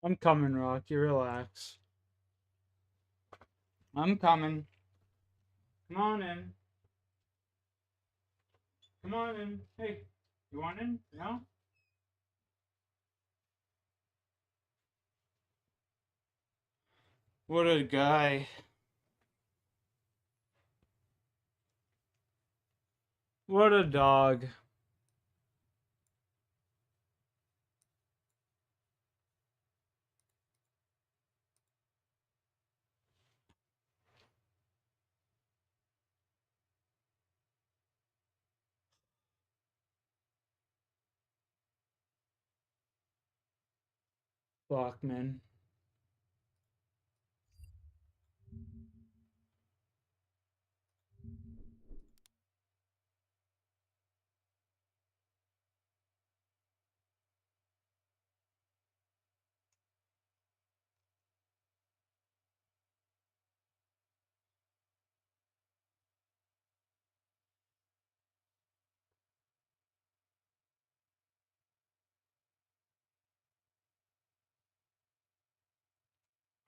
I'm coming, Rocky. Relax. I'm coming. Come on in. Come on in. Hey, you want in? No? What a guy. What a dog. Fuck, man.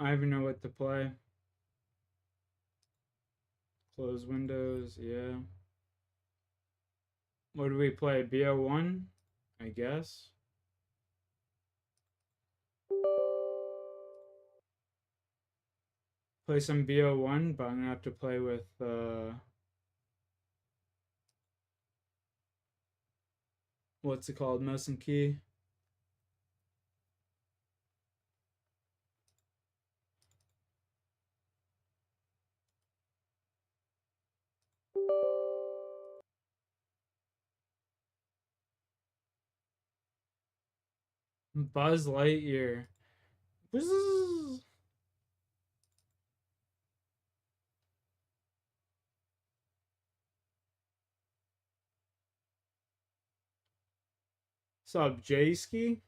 I don't even know what to play. Close windows, yeah. What do we play? BO1? I guess. Play some BO1, but I'm gonna have to play with, what's it called? Mouse and key. Buzz Lightyear. Buzz. What's up, J-Ski?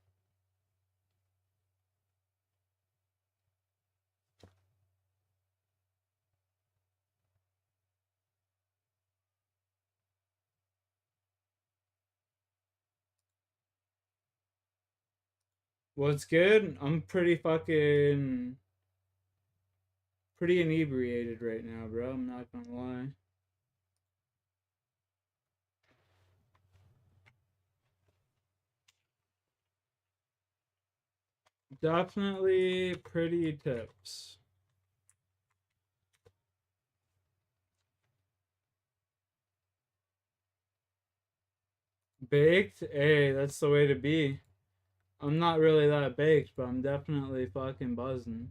What's good? I'm pretty inebriated right now, bro. I'm not gonna lie. Definitely pretty tips. Baked? Hey, that's the way to be. I'm not really that baked, but I'm definitely fucking buzzing.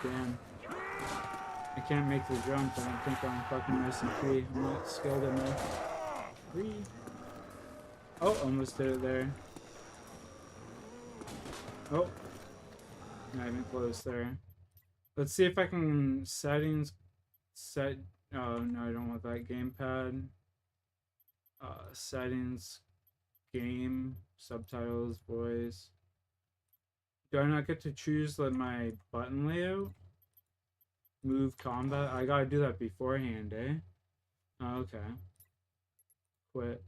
Damn. I can't make the jump. I don't think I'm fucking nice and free. I'm not skilled enough. Free. Oh, almost did it there. Oh, not even close there. Let's see if I can set. Oh no, I don't want that gamepad. Settings, game, subtitles, voice. Do I not get to choose like my button layout? Move combat. I gotta do that beforehand, eh? Oh, okay. Quit.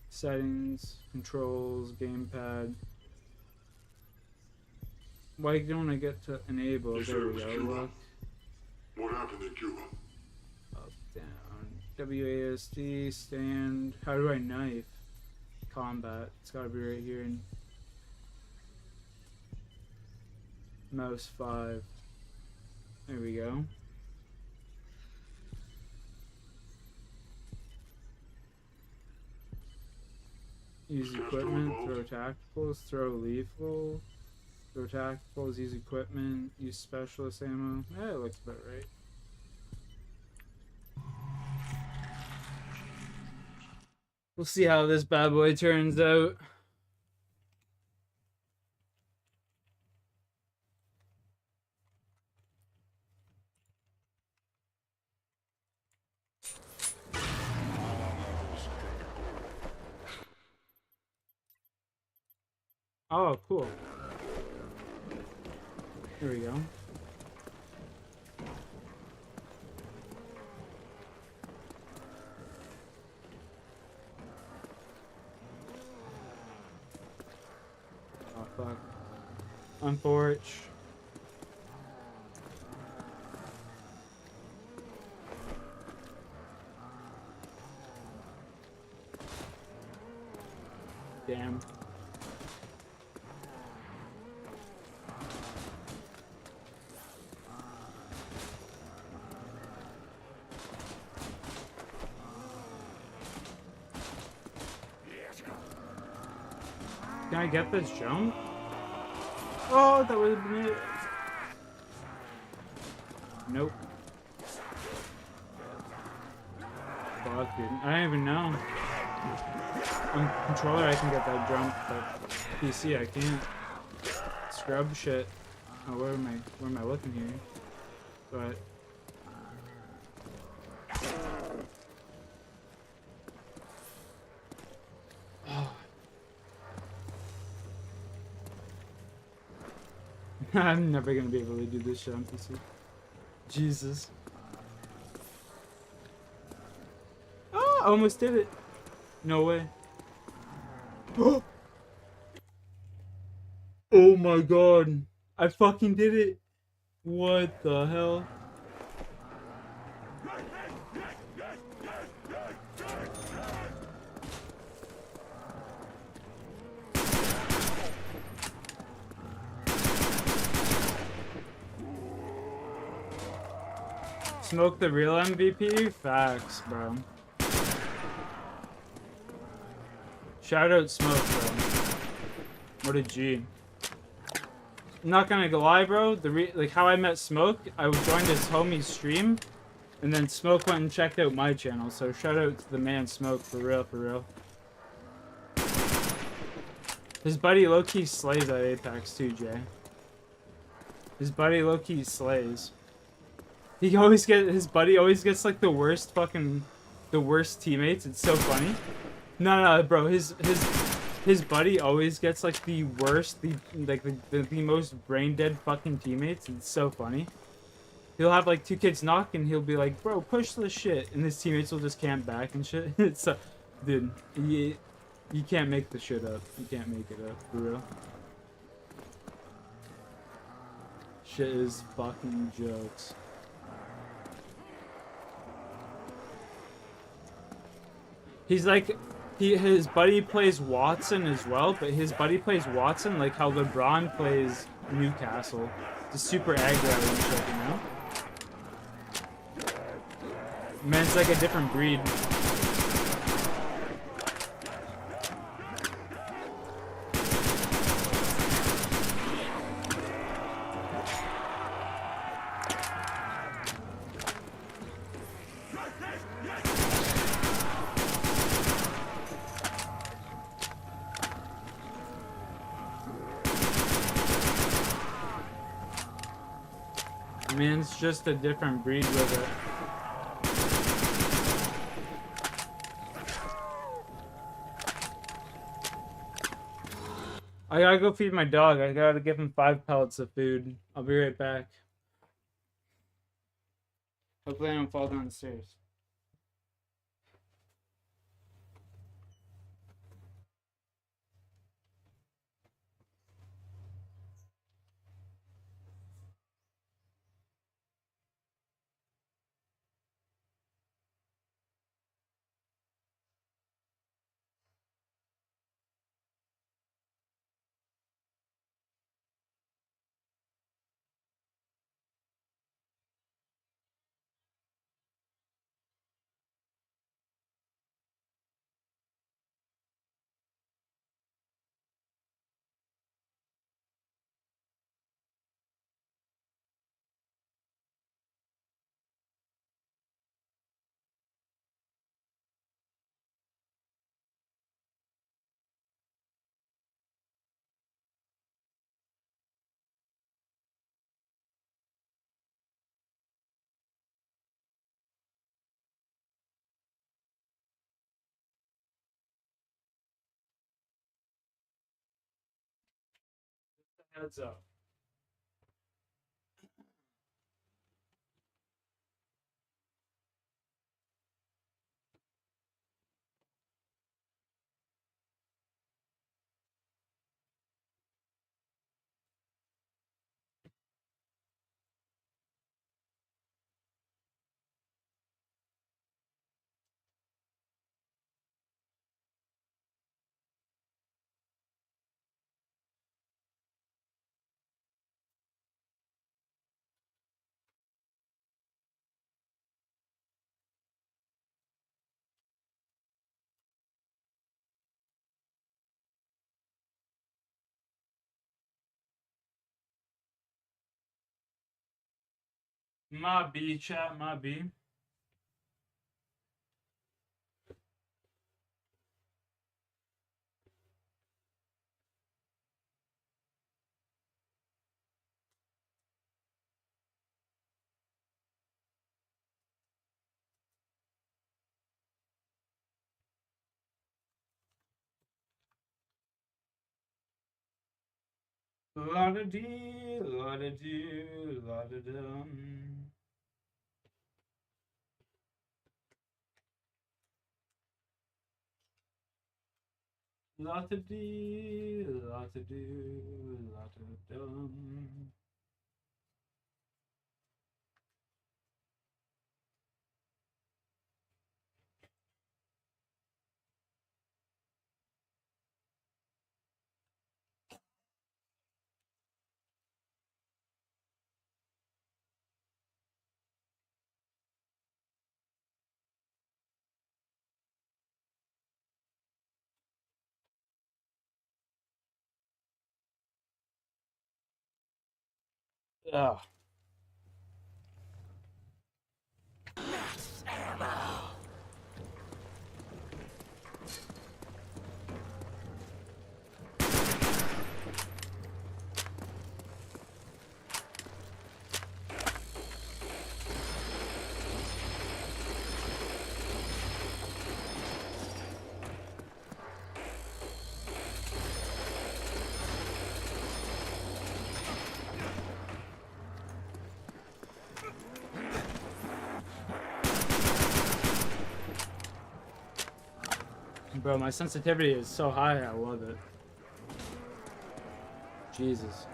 Settings, controls, gamepad. Why don't I get to enable? There we go. Look. What happened in Cuba? Up, down. WASD, stand. How do I knife? Combat. It's gotta be right here. And mouse 5. There we go. Use equipment, throw tacticals, throw lethal, throw tacticals, use equipment, use specialist ammo. Yeah, it looks about right. We'll see how this bad boy turns out. Oh, cool. Here we go. Oh, fuck. On porch. Damn. Can I get this jump? Oh, that would have been it. Nope. Fuck, dude. I don't even know. On controller, I can get that jump, but PC, I can't. Scrub shit. Oh, where am I looking here? But I'm never gonna be able to do this shit on PC. Jesus. Oh, I almost did it. No way. Oh my god. I fucking did it. What the hell? Smoke the real MVP? Facts, bro. Shout out Smoke, bro. What a G. I'm not gonna lie, bro. Like how I met Smoke, I joined his homie's stream, and then Smoke went and checked out my channel. So shout out to the man Smoke, for real, for real. His buddy low-key slays at Apex too, Jay. His buddy low-key slays. His buddy always gets like the worst teammates. It's so funny. No, bro. His buddy always gets like the worst, the most brain dead fucking teammates. It's so funny. He'll have like 2 kids knock and he'll be like, bro, push this shit, and his teammates will just camp back and shit. It's dude, you can't make the shit up. You can't make it up, for real. Shit is fucking jokes. He's like, his buddy plays Watson as well, but his buddy plays Watson like how LeBron plays Newcastle. Just super aggro and shit, you know? Man's like a different breed. Man's just a different breed with it. I gotta go feed my dog. I gotta give him 5 pellets of food. I'll be right back. Hopefully I don't fall down the stairs. Heads up. My B chat, my B. La da dee, la da doo, la da dum. La da dee, la da doo, la da dum. Yeah. Bro, my sensitivity is so high, I love it. Jesus.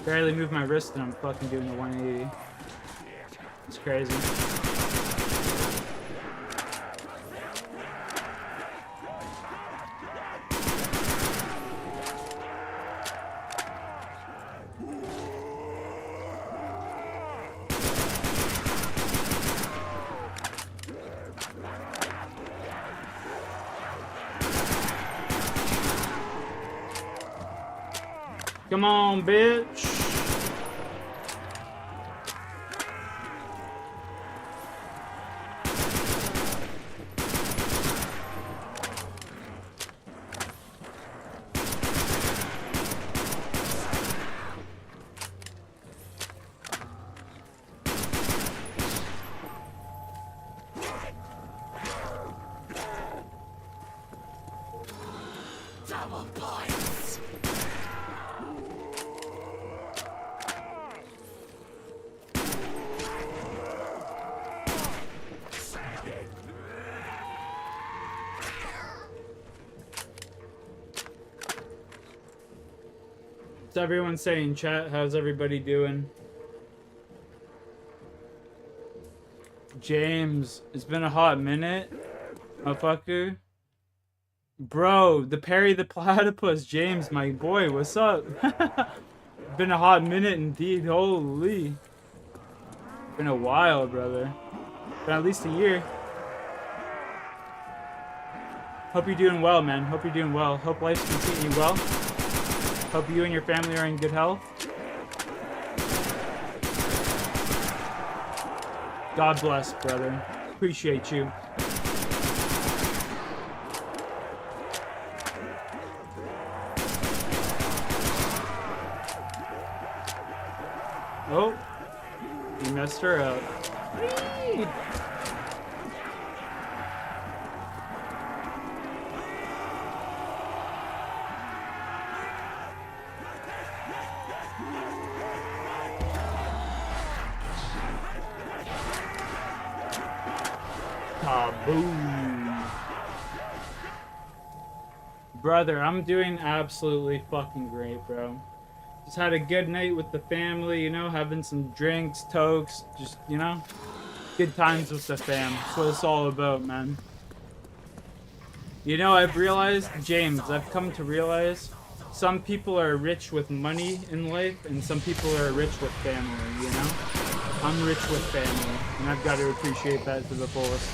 Barely move my wrist and I'm fucking doing a 180. It's crazy. Come on, bitch. Double points. What's everyone saying, chat? How's everybody doing? James, it's been a hot minute, motherfucker. Bro, the Perry the Platypus, James, my boy, what's up? Been a hot minute indeed, holy. Been a while, brother. Been at least a year. Hope you're doing well, man. Hope you're doing well. Hope life's been treating you well. Hope you and your family are in good health. God bless, brother. Appreciate you. Oh, you messed her up. Whee! Boom. Brother, I'm doing absolutely fucking great, bro. Just had a good night with the family, you know, having some drinks, tokes, just, you know, good times with the fam. That's what it's all about, man. You know, I've realized, James, I've come to realize some people are rich with money in life and some people are rich with family, you know? I'm rich with family, and I've got to appreciate that to the fullest.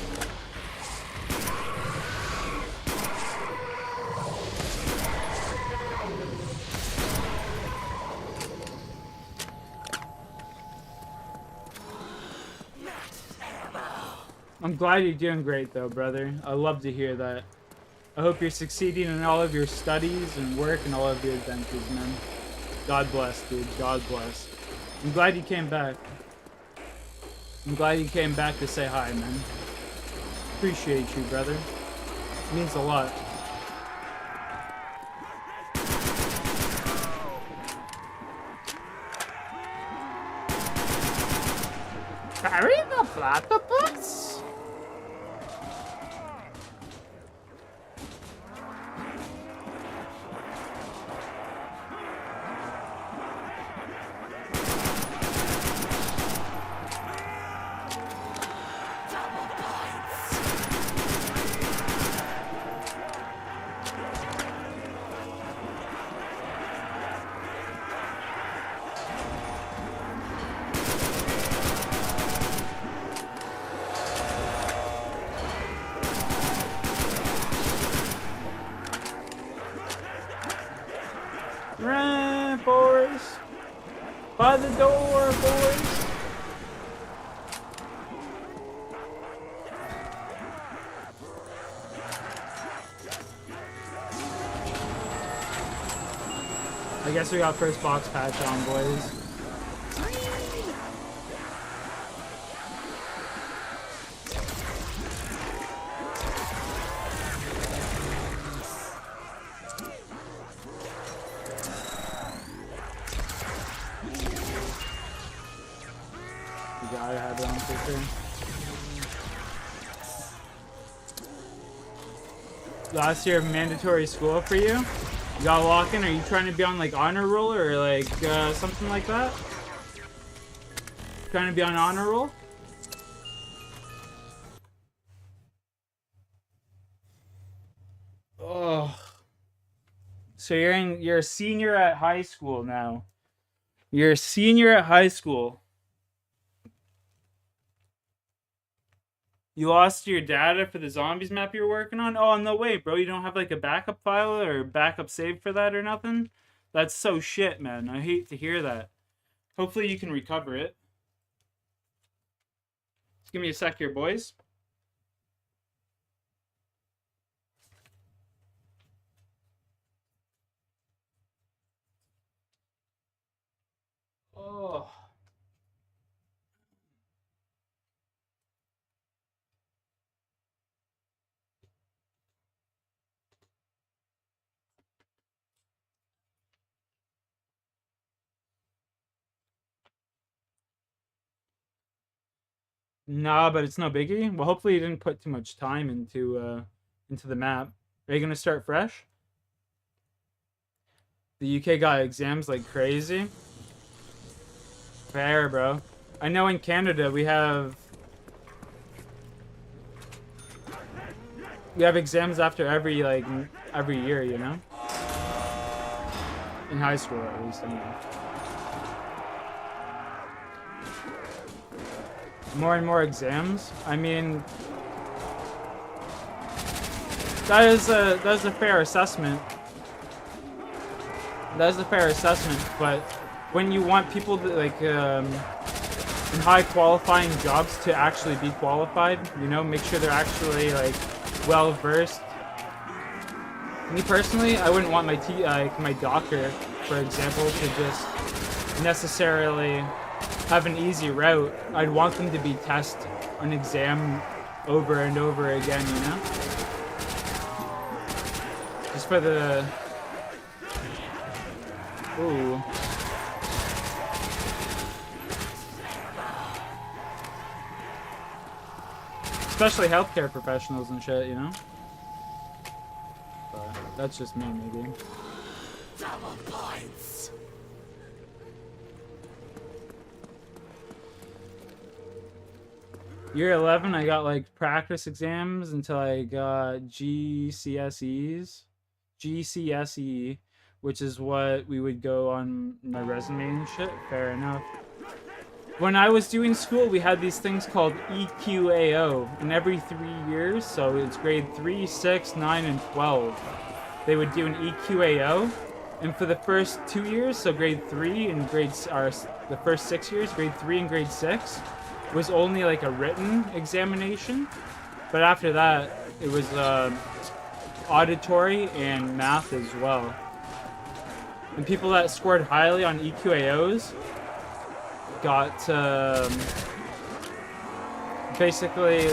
I'm glad you're doing great, though, brother. I love to hear that. I hope you're succeeding in all of your studies and work and all of your adventures, man. God bless, dude. God bless. I'm glad you came back. I'm glad you came back to say hi, man. Appreciate you, brother. It means a lot. Carry the platypus? Run, boys! By the door, boys! I guess we got first box patch on, boys. You gotta have it on quicker. Last year of mandatory school for you? You gotta lock in? Are you trying to be on like honor roll or like something like that? Trying to be on honor roll? Oh. So you're a senior at high school now. You're a senior at high school. You lost your data for the zombies map you were working on? Oh, no way, bro. You don't have like a backup file or backup save for that or nothing? That's so shit, man. I hate to hear that. Hopefully you can recover it. Just give me a sec here, boys. Oh. Nah, but it's no biggie. Well, hopefully you didn't put too much time into the map. Are you gonna start fresh? The UK got exams like crazy. Fair, bro. I know in Canada we have exams after every year, you know? In high school at least, anyway. More and more exams. I mean, that is a fair assessment. That is a fair assessment, but when you want people to, like, in high qualifying jobs to actually be qualified, you know, make sure they're actually, like, well versed. Me personally, I wouldn't want my doctor, for example, to just necessarily have an easy route. I'd want them to be test an exam over and over again, you know? Just for the... Ooh. Especially healthcare professionals and shit, you know? But that's just me, maybe. Double points. Year 11, I got like practice exams until I got GCSEs. GCSE, which is what we would go on my resume and shit. Fair enough. When I was doing school, we had these things called EQAO, and every 3 years, so it's grade 3, 6, 9, and 12, they would do an EQAO, and for the first 2 years, so grade 3 and the first 6 years, grade 3 and grade 6, was only like a written examination, but after that, it was auditory and math as well. And people that scored highly on EQAOs got basically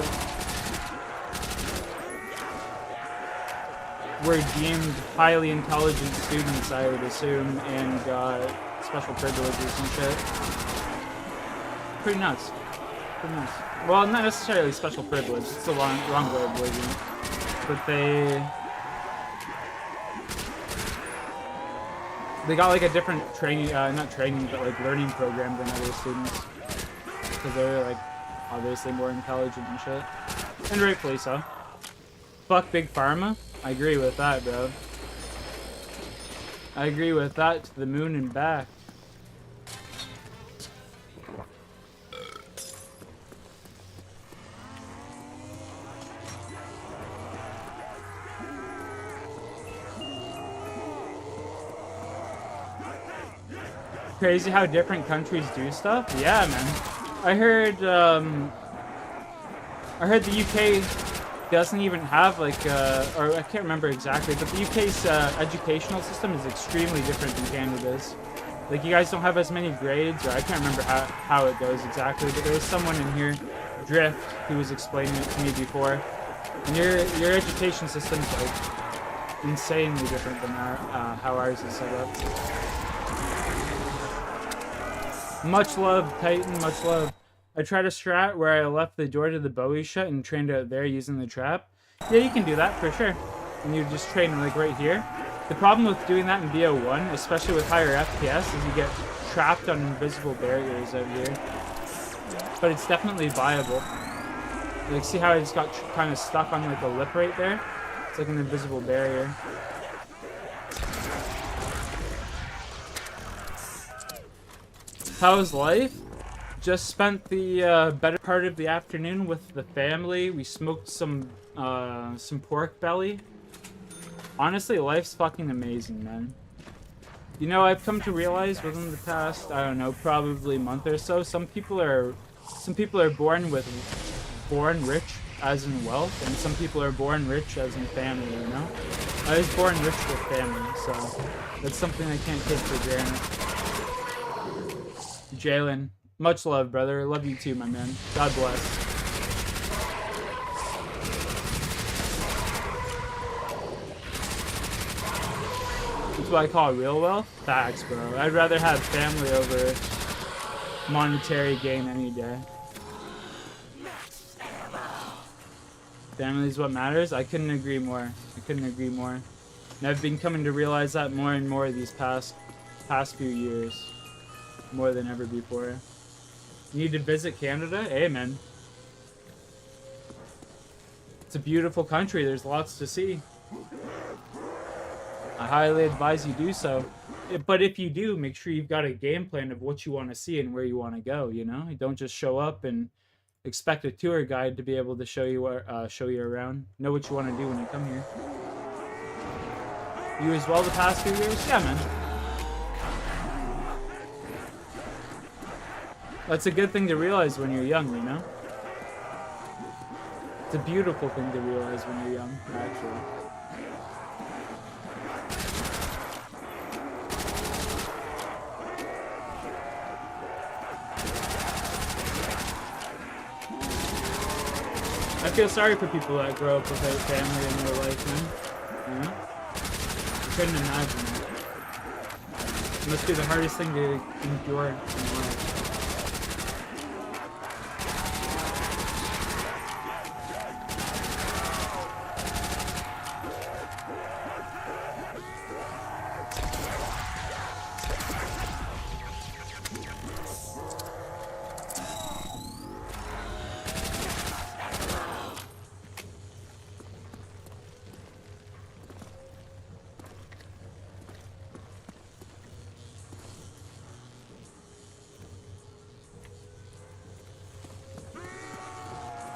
were deemed highly intelligent students, I would assume, and got special privileges and shit. Pretty nuts. Pretty nuts. Well, not necessarily special privilege. It's the wrong way of wording it. But they got like a different training, not training, but like learning program than other students. Because they're like obviously more intelligent and shit. And rightfully so. Fuck Big Pharma. I agree with that, bro. I agree with that to the moon and back. Crazy how different countries do stuff. Yeah, man. I heard the UK doesn't even have like or I can't remember exactly, but the UK's educational system is extremely different than Canada's. Like, you guys don't have as many grades, or I can't remember how it goes exactly, but there was someone in here, Drift, who was explaining it to me before. And your education system's like insanely different than how ours is set up. Much love, Titan, much love. I tried a strat where I left the door to the Bowie shut and trained out there using the trap. Yeah, you can do that for sure. And you just train like right here. The problem with doing that in BO1, especially with higher FPS, is you get trapped on invisible barriers out here. But it's definitely viable. Like, see how I just got kind of stuck on like a lip right there? It's like an invisible barrier. How's life? Just spent the better part of the afternoon with the family. We smoked some pork belly. Honestly, life's fucking amazing, man. You know, I've come to realize within the past, I don't know, probably month or so, some people are born rich as in wealth, and some people are born rich as in family, you know? I was born rich with family, so that's something I can't take for granted. Jalen, much love, brother. Love you too, my man. God bless. That's what I call real wealth? Facts, bro. I'd rather have family over monetary gain any day. Family is what matters? I couldn't agree more. I couldn't agree more. And I've been coming to realize that more and more these past few years. More than ever before. You need to visit Canada? Hey, man. It's a beautiful country. There's lots to see. I highly advise you do so. But if you do, make sure you've got a game plan of what you want to see and where you want to go, you know? You don't just show up and expect a tour guide to be able to show you around. Know what you want to do when you come here. You as well the past few years? Yeah, man. That's a good thing to realize when you're young, you know? It's a beautiful thing to realize when you're young, actually. I feel sorry for people that grow up without family in their life, man. You know? I couldn't imagine it. It must be the hardest thing to endure in life.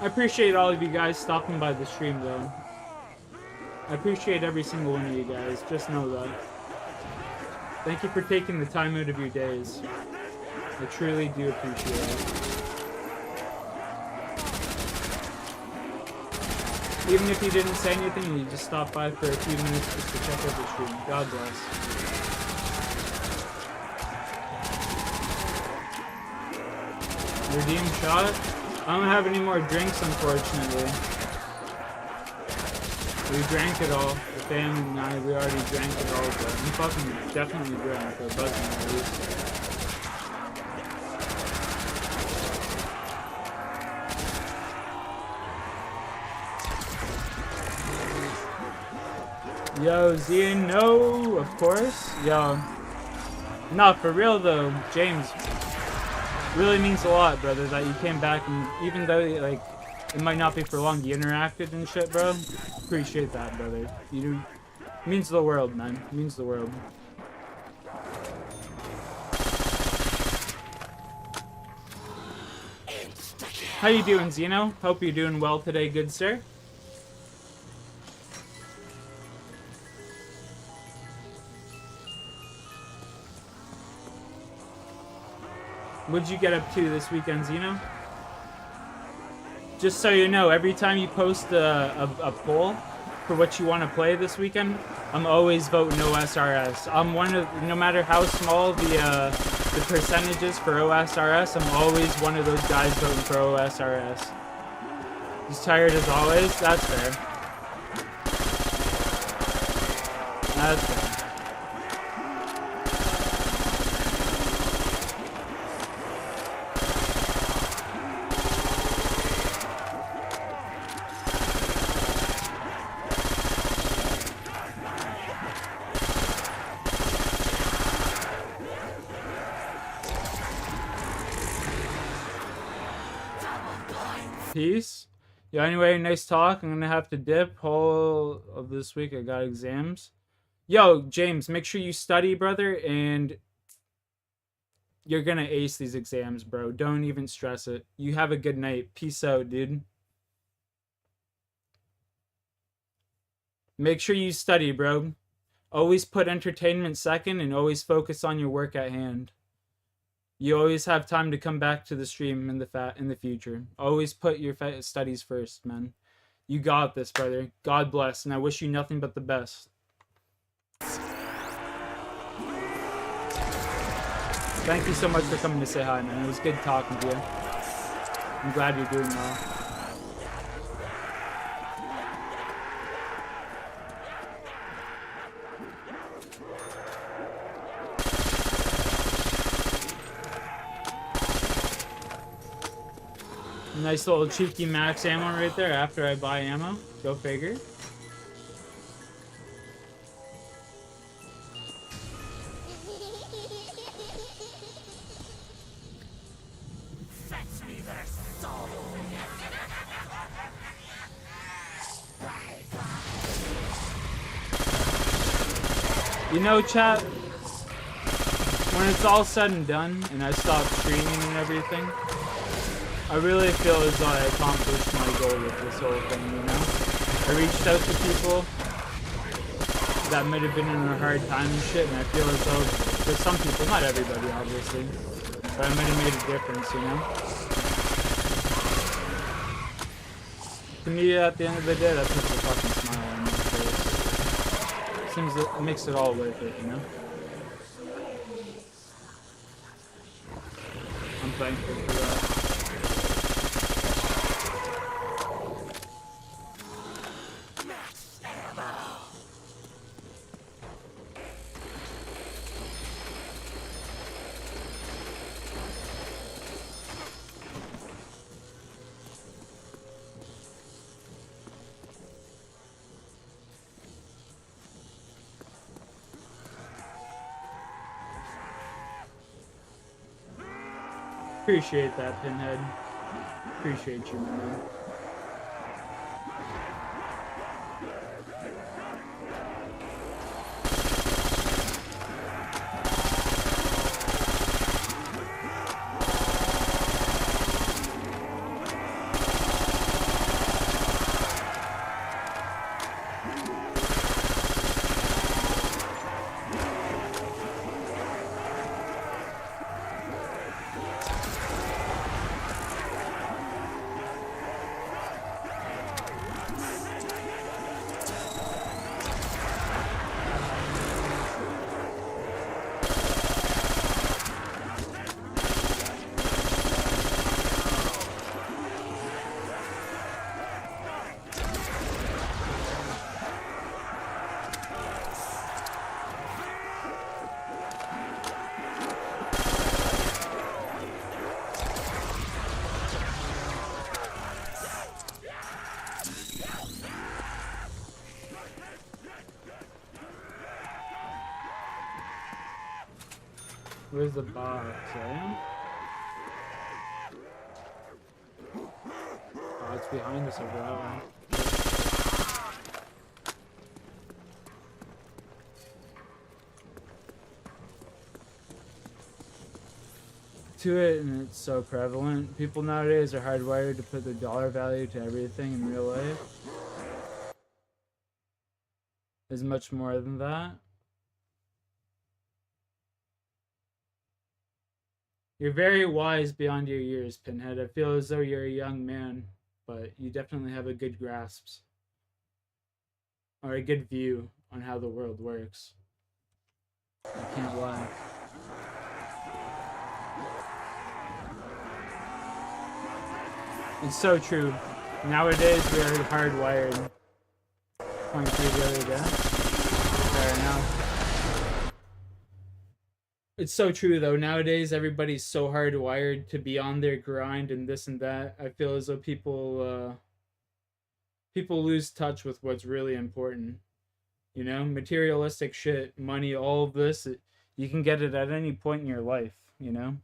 I appreciate all of you guys stopping by the stream, though. I appreciate every single one of you guys. Just know that. Thank you for taking the time out of your days. I truly do appreciate it. Even if you didn't say anything and you just stopped by for a few minutes just to check out the stream. God bless. Redeem shot? I don't have any more drinks, unfortunately. We drank it all. The family and I, we already drank it all, but I'm fucking definitely drunk, or buzzing at least. Yo, Zian, no, of course. Yo. No, for real though, James. Really means a lot, brother, that you came back and even though, like, it might not be for long, you interacted and shit, bro. Appreciate that, brother. You means the world, man. It means the world. How you doing, Zeno? Hope you're doing well today, good sir. What'd you get up to this weekend, Zeno? Just so you know, every time you post a poll for what you want to play this weekend, I'm always voting OSRS. I'm one of, no matter how small the percentages for OSRS, I'm always one of those guys voting for OSRS. He's tired as always? That's fair. That's fair. Peace. Yeah, anyway, nice talk. I'm gonna have to dip. Whole of this week I got exams. Yo, James, make sure you study, brother, and you're gonna ace these exams, bro. Don't even stress it. You have a good night. Peace out, dude. Make sure you study, bro. Always put entertainment second and always focus on your work at hand. You always have time to come back to the stream in the future. Always put your studies first, man. You got this, brother. God bless, and I wish you nothing but the best. Thank you so much for coming to say hi, man. It was good talking to you. I'm glad you're doing well. Nice little cheeky max ammo right there after I buy ammo. Go figure. You know, chat, when it's all said and done and I stop streaming and everything, I really feel as though I accomplished my goal with this whole thing, you know? I reached out to people that might have been in a hard time and shit, and I feel as though for some people, not everybody obviously, but I might have made a difference, you know? To me, at the end of the day, that puts a fucking smile on my face. Seems that it makes it all worth it, you know? I'm thankful for that. Appreciate that, Pinhead. Appreciate you, man. Where's the box, eh? Oh, it's behind us over that way. To it, and it's so prevalent. People nowadays are hardwired to put their dollar value to everything in real life. There's much more than that. You're very wise beyond your years, Pinhead. I feel as though you're a young man, but you definitely have a good grasp or a good view on how the world works. I can't lie. It's so true. Nowadays, we are hardwired. Point through the other day. Fair enough. It's so true, though. Nowadays, everybody's so hardwired to be on their grind and this and that. I feel as though people lose touch with what's really important. You know, materialistic shit, money, all of this. You can get it at any point in your life. You know.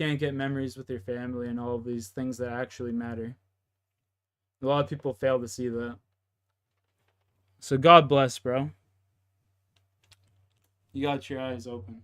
Can't get memories with your family and all of these things that actually matter. A lot of people fail to see that. So God bless, bro. You got your eyes open.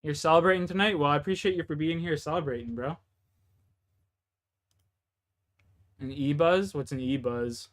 You're celebrating tonight? Well, I appreciate you for being here celebrating, bro. An e-buzz? What's an e-buzz?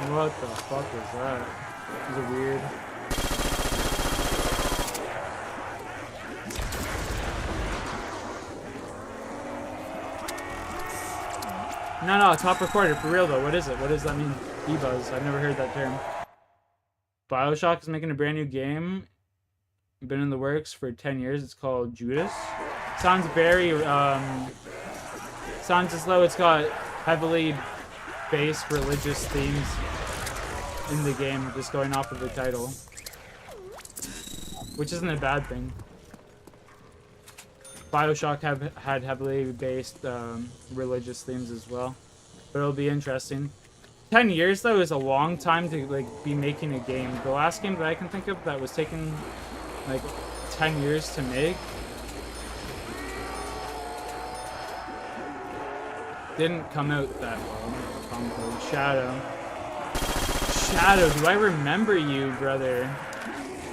What the fuck is that? Is it weird? No, top recorder, for real though. What is it? What does that mean? E-buzz. I've never heard that term. BioShock is making a brand new game. Been in the works for 10 years. It's called Judas. Sounds very, sounds as though it's got heavily based religious themes in the game, just going off of the title. Which isn't a bad thing. BioShock had heavily based religious themes as well. But it'll be interesting. 10 years though is a long time to like be making a game. The last game that I can think of that was taking like 10 years to make didn't come out that well. Shadow. Shadow, do I remember you, brother?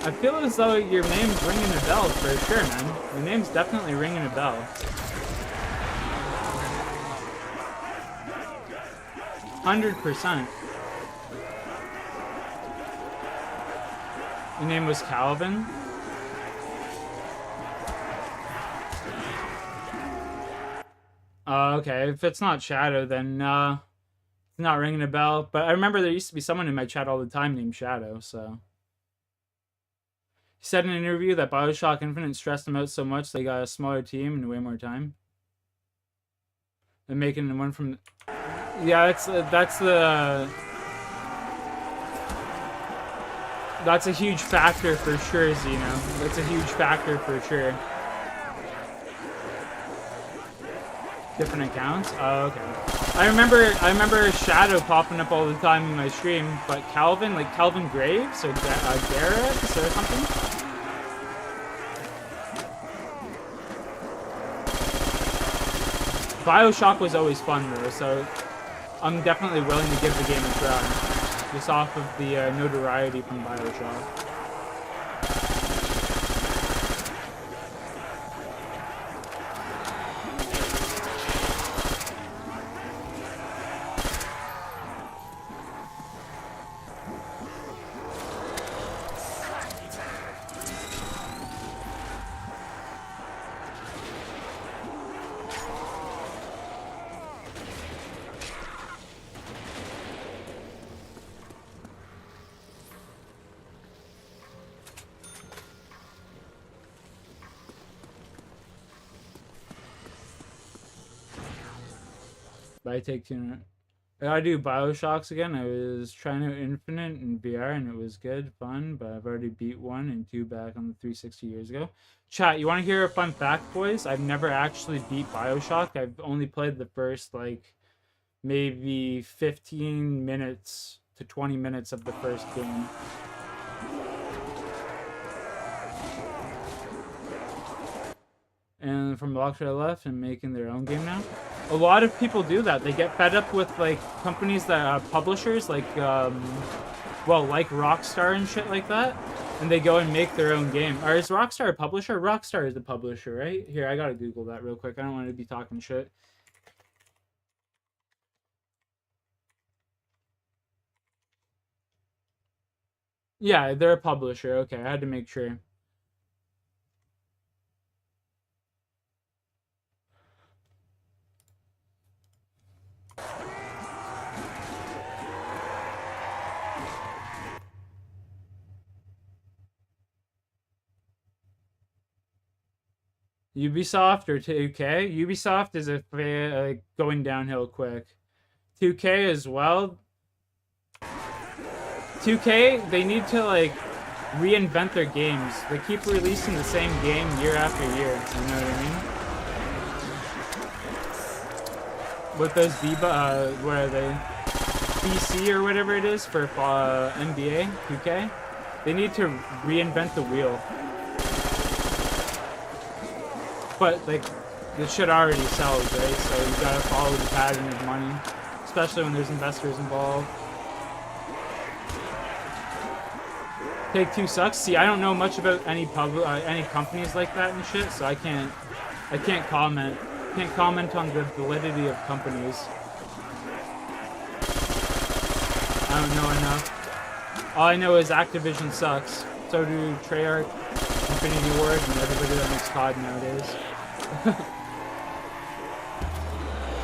I feel as though your name's ringing a bell for sure, man. Your name's definitely ringing a bell. 100%. Your name was Calvin? Okay. If it's not Shadow, then it's not ringing a bell. But I remember there used to be someone in my chat all the time named Shadow, so. He said in an interview that Bioshock Infinite stressed him out so much they got a smaller team and way more time. And making one from... Yeah, that's a huge factor for sure, Zeno. That's a huge factor for sure. Different accounts? Oh, okay. I remember Shadow popping up all the time in my stream, but Calvin, like Calvin Graves or Garrett or something? Bioshock was always fun though, so I'm definitely willing to give the game a try. Just off of the notoriety from Bioshock. I take 2. I do Bioshocks again. I was trying out Infinite in VR and it was good, fun, but I've already beat 1 and 2 back on the 360 years ago. Chat, you want to hear a fun fact, boys? I've never actually beat Bioshock. I've only played the first, like, maybe 15 minutes to 20 minutes of the first game. And from Blockshot left and making their own game now. A lot of people do that. They get fed up with like companies that publishers like like Rockstar and shit like that, and they go and make their own game. Or is Rockstar a publisher? Rockstar is the publisher, right? Here, I gotta Google that real quick. I don't want to be talking shit. Yeah, they're a publisher. Okay, I had to make sure. Ubisoft or 2K? Ubisoft is going downhill quick. 2K as well. 2K, they need to like reinvent their games. They keep releasing the same game year after year. You know what I mean? With those what are they? BC or whatever it is for NBA 2K. They need to reinvent the wheel. But, like, this shit already sells, right? So you gotta follow the pattern of money. Especially when there's investors involved. Take-Two sucks. See, I don't know much about any companies like that and shit, so I can't comment. Can't comment on the validity of companies. I don't know enough. All I know is Activision sucks. So do Treyarch, Infinity Ward, and everybody that makes COD nowadays.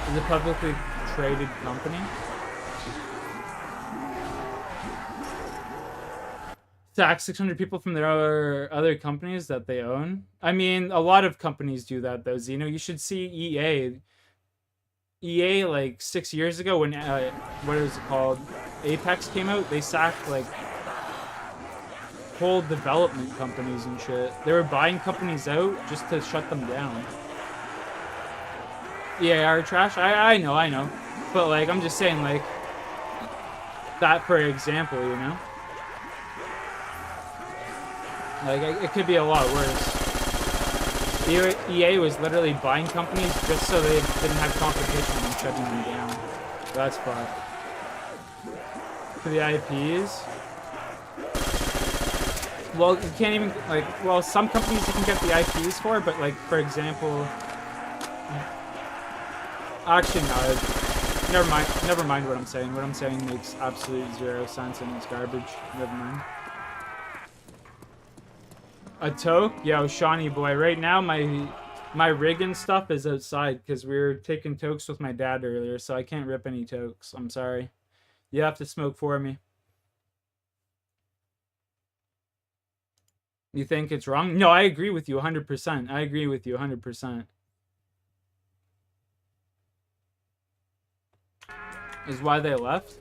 Is a publicly traded company. Tax 600 people from their other companies that they own. I mean, a lot of companies do that though, Zeno. You should see EA. EA, like 6 years ago when, what is it called? Apex came out, they sacked like whole development companies and shit. They were buying companies out just to shut them down. EA are trash? I know. But like, I'm just saying like, that for example, you know? Like, it could be a lot worse. EA was literally buying companies just so they didn't have competition and shutting them down. That's fucked. For the IPs? Well, you can't even, like, well, some companies you can get the IPs for, but, like, for example... Actually, no. Never mind what I'm saying. What I'm saying makes absolute zero sense and it's garbage. Never mind. A toke? Yo, Shawnee boy, right now my rig and stuff is outside because we were taking tokes with my dad earlier, so I can't rip any tokes. I'm sorry. You have to smoke for me. You think it's wrong? No, I agree with you 100%. I agree with you 100%. Is why they left?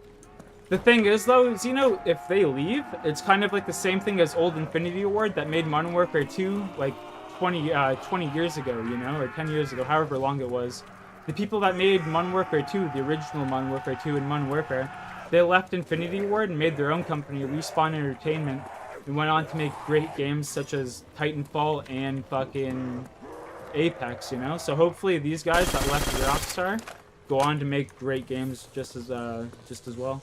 The thing is, though, is, you know, if they leave, it's kind of like the same thing as old Infinity Ward that made Modern Warfare 2, like, 20 years ago, you know, or 10 years ago, however long it was. The people that made Modern Warfare 2, the original Modern Warfare 2 and Modern Warfare, they left Infinity Ward and made their own company, Respawn Entertainment, and went on to make great games such as Titanfall and fucking Apex, you know? So hopefully these guys that left Rockstar go on to make great games just as well.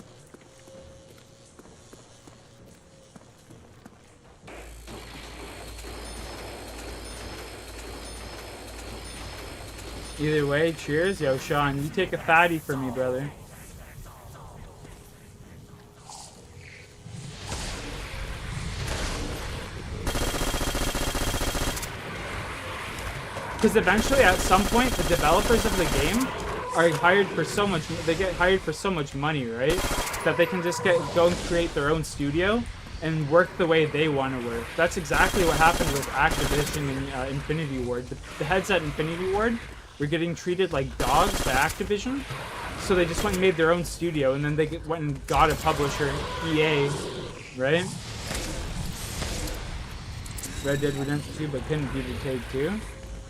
Either way, cheers. Yo, Sean, you take a fatty for me, brother. Because eventually, at some point, the developers of the game are hired for so much. They get hired for so much money, right? That they can just go and create their own studio and work the way they want to work. That's exactly what happened with Activision and Infinity Ward. The heads at Infinity Ward were getting treated like dogs by Activision, so they just went and made their own studio, and then they went and got a publisher, EA, right? Red Dead Redemption 2, but couldn't beat the Take 2.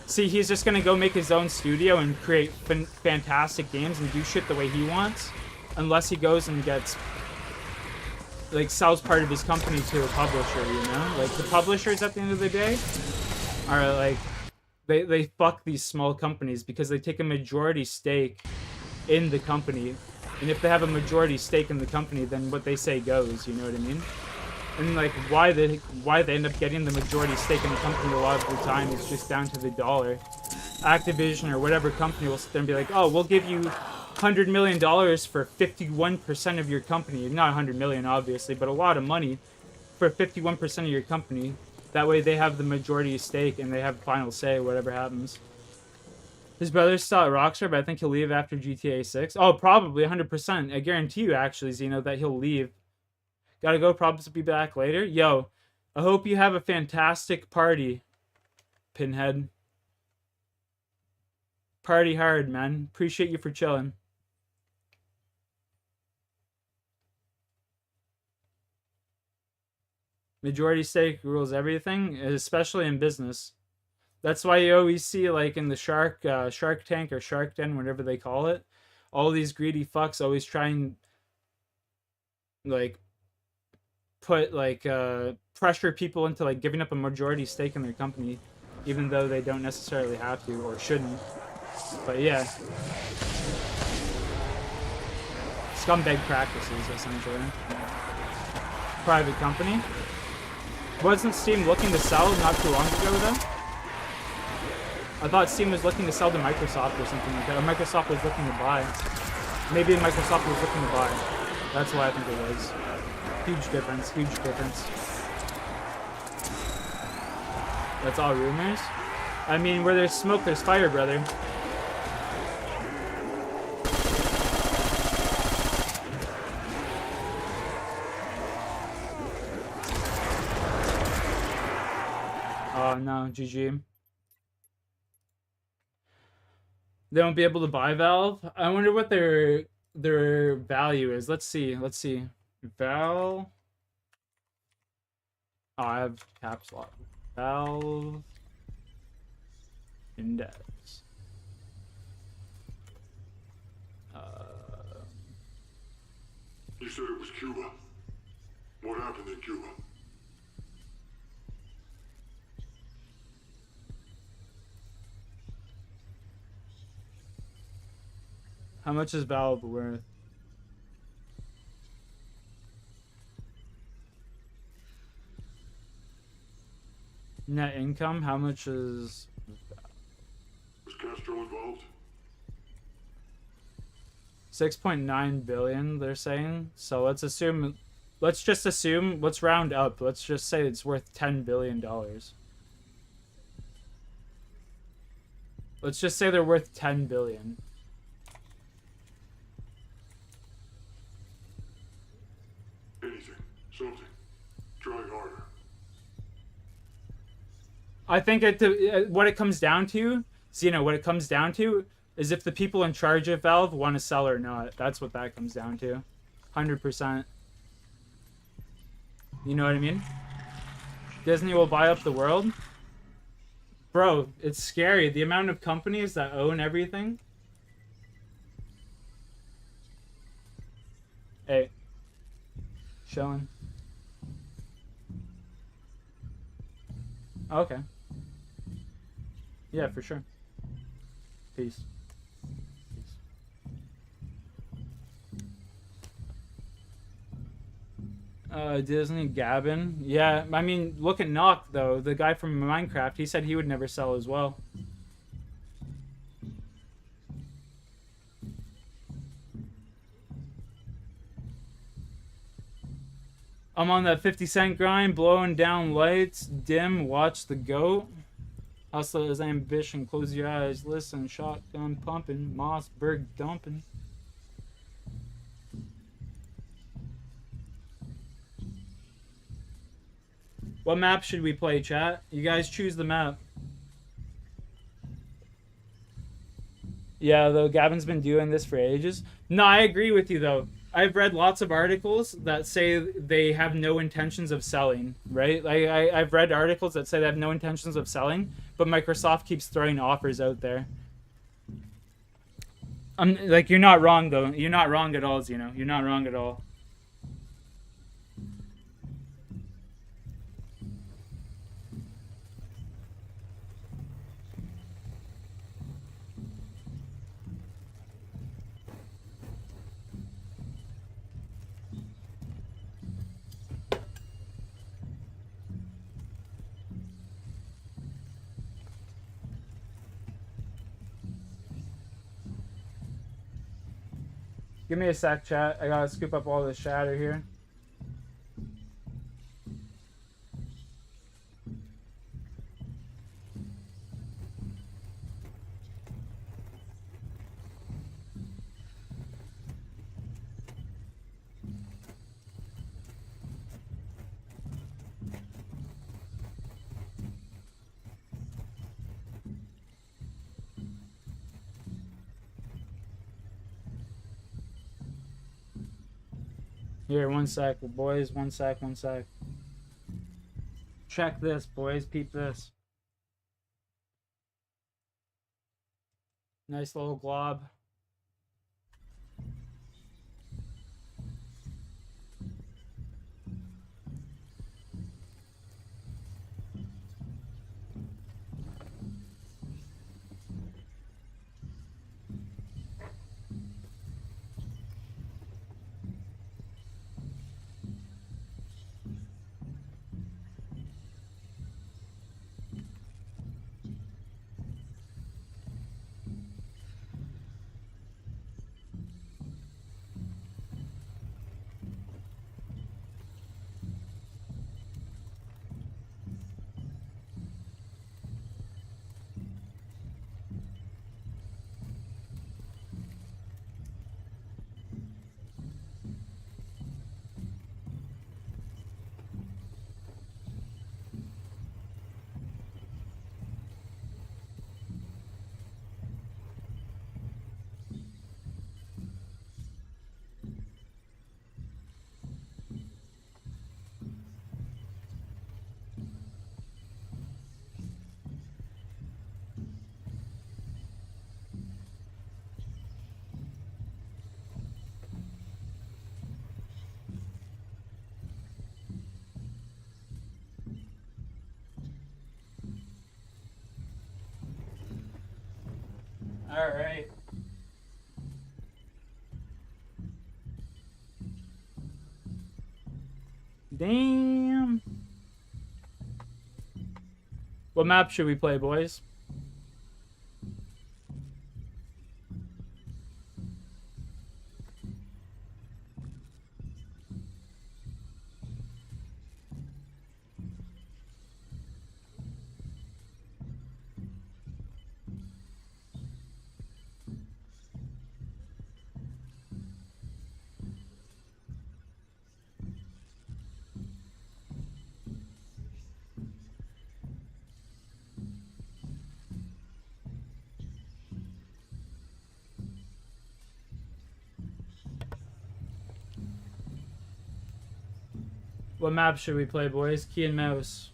See, he's just gonna go make his own studio and create fantastic games and do shit the way he wants, unless he goes and gets, like, sells part of his company to a publisher, you know? Like, the publishers at the end of the day are like, they fuck these small companies because they take a majority stake in the company. And if they have a majority stake in the company, then what they say goes, you know what I mean? And like why they end up getting the majority stake in the company a lot of the time is just down to the dollar. Activision or whatever company will sit there and be like, oh, we'll give you $100 million for 51% of your company. Not 100 million, obviously, but a lot of money for 51% of your company. That way they have the majority stake and they have final say, whatever happens. His brother's still at Rockstar, but I think he'll leave after GTA 6. Oh, probably, 100%. I guarantee you, actually, Zeno, that he'll leave. Gotta go, probably be back later. Yo, I hope you have a fantastic party, Pinhead. Party hard, man. Appreciate you for chilling. Majority stake rules everything, especially in business. That's why you always see, like, in the Shark Tank or Shark Den, whatever they call it, all these greedy fucks always try and, like, put, like, pressure people into, like, giving up a majority stake in their company, even though they don't necessarily have to or shouldn't. But yeah. Scumbag practices, essentially. Private company. Wasn't Steam looking to sell not too long ago, though? I thought Steam was looking to sell to Microsoft or something like that. Or Microsoft was looking to buy. Maybe Microsoft was looking to buy. That's why I think it was. Huge difference, huge difference. That's all rumors? I mean, where there's smoke, there's fire, brother. Oh no, GG. They won't be able to buy Valve? I wonder what their value is. Let's see. Valve. Oh, I have caps lock. Valve index. You said it was Cuba. What happened in Cuba? How much is Valve worth? Net income? How much is... Was Castro involved? 6.9 billion, they're saying. So let's assume let's just assume, let's round up. Let's just say it's worth $10 billion. Let's just say they're worth 10 billion. Anything. Something. Try harder. I think what it comes down to, Xeno, what it comes down to is if the people in charge of Valve want to sell or not. That's what that comes down to. 100%. You know what I mean? Disney will buy up the world. Bro, it's scary. The amount of companies that own everything. Hey. Chilling. Okay. Yeah, for sure. Peace. Disney Gavin. Yeah, I mean, look at Knock though. The guy from Minecraft. He said he would never sell as well. I'm on that 50 cent grind, blowing down lights. Dim, watch the goat. Hustle is ambition. Close your eyes. Listen, shotgun pumping. Mossberg dumping. What map should we play, chat? You guys choose the map. Yeah, though, Gavin's been doing this for ages. No, I agree with you, though. I've read lots of articles that say they have no intentions of selling, right? I've read articles that say they have no intentions of selling, but Microsoft keeps throwing offers out there. Like, you're not wrong, though. You're not wrong at all, Zeno. You're not wrong at all. Give me a sec, chat. I gotta scoop up all this shatter here. Here, one sec, boys. One sec, one sec. Check this, boys. Peep this. Nice little glob. All right. Damn. What map should we play, boys? What map should we play, boys? Key and mouse.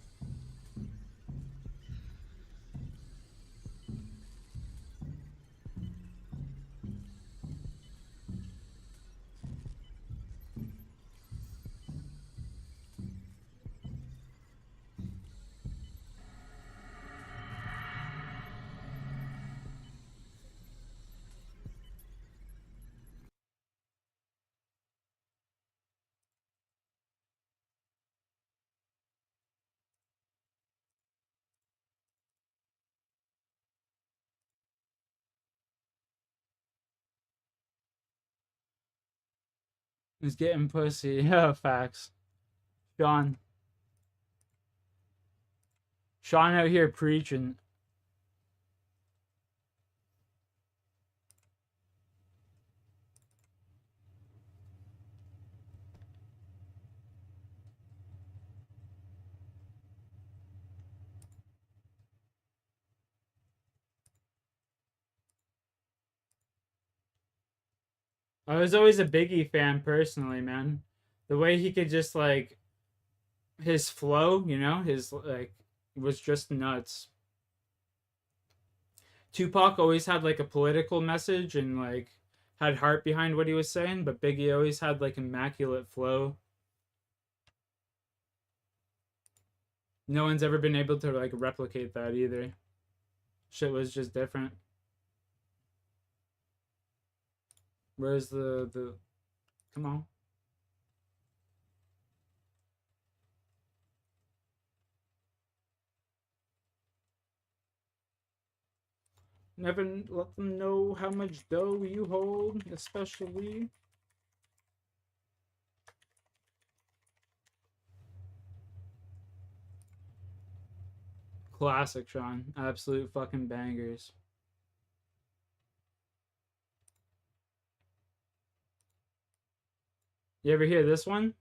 He's getting pussy. Yeah, facts. Sean. Sean out here preaching. I was always a Biggie fan personally, man. The way he could just like his flow, you know, his like was just nuts. Tupac always had like a political message and like had heart behind what he was saying, but Biggie always had like immaculate flow. No one's ever been able to like replicate that either. Shit was just different. Where's the come on. Never let them know how much dough you hold, especially. Classic, Sean. Absolute fucking bangers. You ever hear this one?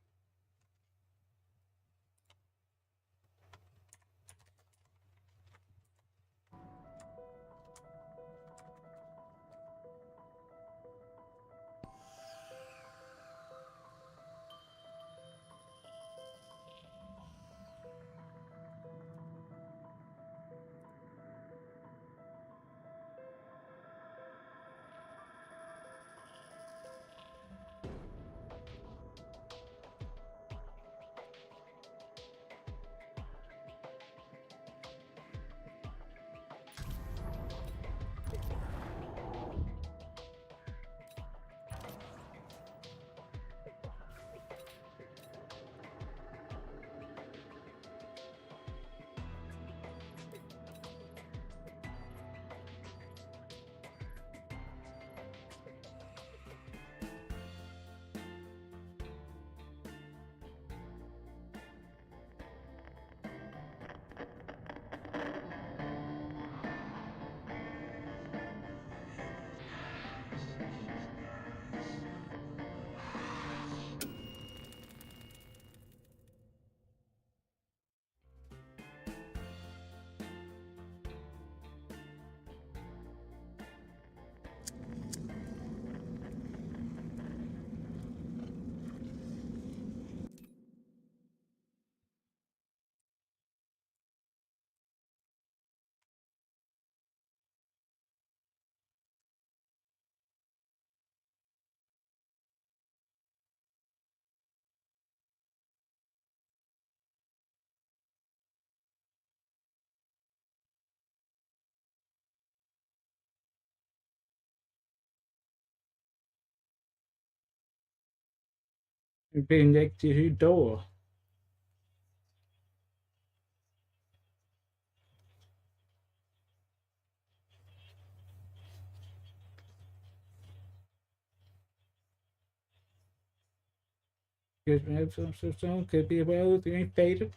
Being next to your door. Could be well, you ain't faded.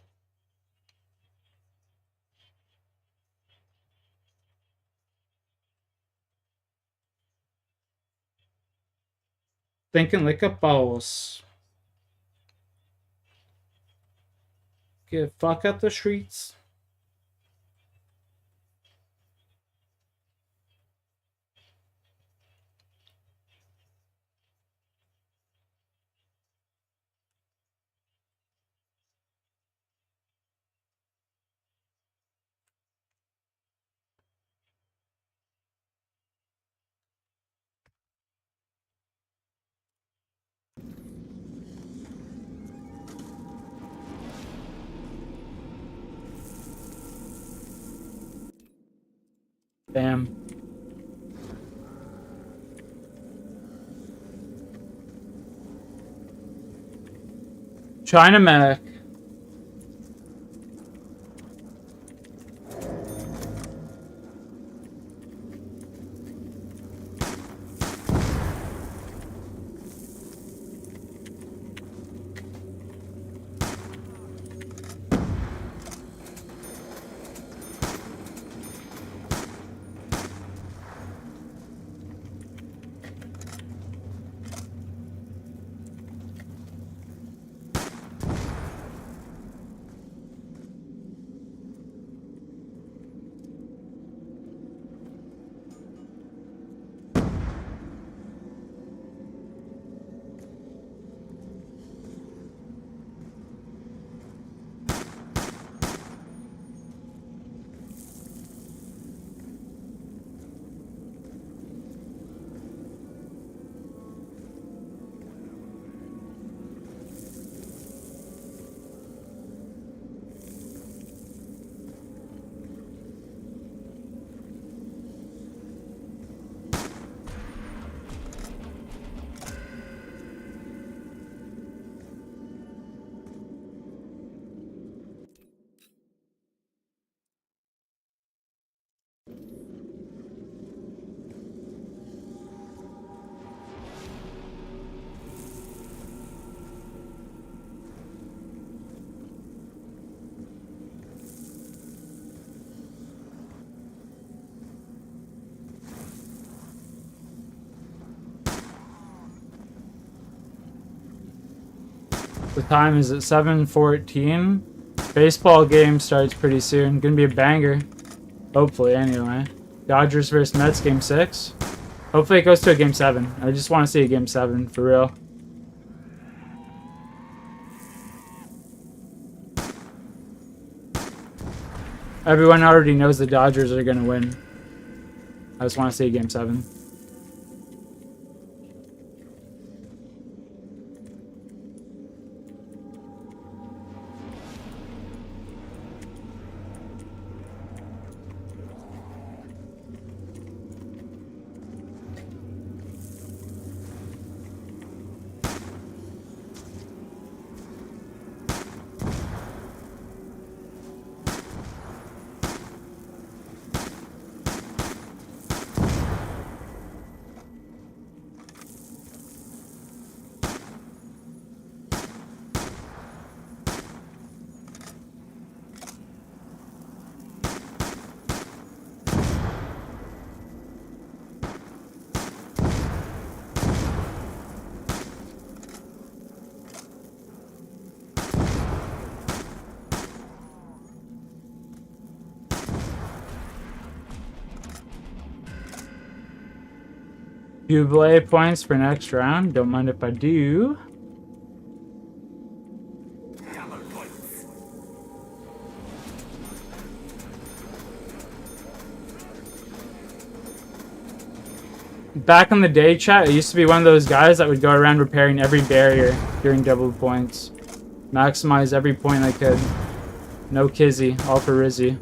Thinking like a boss. Get fuck out the streets. Damn. China Mac. The time is at 7:14. Baseball game starts pretty soon. Gonna be a banger. Hopefully, anyway. Dodgers versus Mets, game 6. Hopefully it goes to a game 7. I just want to see a game 7, for real. Everyone already knows the Dodgers are gonna win. I just want to see a game 7. Jubilee points for next round. Don't mind if I do. Double points. Back in the day, chat, I used to be one of those guys that would go around repairing every barrier during double points. Maximize every point I could. No kizzy, all for Rizzy.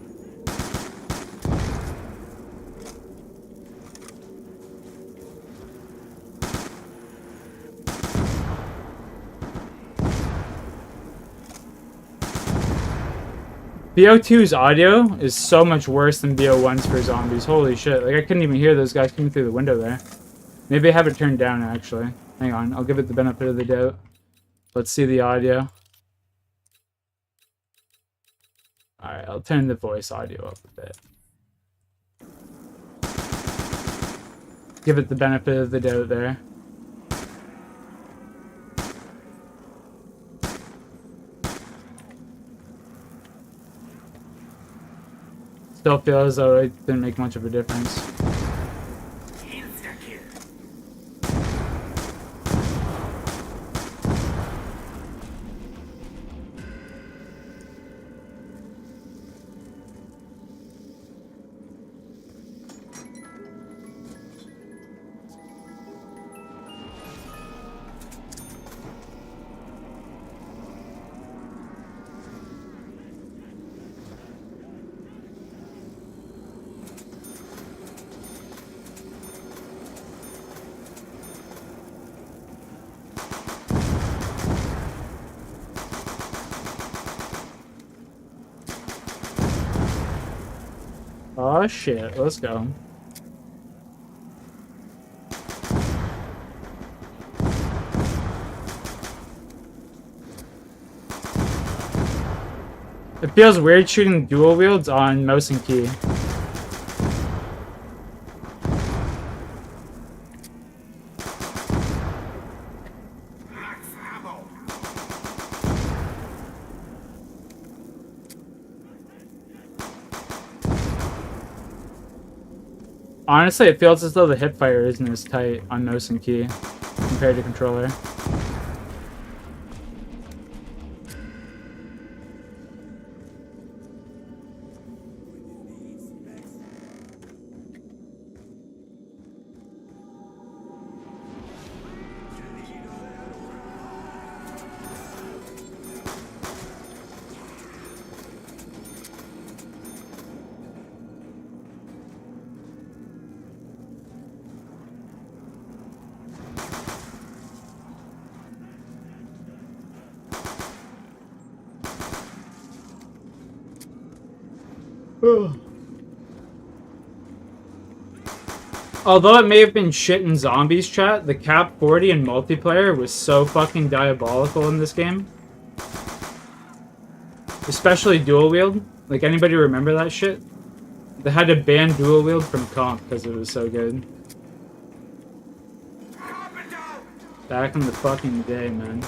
BO2's audio is so much worse than BO1's for zombies. Holy shit. Like, I couldn't even hear those guys coming through the window there. Maybe I have it turned down, actually. Hang on. I'll give it the benefit of the doubt. Let's see the audio. Alright, I'll turn the voice audio up a bit. Give it the benefit of the doubt there. Still feel as though it didn't make much of a difference. Insta-kill. Oh shit, let's go. It feels weird shooting dual wields on mouse and key. Max ammo. Honestly, it feels as though the hipfire isn't as tight on mouse and key compared to controller. Although it may have been shit in zombies chat, the cap 40 in multiplayer was so fucking diabolical in this game. Especially dual wield. Like, anybody remember that shit? They had to ban dual wield from comp because it was so good. Back in the fucking day, man.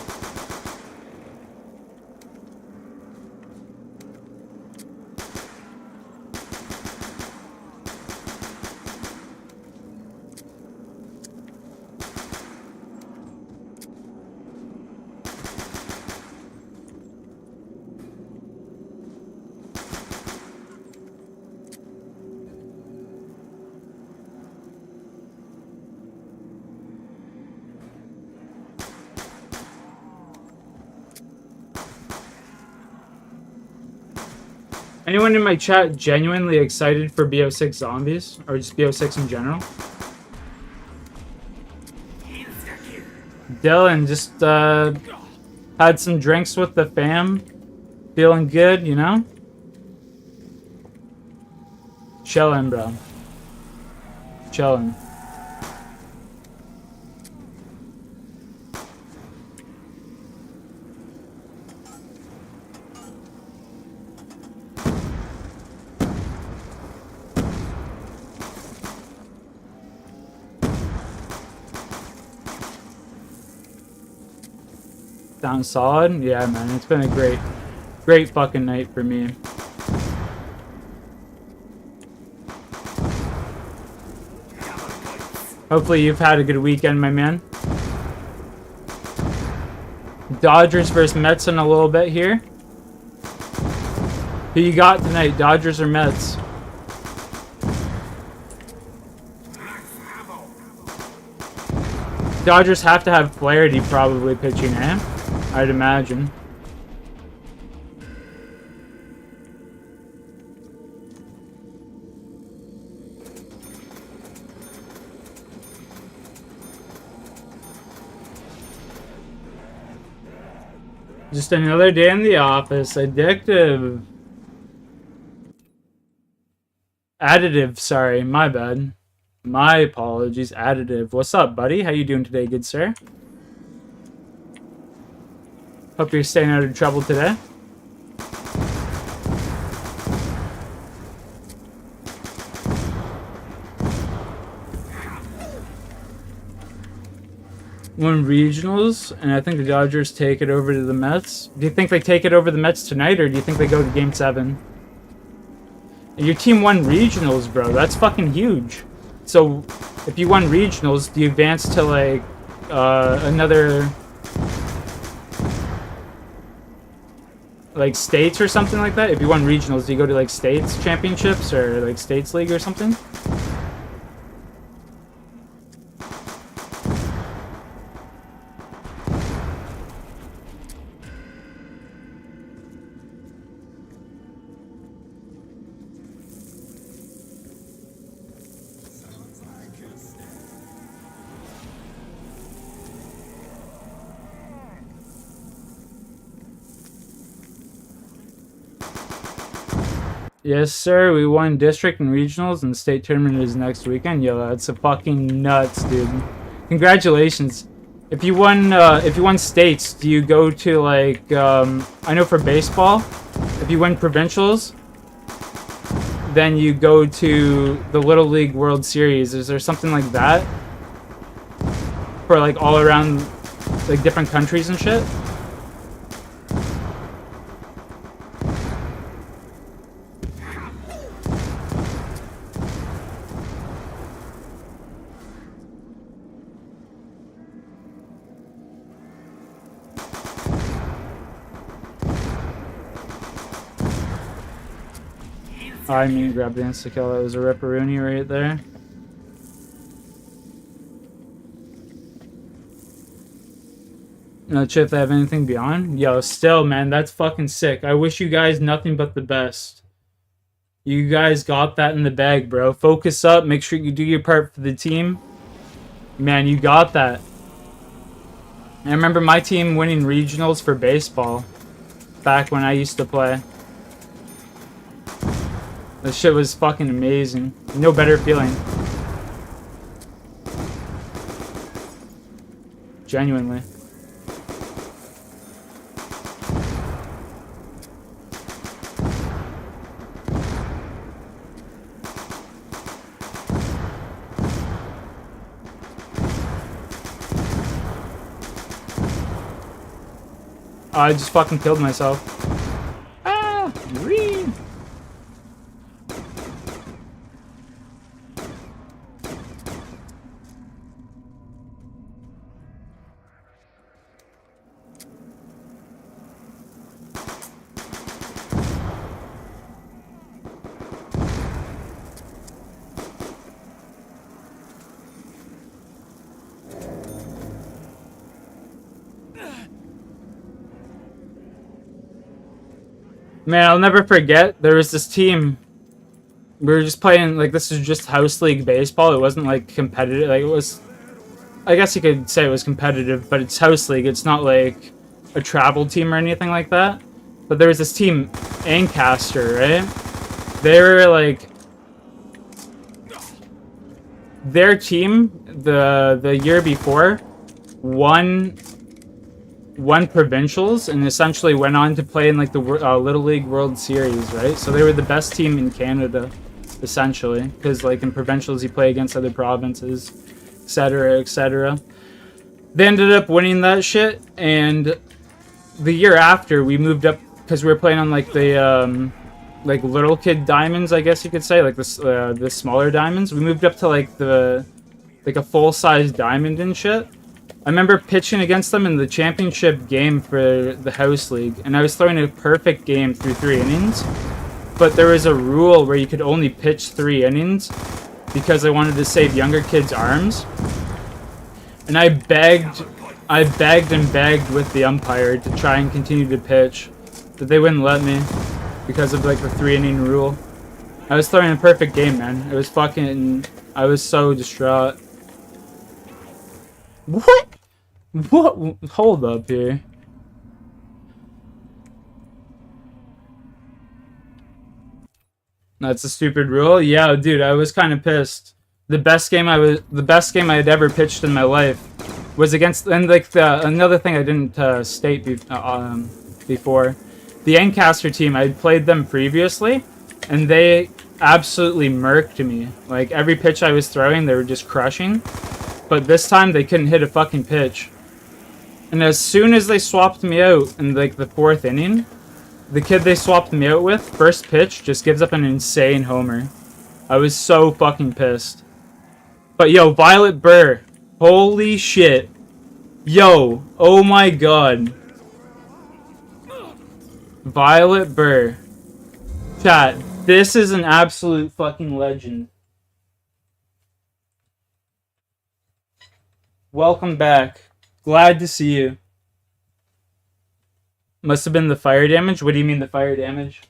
Anyone in my chat genuinely excited for BO6 zombies? Or just BO6 in general? Dylan just had some drinks with the fam. Feeling good, you know? Chillin', bro. Chillin'. Down solid? Yeah, man. It's been a great fucking night for me. Hopefully you've had a good weekend, my man. Dodgers versus Mets in a little bit here. Who you got tonight, Dodgers or Mets? Dodgers have to have Flaherty probably pitching, eh? I'd imagine. Just another day in the office. Addictive. Additive, sorry. My bad. My apologies. Additive. What's up, buddy? How you doing today, good sir? Hope you're staying out of trouble today. Win regionals, and I think the Dodgers take it over to the Mets. Do you think they take it over the Mets tonight, or do you think they go to Game 7? And your team won regionals, bro. That's fucking huge. So, if you won regionals, do you advance to, like, another... like, states or something like that? If you won regionals, do you go to, like, states championships or, like, states league or something? Yes, sir. We won district and regionals, and state tournament is next weekend. Yo, that's a fucking nuts, dude. Congratulations. If you won states, do you go to like I know for baseball, if you win provincials, then you go to the Little League World Series. Is there something like that for like all around like different countries and shit? I mean, grab the insta-kill. That was a ripperoonie right there. Not sure if they have anything beyond. Yo, still, man, that's fucking sick. I wish you guys nothing but the best. You guys got that in the bag, bro. Focus up. Make sure you do your part for the team. Man, you got that. I remember my team winning regionals for baseball back when I used to play. This shit was fucking amazing. No better feeling. Genuinely. I just fucking killed myself. Ah! Green! Man, I'll never forget, there was this team, we were just playing, like, this is just house league baseball, it wasn't, like, competitive, like, it was, I guess you could say it was competitive, but it's house league, it's not, like, a travel team or anything like that, but there was this team, Ancaster, right? They were, like, their team, the year before, won provincials and essentially went on to play in like the Little League World Series, right? So they were the best team in Canada, essentially, because like in provincials you play against other provinces, etc., etc. They ended up winning that shit, and the year after we moved up because we were playing on like the like little kid diamonds, I guess you could say, like the smaller diamonds. We moved up to like a full size diamond and shit. I remember pitching against them in the championship game for the house league, and I was throwing a perfect game through 3 innings, but there was a rule where you could only pitch 3 innings because I wanted to save younger kids' arms, and I begged and begged with the umpire to try and continue to pitch, but they wouldn't let me because of like the 3-inning rule. I was throwing a perfect game, man. It was fucking, I was so distraught. What? What? Hold up here. That's a stupid rule. Yeah, dude, I was kind of pissed. The best game I had ever pitched in my life was against, and like another thing I didn't state before, the Ancaster team. I had played them previously, and they absolutely murked me. Like every pitch I was throwing, they were just crushing. But this time they couldn't hit a fucking pitch. And as soon as they swapped me out in like the 4th inning, the kid they swapped me out with, first pitch, just gives up an insane homer. I was so fucking pissed. But yo, Violet Burr, holy shit. Yo, oh my god. Violet Burr. Chat, this is an absolute fucking legend. Welcome back. Glad to see you. Must have been the fire damage. What do you mean the fire damage?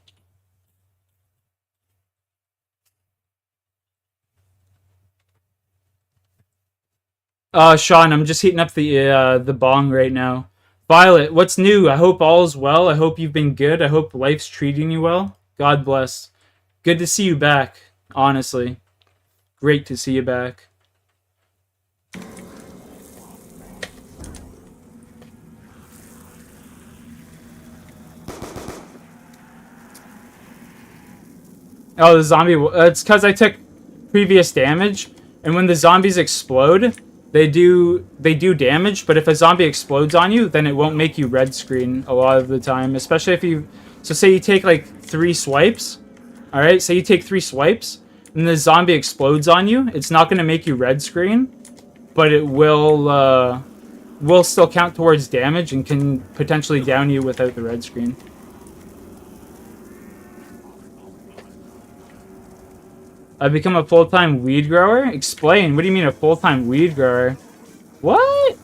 Sean, I'm just heating up the bong right now. Violet, what's new? I hope all's well. I hope you've been good. I hope life's treating you well. God bless. Good to see you back, honestly. Great to see you back. Oh, the zombie... it's because I took previous damage, and when the zombies explode, they do damage, but if a zombie explodes on you, then it won't make you red screen a lot of the time, especially if you... So say you take, like, 3 swipes, alright? Say you take 3 swipes, and the zombie explodes on you, it's not going to make you red screen, but it will still count towards damage and can potentially down you without the red screen. I've become a full-time weed grower? Explain. What do you mean a full-time weed grower? What?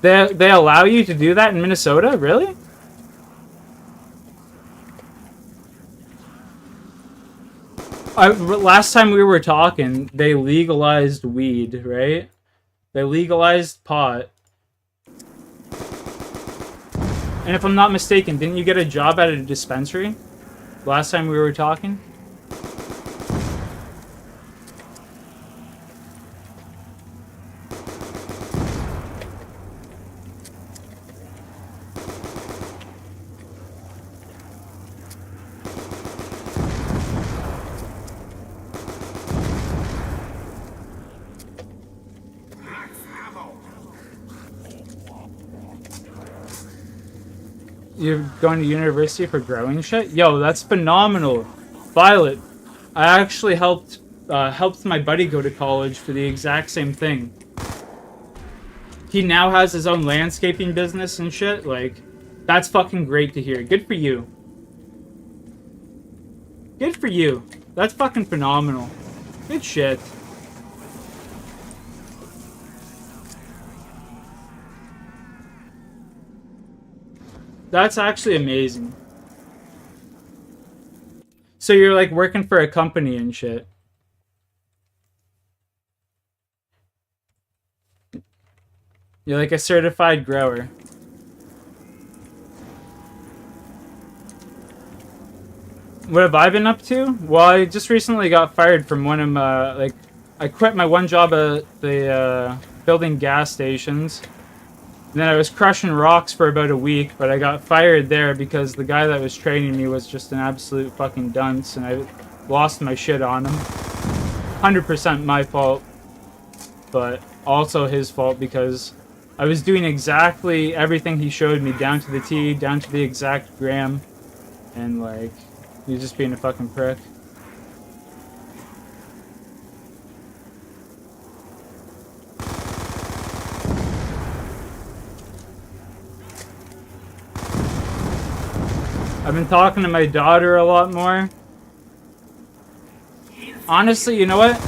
They allow you to do that in Minnesota? Really? Last time we were talking, they legalized weed, right? They legalized pot. And if I'm not mistaken, didn't you get a job at a dispensary? Last time we were talking? You're going to university for growing shit? Yo, that's phenomenal. Violet, I actually helped my buddy go to college for the exact same thing. He now has his own landscaping business and shit. Like, that's fucking great to hear. Good for you. Good for you. That's fucking phenomenal. Good shit. That's actually amazing. So you're like working for a company and shit. You're like a certified grower. What have I been up to? Well, I just recently got fired from one of my, like, I quit my one job at the, building gas stations. And then I was crushing rocks for about a week, but I got fired there because the guy that was training me was just an absolute fucking dunce, and I lost my shit on him. 100% my fault, but also his fault because I was doing exactly everything he showed me, down to the T, down to the exact gram, and like, he was just being a fucking prick. I've been talking to my daughter a lot more. Honestly, you know what?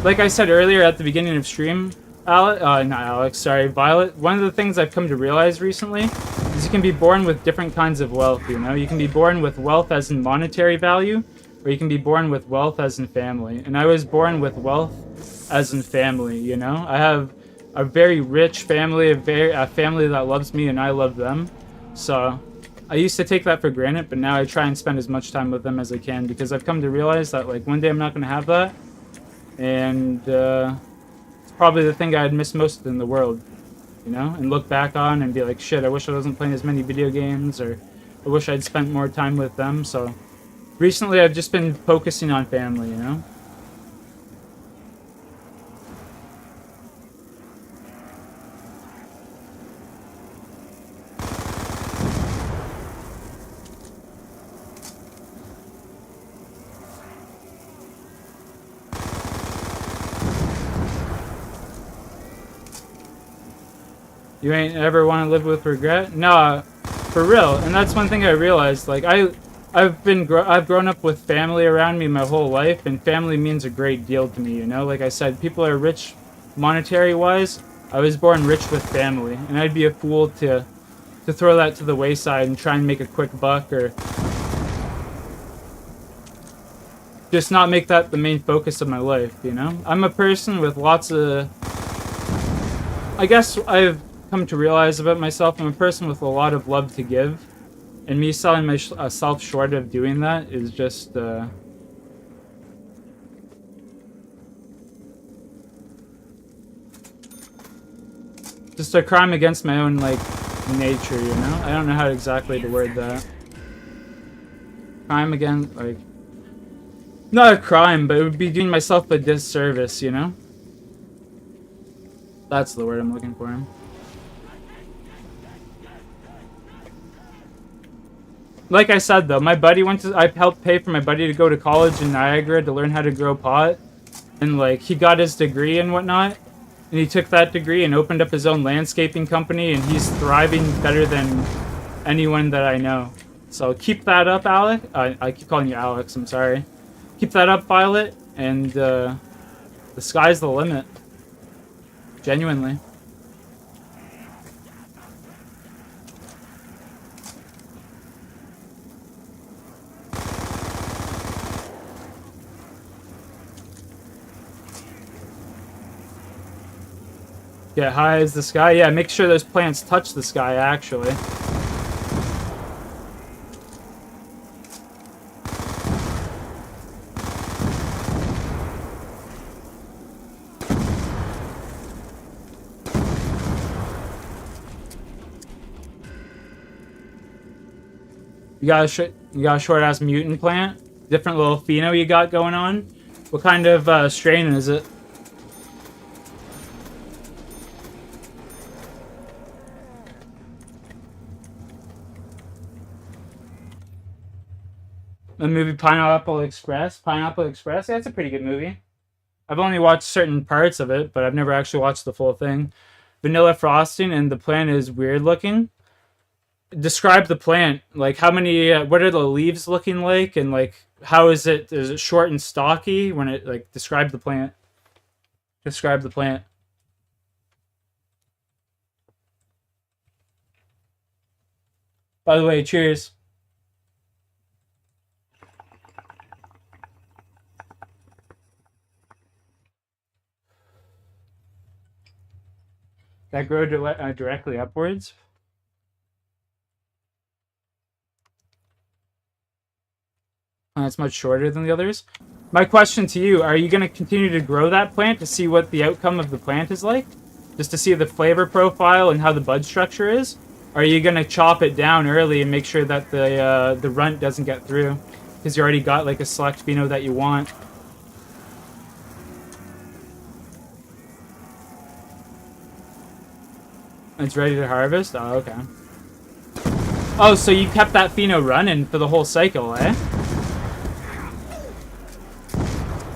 Like I said earlier at the beginning of stream, not Alex, sorry, Violet, one of the things I've come to realize recently is you can be born with different kinds of wealth, you know? You can be born with wealth as in monetary value, or you can be born with wealth as in family. And I was born with wealth as in family, you know? I have a very rich family, a family that loves me and I love them. So I used to take that for granted, but now I try and spend as much time with them as I can because I've come to realize that like one day I'm not going to have that, and it's probably the thing I'd miss most in the world, you know, and look back on and be like, shit, I wish I wasn't playing as many video games, or I wish I'd spent more time with them. So recently I've just been focusing on family, you know. You ain't ever want to live with regret? No, for real. And that's one thing I realized. Like I've grown up with family around me my whole life, and family means a great deal to me. You know, like I said, people are rich, monetary wise. I was born rich with family, and I'd be a fool to throw that to the wayside and try and make a quick buck, or just not make that the main focus of my life. You know, I'm a person with lots of. I guess I've come to realize about myself, I'm a person with a lot of love to give, And me selling myself short of doing that is just a crime against my own, like, nature, you know? I don't know how exactly to word that. Crime again, like... Not a crime, but it would be doing myself a disservice, you know? That's the word I'm looking for. Like I said, though, my buddy I helped pay for my buddy to go to college in Niagara to learn how to grow pot. And, like, he got his degree and whatnot. And he took that degree and opened up his own landscaping company, and he's thriving better than anyone that I know. So keep that up, Alec. I keep calling you Alex, I'm sorry. Keep that up, Violet, and the sky's the limit. Genuinely. Get high as the sky? Yeah, make sure those plants touch the sky, actually. You got a short-ass mutant plant? Different little pheno you got going on? What kind of strain is it? The movie Pineapple Express? Pineapple Express? Yeah, it's a pretty good movie. I've only watched certain parts of it, but I've never actually watched the full thing. Vanilla frosting, and the plant is weird looking. Describe the plant. Like, how many, what are the leaves looking like? And, like, how is it short and stocky when it, like, describe the plant. Describe the plant. By the way, cheers. That grow directly upwards? That's much shorter than the others. My question to you, are you going to continue to grow that plant to see what the outcome of the plant is like? Just to see the flavor profile and how the bud structure is? Or are you going to chop it down early and make sure that the runt doesn't get through? Because you already got like a select pheno that you want. It's ready to harvest? Oh, okay. Oh, so you kept that pheno running for the whole cycle, eh?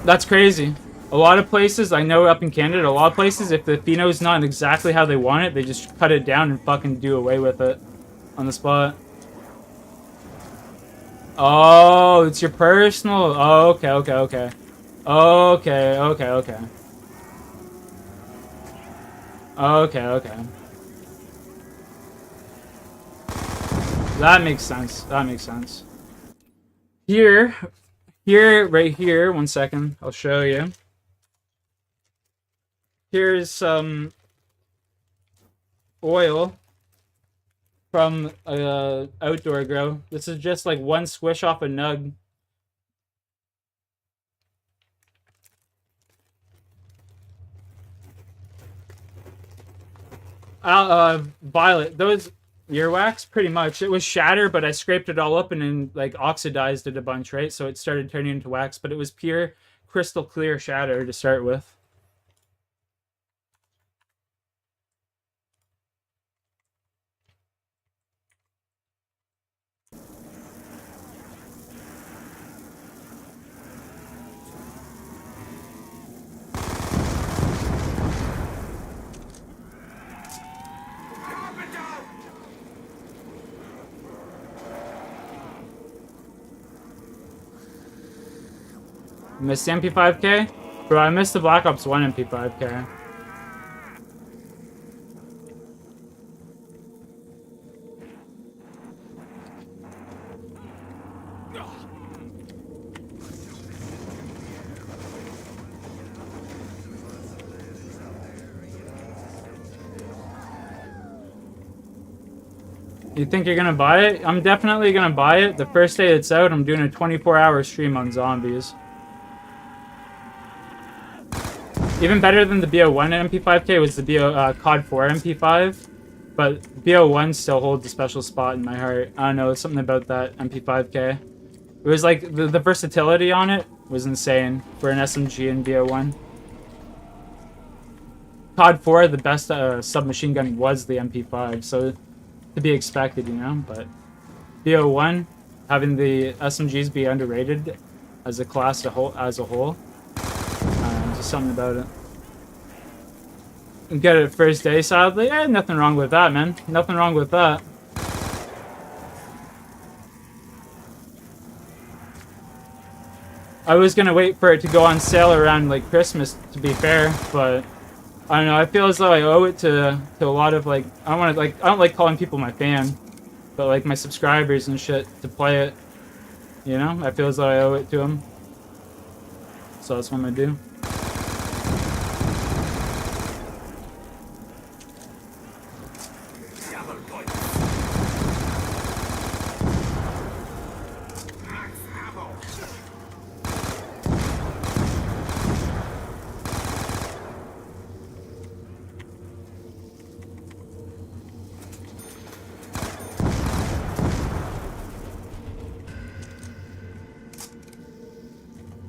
That's crazy. A lot of places, I know up in Canada, a lot of places, if the pheno's not exactly how they want it, they just cut it down and fucking do away with it on the spot. Oh, it's your personal. Oh, okay, okay, okay. Okay, okay, okay. Okay, okay. That makes sense. That makes sense. Here, right here, 1 second, I'll show you. Here's some oil from outdoor grow. This is just like one squish off a nug. Violet, those earwax, pretty much. It was shatter, but I scraped it all up and then like oxidized it a bunch, right? So it started turning into wax, but it was pure crystal clear shatter to start with. Missed the MP5K? Bro, I missed the Black Ops 1 MP5K. You think you're gonna buy it? I'm definitely gonna buy it. The first day it's out, I'm doing a 24-hour stream on zombies. Even better than the BO1 MP5K was the COD 4 MP5. But BO1 still holds a special spot in my heart. I don't know, something about that MP5K. It was like, the versatility on it was insane for an SMG in BO1. COD 4, the best submachine gun was the MP5, so to be expected, you know, but BO1, having the SMGs be underrated as a class as a whole, just something about it. And get it first day, sadly. Nothing wrong with that, man. Nothing wrong with that. I was gonna wait for it to go on sale around like Christmas, to be fair, but I don't know. I feel as though I owe it to a lot of like I don't like calling people my fan, but like my subscribers and shit to play it. You know, I feel as though I owe it to them. So that's what I'm gonna do.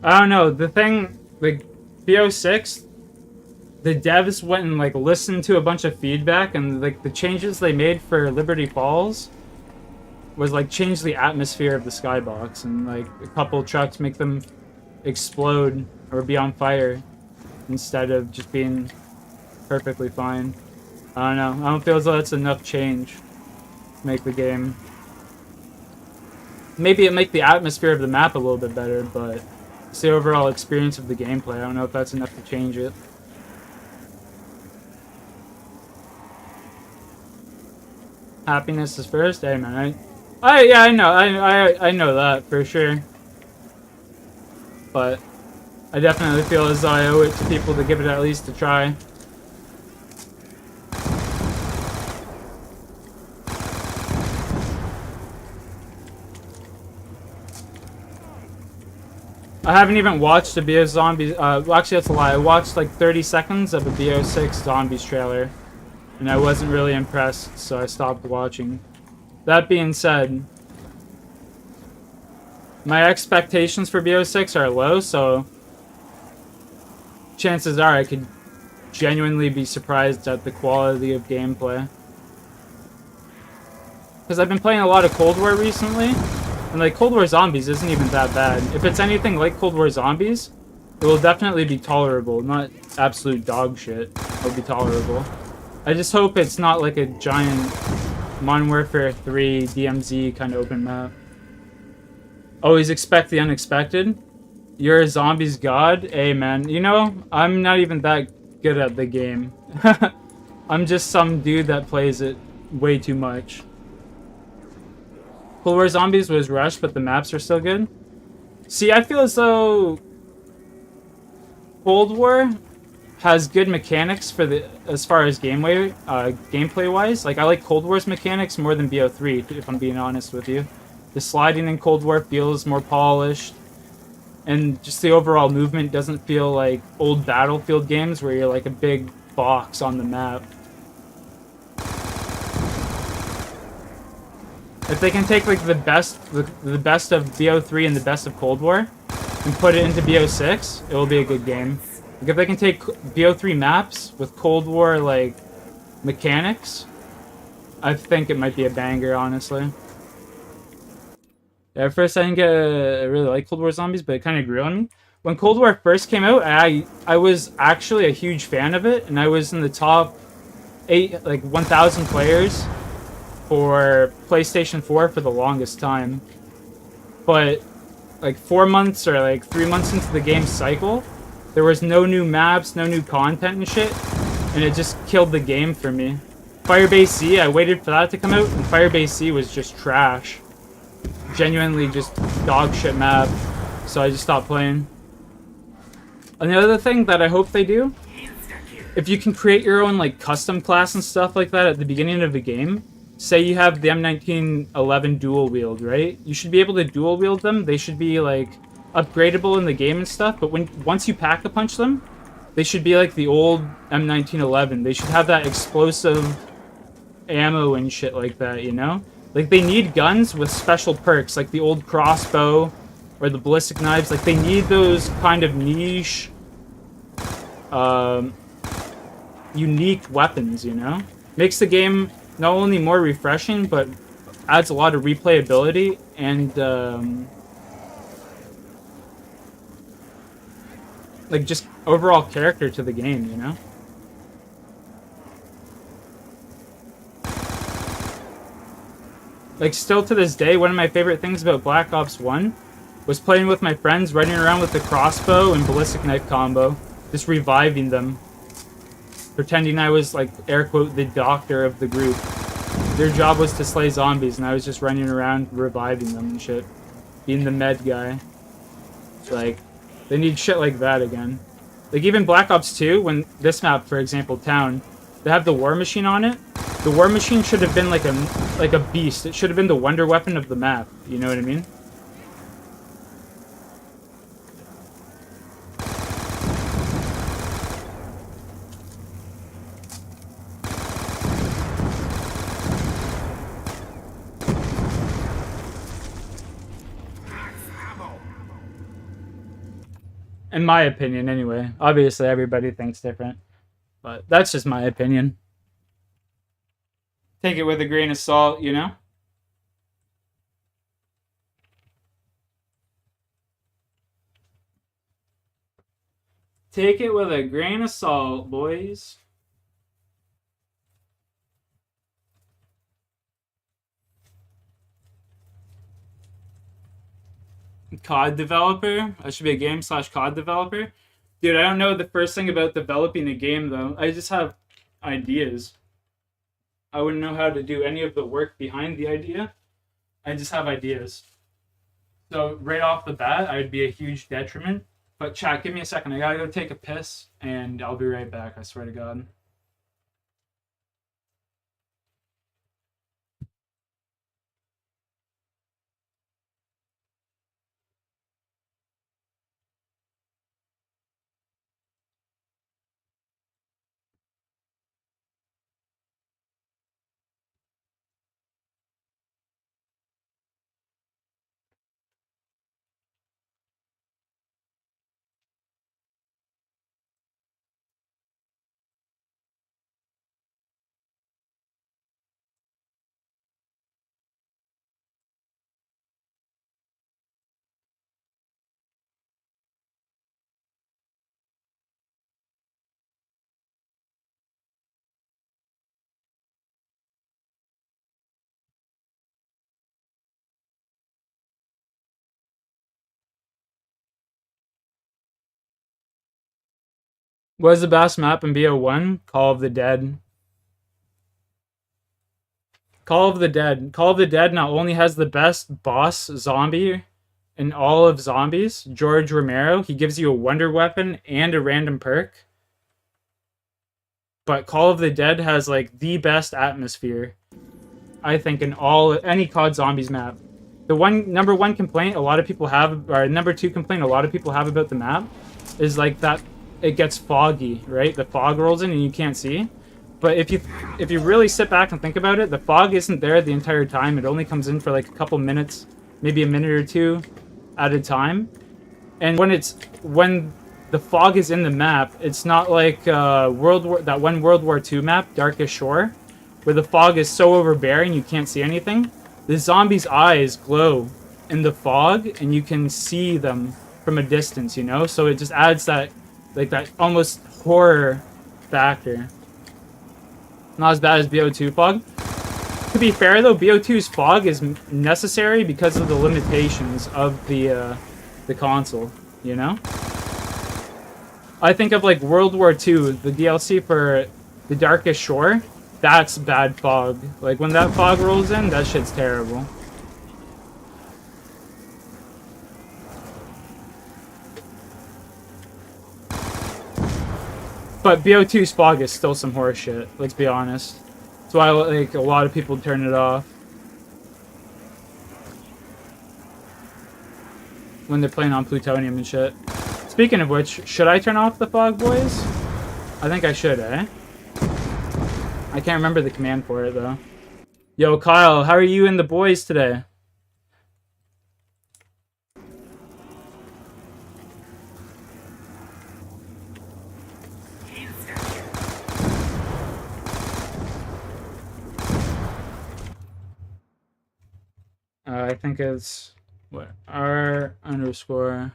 I don't know, the thing, like, BO6, the devs went and, like, listened to a bunch of feedback, and, like, the changes they made for Liberty Falls was, like, change the atmosphere of the skybox, and, like, a couple trucks make them explode or be on fire instead of just being perfectly fine. I don't know, I don't feel as though that's enough change to make the game. Maybe it make the atmosphere of the map a little bit better, but it's the overall experience of the gameplay. I don't know if that's enough to change it. Happiness is first? Hey man, yeah, I know that for sure. But I definitely feel as though I owe it to people to give it at least a try. I haven't even watched a BO Zombies, well, actually that's a lie. I watched like 30 seconds of a BO6 Zombies trailer, and I wasn't really impressed, so I stopped watching. That being said, my expectations for BO6 are low, so chances are I could genuinely be surprised at the quality of gameplay. Because I've been playing a lot of Cold War recently, and like Cold War Zombies isn't even that bad. If it's anything like Cold War Zombies, it will definitely be tolerable, not absolute dog shit. It'll be tolerable. I just hope it's not like a giant Modern Warfare 3 DMZ kind of open map. Always expect the unexpected. You're a zombies god? Hey man, you know, I'm not even that good at the game. I'm just some dude that plays it way too much. Cold War Zombies was rushed, but the maps are still good. See, I feel as though Cold War has good mechanics for the as far as gameplay wise. Like I like Cold War's mechanics more than BO3, if I'm being honest with you. The sliding in Cold War feels more polished, and just the overall movement doesn't feel like old Battlefield games where you're like a big box on the map. If they can take like the best of BO3 and the best of Cold War and put it into BO6, it will be a good game. Like if they can take BO3 maps with Cold War like mechanics, I think it might be a banger, honestly. Yeah, at first I didn't really like Cold War Zombies, but it kind of grew on me. When Cold War first came out, I was actually a huge fan of it, and I was in the top 1,000 players for PlayStation 4 for the longest time. But like 4 months or like 3 months into the game's cycle, there was no new maps, no new content and shit, and it just killed the game for me. Firebase C, I waited for that to come out, and Firebase C was just trash. Genuinely just dog shit map, so I just stopped playing. Another thing that I hope they do, if you can create your own like custom class and stuff like that at the beginning of the game, say you have the M1911 dual wield, right? You should be able to dual wield them. They should be like upgradable in the game and stuff. But once you pack a punch them, they should be like the old M1911. They should have that explosive ammo and shit like that, you know? Like, they need guns with special perks, like the old crossbow or the ballistic knives. Like, they need those kind of niche, unique weapons, you know? Makes the game not only more refreshing, but adds a lot of replayability and, like, just overall character to the game, you know? Like, still to this day, one of my favorite things about Black Ops 1 was playing with my friends, running around with the crossbow and ballistic knife combo, just reviving them. Pretending I was, like, air quote, the doctor of the group. Their job was to slay zombies, and I was just running around reviving them and shit. Being the med guy. Like, they need shit like that again. Like, even Black Ops 2, when this map, for example, Town, they have the war machine on it. The war machine should have been like a beast. It should have been the wonder weapon of the map. You know what I mean? In my opinion, anyway. Obviously, everybody thinks different. But that's just my opinion. Take it with a grain of salt, you know? Take it with a grain of salt, boys. COD developer? I should be a game/COD developer? Dude, I don't know the first thing about developing a game, though. I just have ideas. I wouldn't know how to do any of the work behind the idea. I just have ideas. So right off the bat, I'd be a huge detriment. But chat, give me a second. I gotta go take a piss, and I'll be right back. I swear to God. What is the best map in BO1? Call of the Dead. Call of the Dead. Call of the Dead not only has the best boss zombie in all of zombies, George Romero, he gives you a wonder weapon and a random perk. But Call of the Dead has like the best atmosphere, I think, in any COD Zombies map. The number one complaint a lot of people have, or number two complaint a lot of people have about the map, is like that it gets foggy, right? The fog rolls in and you can't see. But if you really sit back and think about it, the fog isn't there the entire time. It only comes in for like a couple minutes, maybe a minute or two at a time. And when the fog is in the map, it's not like that one World War II map, Darkest Shore, where the fog is so overbearing you can't see anything. The zombies' eyes glow in the fog, and you can see them from a distance, you know? So it just adds that almost horror factor. Not as bad as BO2 fog. To be fair, though, BO2's fog is necessary because of the limitations of the console, you know? I think of, like, World War II, the DLC for The Darkest Shore. That's bad fog. Like, when that fog rolls in, that shit's terrible. But BO2's fog is still some horse shit, let's be honest. That's why like a lot of people turn it off when they're playing on plutonium and shit. Speaking of which, should I turn off the fog, boys? I think I should, eh? I can't remember the command for it, though. Yo, Kyle, how are you and the boys today? I think it's... what? R underscore...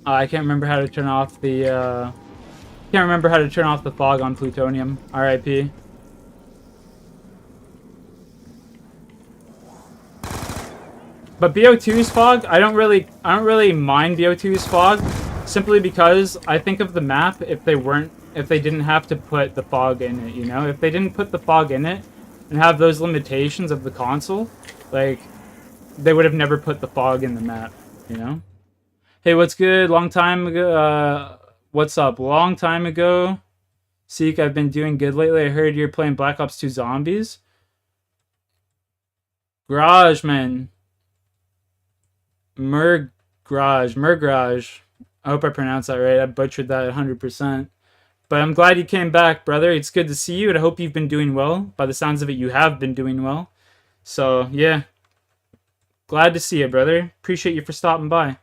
I can't remember how to turn off the, can't remember how to turn off the fog on plutonium. RIP. But BO2's fog, I don't really mind BO2's fog, simply because I think of the map if they didn't have to put the fog in it, you know? If they didn't put the fog in it and have those limitations of the console, like, they would have never put the fog in the map, you know? Hey, what's good? Long time ago, what's up? Long time ago. Seek, I've been doing good lately. I heard you're playing Black Ops 2 Zombies. Garage, man. Mergrage. I hope I pronounced that right. I butchered that 100%. But I'm glad you came back, brother. It's good to see you, and I hope you've been doing well. By the sounds of it, you have been doing well. So, yeah. Glad to see you, brother. Appreciate you for stopping by.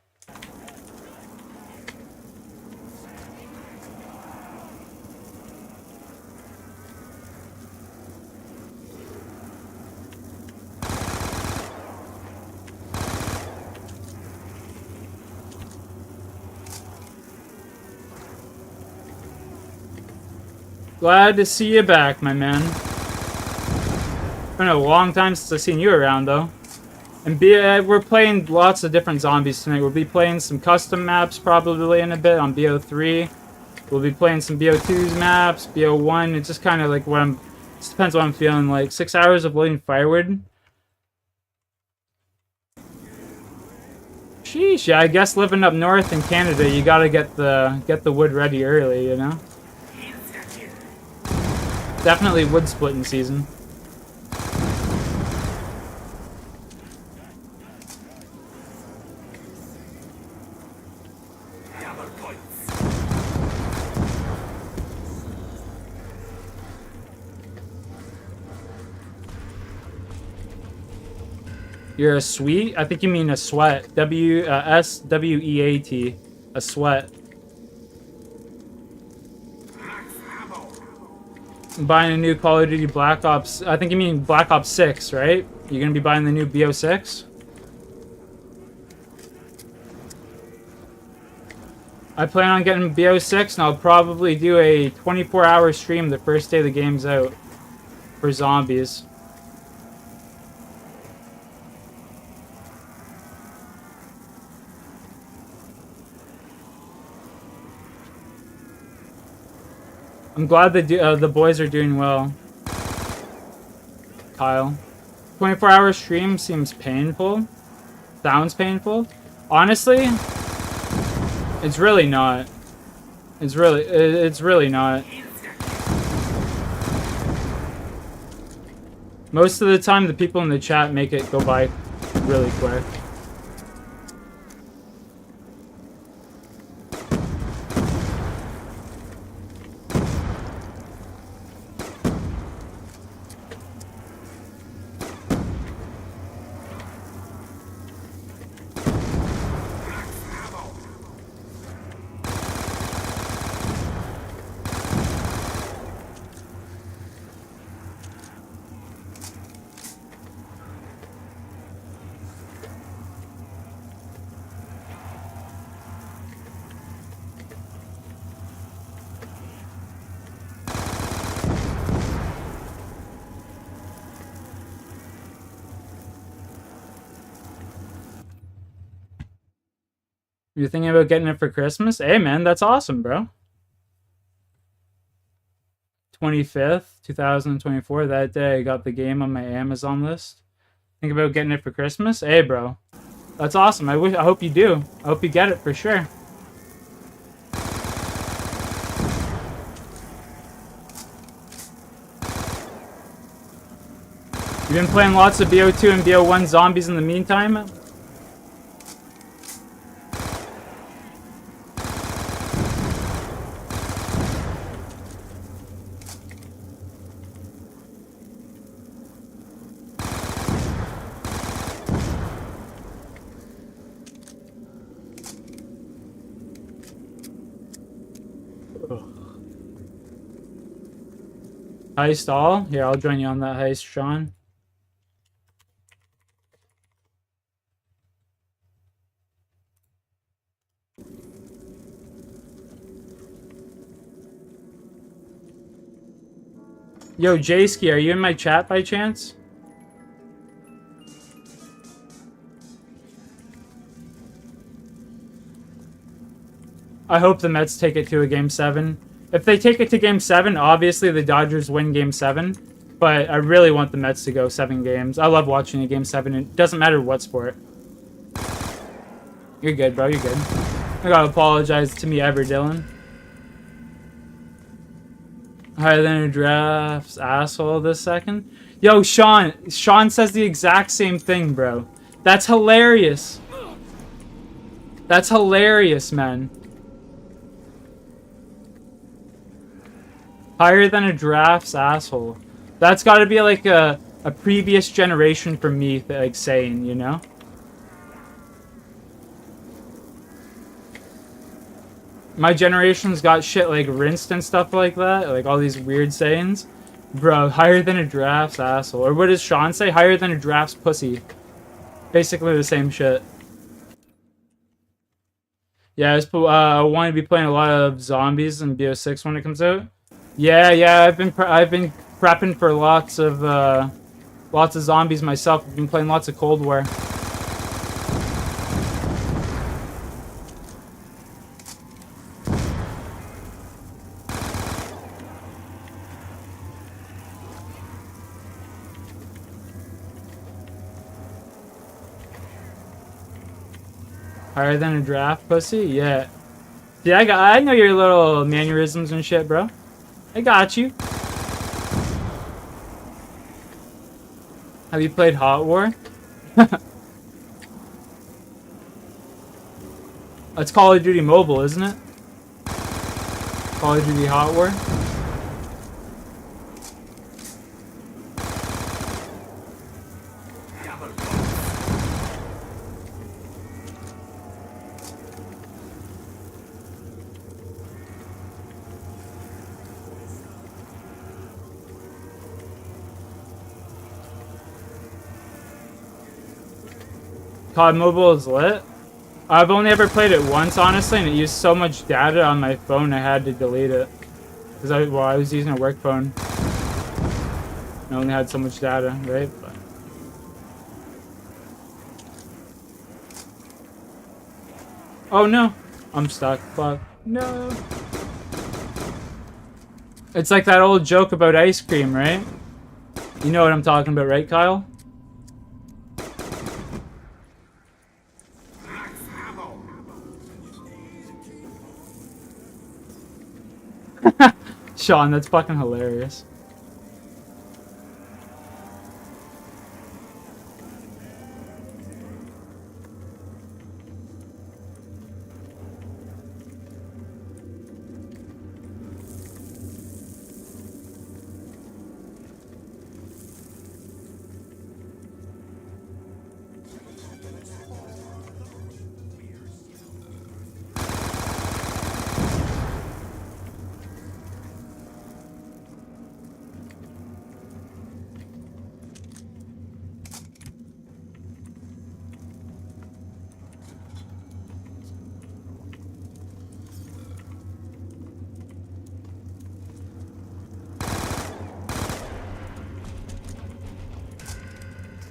Glad to see you back, my man. Been a long time since I've seen you around, though. And we're playing lots of different zombies tonight. We'll be playing some custom maps probably in a bit on BO3. We'll be playing some BO2's maps, BO1. It's just kind of like what I'm... It depends what I'm feeling like. 6 hours of loading firewood. Sheesh, yeah, I guess living up north in Canada, you gotta get the wood ready early, you know? Definitely wood splitting season. You're a sweet? I think you mean a sweat. S-W-E-A-T. A sweat. I'm buying a new Call of Duty Black Ops. I think you mean Black Ops 6, right? You're gonna be buying the new BO6? I plan on getting BO6, and I'll probably do a 24-hour stream the first day the game's out for zombies. I'm glad the boys are doing well. Kyle. 24-hour stream seems painful. Sounds painful. Honestly, it's really not. It's really not. Most of the time, the people in the chat make it go by really quick. You're thinking about getting it for Christmas? Hey, man, that's awesome, bro. 25th, 2024. That day I got the game on my Amazon list. Think about getting it for Christmas? Hey, bro. That's awesome. I hope you do. I hope you get it for sure. You've been playing lots of BO2 and BO1 zombies in the meantime? Heist all? Here, I'll join you on that heist, Sean. Yo, Jayski, are you in my chat by chance? I hope the Mets take it to a Game 7. If they take it to Game 7, obviously the Dodgers win Game 7. But I really want the Mets to go 7 games. I love watching a Game 7. It doesn't matter what sport. You're good, bro. You're good. I gotta apologize to me ever, Dylan. Higher than a draft's asshole this second. Yo, Sean. Sean says the exact same thing, bro. That's hilarious. That's hilarious, man. Higher than a draft's asshole. That's got to be like a previous generation for me, like saying, you know? My generation's got shit like rinsed and stuff like that, like all these weird sayings. Bro, higher than a draft's asshole. Or what does Sean say? Higher than a draft's pussy. Basically the same shit. Yeah, I want to be playing a lot of zombies in BO6 when it comes out. Yeah, I've been prepping for lots of zombies myself. I've been playing lots of Cold War. Higher than a draft, pussy? Yeah. Yeah, I know your little mannerisms and shit, bro. I got you. Have you played Hot War? That's Call of Duty Mobile, isn't it? Call of Duty Hot War? COD Mobile is lit. I've only ever played it once, honestly, and it used so much data on my phone I had to delete it. Because I was using a work phone. I only had so much data, right? But... oh no! I'm stuck. Fuck. No! It's like that old joke about ice cream, right? You know what I'm talking about, right, Kyle? Sean, that's fucking hilarious.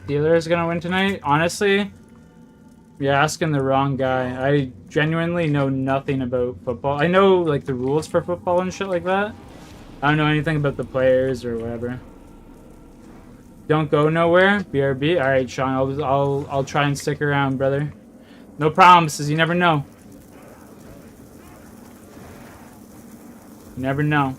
Steelers gonna win tonight? Honestly, you're asking the wrong guy. I genuinely know nothing about football. I know like the rules for football and shit like that, I don't know anything about the players or whatever. Don't go nowhere. BRB. All right, Sean. I'll try and stick around, brother. No promises. You never know. You never know.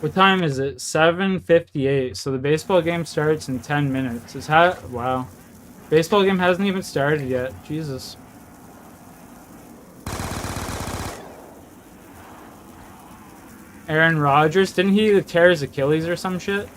What time is it? 7:58. So the baseball game starts in 10 minutes. Wow. Baseball game hasn't even started yet. Jesus. Aaron Rodgers, didn't he tear his Achilles or some shit?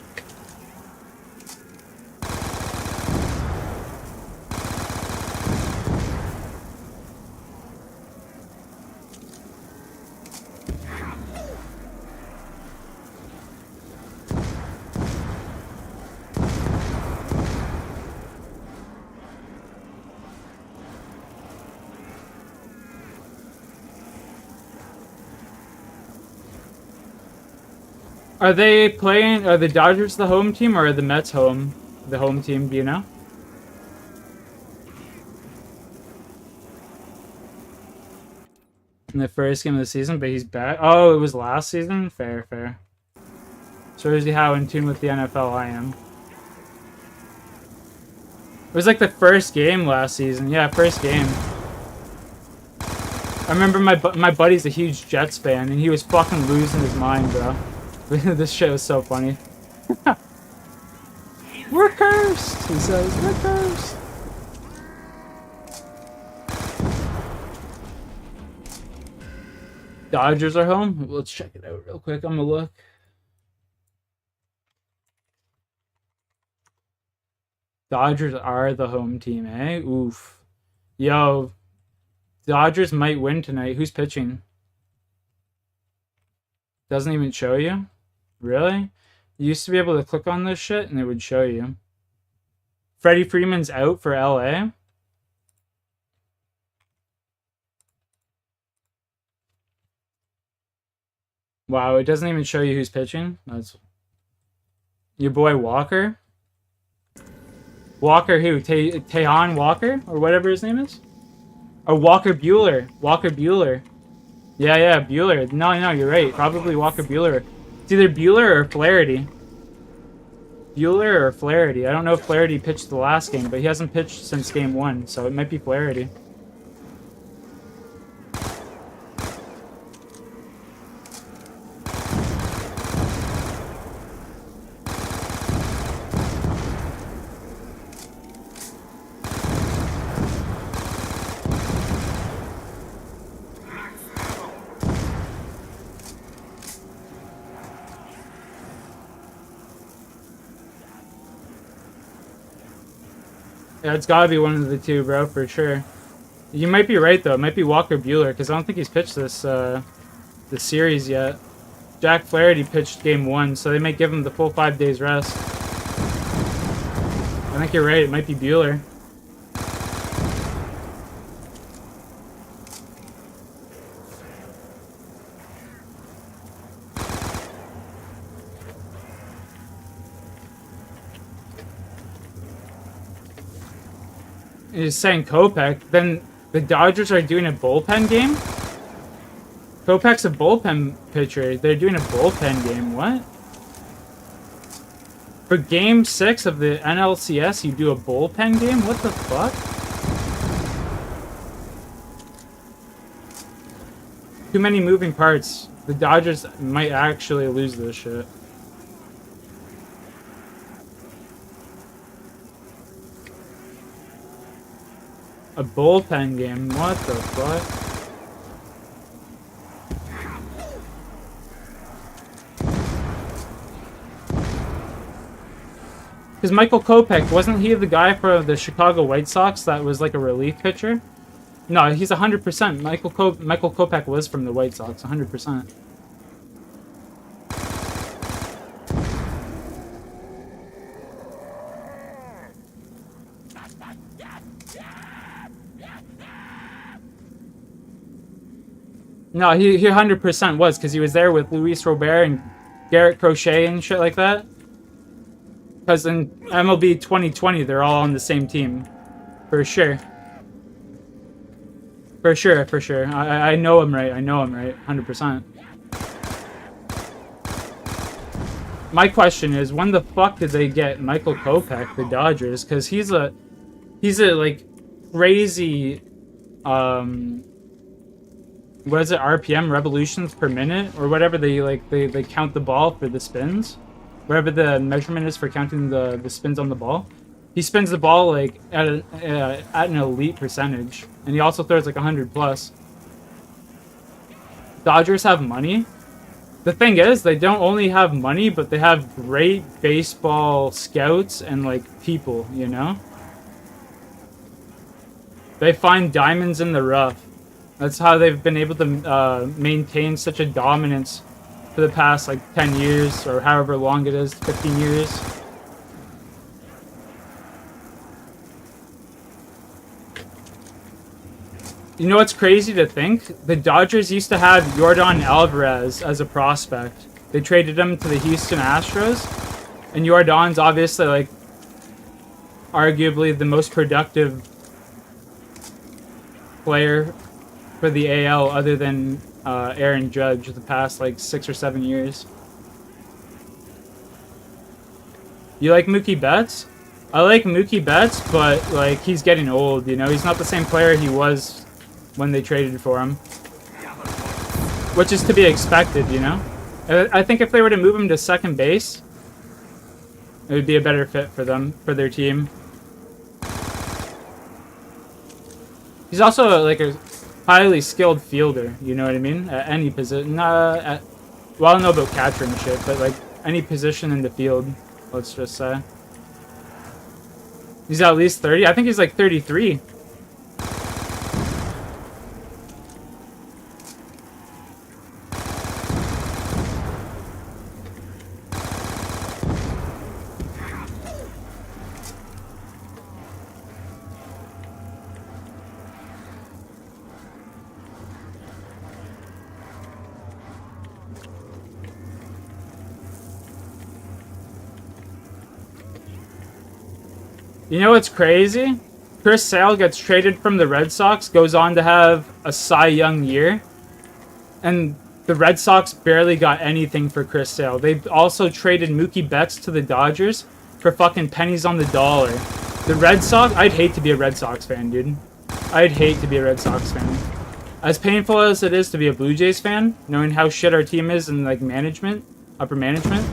Are they playing? Are the Dodgers the home team or are the Mets the home team? Do you know? In the first game of the season, but he's back. Oh, it was last season. Fair, fair. Shows you how in tune with the NFL I am. It was like the first game last season. Yeah, first game. I remember my buddy's a huge Jets fan, and he was fucking losing his mind, bro. This shit was so funny. We're cursed! He says, we're cursed! Dodgers are home? Let's check it out real quick. I'm gonna look. Dodgers are the home team, eh? Oof. Yo, Dodgers might win tonight. Who's pitching? Doesn't even show you? Really? You used to be able to click on this shit and it would show you. Freddie Freeman's out for LA. Wow, it doesn't even show you who's pitching. That's your boy Walker. Walker who? Tejon Walker? Or whatever his name is? Or Walker Bueller. Walker Bueller. Yeah, Bueller. No, you're right. Probably Walker Bueller. It's either Bueller or Flaherty. Bueller or Flaherty. I don't know if Flaherty pitched the last game, but he hasn't pitched since game 1, so it might be Flaherty. Yeah, it's gotta be one of the two, bro, for sure. You might be right, though. It might be Walker Bueller, because I don't think he's pitched this series yet. Jack Flaherty pitched game 1, so they might give him the full 5 days rest. I think you're right. It might be Bueller. He's saying Kopech. Then the Dodgers are doing a bullpen game? Kopech's a bullpen pitcher. They're doing a bullpen game. What? For game 6 of the NLCS, you do a bullpen game? What the fuck? Too many moving parts. The Dodgers might actually lose this shit. A bullpen game? What the fuck? Because Michael Kopech, wasn't he the guy for the Chicago White Sox that was like a relief pitcher? No, he's 100%. Michael Kopech was from the White Sox, 100%. No, he 100% was, because he was there with Luis Robert and Garrett Crochet and shit like that. Because in MLB 2020, they're all on the same team. For sure. For sure, for sure. I know him right. I know him right. 100%. My question is, when the fuck did they get Michael Kopech, the Dodgers? Because he's a like crazy, what is it, RPM, revolutions per minute, or whatever they count the ball for the spins, whatever the measurement is for counting the spins on the ball. He spins the ball like at an elite percentage, and he also throws like 100 plus. Dodgers have money. The thing is, they don't only have money, but they have great baseball scouts and like people, you know? They find diamonds in the rough. That's how they've been able to maintain such a dominance for the past like 10 years or however long it is, 15 years. You know what's crazy to think? The Dodgers used to have Yordan Alvarez as a prospect. They traded him to the Houston Astros. And Yordan's obviously, like, arguably the most productive player for the AL other than Aaron Judge the past, like, 6 or 7 years. You like Mookie Betts? I like Mookie Betts, but, like, he's getting old, you know? He's not the same player he was when they traded for him, which is to be expected, you know. I think if they were to move him to second base, it would be a better fit for them, for their team. He's also like a highly skilled fielder, you know what I mean, at any position. Well, I don't know about catcher and shit, but like any position in the field, let's just say. He's at least 30. I think he's like 33. You know what's crazy? Chris Sale gets traded from the Red Sox, goes on to have a Cy Young year, and the Red Sox barely got anything for Chris Sale. They also traded Mookie Betts to the Dodgers for fucking pennies on the dollar. The Red Sox, I'd hate to be a Red Sox fan, dude. I'd hate to be a Red Sox fan. As painful as it is to be a Blue Jays fan, knowing how shit our team is in like management, upper management,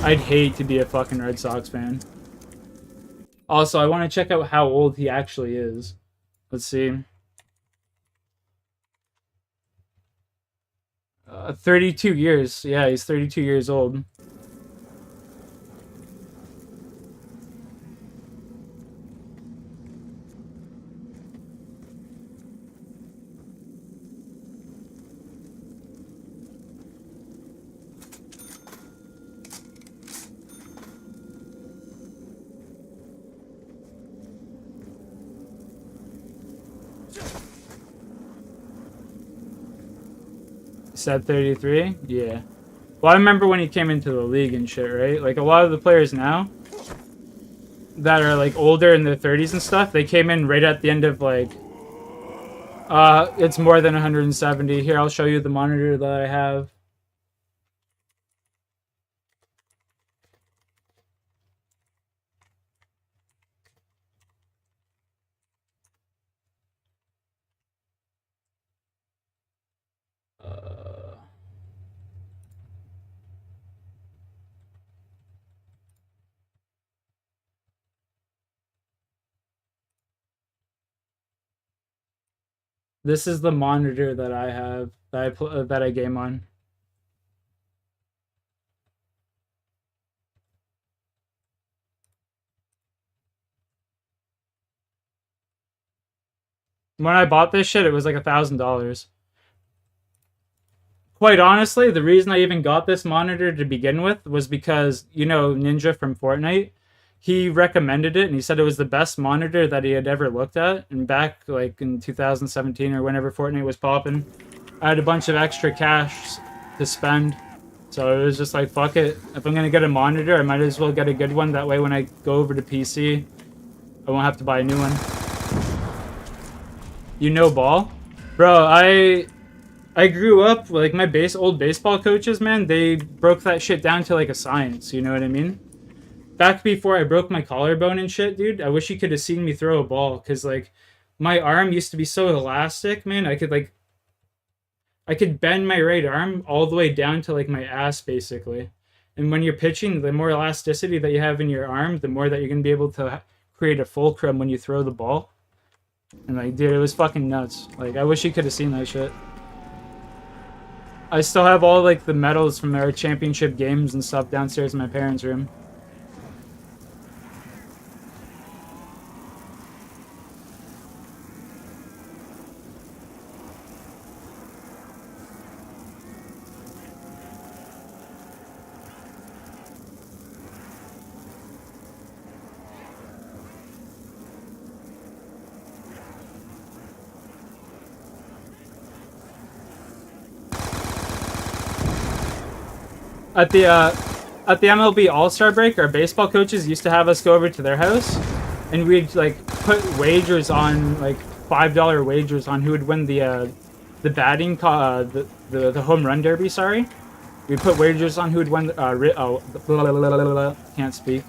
I'd hate to be a fucking Red Sox fan. Also, I want to check out how old he actually is. Let's see. 32 years. Yeah, he's 32 years old. Said 33? Yeah. Well, I remember when he came into the league and shit, right? Like, a lot of the players now that are, like, older in their 30s and stuff, they came in right at the end of, like, it's more than 170. Here, I'll show you the monitor that I have. This is the monitor that I have, that I game on. When I bought this shit, it was like $1,000. Quite honestly, the reason I even got this monitor to begin with was because, you know, Ninja from Fortnite, he recommended it and he said it was the best monitor that he had ever looked at. And back like in 2017 or whenever Fortnite was popping, I had a bunch of extra cash to spend. So it was just like, fuck it. If I'm gonna get a monitor, I might as well get a good one. That way when I go over to PC, I won't have to buy a new one. You know ball? Bro, I grew up, like, my old baseball coaches, man, they broke that shit down to, like, a science, you know what I mean? Back before I broke my collarbone and shit, dude, I wish you could have seen me throw a ball, because, like, my arm used to be so elastic, man, I could bend my right arm all the way down to, like, my ass, basically. And when you're pitching, the more elasticity that you have in your arm, the more that you're going to be able to create a fulcrum when you throw the ball. And, like, dude, it was fucking nuts. Like, I wish you could have seen that shit. I still have all, like, the medals from our championship games and stuff downstairs in my parents' room. At the MLB All-Star break, our baseball coaches used to have us go over to their house, and we'd like put wagers on, like $5 wagers on who would win the batting the home run derby. Sorry, we put wagers on who would win. Can't speak.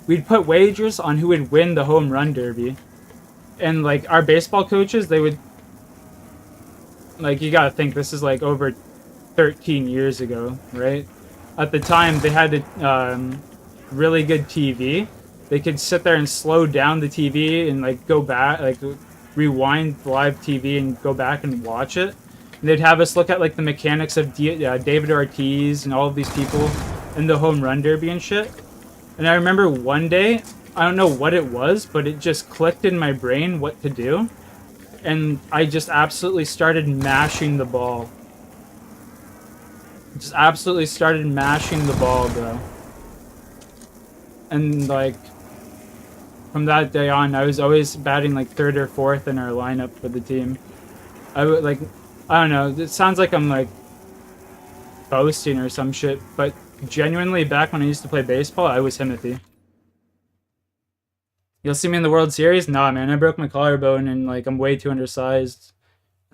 We'd put wagers on who would win the home run derby, and like our baseball coaches, they would, like, you gotta think this is like over 13 years ago, right? At the time, they had a really good TV. They could sit there and slow down the TV and like go back, like rewind live TV and go back and watch it. And they'd have us look at like the mechanics of David Ortiz and all of these people in the home run derby and shit. And I remember one day, I don't know what it was, but it just clicked in my brain what to do. And I just absolutely started mashing the ball. Just absolutely started mashing the ball, bro. And like, from that day on, I was always batting like third or fourth in our lineup for the team. I would like, I don't know, it sounds like I'm like boasting or some shit, but genuinely back when I used to play baseball, I was Timothy. You'll see me in the World Series? Nah, man, I broke my collarbone and like I'm way too undersized.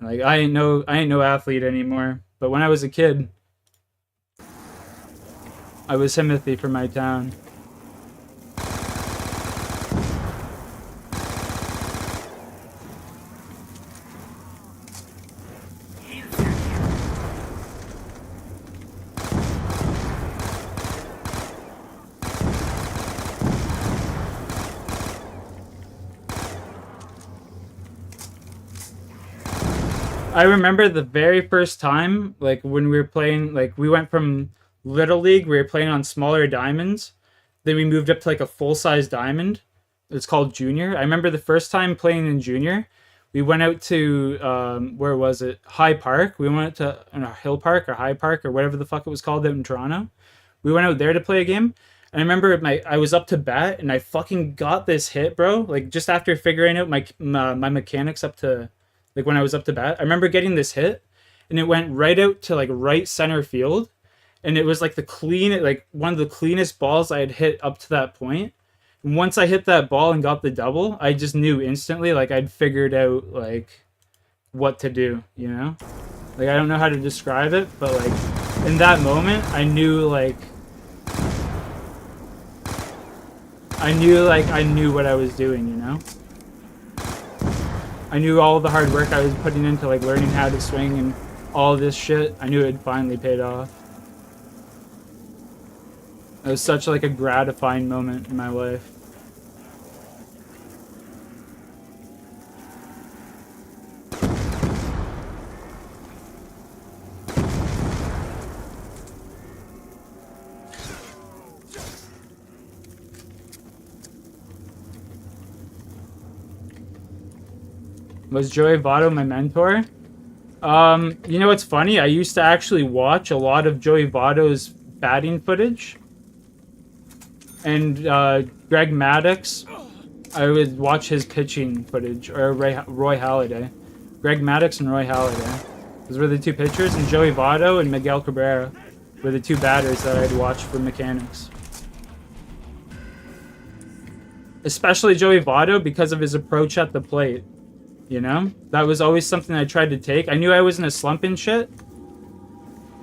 Like I ain't no athlete anymore. But when I was a kid, I was Timothy for my town. I remember the very first time, like when we were playing, like we went from Little League, we were playing on smaller diamonds. Then we moved up to like a full-size diamond. It's called Junior. I remember the first time playing in Junior, we went out to, where was it? High Park. We went to Hill Park or High Park or whatever the fuck it was called out in Toronto. We went out there to play a game. And I remember I was up to bat and I fucking got this hit, bro. Like just after figuring out my mechanics up to, like when I was up to bat, I remember getting this hit and it went right out to like right center field. And it was like one of the cleanest balls I had hit up to that point. And once I hit that ball and got the double, I just knew instantly, like I'd figured out like what to do, you know? Like I don't know how to describe it, but like in that moment, I knew what I was doing, you know? I knew all the hard work I was putting into like learning how to swing and all this shit. I knew it had finally paid off. It was such like a gratifying moment in my life. Was Joey Votto my mentor? You know what's funny? I used to actually watch a lot of Joey Votto's batting footage. And Greg Maddux, I would watch his pitching footage, or Roy Halladay. Greg Maddux and Roy Halladay. Those were the two pitchers, and Joey Votto and Miguel Cabrera were the two batters that I'd watch for mechanics. Especially Joey Votto because of his approach at the plate. You know? That was always something I tried to take. I knew I was in a slump and shit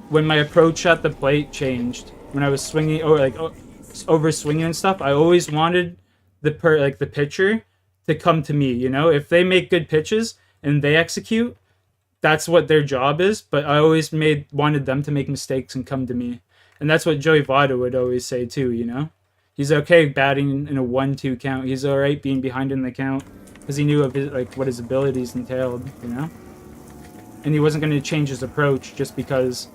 when my approach at the plate changed. When I was swinging, or like over swinging and stuff, I always wanted the pitcher to come to me, you know? If they make good pitches and they execute, that's what their job is, but I always wanted them to make mistakes and come to me. And that's what Joey Votto would always say too, you know? He's okay batting in a 1-2 count. He's all right being behind in the count because he knew of his, like, what his abilities entailed, you know? And he wasn't going to change his approach just because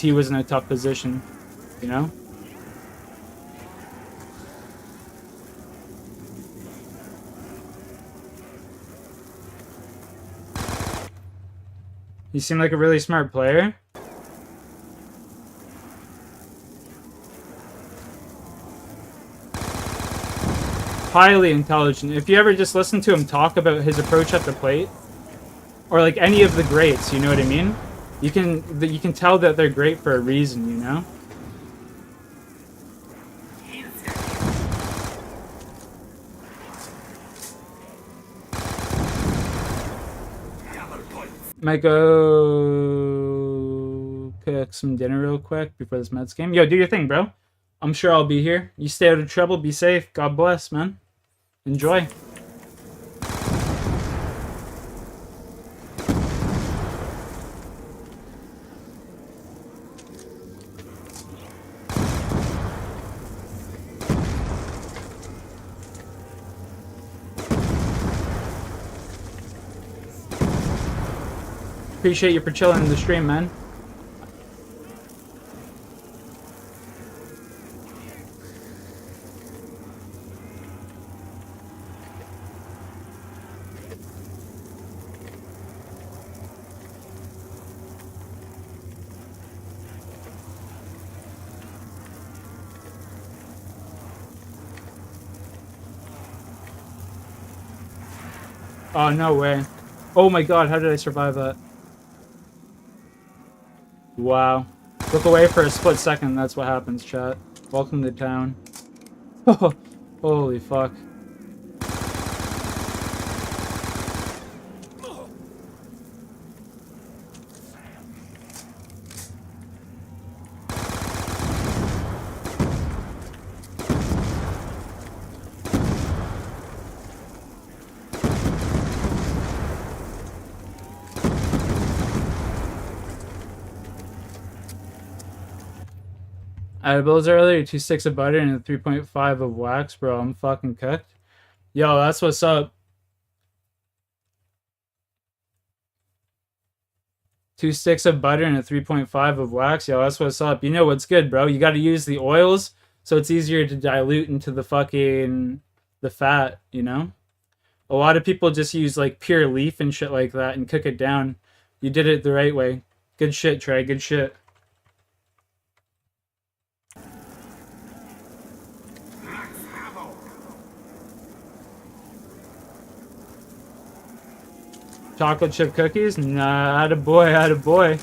he was in a tough position, you know? You seem like a really smart player. Highly intelligent. If you ever just listen to him talk about his approach at the plate, or like any of the greats, you know what I mean? You can tell that they're great for a reason, you know? Might go cook some dinner real quick before this Mets game. Yo, do your thing, bro. I'm sure I'll be here. You stay out of trouble. Be safe. God bless, man. Enjoy. Appreciate you for chilling in the stream, man. Oh, no way. Oh my god, how did I survive that? Wow. Look away for a split second, that's what happens, chat. Welcome to town. Oh, holy fuck. I had bills earlier, 2 sticks of butter and a 3.5 of wax, bro. I'm fucking cooked. Yo, that's what's up. 2 sticks of butter and a 3.5 of wax. Yo, that's what's up. You know what's good, bro. You got to use the oils so it's easier to dilute into the fat, you know? A lot of people just use like pure leaf and shit like that and cook it down. You did it the right way. Good shit, Trey. Good shit. Chocolate chip cookies? Nah, attaboy, attaboy.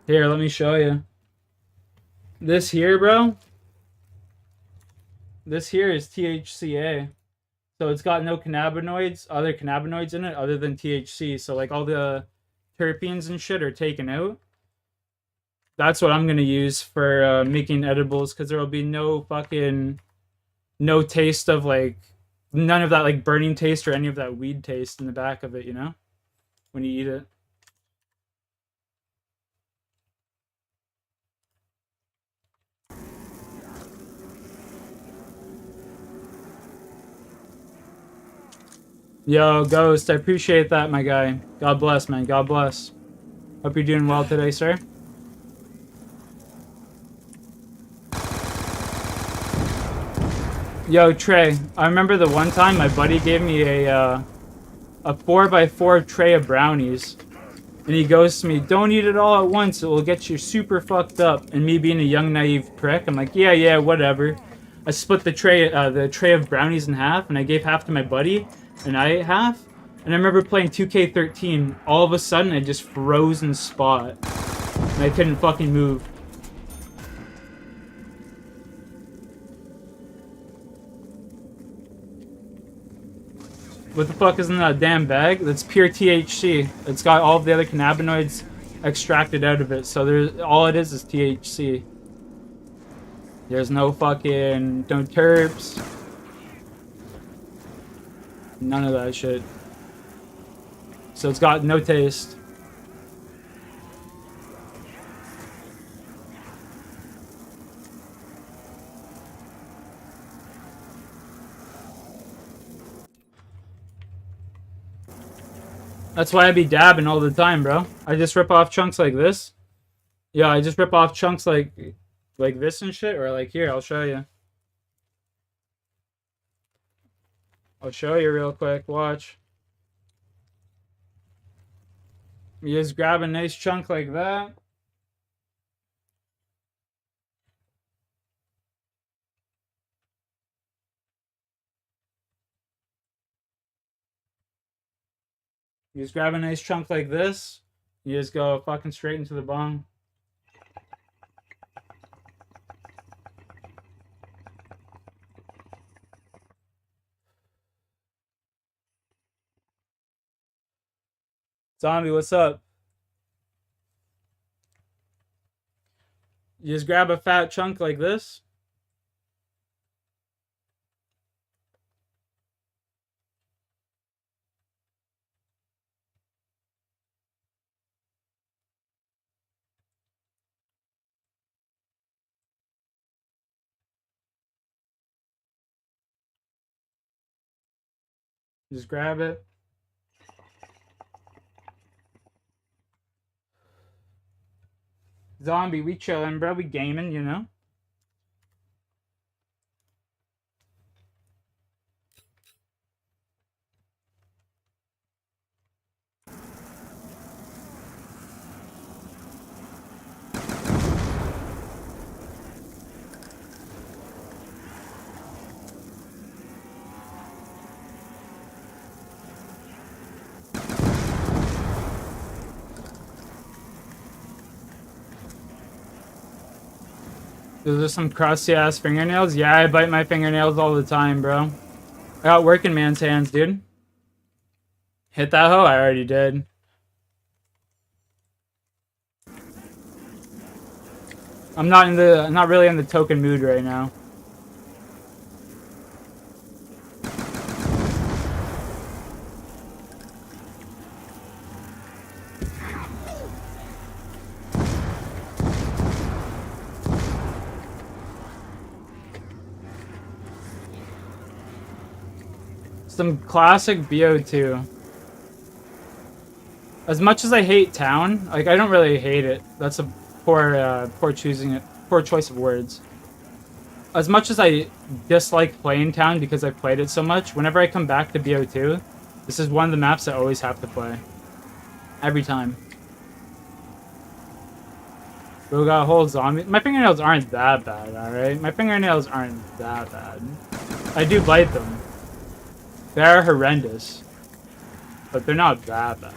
Here, let me show you. This here, bro. This here is THCA. So it's got no other cannabinoids in it other than THC. So like all the terpenes and shit are taken out. That's what I'm going to use for making edibles because there will be no taste of like, none of that like burning taste or any of that weed taste in the back of it, you know, when you eat it. Yo, Ghost, I appreciate that, my guy. God bless, man. God bless. Hope you're doing well today, sir. Yo, Trey, I remember the one time my buddy gave me a 4x4 tray of brownies. And he goes to me, don't eat it all at once, it will get you super fucked up. And me being a young, naive prick, I'm like, yeah, whatever. I split the tray of brownies in half, and I gave half to my buddy, and I ate half. And I remember playing 2K13. All of a sudden, I just froze in spot, and I couldn't fucking move. What the fuck is in that damn bag? That's pure THC. It's got all of the other cannabinoids extracted out of it. So there's all it is THC. There's no fucking no terps. None of that shit. So it's got no taste. That's why I be dabbing all the time, bro. I just rip off chunks like this. Yeah, I just rip off chunks like this and shit, or like here, I'll show you. I'll show you real quick, watch. You just grab a nice chunk like that. You just grab a nice chunk like this. You just go fucking straight into the bong. Zombie, what's up? You just grab a fat chunk like this. Just grab it. Zombie, we chillin', bro. We gaming, you know? Those are some crusty ass fingernails. Yeah, I bite my fingernails all the time, bro. I got working man's hands, dude. Hit that hoe? I already did. I'm not really in the token mood right now. Some classic BO2. As much as I hate town, like I don't really hate it. That's a poor choice of words. As much as I dislike playing town because I played it so much, whenever I come back to BO2, this is one of the maps I always have to play. Every time. We got a whole zombie. My fingernails aren't that bad, alright? My fingernails aren't that bad. I do bite them. They're horrendous. But they're not that bad.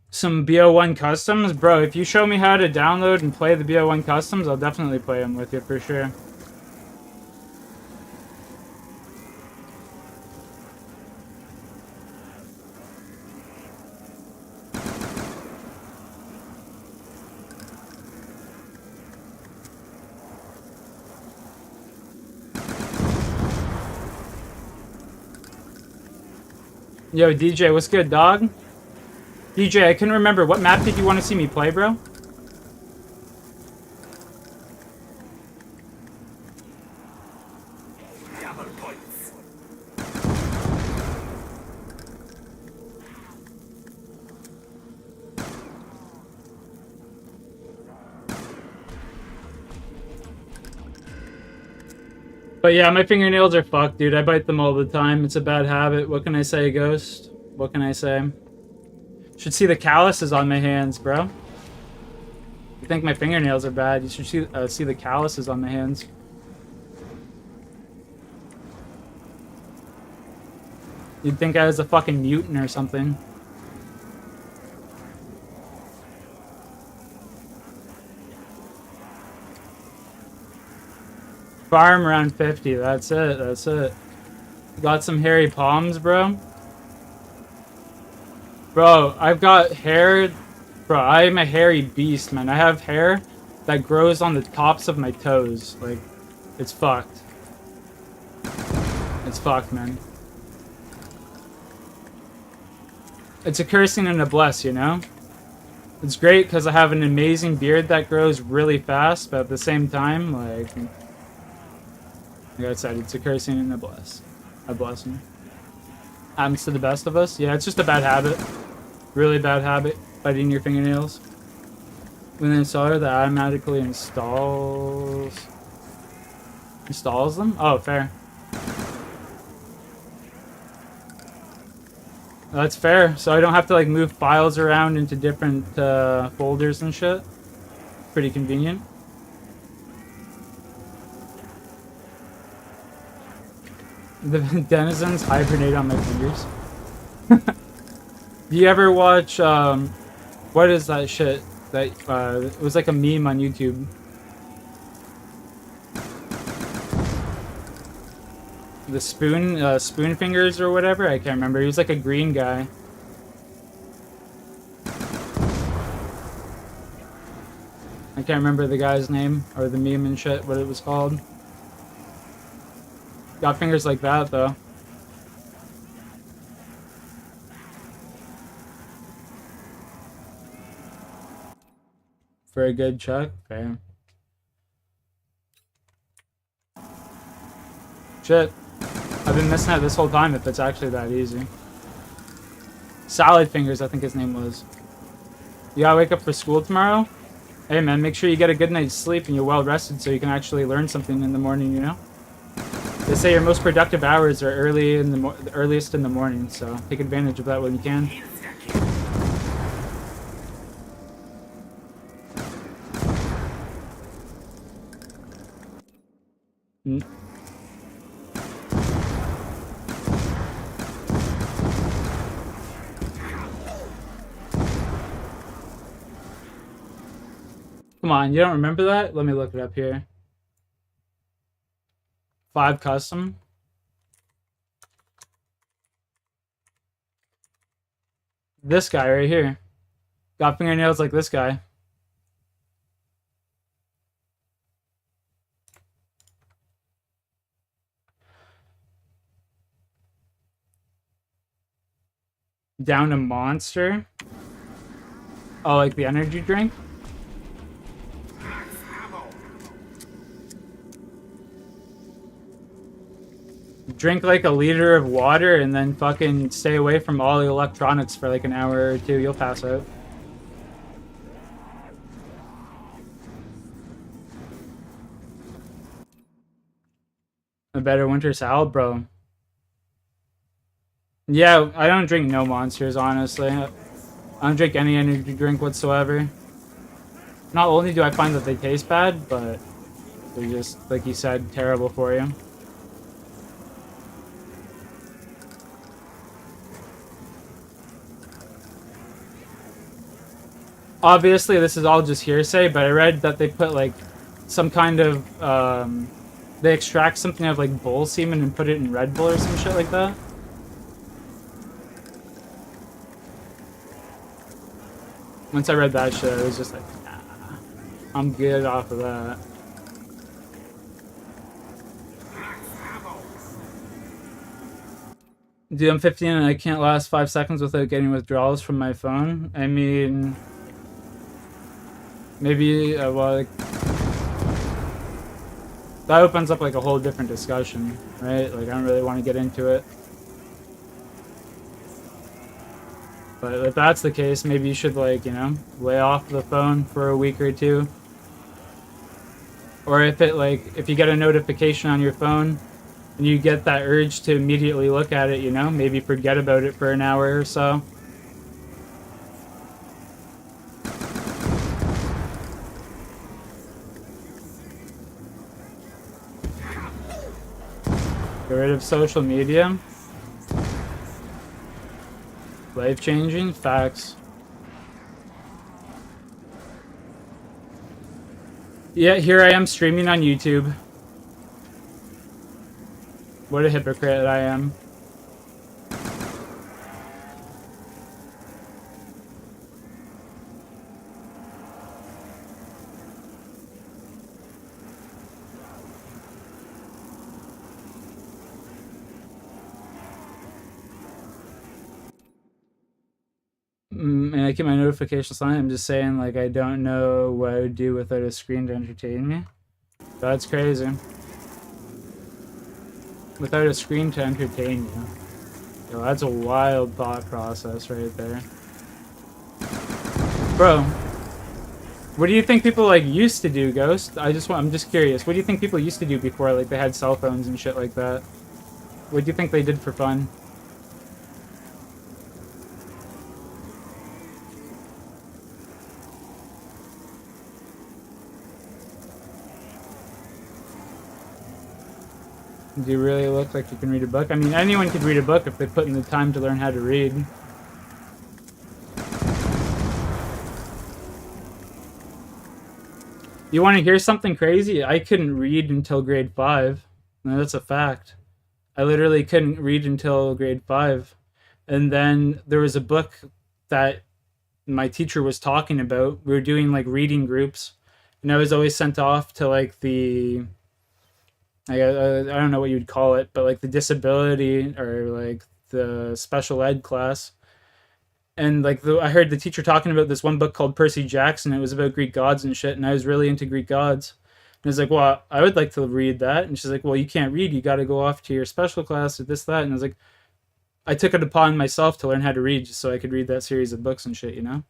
Some BO1 customs? Bro, if you show me how to download and play the BO1 customs, I'll definitely play them with you for sure. Yo, DJ, what's good, dog? DJ, I couldn't remember. What map did you want to see me play, bro? Double points. But yeah, my fingernails are fucked, dude. I bite them all the time. It's a bad habit. What can I say, Ghost? What can I say? Should see the calluses on my hands, bro. You think my fingernails are bad? You should see the calluses on my hands. You'd think I was a fucking mutant or something. Farm around 50. That's it. That's it. Got some hairy palms, bro. Bro, I've got hair. Bro, I'm a hairy beast, man. I have hair that grows on the tops of my toes. Like, it's fucked. It's fucked, man. It's a cursing and a bless, you know? It's great because I have an amazing beard that grows really fast, but at the same time, like I said, it's a cursing and a bless. A blessing. Happens to the best of us. Yeah, it's just a bad habit. Really bad habit. Biting your fingernails. When the installer that automatically installs them? Oh, fair. That's fair. So I don't have to like move files around into different folders and shit. Pretty convenient. The denizens hibernate on my fingers. Do you ever watch what is that shit that it was like a meme on YouTube? The spoon fingers or whatever? I can't remember. He was like a green guy. I can't remember the guy's name or the meme and shit, what it was called. Got fingers like that though. For a good check? Fair. Shit. I've been missing out this whole time if it's actually that easy. Salad Fingers, I think his name was. You gotta wake up for school tomorrow? Hey man, make sure you get a good night's sleep and you're well rested so you can actually learn something in the morning, you know? They say your most productive hours are the earliest in the morning, so take advantage of that when you can. Come on, you don't remember that? Let me look it up here. 5 custom. This guy right here. Got fingernails like this guy. Down to Monster. Oh, like the energy drink? Drink like a liter of water and then fucking stay away from all the electronics for like an hour or two. You'll pass out. A better winter salad, bro. Yeah, I don't drink no Monsters, honestly. I don't drink any energy drink whatsoever. Not only do I find that they taste bad, but they're just, like you said, terrible for you. Obviously, this is all just hearsay, but I read that they put, like, some kind of, they extract something out of, like, bull semen and put it in Red Bull or some shit like that. Once I read that shit, I was just like, nah, I'm good off of that. Dude, I'm 15 and I can't last 5 seconds without getting withdrawals from my phone. I mean... Maybe, well, like, that opens up like a whole different discussion, right? Like, I don't really want to get into it. But if that's the case, maybe you should, like, you know, lay off the phone for a week or two. Or if it, like, if you get a notification on your phone and you get that urge to immediately look at it, you know, maybe forget about it for an hour or so. Get rid of social media. Life-changing? Facts. Yeah, here I am streaming on YouTube. What a hypocrite I am. And I keep my notifications on. I'm just saying, like, I don't know what I would do without a screen to entertain me. That's crazy. Without a screen to entertain you. Yo, that's a wild thought process right there. Bro, what do you think people, like, used to do, Ghost? I'm just curious. What do you think people used to do before, like, they had cell phones and shit like that? What do you think they did for fun? Do you really look like you can read a book? I mean, anyone could read a book if they put in the time to learn how to read. You want to hear something crazy? I couldn't read until grade 5. No, that's a fact. I literally couldn't read until grade 5. And then there was a book that my teacher was talking about. We were doing like reading groups, and I was always sent off to like I don't know what you'd call it, but like the disability or like the special ed class. And like I heard the teacher talking about this one book called Percy Jackson. It was about Greek gods and shit, and I was really into Greek gods. And I was like, well, I would like to read that. And she's like, well, you can't read. You got to go off to your special class or this, that. And I was like, I took it upon myself to learn how to read just so I could read that series of books and shit, you know?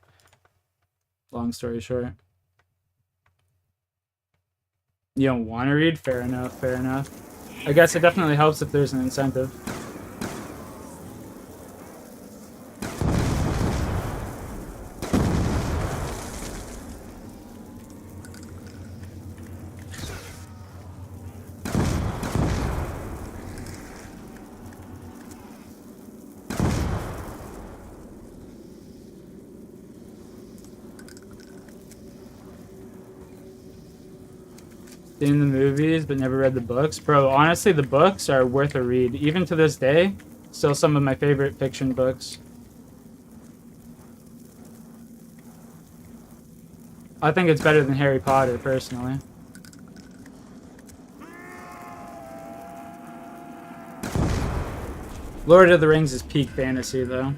Long story short. You don't want to read? Fair enough, fair enough. I guess it definitely helps if there's an incentive. Seen the movies but never read the books. Bro, honestly, the books are worth a read. Even to this day, still some of my favorite fiction books. I think it's better than Harry Potter, personally. Lord of the Rings is peak fantasy, though.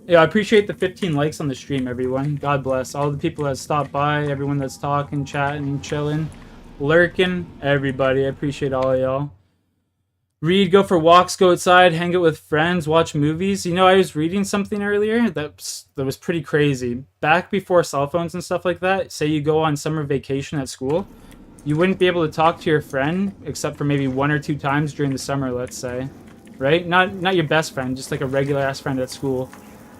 Yeah, I appreciate the 15 likes on the stream, everyone. God bless. All the people that stopped by, everyone that's talking, chatting, chilling, lurking, everybody. I appreciate all of y'all. Read, go for walks, go outside, hang out with friends, watch movies. You know, I was reading something earlier that was pretty crazy. Back before cell phones and stuff like that, say you go on summer vacation at school, you wouldn't be able to talk to your friend except for maybe 1 or 2 times during the summer, let's say. Right? Not your best friend, just like a regular ass friend at school.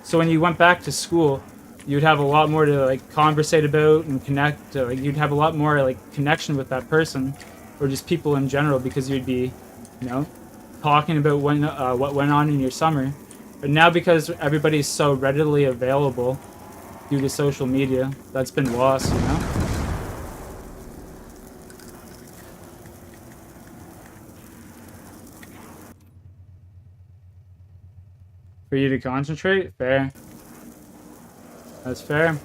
So when you went back to school, you'd have a lot more to like conversate about and connect. Like you'd have a lot more like connection with that person, or just people in general, because you'd be, you know, talking about what went on in your summer. But now, because everybody's so readily available due to social media, that's been lost, you know. For you to concentrate? Fair. That's fair.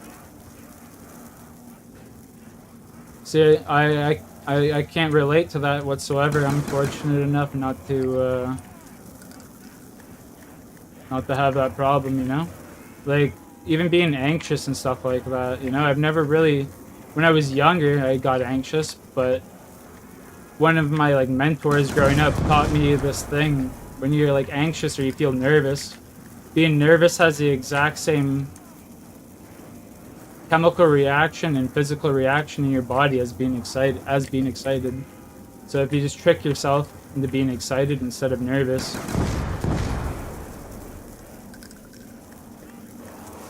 See, I can't relate to that whatsoever. I'm fortunate enough not to have that problem, you know? Like, even being anxious and stuff like that, you know? I've never really... When I was younger, I got anxious, but one of my, like, mentors growing up taught me this thing. When you're, like, anxious or you feel nervous, being nervous has the exact same chemical reaction and physical reaction in your body as being excited. So if you just trick yourself into being excited instead of nervous,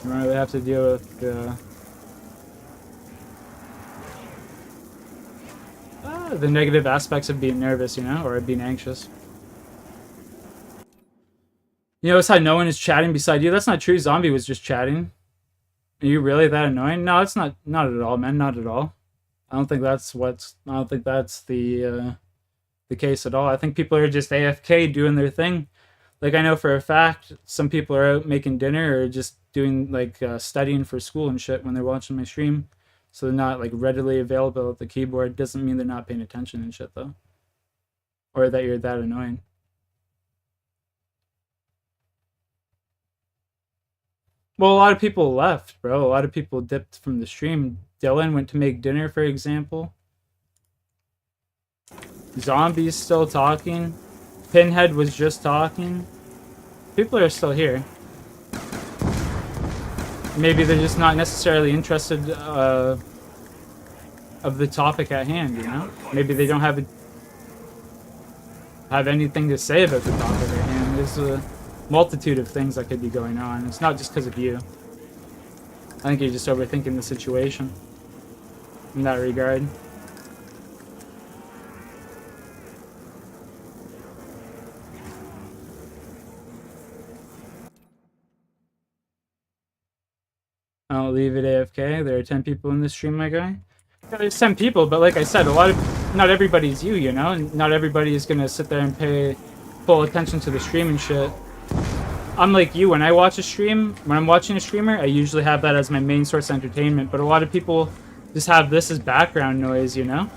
you don't really have to deal with the negative aspects of being nervous, you know, or being anxious. You notice how no one is chatting beside you? That's not true. Zombie was just chatting. Are you really that annoying? No, it's not. Not at all, man. Not at all. I don't think that's the case at all. I think people are just AFK doing their thing. Like, I know for a fact some people are out making dinner or just doing like studying for school and shit when they're watching my stream. So they're not like readily available at the keyboard. Doesn't mean they're not paying attention and shit though. Or that you're that annoying. Well, a lot of people left, bro. A lot of people dipped from the stream. Dylan went to make dinner, for example. Zombie's still talking. Pinhead was just talking. People are still here. Maybe they're just not necessarily interested of the topic at hand, you know? Maybe they don't have anything to say about the topic at hand. There's a multitude of things that could be going on. It's not just because of you. I think you're just overthinking the situation in that regard. I'll leave it AFK. There are 10 people in this stream, my guy. Yeah, there's 10 people, but like I said, not everybody's you know? And not everybody is gonna sit there and pay full attention to the stream and shit. Unlike you, when I watch a stream, when I'm watching a streamer, I usually have that as my main source of entertainment, but a lot of people just have this as background noise, you know?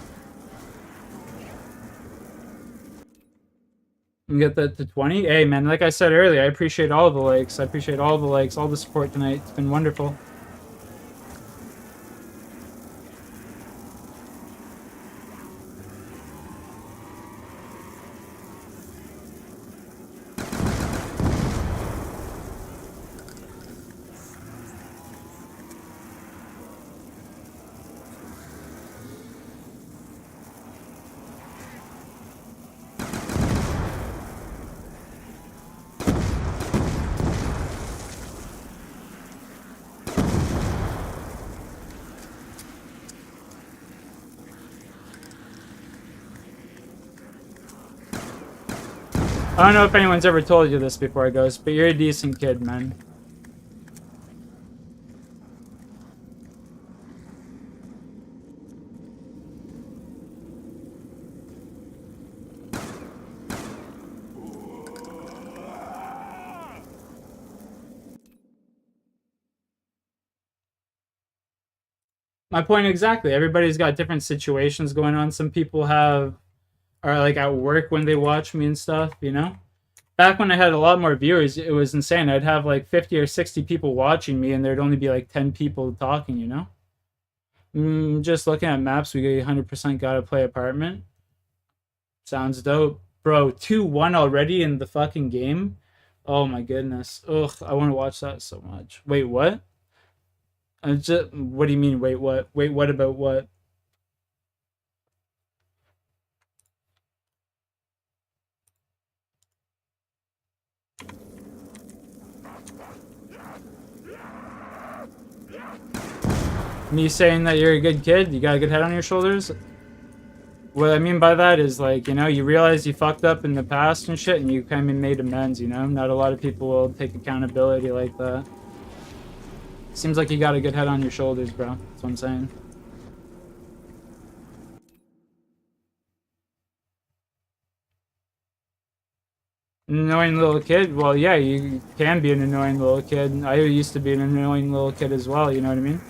And get that to 20? Hey, man, like I said earlier, I appreciate all the likes. I appreciate all the likes, all the support tonight. It's been wonderful. I don't know if anyone's ever told you this before, Ghost, but you're a decent kid, man. My point exactly. Everybody's got different situations going on. Some people are like at work when they watch me and stuff, you know? Back when I had a lot more viewers, it was insane. I'd have like 50 or 60 people watching me and there'd only be like 10 people talking, you know? Just looking at maps, we 100% gotta play apartment. Sounds dope. Bro, 2-1 already in the fucking game? Oh my goodness. Ugh, I want to watch that so much. Wait, what? What do you mean, wait, what? Wait, what about what? Me saying that you're a good kid, you got a good head on your shoulders? What I mean by that is, like, you know, you realize you fucked up in the past and shit, and you kind of made amends, you know? Not a lot of people will take accountability like that. Seems like you got a good head on your shoulders, bro. That's what I'm saying. Annoying little kid? Well, yeah, you can be an annoying little kid. I used to be an annoying little kid as well, you know what I mean?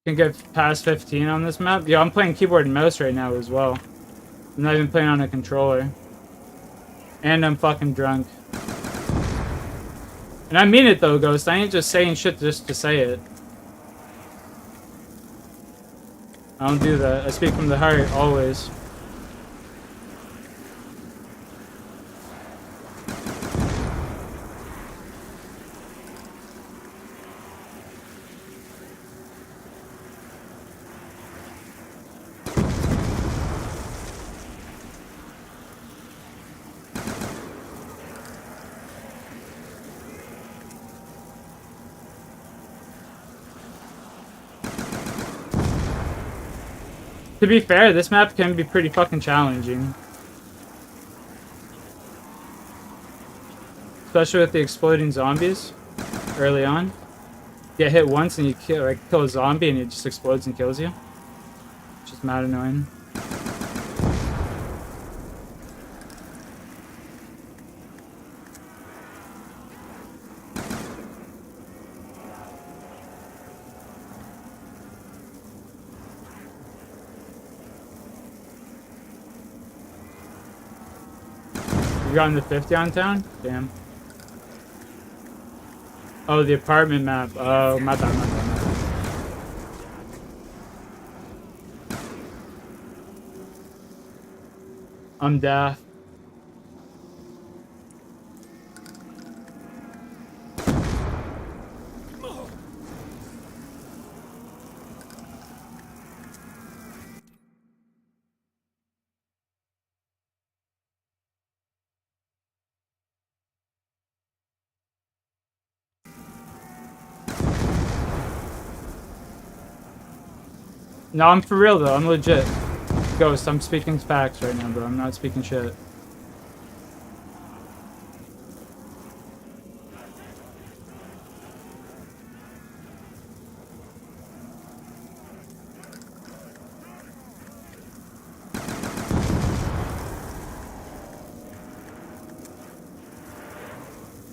Can get past 15 on this map? Yeah, I'm playing keyboard and mouse right now as well. I'm not even playing on a controller. And I'm fucking drunk. And I mean it though, Ghost. I ain't just saying shit just to say it. I don't do that. I speak from the heart, always. To be fair, this map can be pretty fucking challenging. Especially with the exploding zombies early on. Get hit once and you kill a zombie and it just explodes and kills you. Which is mad annoying. You got in the 50 on town? Damn. Oh, the apartment map. Oh, my bad. I'm deaf. No, I'm for real though. I'm legit. Ghost, I'm speaking facts right now, bro. I'm not speaking shit.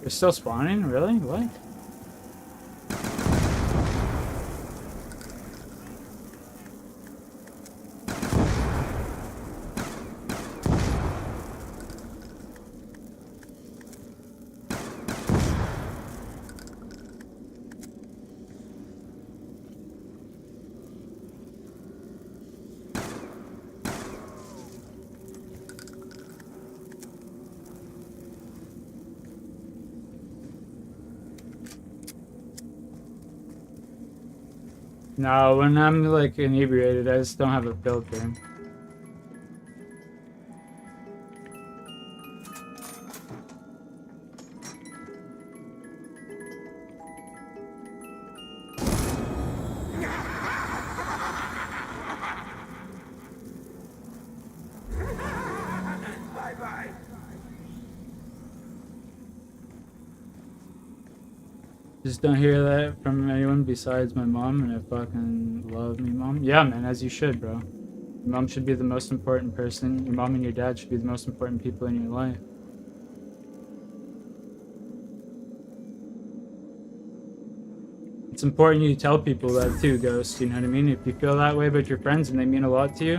You're still spawning? Really? What? No, when I'm like inebriated, I just don't have a filter. Bye-bye. Just don't hear that from anyone besides my mom, and I fucking love me, mom. Yeah, man, as you should, bro. Your mom should be the most important person. Your mom and your dad should be the most important people in your life. It's important you tell people that too, Ghost, you know what I mean? If you feel that way about your friends and they mean a lot to you,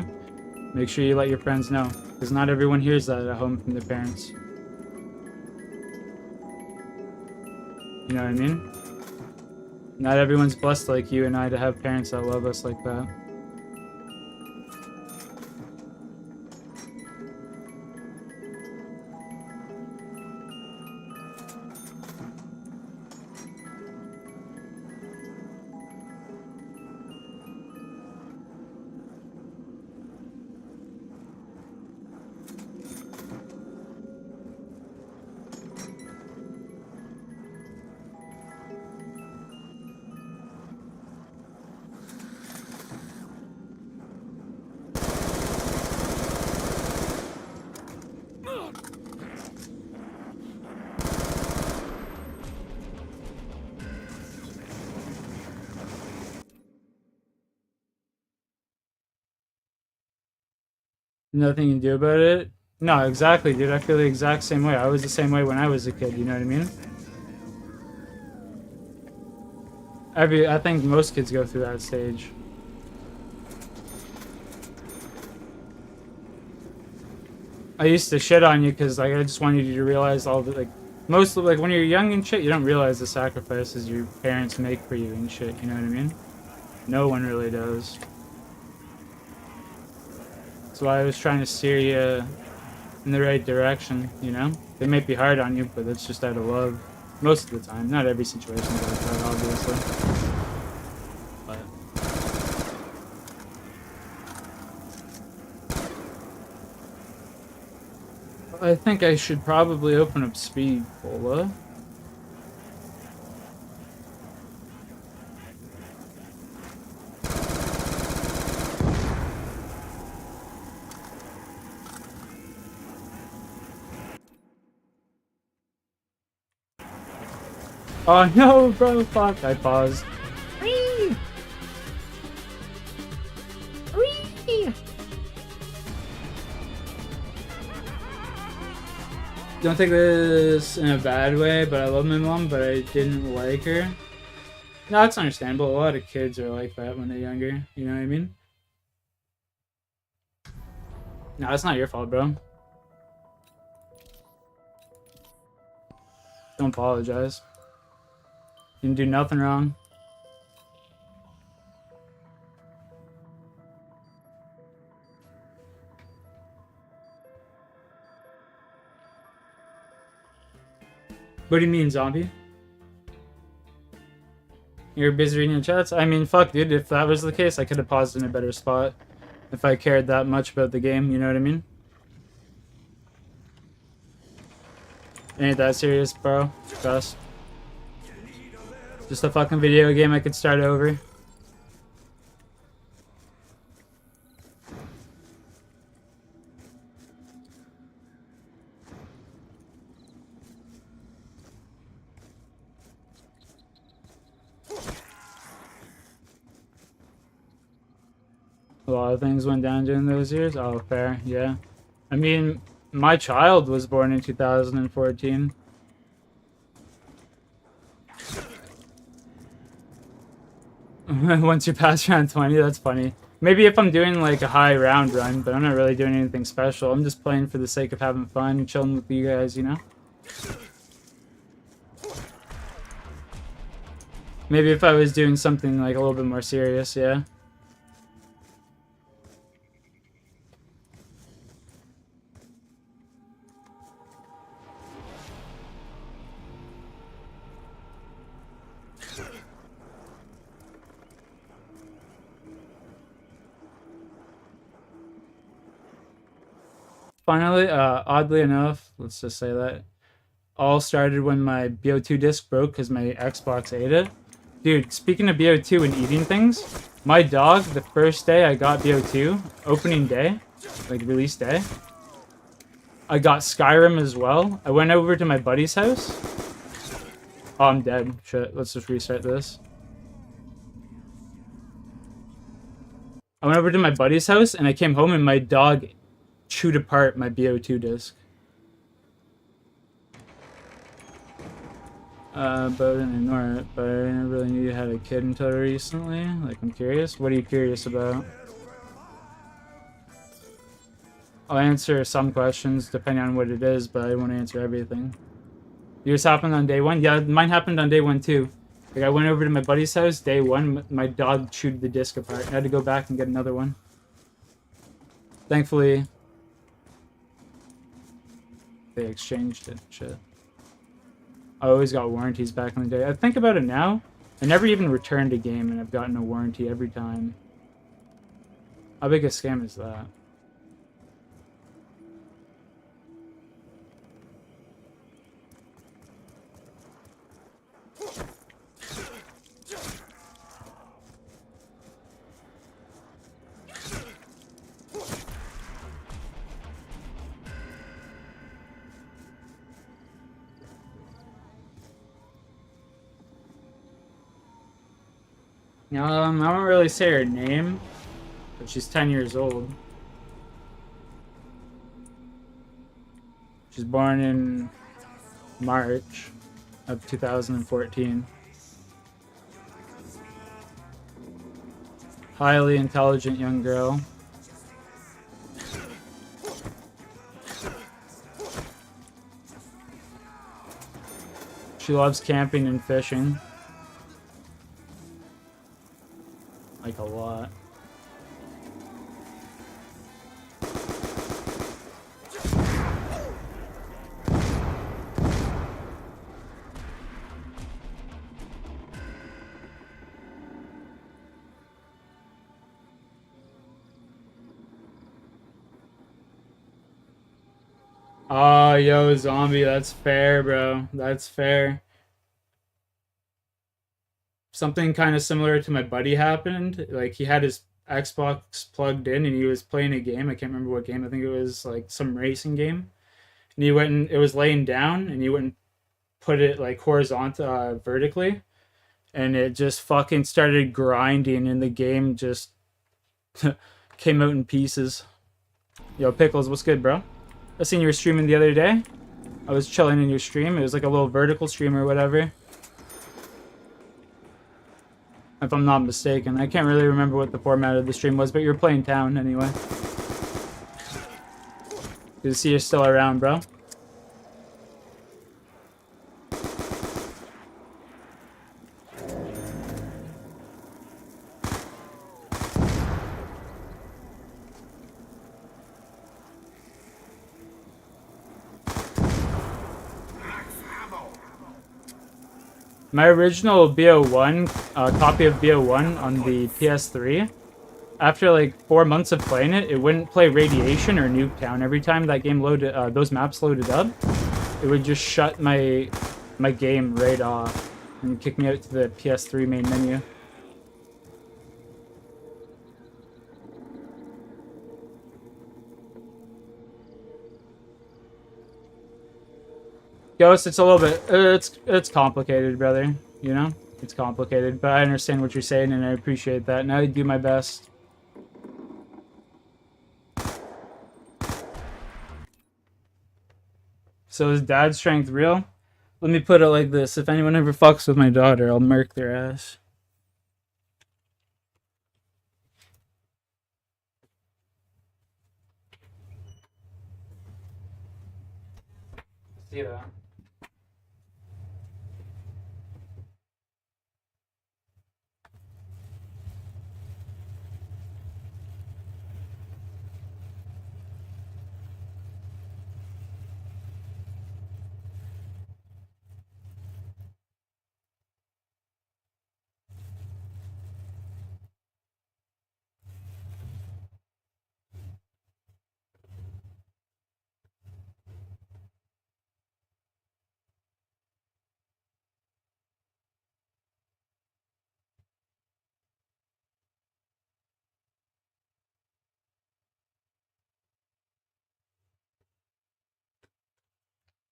make sure you let your friends know. Because not everyone hears that at home from their parents. You know what I mean? Not everyone's blessed like you and I to have parents that love us like that. Nothing you can do about it? No, exactly, dude. I feel the exact same way. I was the same way when I was a kid, you know what I mean? I think most kids go through that stage. I used to shit on you because like I just wanted you to realize all the like when you're young and shit, you don't realize the sacrifices your parents make for you and shit, you know what I mean? No one really does. That's why I was trying to steer you in the right direction, you know? They might be hard on you, but it's just out of love. Most of the time. Not every situation is like that, obviously. But I think I should probably open up speed, Cola. Oh no, bro, fuck, I paused. Whee! Whee! Don't take this in a bad way, but I love my mom, but I didn't like her. No, it's understandable. A lot of kids are like that when they're younger. You know what I mean? No, it's not your fault, bro. Don't apologize. You didn't do nothing wrong. What do you mean, zombie? You're busy reading your chats? I mean, fuck, dude. If that was the case, I could have paused in a better spot. If I cared that much about the game, you know what I mean? Ain't that serious, bro. Trust. Just a fucking video game I could start over. A lot of things went down during those years. Oh, fair, yeah. I mean, my child was born in 2014. Once you pass around 20, that's funny. Maybe if I'm doing like a high round run, but I'm not really doing anything special. I'm just playing for the sake of having fun, chilling with you guys, you know? Maybe if I was doing something like a little bit more serious, yeah. Finally, oddly enough, let's just say that, all started when my BO2 disc broke because my Xbox ate it. Dude, speaking of BO2 and eating things, my dog, the first day I got BO2, opening day, like release day, I got Skyrim as well. I went over to my buddy's house. Oh, I'm dead. Shit, let's just restart this. I went over to my buddy's house and I came home and my dog chewed apart my BO2 disc. But I didn't ignore it. But I didn't really knew you had a kid until recently. Like, I'm curious. What are you curious about? I'll answer some questions depending on what it is, but I won't answer everything. Yours happened on day one? Yeah, mine happened on day one too. Like, I went over to my buddy's house, day one, my dog chewed the disc apart. I had to go back and get another one. Thankfully, they exchanged it. Shit. I always got warranties back in the day. I think about it now. I never even returned a game and I've gotten a warranty every time. How big a scam is that? I don't really say her name, but she's 10 years old. She's born in March of 2014. Highly intelligent young girl. She loves camping and fishing. Like a lot. Oh, yo, zombie, that's fair, bro. That's fair. Something kind of similar to my buddy happened. Like, he had his Xbox plugged in and he was playing a game. I can't remember what game. I think it was like some racing game. And he went and it was laying down and he went and put it like horizontal, vertically, and it just fucking started grinding, and the game just came out in pieces. Yo, Pickles, what's good, bro? I seen you were streaming the other day. I was chilling in your stream. It was like a little vertical stream or whatever, if I'm not mistaken. I can't really remember what the format of the stream was, but you were playing Town anyway. Good to see you're still around, bro. My original BO1, copy of BO1 on the PS3, after like 4 months of playing it, it wouldn't play Radiation or Nuketown. Every time that game loaded, those maps loaded up, it would just shut my game right off and kick me out to the PS3 main menu. Ghost, it's a little bit, it's complicated, brother, you know? It's complicated, but I understand what you're saying, and I appreciate that, and I do my best. So is dad strength real? Let me put it like this, if anyone ever fucks with my daughter, I'll murk their ass. See that?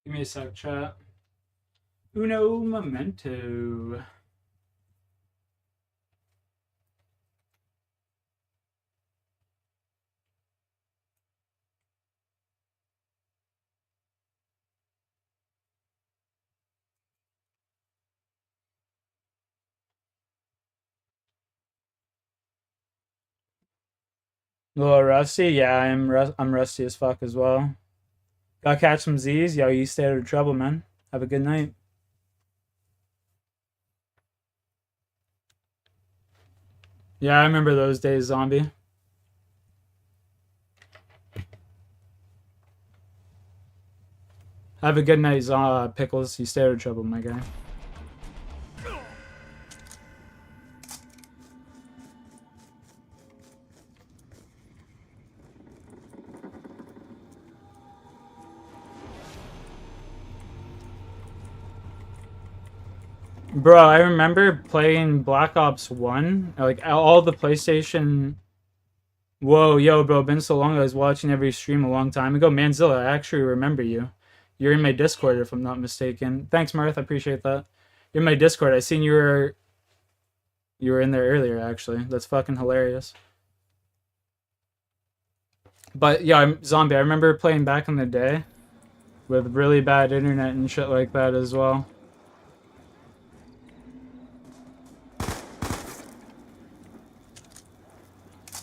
Give me a sec, chat. Uno momento. A little rusty? Yeah, I'm rusty as fuck as well. Gotta catch some Z's. Yo, you stay out of trouble, man. Have a good night. Yeah, I remember those days, zombie. Have a good night, Pickles. You stay out of trouble, my guy. Bro, I remember playing Black Ops 1, like all the PlayStation. Whoa, yo, bro, been so long. I was watching every stream a long time ago. Manzilla, I actually remember you. You're in my Discord, if I'm not mistaken. Thanks, Marth. I appreciate that. You're in my Discord. I seen you were in there earlier, actually. That's fucking hilarious. But yeah, Zombie, I remember playing back in the day with really bad internet and shit like that as well.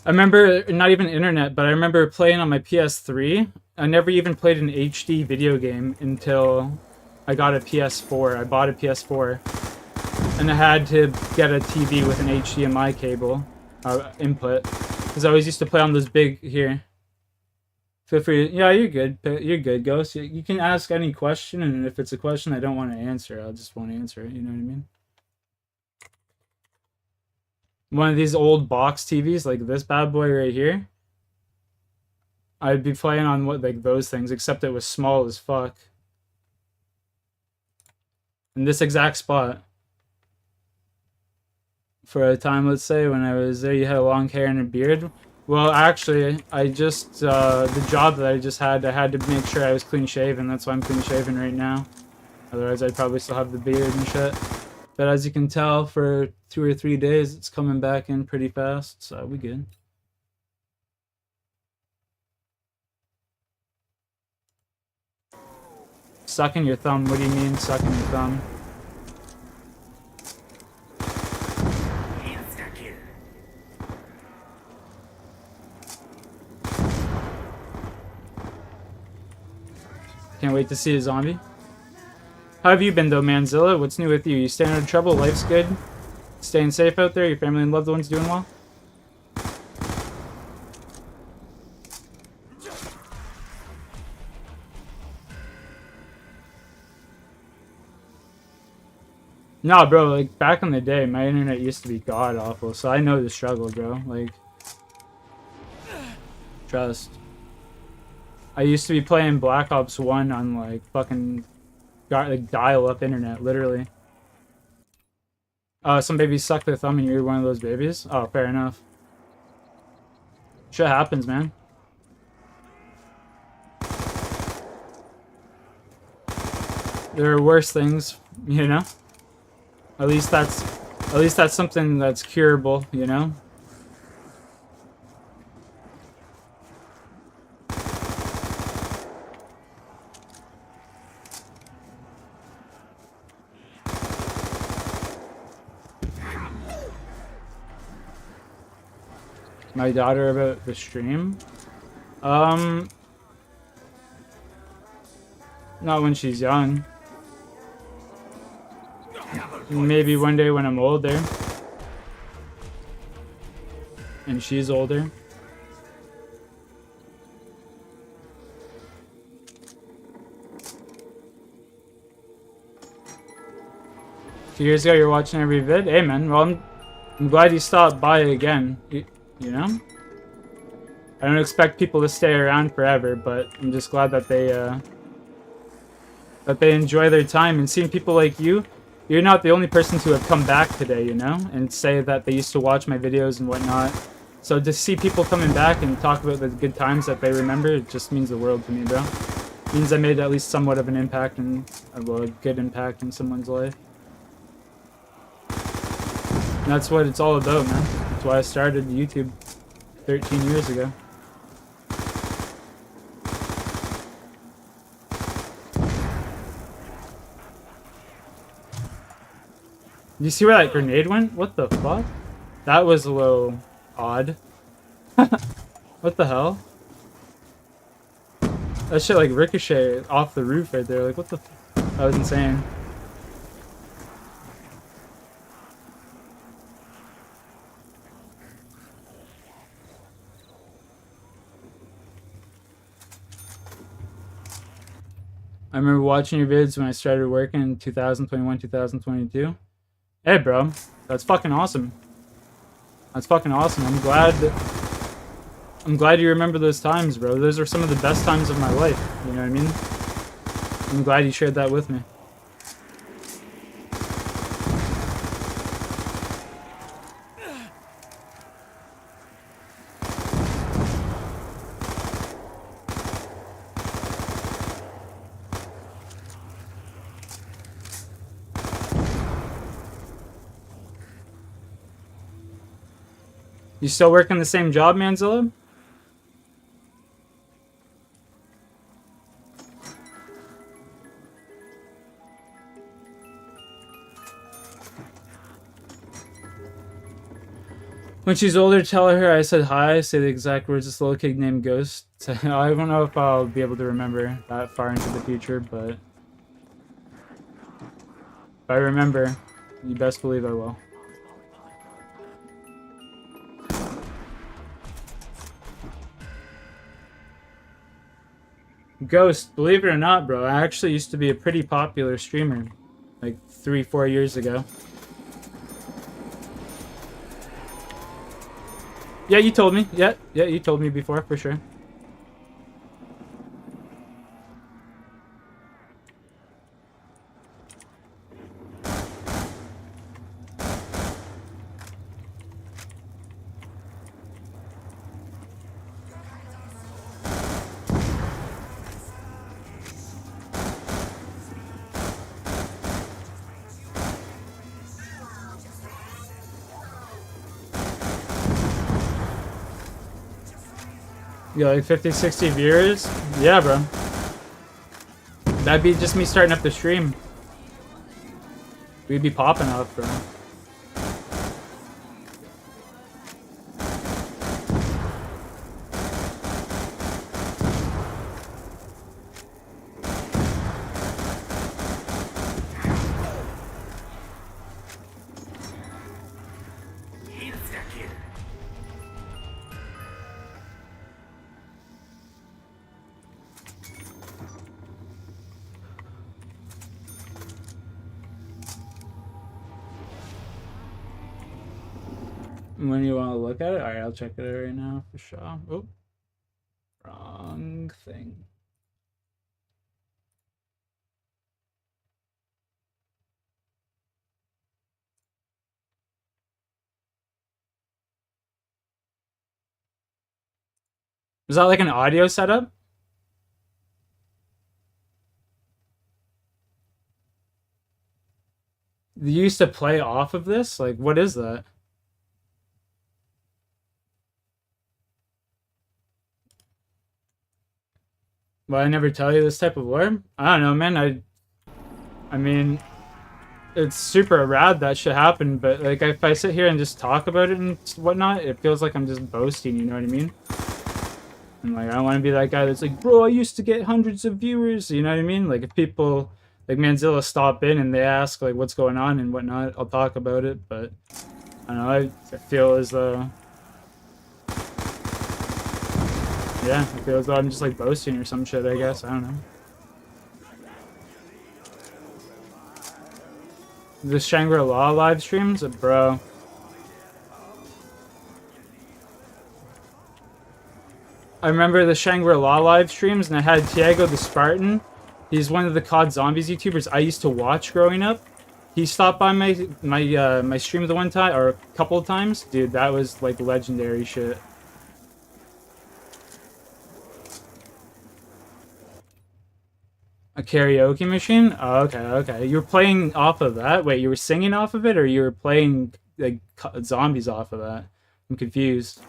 I remember, not even internet, but I remember playing on my PS3. I never even played an HD video game until I got a PS4. I bought a PS4. And I had to get a TV with an HDMI cable input. Because I always used to play on those big, here. Feel free, yeah, you're good. You're good, Ghost. You can ask any question, and if it's a question I don't want to answer, I just won't answer it, you know what I mean? One of these old box TVs, like this bad boy right here, I'd be playing on like those things, except it was small as fuck. In this exact spot. For a time, let's say, when I was there, you had long hair and a beard. Well, actually, I just, the job that I just had, I had to make sure I was clean shaven. That's why I'm clean shaven right now. Otherwise, I'd probably still have the beard and shit. But as you can tell, for 2 or 3 days, it's coming back in pretty fast, so we good. Sucking your thumb? What do you mean, sucking your thumb? Can't wait to see a zombie. How have you been though, Manzilla? What's new with you? You staying out of trouble? Life's good? Staying safe out there? Your family and loved ones doing well? Nah, bro, like, back in the day, my internet used to be god-awful, so I know the struggle, bro. Like, trust. I used to be playing Black Ops 1 on, like, fucking, like, dial-up internet, literally. Some babies suck their thumb and you're one of those babies? Oh, fair enough. Shit happens, man. There are worse things, you know? At least that's something that's curable, you know? My daughter about the stream? Not when she's young. Maybe one day when I'm older. And she's older. Two years ago, you're watching every vid? Hey, man. Well, I'm glad you stopped by again. You know? I don't expect people to stay around forever, but I'm just glad that they enjoy their time. And seeing people like you, you're not the only person to have come back today, you know? And say that they used to watch my videos and whatnot. So to see people coming back and talk about the good times that they remember, it just means the world to me, bro. It means I made at least somewhat of an impact, and well, a good impact in someone's life. And that's what it's all about, man. That's why I started YouTube 13 years ago. You see where that grenade went? What the fuck? That was a little odd. What the hell? That shit like ricocheted off the roof right there. Like, what the f— that was insane. I remember watching your vids when I started working in 2021, 2022. Hey, bro. That's fucking awesome. That's fucking awesome. I'm glad you remember those times, bro. Those are some of the best times of my life. You know what I mean? I'm glad you shared that with me. You still working the same job, Manzilla? When she's older, tell her I said hi. Say the exact words. This little kid named Ghost. I don't know if I'll be able to remember that far into the future, but if I remember, you best believe I will. Ghost, believe it or not, bro, I actually used to be a pretty popular streamer, like 3-4 years ago. Yeah, you told me. Yeah, you told me before, for sure. You got like 50, 60 viewers? Yeah, bro. That'd be just me starting up the stream. We'd be popping up, bro. When you want to look at it? Alright, I'll check it out right now for sure. Oh. Wrong thing. Is that like an audio setup? You used to play off of this? Like, what is that? Well, I never tell you this type of lore? I don't know, man. I mean, it's super rad that shit happened, but like if I sit here and just talk about it and whatnot, it feels like I'm just boasting, you know what I mean? And like I don't want to be that guy that's like, bro, I used to get hundreds of viewers, you know what I mean? Like if people like Manzilla stop in and they ask like what's going on and whatnot, I'll talk about it, but I don't know, I feel as though yeah, I feel as though I'm just like boasting or some shit, I guess. I don't know. The Shangri-La live streams? Bro. I remember the Shangri-La live streams, and I had Tiago the Spartan. He's one of the COD Zombies YouTubers I used to watch growing up. He stopped by my stream the one time, or a couple of times. Dude, that was like legendary shit. A karaoke machine? Oh, okay, okay. You were playing off of that? Wait, you were singing off of it, or you were playing like zombies off of that? I'm confused.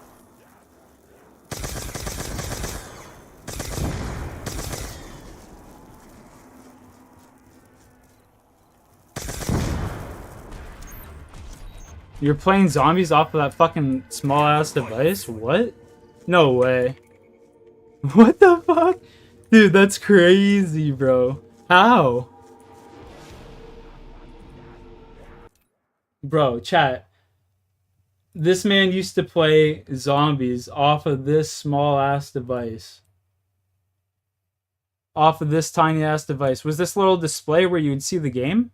You're playing zombies off of that fucking small ass device? What? No way. What the fuck? Dude, that's crazy, bro. How? Bro, chat. This man used to play zombies off of this small ass device. Off of this tiny ass device. Was this little display where you would see the game?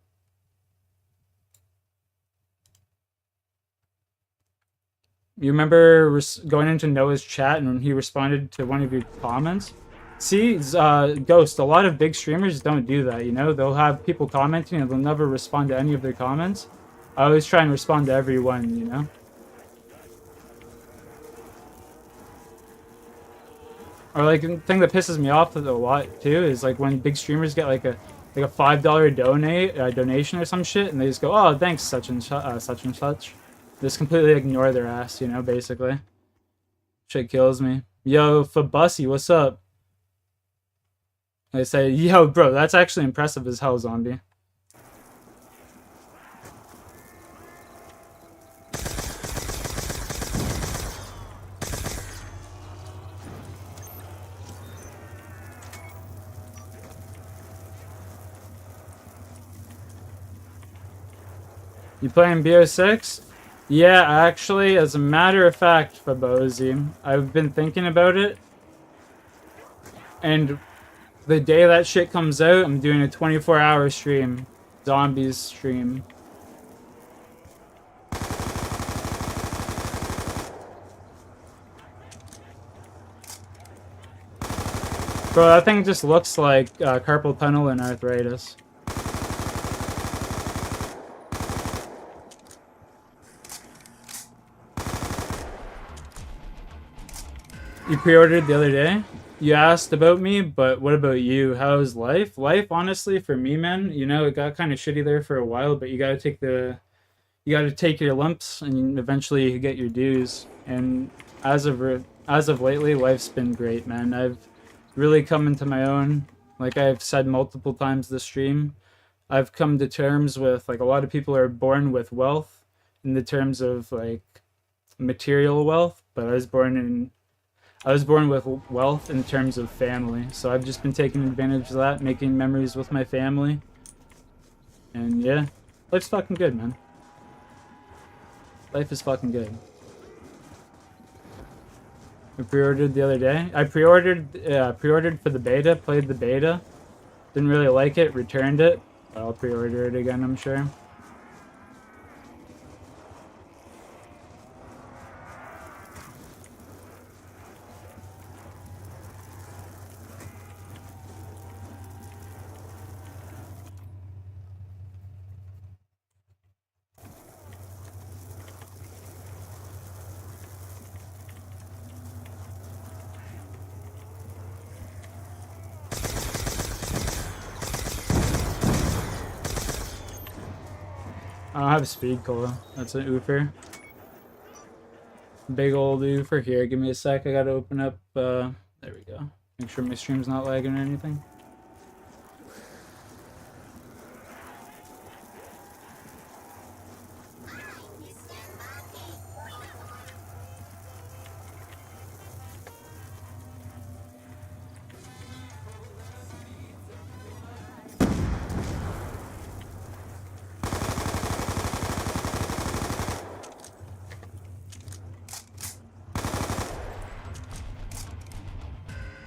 You remember going into Noah's chat and he responded to one of your comments? See, Ghost, a lot of big streamers don't do that, you know? They'll have people commenting and they'll never respond to any of their comments. I always try and respond to everyone, you know? Or like the thing that pisses me off a lot too is like when big streamers get like a $5 donation or some shit, and they just go, "Oh, thanks, such and such." Just completely ignore their ass, you know, basically. Shit kills me. Yo, Fabussy, what's up? I say, yo, bro, that's actually impressive as hell, zombie. You playing BO6? Yeah, actually, as a matter of fact, Fabozi, I've been thinking about it. And the day that shit comes out, I'm doing a 24-hour stream. Zombies stream. Bro, that thing just looks like carpal tunnel and arthritis. You pre-ordered the other day? You asked about me, but what about you? How's life? Life, honestly, for me, man, you know, it got kind of shitty there for a while, but you gotta take your lumps and eventually you get your dues. And as of as of lately, life's been great, man. I've really come into my own. Like I've said multiple times this stream, I've come to terms with, like, a lot of people are born with wealth in the terms of like material wealth, but I was born with wealth in terms of family. So I've just been taking advantage of that, making memories with my family. And yeah, life's fucking good, man. Life is fucking good. I pre-ordered the other day. I pre-ordered for the beta, played the beta. Didn't really like it, returned it. I'll pre-order it again, I'm sure. I don't have a speed cola. That's an oofer. Big old oofer. Here, give me a sec. I gotta open up. There we go. Make sure my stream's not lagging or anything.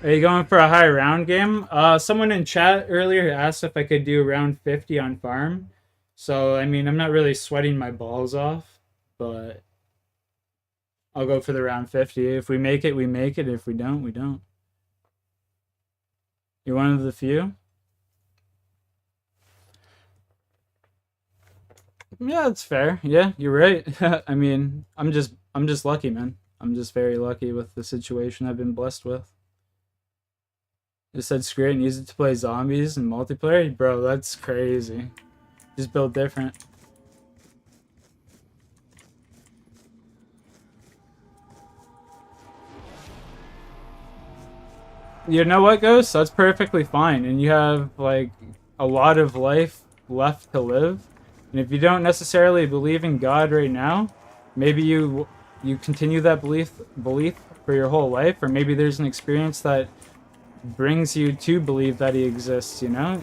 Are you going for a high round game? Someone in chat earlier asked if I could do round 50 on farm. So, I mean, I'm not really sweating my balls off, but I'll go for the round 50. If we make it, we make it. If we don't, we don't. You're one of the few? Yeah, that's fair. Yeah, you're right. I mean, I'm just lucky, man. I'm just very lucky with the situation I've been blessed with. Just said screw it and use it to play zombies and multiplayer? Bro, that's crazy. Just build different. You know what, Ghost? That's perfectly fine. And you have, like, a lot of life left to live. And if you don't necessarily believe in God right now, maybe you continue that belief for your whole life. Or maybe there's an experience that brings you to believe that he exists, you know?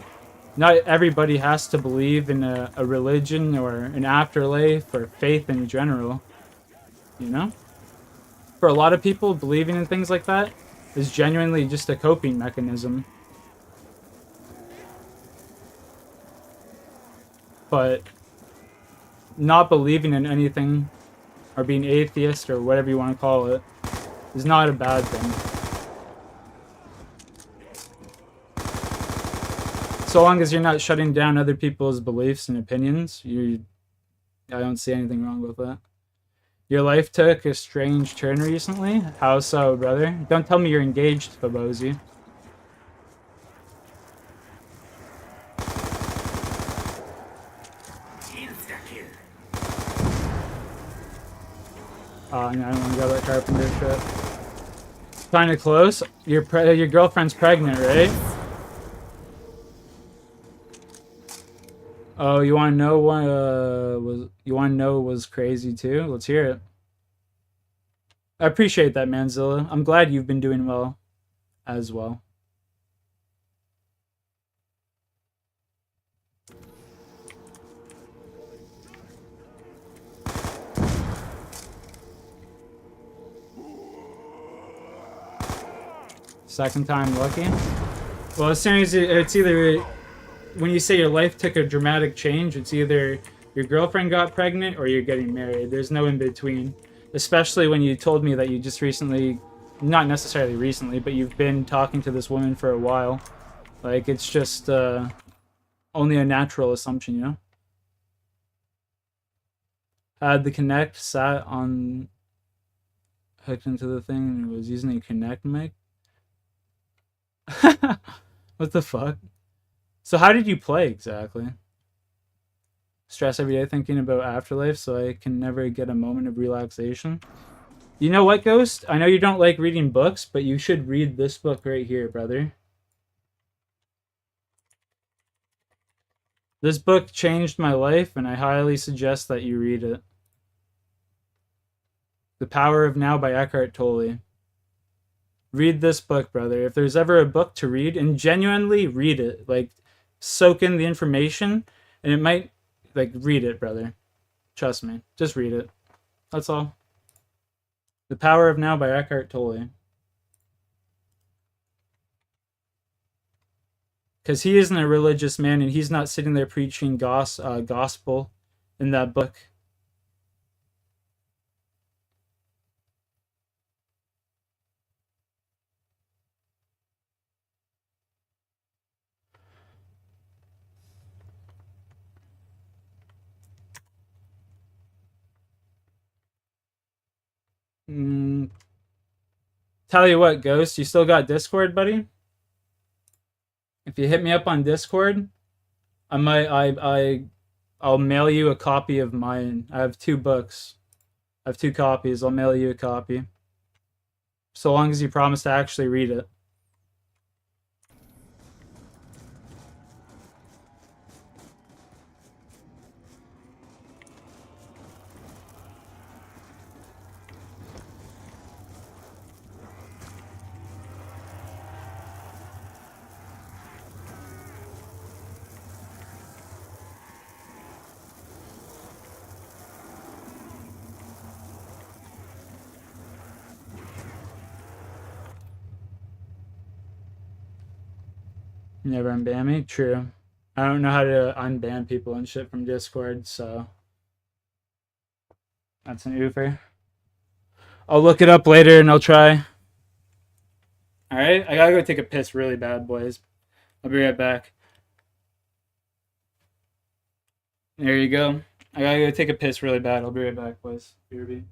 Not everybody has to believe in a religion or an afterlife or faith in general, you know? For a lot of people, believing in things like that is genuinely just a coping mechanism. But not believing in anything or being atheist or whatever you want to call it is not a bad thing. So long as you're not shutting down other people's beliefs and opinions, I don't see anything wrong with that. Your life took a strange turn recently? How so, brother? Don't tell me you're engaged, Babosi. Oh, no, I don't want to go that carpenter shit. Kinda close. Your girlfriend's pregnant, right? Oh, you want to know what was crazy too? Let's hear it. I appreciate that, Manzilla. I'm glad you've been doing well as well. Second time lucky? Well, as soon as it's either... When you say your life took a dramatic change, it's either your girlfriend got pregnant or you're getting married. There's no in between. Especially when you told me that you just recently, not necessarily recently, but you've been talking to this woman for a while. Like, it's just only a natural assumption, you know? Had the Kinect sat on, hooked into the thing and was using a Kinect mic? What the fuck? So how did you play exactly? Stress every day thinking about afterlife so I can never get a moment of relaxation? You know what, Ghost? I know you don't like reading books, but you should read this book right here, brother. This book changed my life, and I highly suggest that you read it. The Power of Now by Eckhart Tolle. Read this book, brother. If there's ever a book to read, and genuinely read it, like soak in the information, and it might, like, read it, brother. Trust me. Just read it. That's all. The Power of Now by Eckhart Tolle. Because he isn't a religious man, and he's not sitting there preaching gospel in that book. Tell you what, Ghost, you still got Discord, buddy? If you hit me up on Discord, I'll mail you a copy of mine. I have 2 books. I have 2 copies. I'll mail you a copy. So long as you promise to actually read it. Never unban me? True. I don't know how to unban people and shit from Discord, so that's an oofer. I'll look it up later and I'll try. Alright, I gotta go take a piss really bad, boys. I'll be right back. There you go. I gotta go take a piss really bad. I'll be right back, boys. BRB.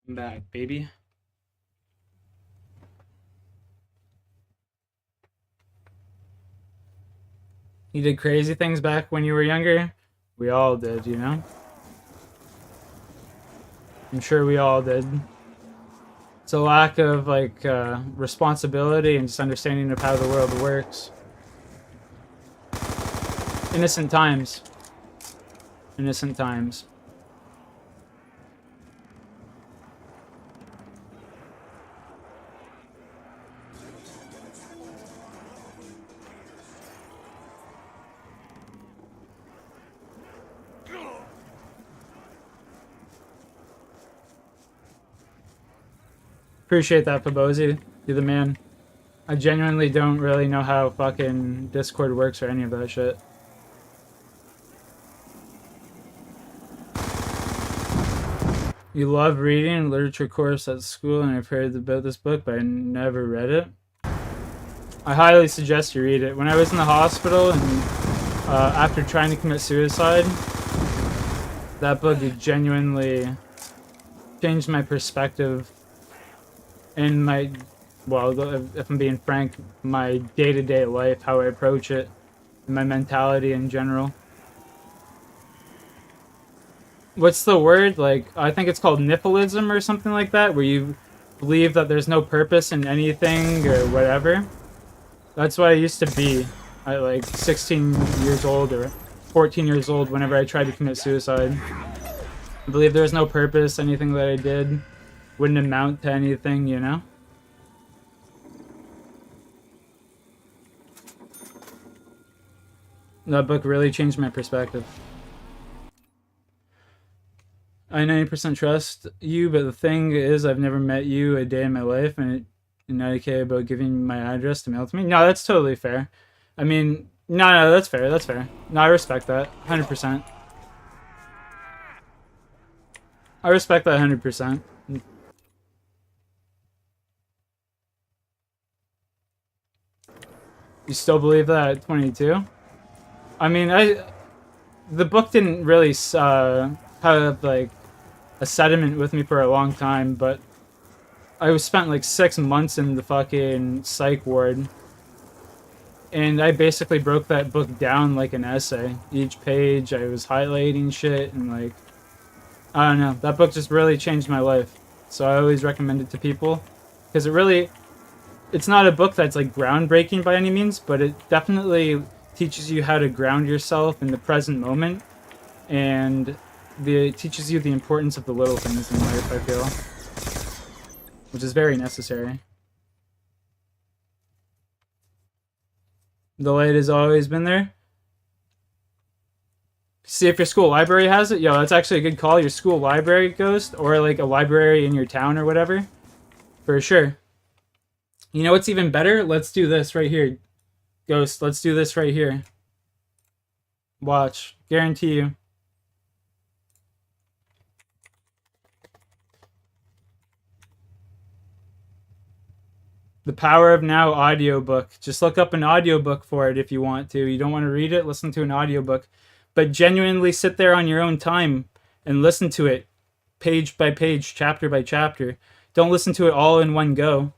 I'm back, baby. You did crazy things back when you were younger? We all did, you know? I'm sure we all did. It's a lack of, like, responsibility and just understanding of how the world works. Innocent times. Innocent times. Appreciate that, Pabozi. You're the man. I genuinely don't really know how fucking Discord works or any of that shit. You love reading literature course at school, and I've heard about this book, but I never read it. I highly suggest you read it. When I was in the hospital and after trying to commit suicide, that book genuinely changed my perspective and my, well, if I'm being frank, my day-to-day life, how I approach it, and my mentality in general. what's the word? Like, I think it's called nihilism or something like that, where you believe that there's no purpose in anything or whatever. That's what I used to be at like 16 years old or 14 years old whenever I tried to commit suicide. I believe there was no purpose, anything that I did wouldn't amount to anything, you know? That book really changed my perspective. I 90% trust you, but the thing is, I've never met you a day in my life, and not okay about giving my address to mail to me. No, that's totally fair. I mean, no, that's fair. That's fair. No, I respect that 100%. I respect that 100%. You still believe that at 22? I mean, the book didn't really have like a sediment with me for a long time, but I was spent like 6 months in the fucking psych ward, and I basically broke that book down like an essay. Each page, I was highlighting shit, and like, I don't know. That book just really changed my life. So I always recommend it to people, because it's not a book that's like groundbreaking by any means, but it definitely teaches you how to ground yourself in the present moment, and it teaches you the importance of the little things in life, I feel, which is very necessary. The light has always been there. See if your school library has it. Yo, that's actually a good call. Your school library, Ghost, or like a library in your town or whatever. For sure. You know what's even better? Let's do this right here. Ghost, let's do this right here. Watch. Guarantee you. The Power of Now audiobook. Just look up an audiobook for it if you want to. You don't want to read it, listen to an audiobook. But genuinely sit there on your own time and listen to it page by page, chapter by chapter. Don't listen to it all in one go.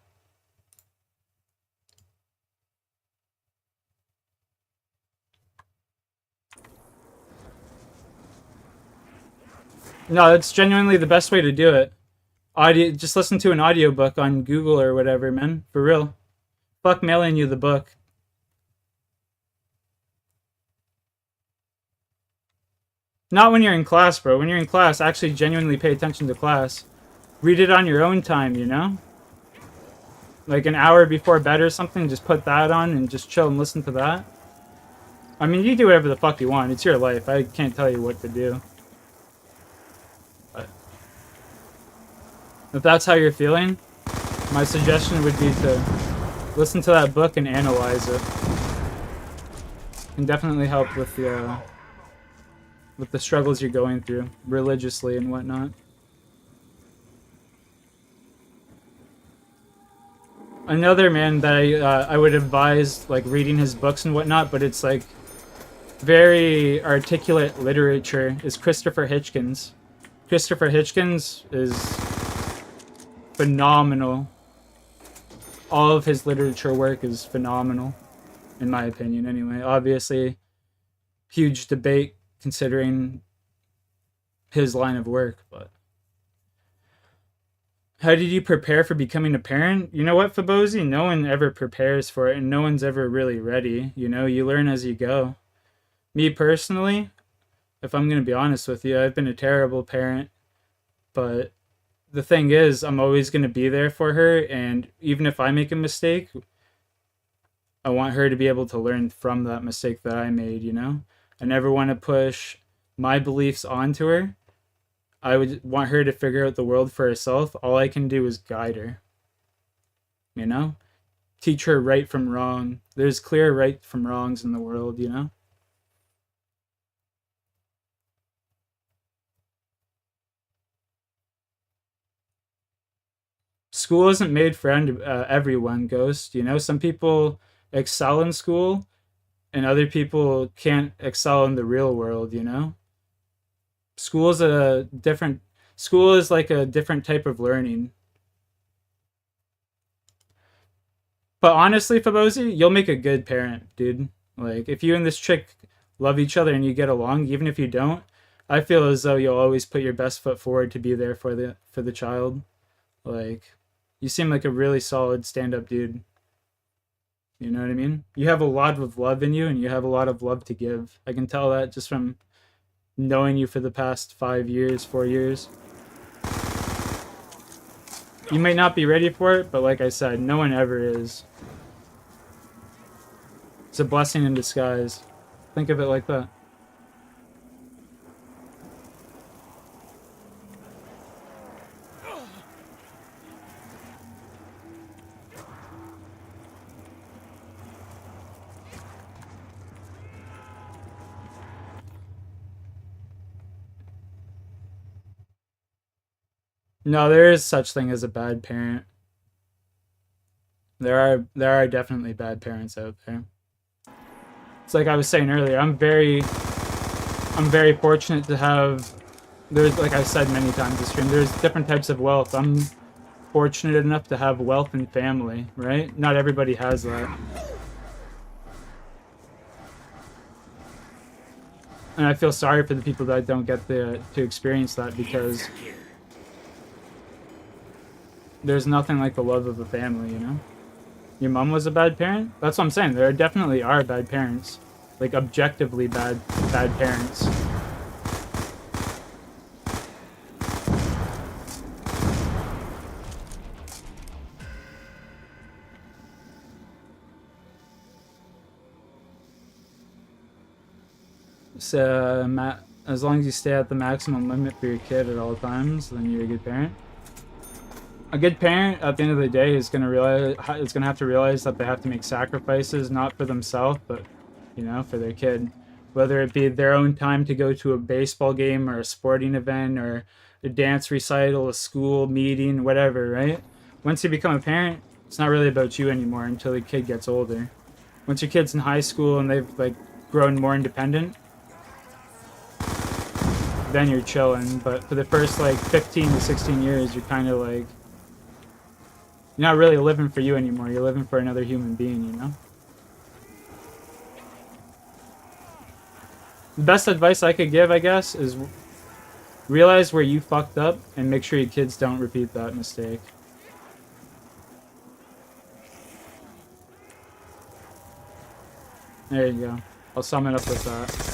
No, that's genuinely the best way to do it. Just listen to an audiobook on Google or whatever, man. For real. Fuck mailing you the book. Not when you're in class, bro. When you're in class, actually genuinely pay attention to class. Read it on your own time, you know? Like an hour before bed or something, just put that on and just chill and listen to that. I mean, you do whatever the fuck you want. It's your life. I can't tell you what to do. But if that's how you're feeling, my suggestion would be to listen to that book and analyze it. It can definitely help with the struggles you're going through religiously and whatnot. Another man that I would advise like reading his books and whatnot, but it's like very articulate literature, is Christopher Hitchens. Christopher Hitchens is phenomenal. All of his literature work is phenomenal, in my opinion anyway. Obviously, huge debate considering his line of work, but how did you prepare for becoming a parent? You know what, Fabosi? No one ever prepares for it, and no one's ever really ready. You know, you learn as you go. Me personally, if I'm going to be honest with you, I've been a terrible parent, but the thing is, I'm always going to be there for her, and even if I make a mistake, I want her to be able to learn from that mistake that I made, you know? I never want to push my beliefs onto her. I would want her to figure out the world for herself. All I can do is guide her. You know? Teach her right from wrong. There's clear right from wrongs in the world, you know? School isn't made for everyone, Ghost. You know, some people excel in school and other people can't excel in the real world, you know? School is school is like a different type of learning. But honestly, Fabosi, you'll make a good parent, dude. Like if you and this chick love each other and you get along, even if you don't, I feel as though you'll always put your best foot forward to be there for the child. Like, you seem like a really solid stand-up dude. You know what I mean? You have a lot of love in you, and you have a lot of love to give. I can tell that just from knowing you for the past 5 years, 4 years. You might not be ready for it, but like I said, no one ever is. It's a blessing in disguise. Think of it like that. No, there is such thing as a bad parent. There are definitely bad parents out there. It's like I was saying earlier, I'm very fortunate to have, there's, like I said many times this stream, there's different types of wealth. I'm fortunate enough to have wealth and family, right? Not everybody has that. And I feel sorry for the people that don't get to experience that, because there's nothing like the love of a family, you know? Your mom was a bad parent? That's what I'm saying. There definitely are bad parents. Like, objectively bad parents. So, as long as you stay at the maximum limit for your kid at all times, then you're a good parent. A good parent, at the end of the day, is gonna have to realize that they have to make sacrifices, not for themselves, but, you know, for their kid. Whether it be their own time to go to a baseball game or a sporting event or a dance recital, a school meeting, whatever, right? Once you become a parent, it's not really about you anymore until the kid gets older. Once your kid's in high school and they've, like, grown more independent, then you're chilling. But for the first, like, 15 to 16 years, you're kind of like, you're not really living for you anymore. You're living for another human being, you know? The best advice I could give, I guess, is realize where you fucked up and make sure your kids don't repeat that mistake. There you go. I'll sum it up with that.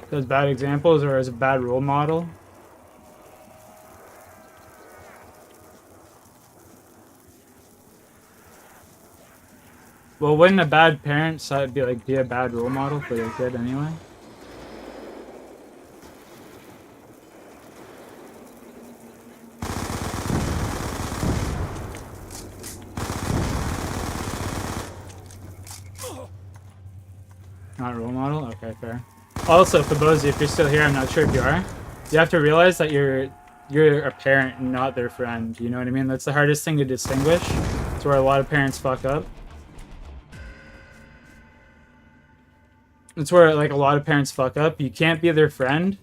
Those bad examples or as a bad role model. Well, wouldn't a bad parent be a bad role model for their kid anyway? Not a role model? Okay, fair. Also, for those of you, if you're still here, I'm not sure if you are, you have to realize that you're a parent and not their friend. You know what I mean? That's the hardest thing to distinguish. It's where a lot of parents fuck up. It's where, like, a lot of parents fuck up. You can't be their friend.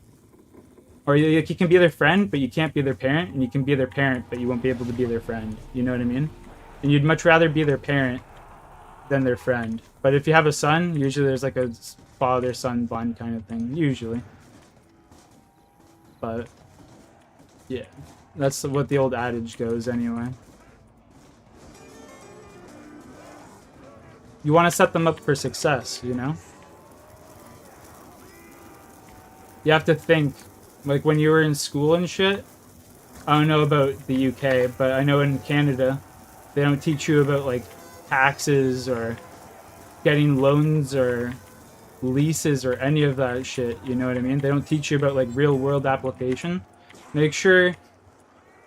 Or you can be their friend, but you can't be their parent. And you can be their parent, but you won't be able to be their friend. You know what I mean? And you'd much rather be their parent than their friend. But if you have a son, usually there's like a father-son bond kind of thing. Usually. But, yeah. That's what the old adage goes anyway. You want to set them up for success, you know? You have to think, like when you were in school and shit, I don't know about the UK, but I know in Canada, they don't teach you about like taxes or getting loans or leases or any of that shit, you know what I mean? They don't teach you about like real world application. Make sure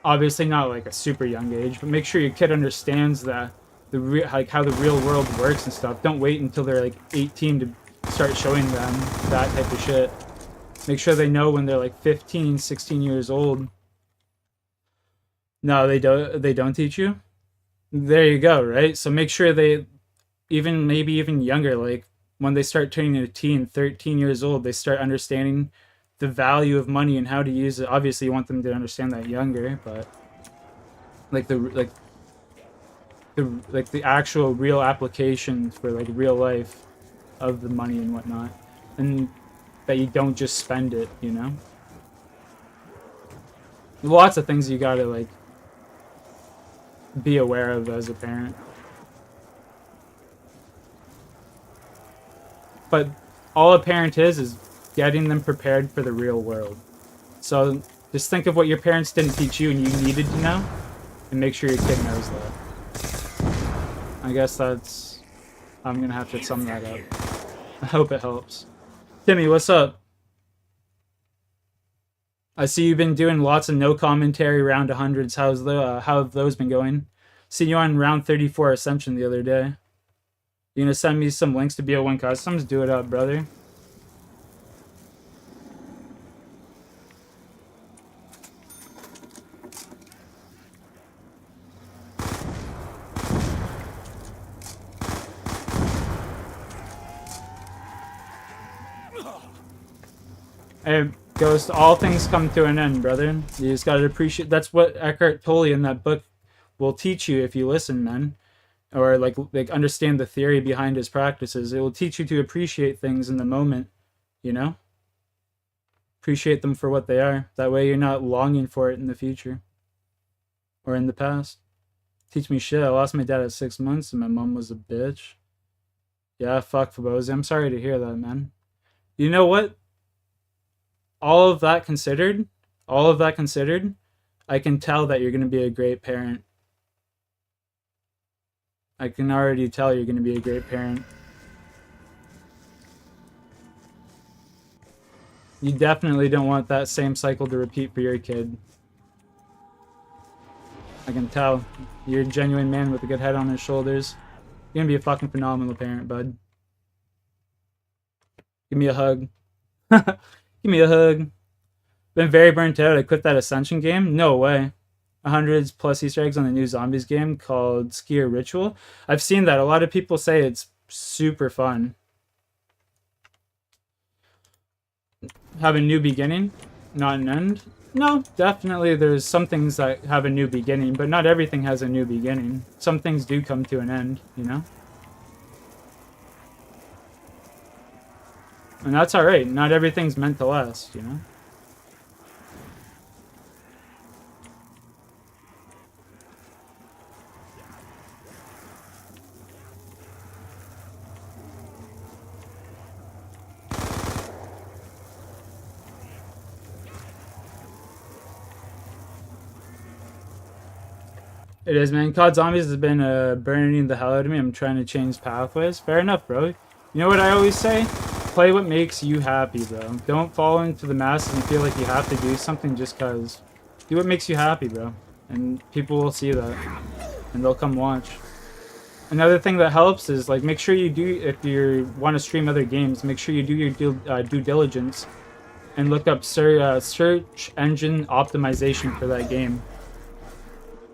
obviously not like a super young age, but make sure your kid understands like how the real world works and stuff. Don't wait until they're like 18 to start showing them that type of shit. Make sure they know when they're like 15, 16 years old. No, they don't teach you? There you go, right? So make sure they maybe even younger, like when they start turning 18, 13 years old, they start understanding the value of money and how to use it. Obviously, you want them to understand that younger, but like the actual real application for like real life of the money and whatnot, and that you don't just spend it, you know. Lots of things you gotta like be aware of as a parent. But all a parent is getting them prepared for the real world. So just think of what your parents didn't teach you and you needed to know, and make sure your kid knows that. I guess I'm gonna have to sum that up. I hope it helps. Timmy, what's up? I see you've been doing lots of no commentary round 100s. How have those been going? Seen you on round 34 Ascension the other day. You gonna send me some links to BO1 Customs? Do it up, brother. Hey, Ghost, all things come to an end, brother. You just gotta appreciate. That's what Eckhart Tolle in that book will teach you if you listen, man. Or like understand the theory behind his practices. It will teach you to appreciate things in the moment, you know? Appreciate them for what they are. That way you're not longing for it in the future. Or in the past. Teach me shit. I lost my dad at 6 months and my mom was a bitch. Yeah, fuck Fabozi. I'm sorry to hear that, man. You know what? All of that considered, I can tell that you're going to be a great parent. I can already tell you're going to be a great parent. You definitely don't want that same cycle to repeat for your kid. I can tell. You're a genuine man with a good head on his shoulders. You're going to be a fucking phenomenal parent, bud. Give me a hug. Give me a hug. Been very burnt out. I quit that Ascension game. No way. 100s plus Easter eggs on the new Zombies game called Skier Ritual. I've seen that. A lot of people say it's super fun. Have a new beginning, not an end. No, definitely there's some things that have a new beginning, but not everything has a new beginning. Some things do come to an end, you know? And that's alright. Not everything's meant to last, you know? It is, man. COD Zombies has been burning the hell out of me. I'm trying to change pathways. Fair enough, bro. You know what I always say? Play what makes you happy, bro. Don't fall into the masses and feel like you have to do something just cause. Do what makes you happy, bro. And people will see that. And they'll come watch. Another thing that helps is, like, make sure you do, if you want to stream other games, make sure you do your due diligence. And look up search engine optimization for that game.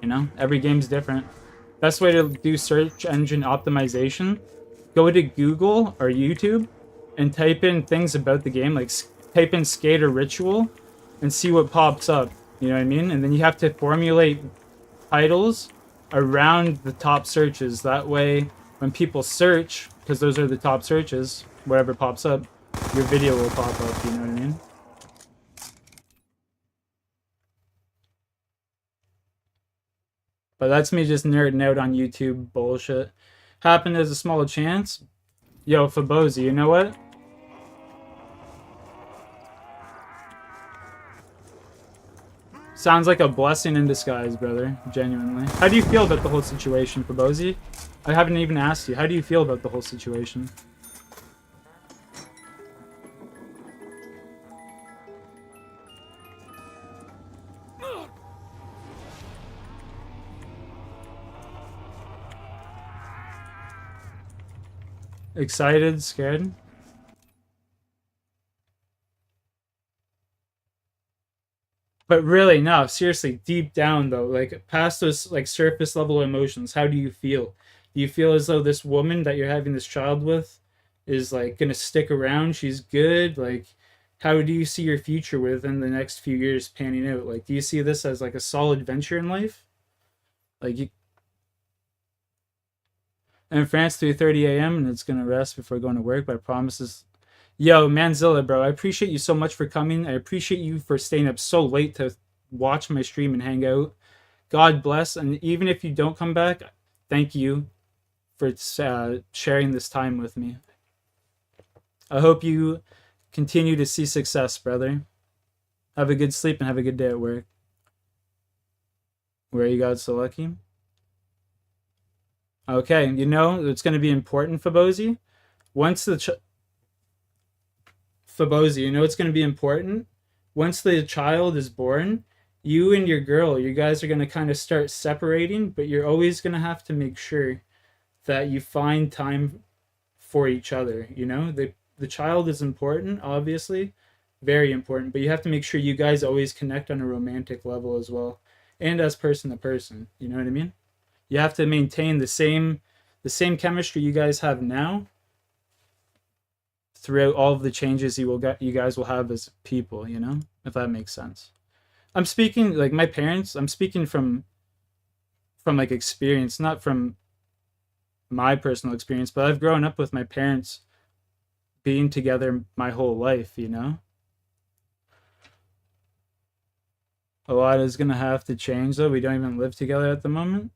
You know, every game's different. Best way to do search engine optimization, go to Google or YouTube and type in things about the game, like type in Skater Ritual and see what pops up. You know what I mean? And then you have to formulate titles around the top searches. That way, when people search, because those are the top searches, whatever pops up, your video will pop up. You know what I mean? But that's me just nerding out on YouTube bullshit. Happened as a small chance. Yo, Fabozi, you know what? Sounds like a blessing in disguise, brother. Genuinely. How do you feel about the whole situation, Fabozi? I haven't even asked you. How do you feel about the whole situation? Excited, scared? But really, no, seriously, deep down though, like past those like surface level emotions, how do you feel? Do you feel as though this woman that you're having this child with is like gonna stick around? She's good? Like, how do you see your future within the next few years panning out? Like, do you see this as like a solid venture in life? Like, you, in France, 3:30 a.m. and it's gonna rest before going to work. But I promise this. Yo, Manzilla, bro, I appreciate you so much for coming. I appreciate you for staying up so late to watch my stream and hang out. God bless, and even if you don't come back, thank you for sharing this time with me. I hope you continue to see success, brother. Have a good sleep and have a good day at work. Where you got so lucky? Okay, you know, it's going to be important, Fabosi. Once the... Fabosi, you know it's going to be important? Once the child is born, you and your girl, you guys are going to kind of start separating, but you're always going to have to make sure that you find time for each other, you know? The child is important, obviously, very important, but you have to make sure you guys always connect on a romantic level as well, and as person to person, you know what I mean? You have to maintain the same chemistry you guys have now throughout all of the changes you guys will have as people, you know, if that makes sense. I'm speaking like my parents. I'm speaking from like experience, not from my personal experience, but I've grown up with my parents being together my whole life, you know. A lot is gonna have to change though. We don't even live together at the moment.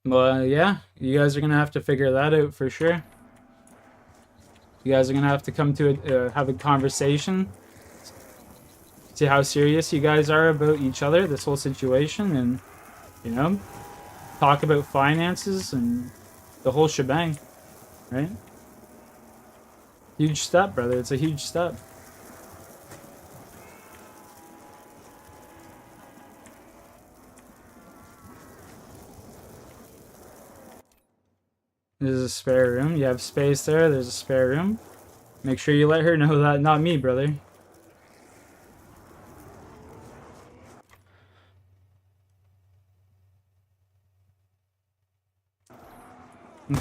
Well, yeah, you guys are gonna have to figure that out for sure. You guys are gonna have to come to have a conversation, see how serious you guys are about each other, this whole situation, and you know, talk about finances and the whole shebang, right? Huge step, brother. It's a huge step. There's a spare room. You have space there. There's a spare room. Make sure you let her know that. Not me, brother.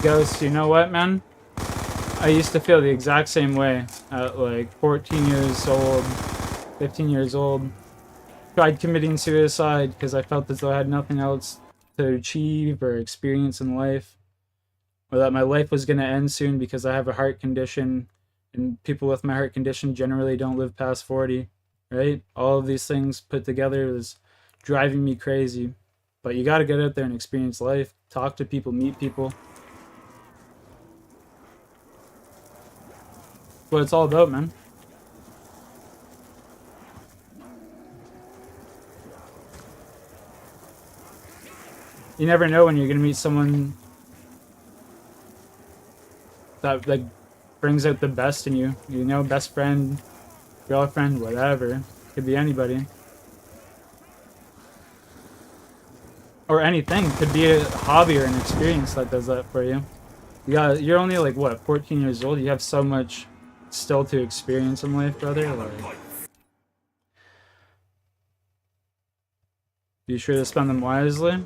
Ghost, you know what, man? I used to feel the exact same way at like 14 years old, 15 years old. Tried committing suicide because I felt as though I had nothing else to achieve or experience in life. Or that my life was going to end soon because I have a heart condition, and people with my heart condition generally don't live past 40, right? All of these things put together is driving me crazy. But you got to get out there and experience life, talk to people, meet people. That's what it's all about, man. You never know when you're going to meet someone that like brings out the best in you. You know, best friend, girlfriend, whatever. Could be anybody. Or anything. Could be a hobby or an experience that does that for you. You're only like what, 14 years old? You have so much still to experience in life, brother. Like, be sure to spend them wisely.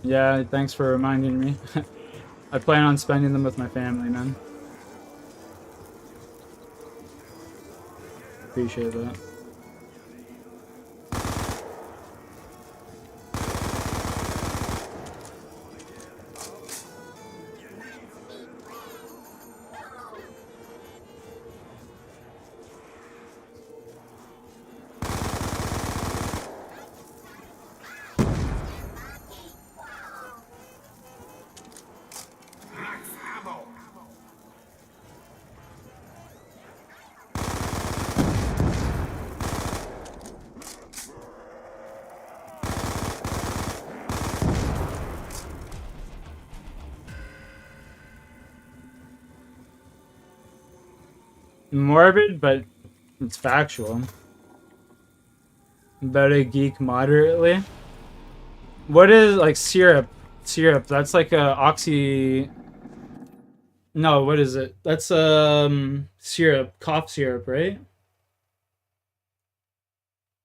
Yeah, thanks for reminding me. I plan on spending them with my family, man. Appreciate that. Morbid, but it's factual. About a geek moderately. What is like syrup? Syrup. That's like a No, what is it? That's syrup, cough syrup, right?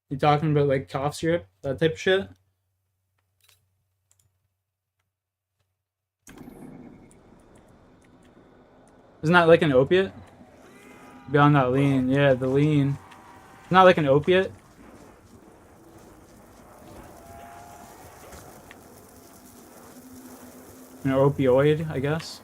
You talking about like cough syrup, that type of shit? Isn't that like an opiate? Beyond that lean, yeah, the lean. Not like an opiate. An opioid, I guess.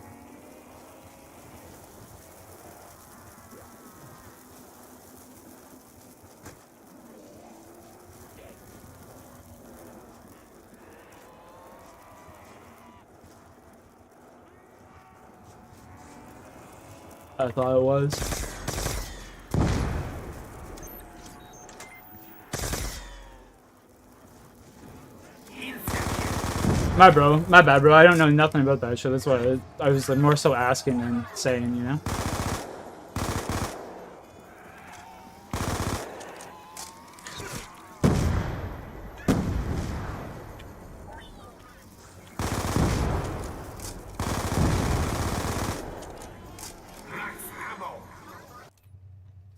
I thought it was. My bad, bro. I don't know nothing about that shit. That's why I was like, more so asking than saying, you know? Max ammo.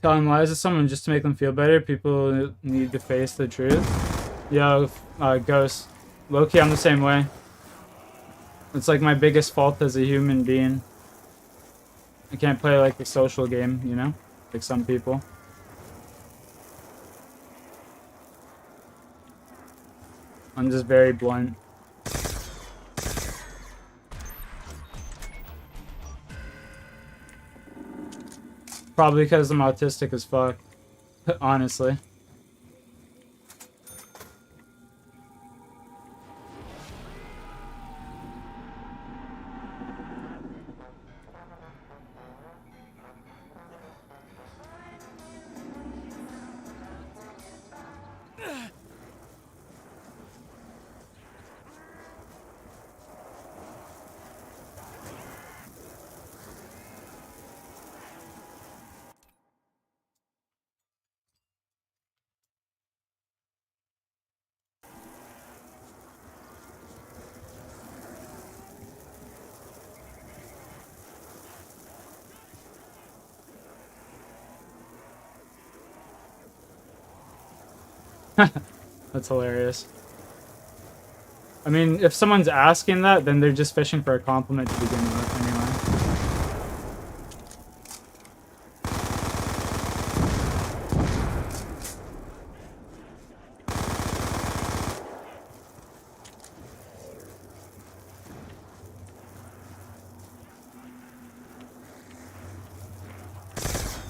Telling lies to someone just to make them feel better. People need to face the truth. Yo, Ghost. Low-key, I'm the same way. It's like my biggest fault as a human being. I can't play like the social game, you know? Like some people. I'm just very blunt. Probably because I'm autistic as fuck. Honestly. That's hilarious. I mean, if someone's asking that, then they're just fishing for a compliment to begin with, anyway.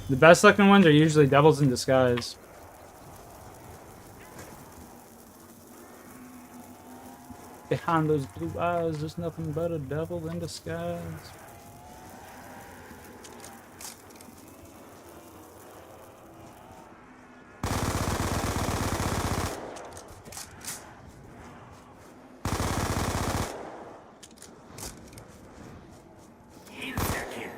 The best looking ones are usually devils in disguise. Behind those blue eyes, there's nothing but a devil in disguise. Insecure.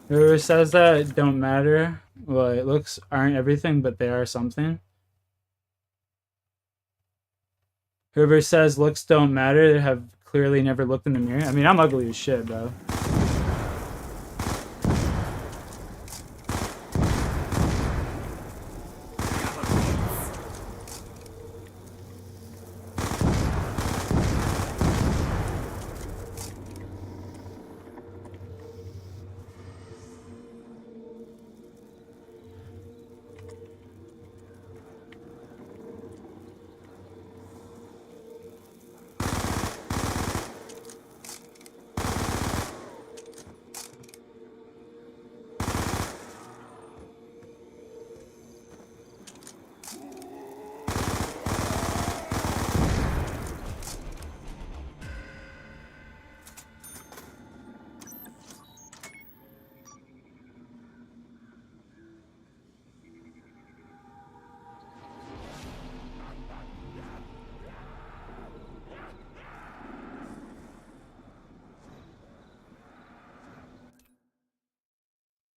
Whoever says that it don't matter, well, it looks aren't everything, but they are something. Whoever says looks don't matter, they have clearly never looked in the mirror. I mean, I'm ugly as shit, bro.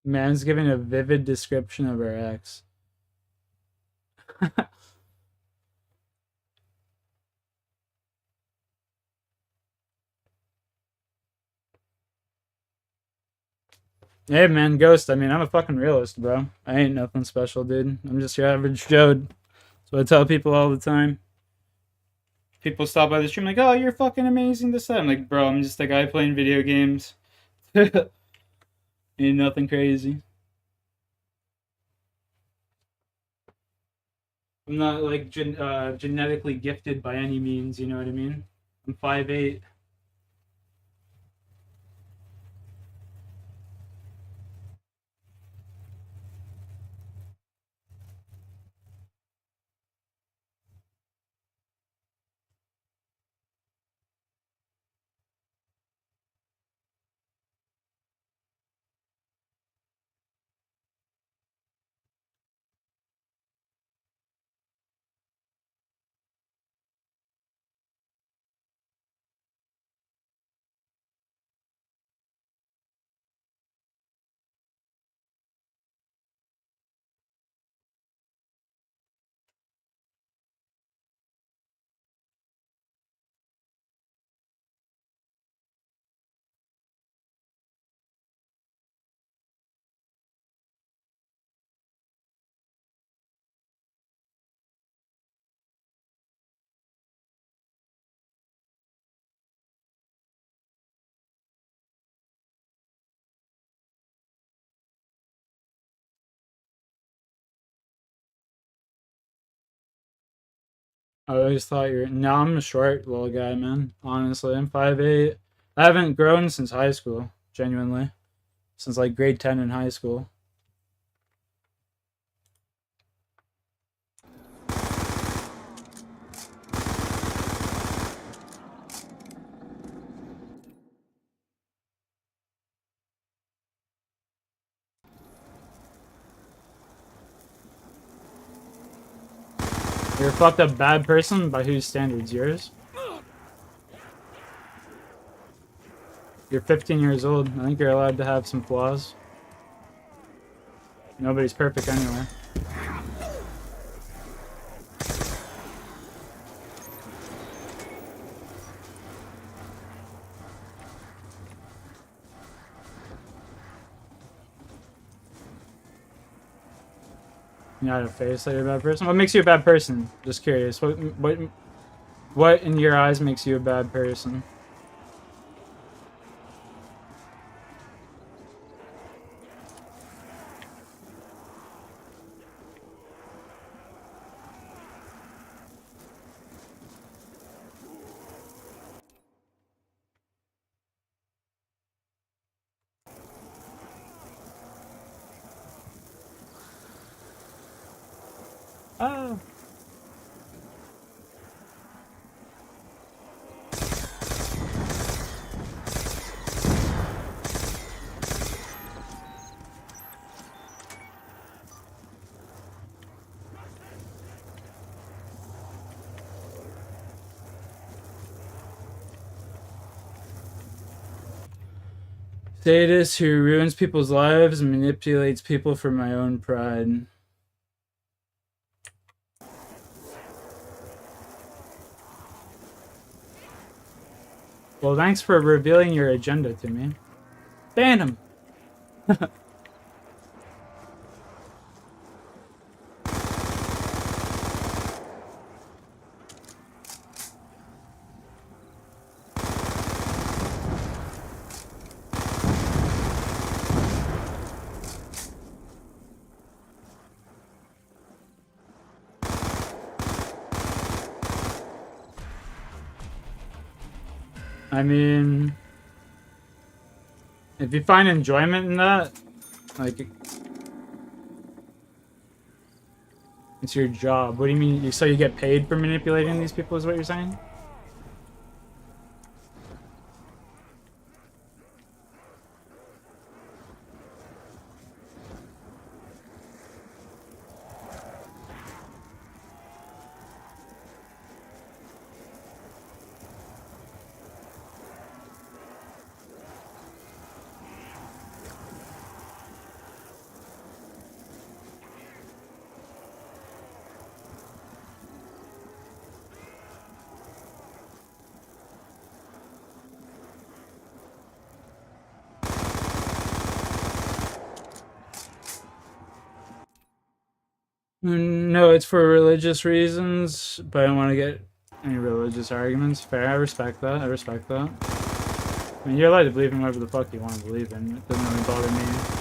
Man's giving a vivid description of her ex. Hey man, Ghost, I mean, I'm a fucking realist, bro. I ain't nothing special, dude. I'm just your average Joe. That's what I tell people all the time. People stop by the stream like, oh, you're fucking amazing this time. I'm like, bro, I'm just a guy playing video games. Ain't nothing crazy. I'm not like genetically gifted by any means, you know what I mean? I'm 5'8". I always thought you're. No, I'm a short little guy, man. Honestly, I'm 5'8". I haven't grown since high school, genuinely. Since like grade 10 in high school. You're a fucked up bad person? By whose standards? Yours? You're 15 years old. I think you're allowed to have some flaws. Nobody's perfect anyway. You got a face that you're a bad person? What makes you a bad person? Just curious. What in your eyes makes you a bad person? Oh. Sadist who ruins people's lives and manipulates people for my own pride. Well, thanks for revealing your agenda to me. Ban him! I mean, if you find enjoyment in that, like, it's your job. What do you mean? So you get paid for manipulating these people is what you're saying? No, it's for religious reasons, but I don't want to get any religious arguments. Fair, I respect that. I respect that. I mean, you're allowed to believe in whatever the fuck you want to believe in. It doesn't really bother me.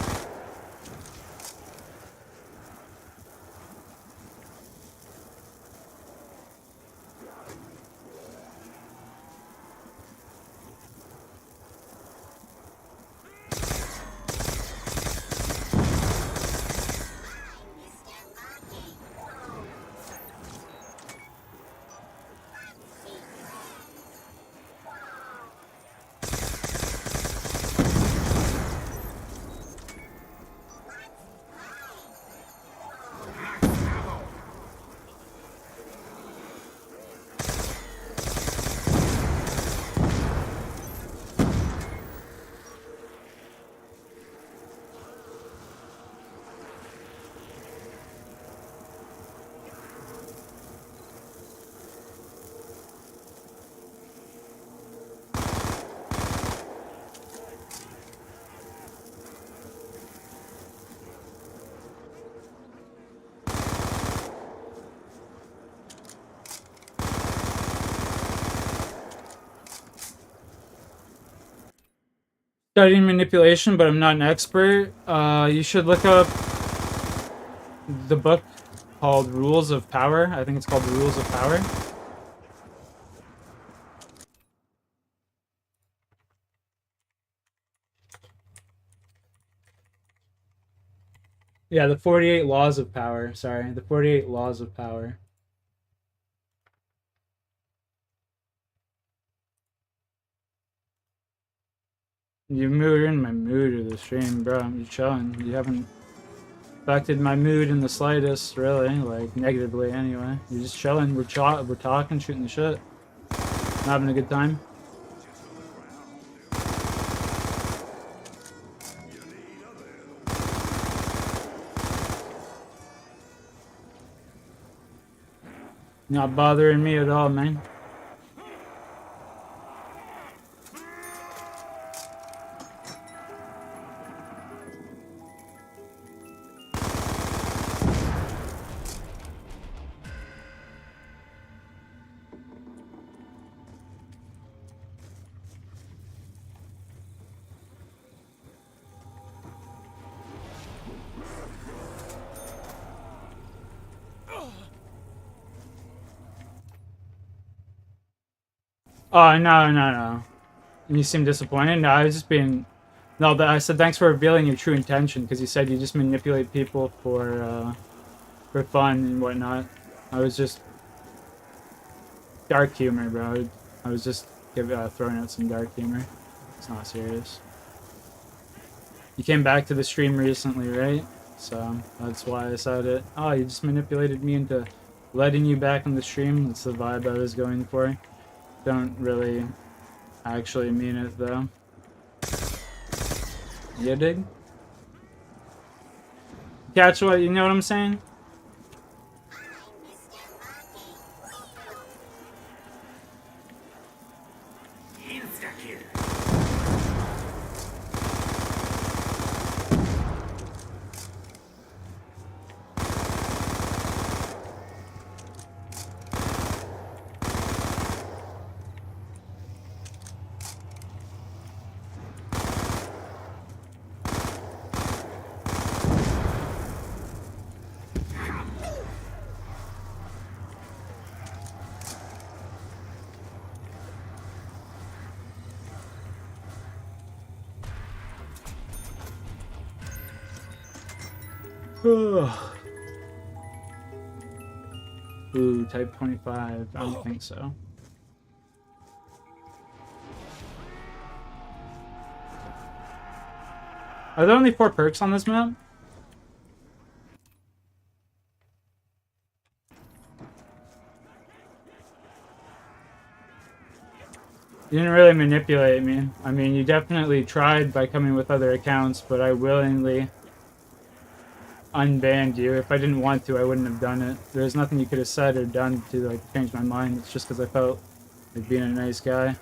Studying manipulation, but I'm not an expert. You should look up the book called Rules of Power. I think it's called Rules of Power. Yeah, the 48 Laws of Power. Sorry, the 48 Laws of Power. You're in my mood of the stream, bro. You're chilling. You haven't affected my mood in the slightest, really. Like, negatively, anyway. You're just chilling. We're talking, shooting the shit. Having a good time. Not bothering me at all, man. Oh, no. You seem disappointed? No, I was just being... No, but I said thanks for revealing your true intention, because you said you just manipulate people for fun and whatnot. I was just... Dark humor, bro. I was just throwing out some dark humor. It's not serious. You came back to the stream recently, right? So, that's why I said it. Oh, you just manipulated me into letting you back on the stream? That's the vibe I was going for. Don't really actually mean it, though. You dig? Catch what? You know what I'm saying? Ooh, type 25. I don't think so. Are there only 4 perks on this map? You didn't really manipulate me. I mean, you definitely tried by coming with other accounts, but I willingly unbanned you. If I didn't want to, I wouldn't have done it. There's nothing you could have said or done to like change my mind. It's just because I felt like being a nice guy.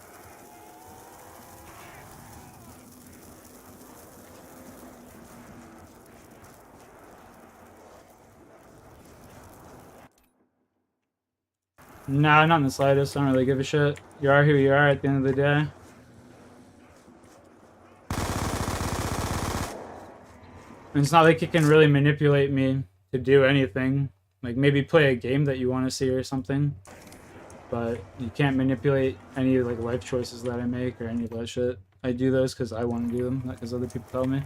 Nah, not in the slightest. I don't really give a shit. You are who you are at the end of the day. And it's not like you can really manipulate me to do anything. Like maybe play a game that you want to see or something. But you can't manipulate any like life choices that I make or any of that shit. I do those because I want to do them, not because other people tell me.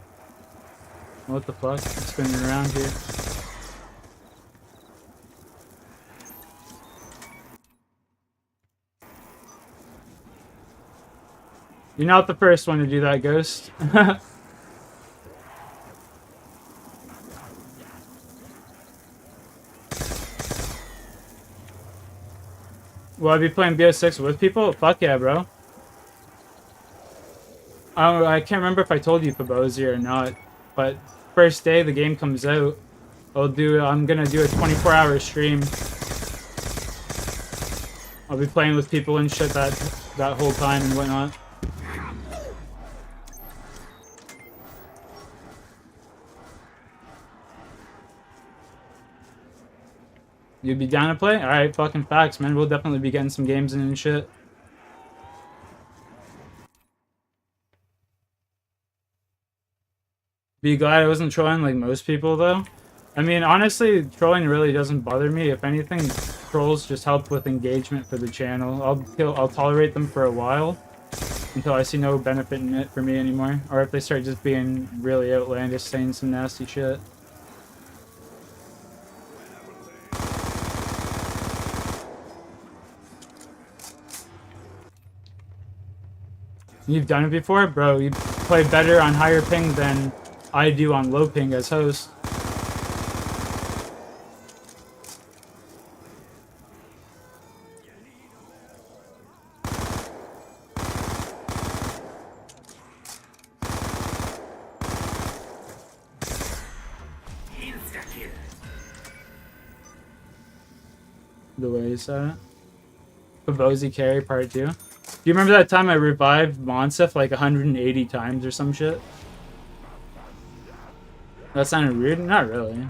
What the fuck? I'm spinning around here. You're not the first one to do that, Ghost. Will I be playing BO6 with people? Fuck yeah, bro. I can't remember if I told you Pabozi or not, but first day the game comes out, I'm gonna do a 24-hour stream. I'll be playing with people and shit that whole time and whatnot. You'd be down to play? Alright, fucking facts, man. We'll definitely be getting some games in and shit. Be glad I wasn't trolling like most people, though. I mean, honestly, trolling really doesn't bother me. If anything, trolls just help with engagement for the channel. I'll tolerate them for a while until I see no benefit in it for me anymore. Or if they start just being really outlandish, saying some nasty shit. You've done it before? Bro, you play better on higher ping than I do on low ping as host. The way you said it. Pabozi carry part 2. Do you remember that time I revived Monsef like 180 times or some shit? That sounded weird? Not really.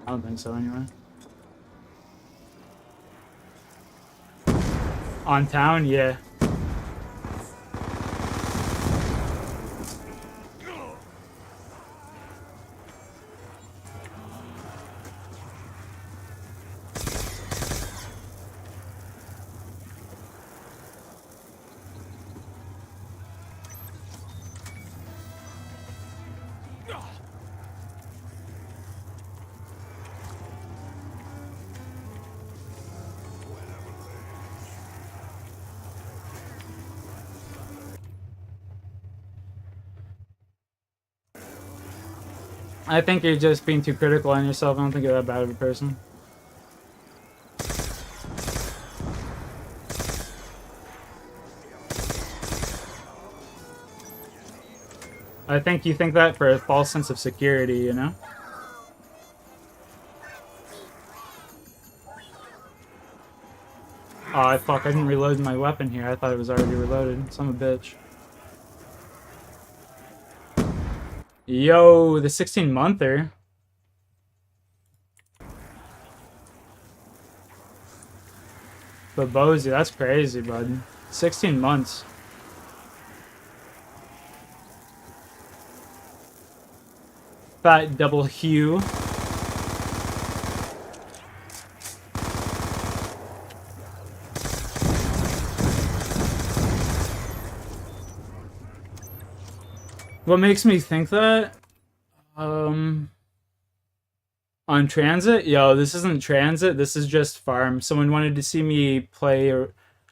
I don't think so anyway. On town? Yeah. I think you're just being too critical on yourself. I don't think you're that bad of a person. I think you think that for a false sense of security, you know? Oh, fuck, I didn't reload my weapon here. I thought it was already reloaded. Son of a bitch. Yo, the 16-monther. Babozi, that's crazy, bud. 16 months. Fat double hue. What makes me think that? On transit? Yo, this isn't transit, this is just farm. Someone wanted to see me play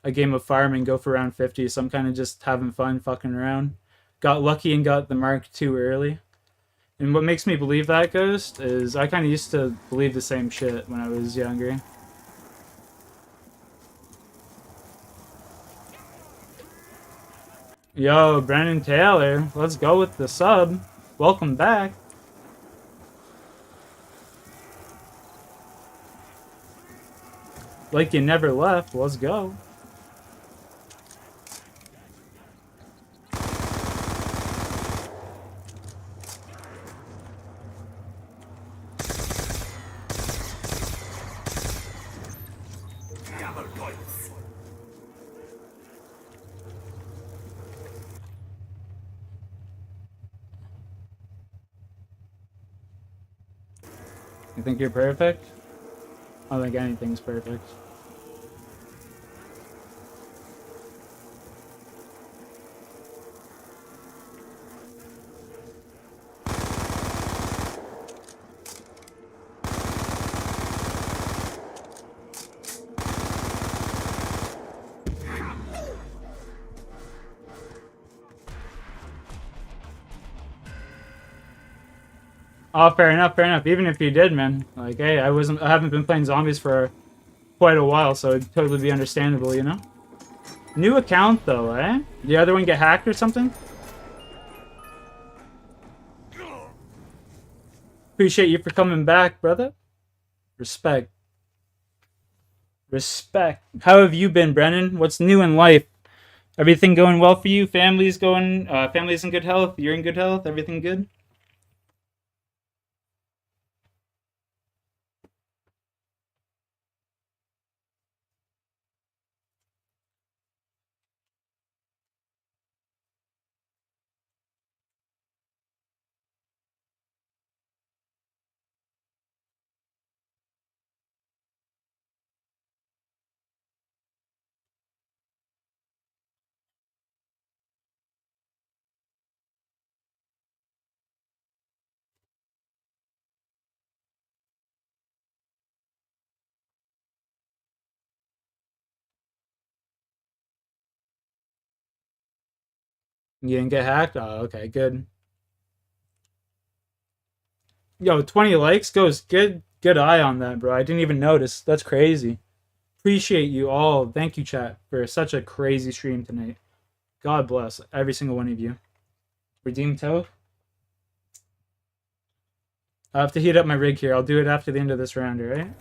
a game of farm and go for round 50, so I'm kind of just having fun fucking around. Got lucky and got the mark too early. And what makes me believe that, Ghost, is I kind of used to believe the same shit when I was younger. Yo, Brennan Taylor, let's go with the sub. Welcome back. Like you never left, let's go. You think you're perfect? I don't think anything's perfect. Oh, fair enough, fair enough. Even if you did, man. Like, hey, I haven't been playing zombies for quite a while, so it'd totally be understandable, you know? New account, though, eh? Did the other one get hacked or something? Appreciate you for coming back, brother. Respect. Respect. How have you been, Brennan? What's new in life? Everything going well for you? Family's in good health? You're in good health? Everything good? You didn't get hacked? Oh, okay, good. Yo, 20 likes goes good eye on that, bro. I didn't even notice. That's crazy. Appreciate you all. Thank you, chat, for such a crazy stream tonight. God bless every single one of you. Redeem toe? I have to heat up my rig here. I'll do it after the end of this round, alright?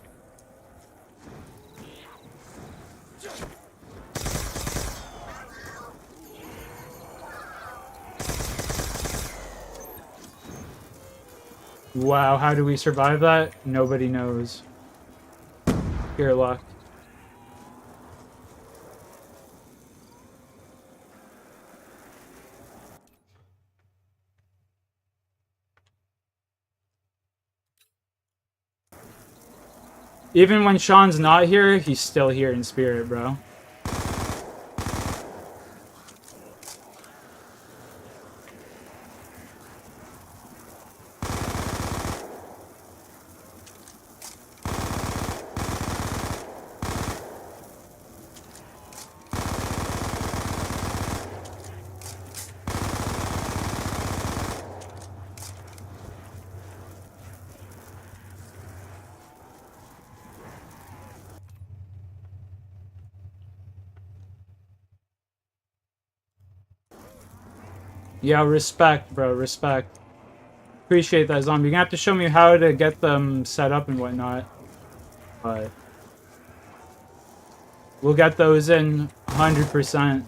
Wow, how do we survive that? Nobody knows. You're locked. Even when Sean's not here, he's still here in spirit, bro. Yeah, respect, bro, respect. Appreciate that, Zombie. You're gonna have to show me how to get them set up and whatnot. But we'll get those in 100%.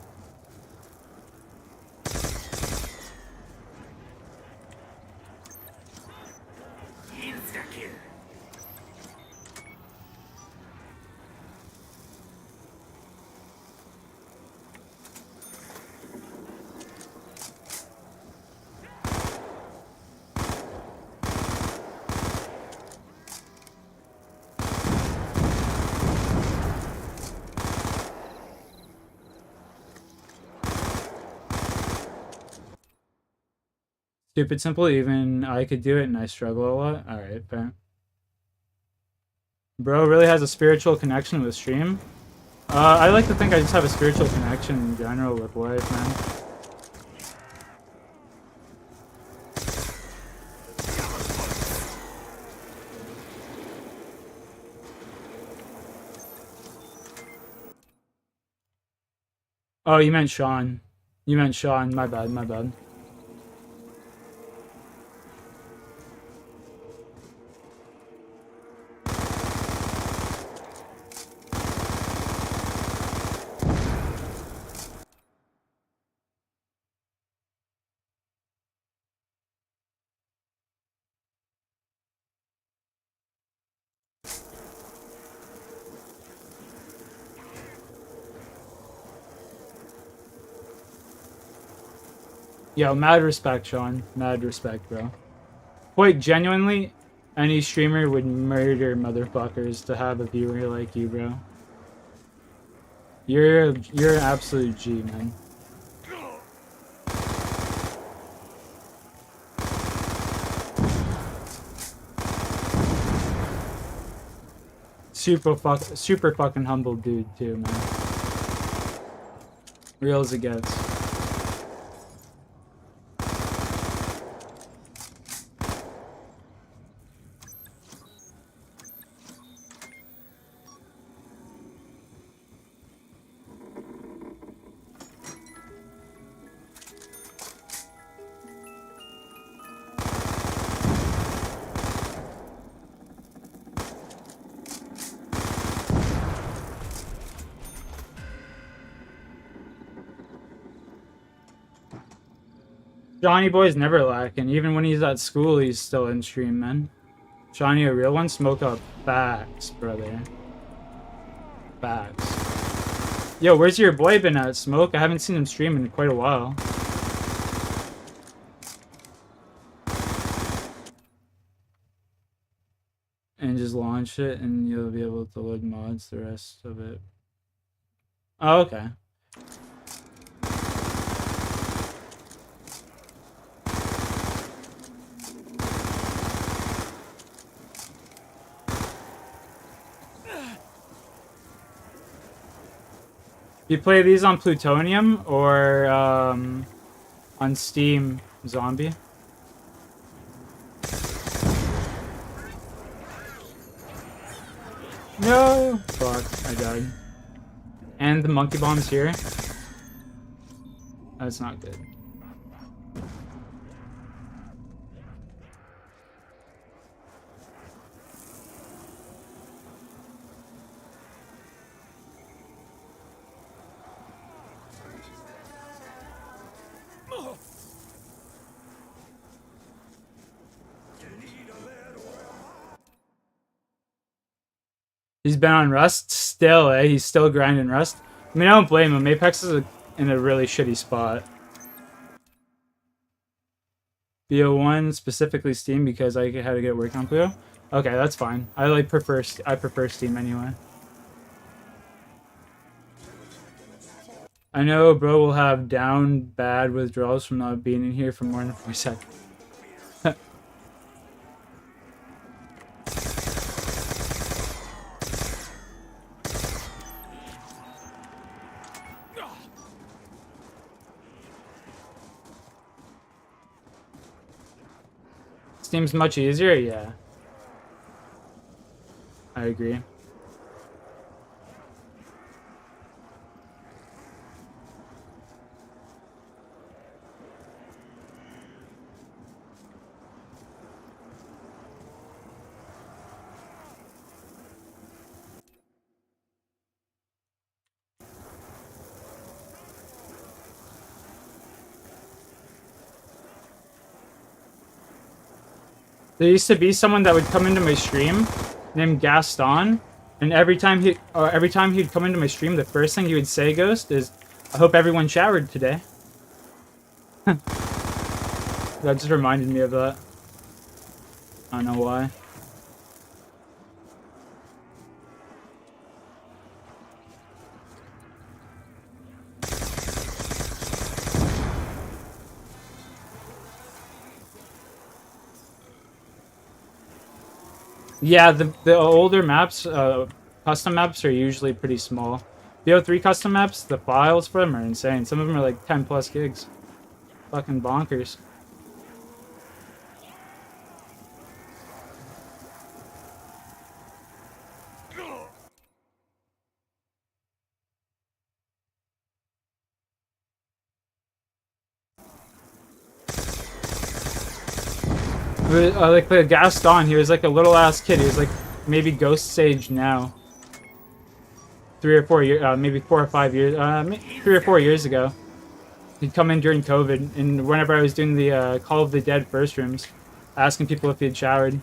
Insta-kill. Stupid simple, even I could do it and I struggle a lot. Alright, fair. Bro really has a spiritual connection with stream. I like to think I just have a spiritual connection in general with life, man. Oh, you meant Sean. You meant Sean. My bad, my bad. Yo, mad respect, Sean. Mad respect, bro. Quite genuinely, Any streamer would murder motherfuckers to have a viewer like you, bro. You're an absolute G, man. Super fucking humble dude too, man. Real as it gets. Johnny Boy's never lacking. Even when he's at school, he's still in stream, man. Johnny, a real one? Smoke up. Facts, brother. Facts. Yo, where's your boy been at, Smoke? I haven't seen him stream in quite a while. And just launch it, and you'll be able to load mods the rest of it. Oh, okay. You play these on Plutonium or on Steam Zombie? No! Fuck, I died. And the monkey bomb's here. That's not good. He's been on Rust still, eh? He's still grinding Rust. I mean, I don't blame him. Apex is in a really shitty spot. BO1 specifically Steam because I had to get work on Pluto. Okay, that's fine. I prefer Steam anyway. I know bro will have down bad withdrawals from not being in here for more than 4 seconds. Steam's much easier, yeah. I agree. There used to be someone that would come into my stream named Gaston, and every time he'd come into my stream, the first thing he would say, Ghost, is, "I hope everyone showered today." That just reminded me of that. I don't know why. Yeah, the older maps, custom maps are usually pretty small. BO3 custom maps, the files for them are insane. Some of them are like 10 plus gigs. Fucking bonkers. Like the Gaston, he was like a little ass kid. He was like maybe Ghost's age now. 3 or 4 years, maybe 4 or 5 years, 3 or 4 years ago. He'd come in during COVID, and whenever I was doing the Call of the Dead first rooms, asking people if he'd showered.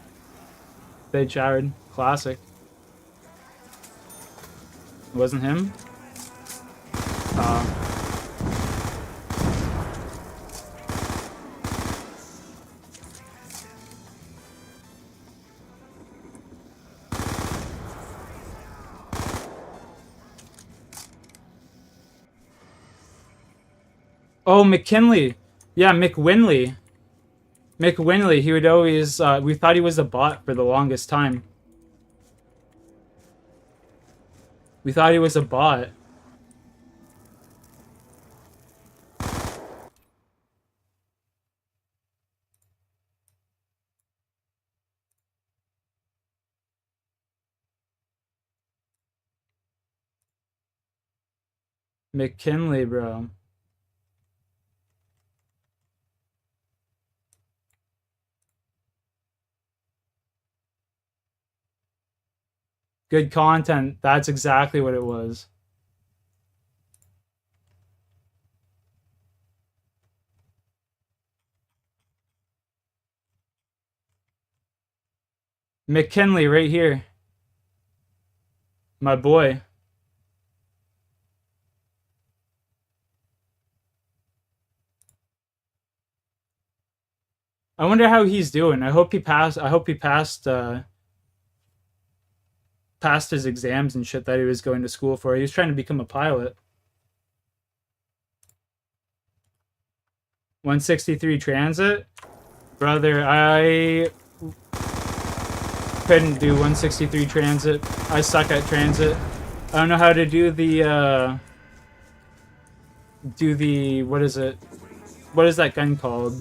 They'd showered. Classic. It wasn't him? Oh, McKinley. Yeah, McWinley. McWinley, he would always, we thought he was a bot for the longest time. We thought he was a bot. McKinley, bro. Good content. That's exactly what it was. McKinley right here. My boy. I wonder how he's doing. I hope he passed passed his exams and shit that he was going to school for. He was trying to become a pilot. 163 transit? Brother, I couldn't do 163 transit. I suck at transit. I don't know how to do the what is it? What is that gun called?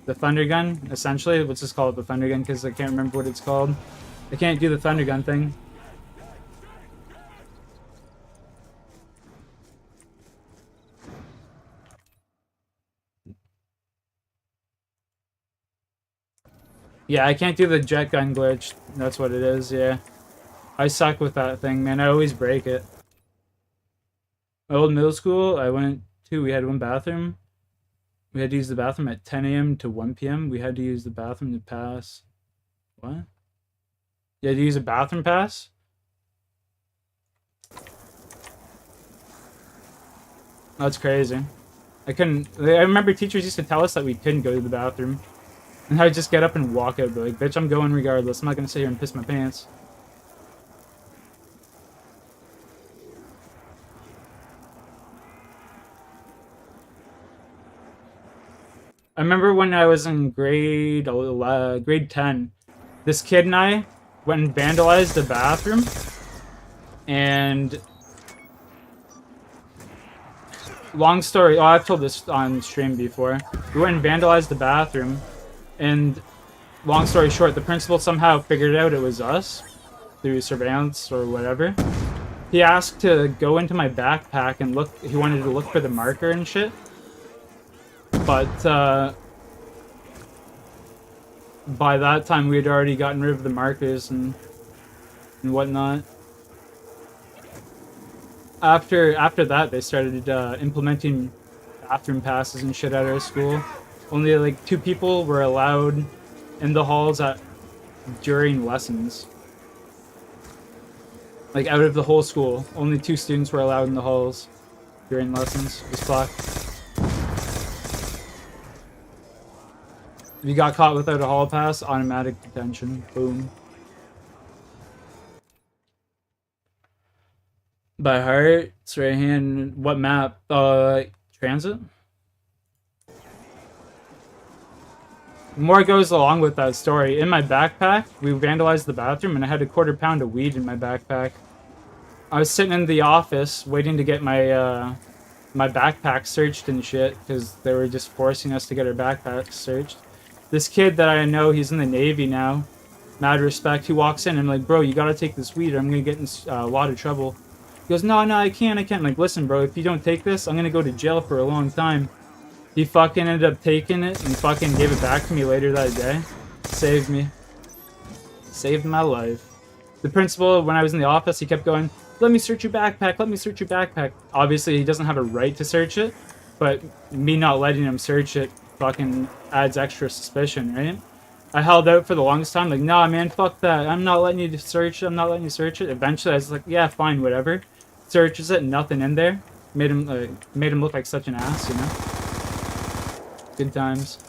The thunder gun, essentially. Let's just call it the thunder gun because I can't remember what it's called. I can't do the thunder gun thing. Yeah, I can't do the jet gun glitch. That's what it is, yeah. I suck with that thing, man. I always break it. My old middle school, I went to, we had one bathroom. We had to use the bathroom at 10 a.m. to 1 p.m. We had to use the bathroom to pass. What? You had to use a bathroom pass? That's crazy. I remember teachers used to tell us that we couldn't go to the bathroom. And I'd just get up and walk out, be like, bitch, I'm going regardless. I'm not gonna sit here and piss my pants. I remember when I was in grade 10, this kid and I went and vandalized the bathroom, and long story, I've told this on stream before. We went and vandalized the bathroom, and long story short, the principal somehow figured out it was us through surveillance or whatever. He asked to go into my backpack and look. He wanted to look for the marker and shit. But by that time, we had already gotten rid of the markers and whatnot. After that, they started implementing bathroom passes and shit at our school. Only like 2 people were allowed in the halls during lessons. Like out of the whole school, only 2 students were allowed in the halls during lessons. It was fucked. If you got caught without a hall pass, automatic detention. Boom. By heart, it's right hand. What map? Transit? More goes along with that story. In my backpack, we vandalized the bathroom and I had a quarter pound of weed in my backpack. I was sitting in the office waiting to get my my backpack searched and shit because they were just forcing us to get our backpacks searched. This kid that I know, he's in the Navy now. Mad respect. He walks in and I'm like, bro, you gotta take this weed or I'm gonna get in a lot of trouble. He goes, no, I can't. I'm like, listen, bro, if you don't take this, I'm gonna go to jail for a long time. He fucking ended up taking it and fucking gave it back to me later that day. Saved me. Saved my life. The principal, when I was in the office, he kept going, let me search your backpack, let me search your backpack. Obviously, he doesn't have a right to search it, but me not letting him search it fucking adds extra suspicion, right? I held out for the longest time, like, nah, man, fuck that. I'm not letting you search it, I'm not letting you search it. Eventually, I was like, yeah, fine, whatever. Searches it, nothing in there. Made him look like such an ass, you know? Good times.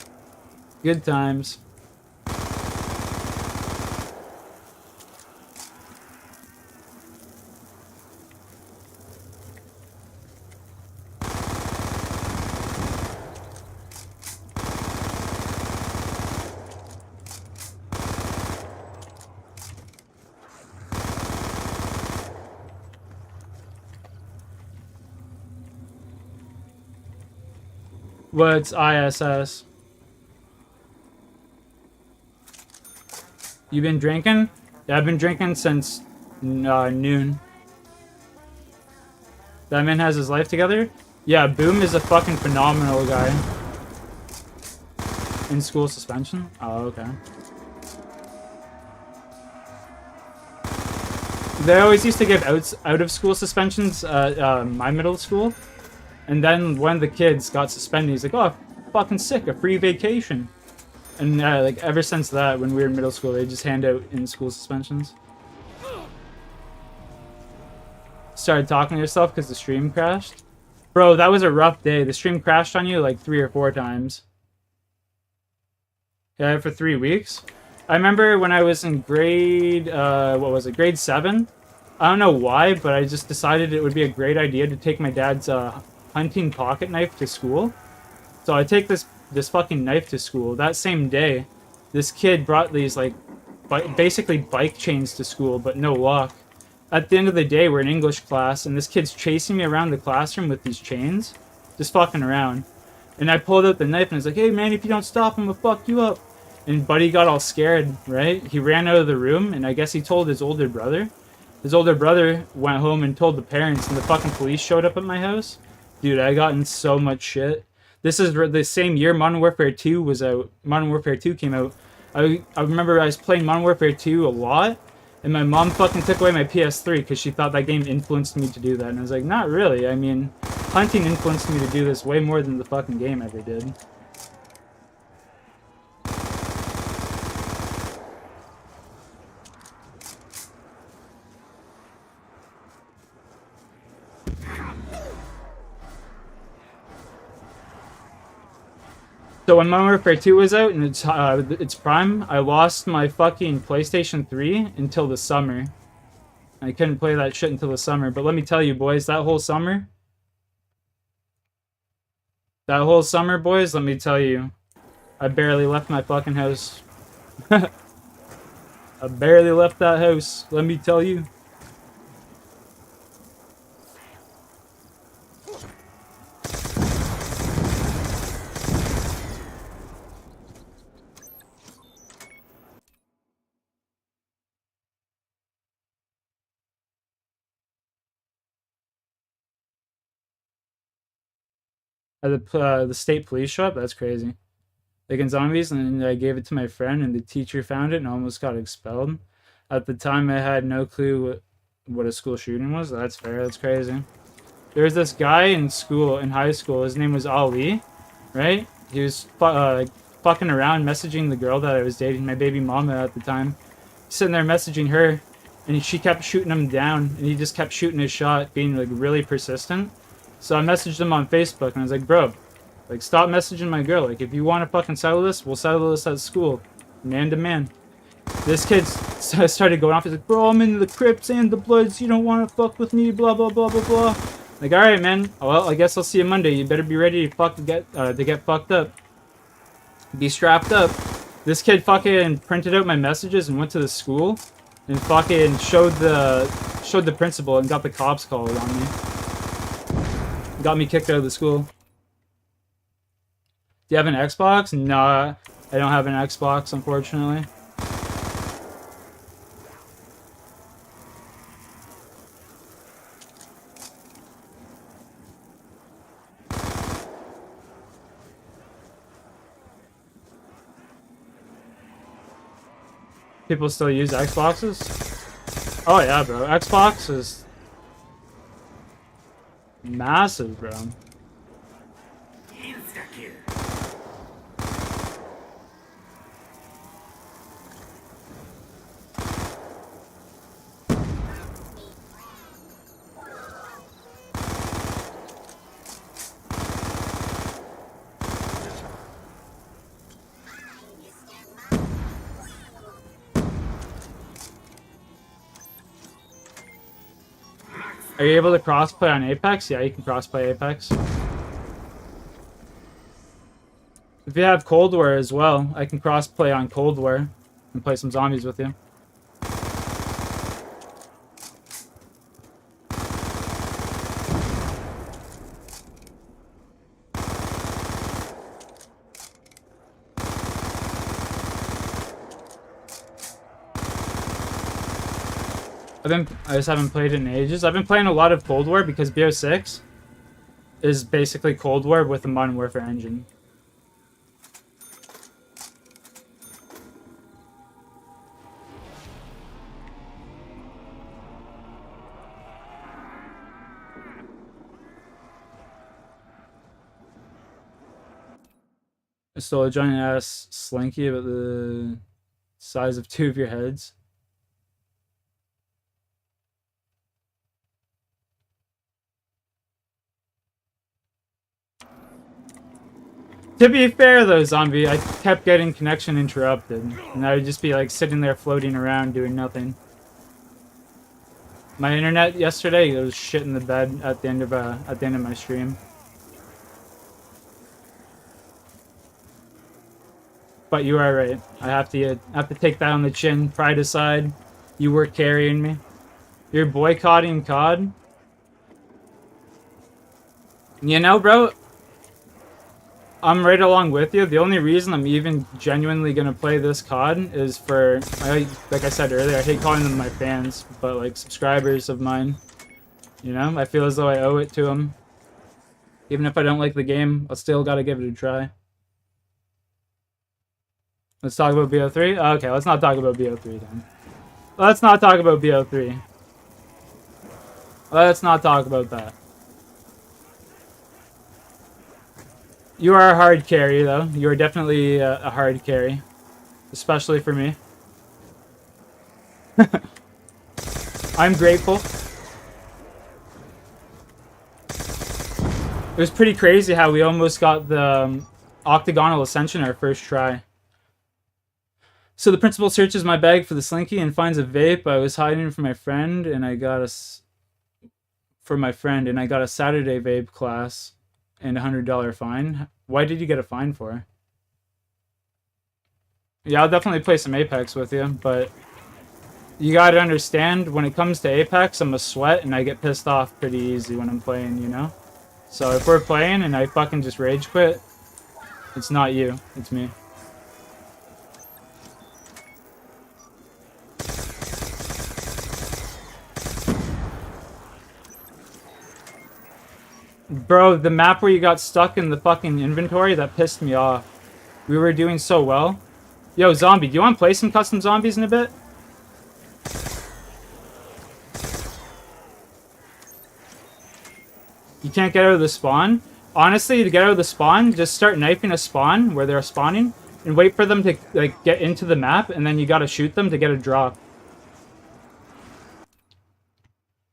Good times. What's ISS? You been drinking? Yeah, I've been drinking since noon. That man has his life together? Yeah, Boom is a fucking phenomenal guy. In school suspension? Oh, okay. They always used to give out of school suspensions at my middle school. And then when the kids got suspended, he's like, oh, fucking sick, a free vacation. And like ever since that, when we were in middle school, they just hand out in-school suspensions. Started talking to yourself because the stream crashed. Bro, that was a rough day. The stream crashed on you like 3 or 4 times. Yeah, for 3 weeks. I remember when I was in grade, what was it, grade 7? I don't know why, but I just decided it would be a great idea to take my dad's hunting pocket knife to school. So I take this fucking knife to school. That same day, this kid brought these like basically bike chains to school, but no luck. At the end of the day, we're in English class, and this kid's chasing me around the classroom with these chains, just fucking around. And I pulled out the knife and I was like, hey man, if you don't stop, I'm gonna fuck you up. And Buddy got all scared, right? He ran out of the room, and I guess he told his older brother. His older brother went home and told the parents, and the fucking police showed up at my house. Dude, I got in so much shit. This is the same year Modern Warfare 2 was out. Modern Warfare 2 came out. I remember I was playing Modern Warfare 2 a lot, and my mom fucking took away my PS3 because she thought that game influenced me to do that. And I was like, not really. I mean, hunting influenced me to do this way more than the fucking game ever did. So when Modern Warfare 2 was out in its prime, I lost my fucking PlayStation 3 until the summer. I couldn't play that shit until the summer. But let me tell you, boys, that whole summer, boys, let me tell you, I barely left my fucking house. I barely left that house, let me tell you. At the state police shop, that's crazy. Like in Zombies, and I gave it to my friend, and the teacher found it and almost got expelled. At the time, I had no clue what a school shooting was. That's fair. That's crazy. There was this guy in school, in high school. His name was Ali, right? He was fucking around, messaging the girl that I was dating, my baby mama at the time. Sitting there messaging her, and she kept shooting him down, and he just kept shooting his shot, being like really persistent. So I messaged him on Facebook, and I was like, bro, like, stop messaging my girl. Like, if you want to fucking settle this, we'll settle this at school. Man to man. This kid started going off. He's like, bro, I'm into the Crips and the Bloods. You don't want to fuck with me, blah, blah, blah, blah, blah. Like, alright, man. Well, I guess I'll see you Monday. You better be ready to get fucked up. Be strapped up. This kid fucking printed out my messages and went to the school and fucking showed the principal and got the cops called on me. Got me kicked out of the school. Do you have an Xbox? Nah, I don't have an Xbox, unfortunately. People still use Xboxes? Oh yeah, bro. Xbox is massive, bro. Are you able to crossplay on Apex? Yeah, you can crossplay Apex. If you have Cold War as well, I can crossplay on Cold War and play some zombies with you. I just haven't played it in ages. I've been playing a lot of Cold War because BO6 is basically Cold War with a Modern Warfare engine. I stole a giant ass slinky about the size of 2 of your heads. To be fair though, Zombie, I kept getting connection interrupted. And I would just be like sitting there floating around doing nothing. My internet yesterday, it was shit in the bed at the end of my stream. But you are right. I have to take that on the chin. Pride aside, you were carrying me. You're boycotting COD. You know, bro, I'm right along with you. The only reason I'm even genuinely gonna play this COD is for, like I said earlier, I hate calling them my fans, but like subscribers of mine. You know, I feel as though I owe it to them. Even if I don't like the game, I still gotta give it a try. Let's talk about BO3? Okay, let's not talk about BO3 then. Let's not talk about BO3. Let's not talk about that. You are a hard carry, though. You are definitely a hard carry. Especially for me. I'm grateful. It was pretty crazy how we almost got the Octagonal Ascension our first try. So the principal searches my bag for the slinky and finds a vape I was hiding from my friend, and I got a Saturday vape class and a $100 fine. Why did you get a fine for? Yeah, I'll definitely play some Apex with you, but you gotta understand, when it comes to Apex, I'm a sweat and I get pissed off pretty easy when I'm playing, you know? So if we're playing and I fucking just rage quit, it's not you, it's me. Bro, the map where you got stuck in the fucking inventory, that pissed me off. We were doing so well. Yo, Zombie, do you want to play some custom zombies in a bit? You can't get out of the spawn? Honestly, to get out of the spawn, just start knifing a spawn where they're spawning and wait for them to like get into the map, and then you gotta shoot them to get a drop.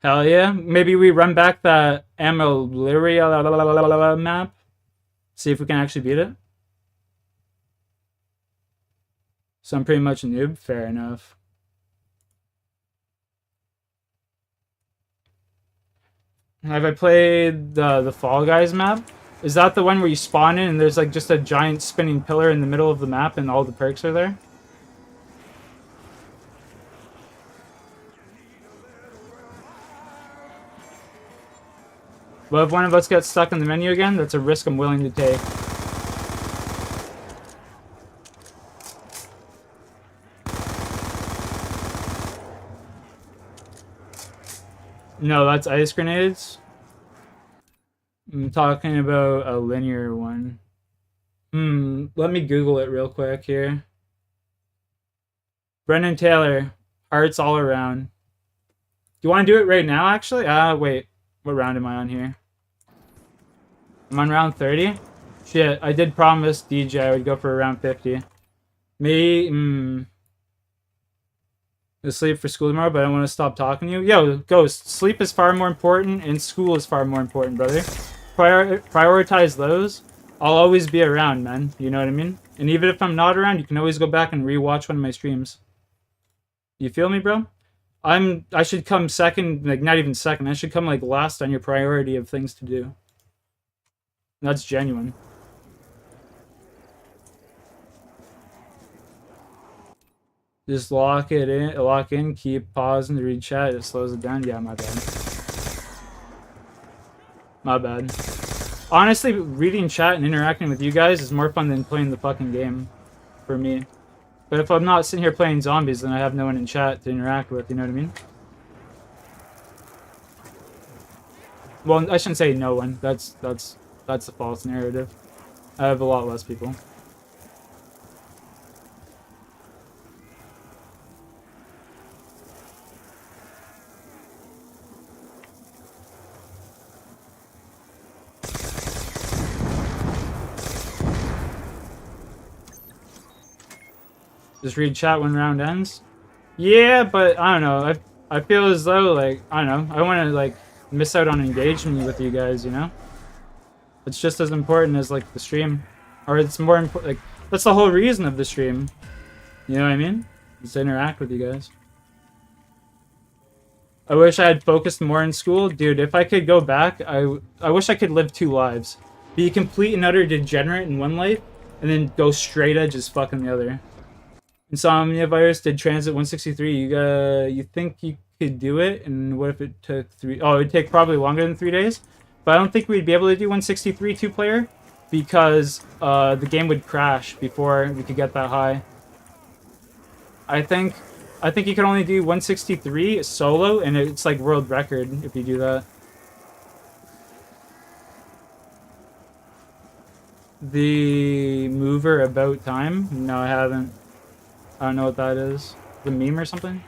Hell yeah. Maybe we run back the Ameliria map. See if we can actually beat it. So I'm pretty much a noob. Fair enough. Have I played the Fall Guys map? Is that the one where you spawn in and there's like just a giant spinning pillar in the middle of the map and all the perks are there? But if one of us gets stuck in the menu again, that's a risk I'm willing to take. No, that's ice grenades. I'm talking about a linear one. Let me Google it real quick here. Brendan Taylor, hearts all around. Do you want to do it right now, actually? Wait. What round am I on here? I'm on round 30? Shit, I did promise DJ I would go for around 50. Me, sleep for school tomorrow, but I don't want to stop talking to you. Yo, Ghost, sleep is far more important and school is far more important, brother. Prioritize those. I'll always be around, man. You know what I mean? And even if I'm not around, you can always go back and rewatch one of my streams. You feel me, bro? I should come second, like not even second. I should come like last on your priority of things to do. That's genuine. Just lock in, keep pausing to read chat. It slows it down. Yeah, my bad. My bad. Honestly, reading chat and interacting with you guys is more fun than playing the fucking game. For me. But if I'm not sitting here playing zombies, then I have no one in chat to interact with, you know what I mean? Well, I shouldn't say no one. That's a false narrative. I have a lot less people. Just read chat when round ends. Yeah, but I don't know. I feel as though like I don't know. I want to like miss out on engagement with you guys. You know, it's just as important as like the stream, or it's more important. Like that's the whole reason of the stream. You know what I mean? Is to interact with you guys. I wish I had focused more in school, dude. If I could go back, I wish I could live 2 lives, be a complete and utter degenerate in one life, and then go straight edge as fuck in the other. Insomnia virus did transit 163. You think you could do it? And what if it took 3? Oh, it'd take probably longer than 3 days. But I don't think we'd be able to do 163 2-player because the game would crash before we could get that high. I think you can only do 163 solo, and it's like world record if you do that. The mover about time? No, I haven't. I don't know what that is. The meme or something?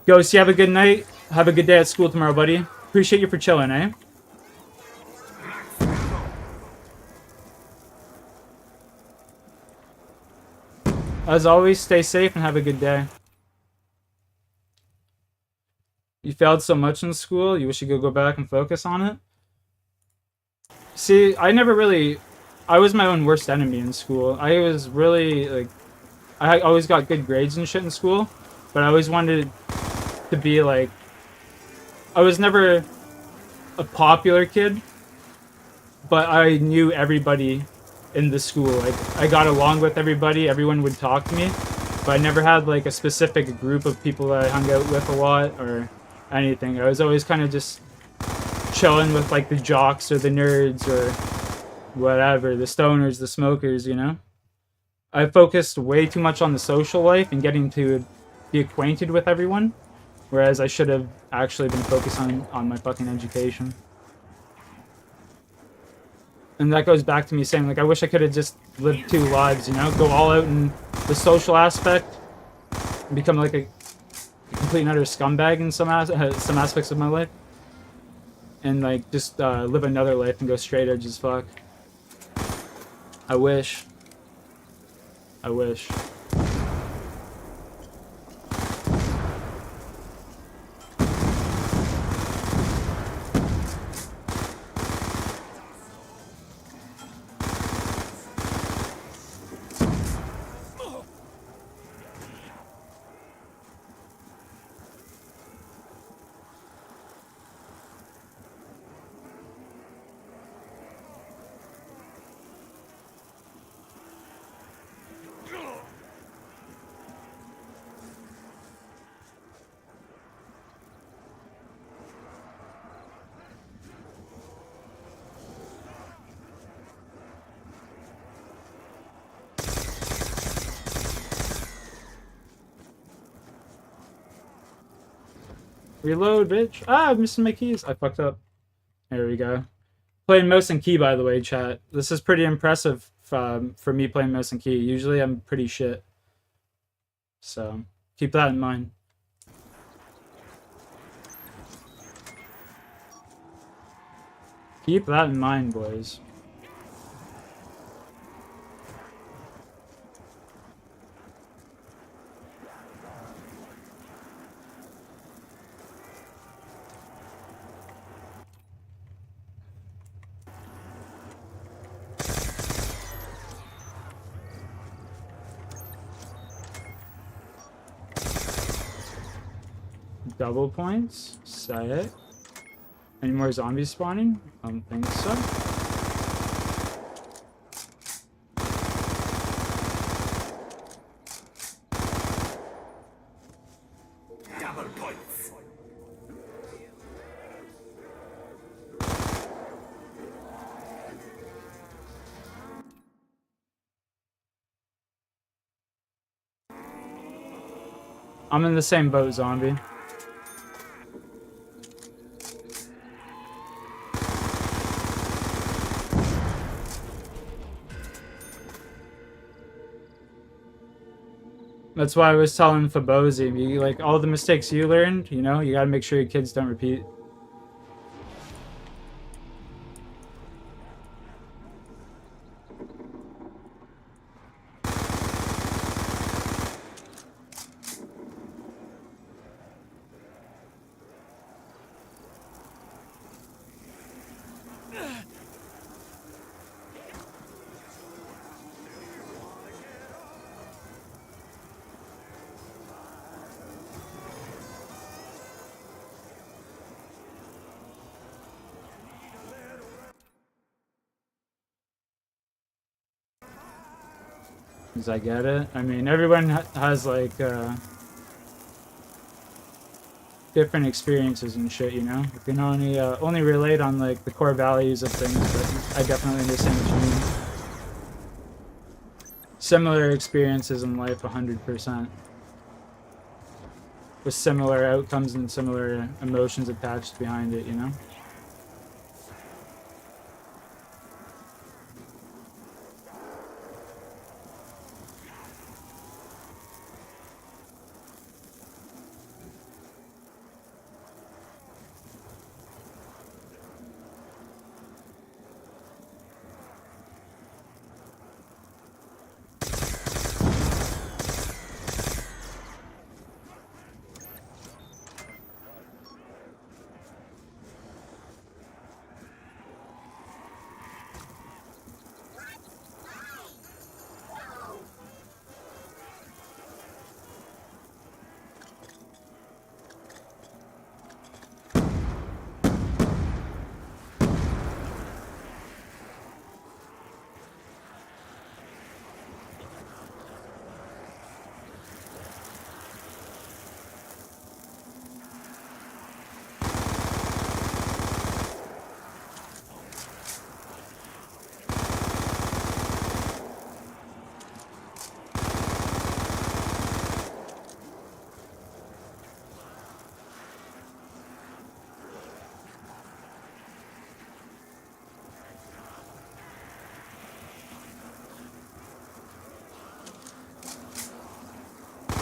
Ghost, you have a good night. Have a good day at school tomorrow, buddy. Appreciate you for chilling, eh? As always, stay safe and have a good day. You failed so much in school, you wish you could go back and focus on it? See, I was my own worst enemy in school. I was really, like, I always got good grades and shit in school, but I always wanted to be, like, I was never a popular kid, but I knew everybody in the school. Like, I got along with everybody, everyone would talk to me, but I never had, like, a specific group of people that I hung out with a lot, or anything. I was always kind of just chilling with like the jocks or the nerds or whatever, the stoners, the smokers, you know? I focused way too much on the social life and getting to be acquainted with everyone, whereas I should have actually been focused on my fucking education. And that goes back to me saying, like, I wish I could have just lived 2 lives, you know? Go all out in the social aspect, and become like a complete and utter scumbag in some aspects of my life, and like just live another life and go straight edge as fuck. I wish. Reload, bitch. Ah, I'm missing my keys. I fucked up. There we go. Playing mouse and key, by the way, chat. This is pretty impressive for me playing mouse and key. Usually I'm pretty shit. So, keep that in mind. Keep that in mind, boys. Double points. Sick. Any more zombies spawning? I don't think so. I'm in the same boat, zombie. That's why I was telling Fabozi, like, all the mistakes you learned, you know, you gotta make sure your kids don't repeat. Because I get it. I mean, everyone has, like, different experiences and shit, you know? You can only relate on, like, the core values of things, but I definitely understand what you mean. Similar experiences in life, 100%. With similar outcomes and similar emotions attached behind it, you know?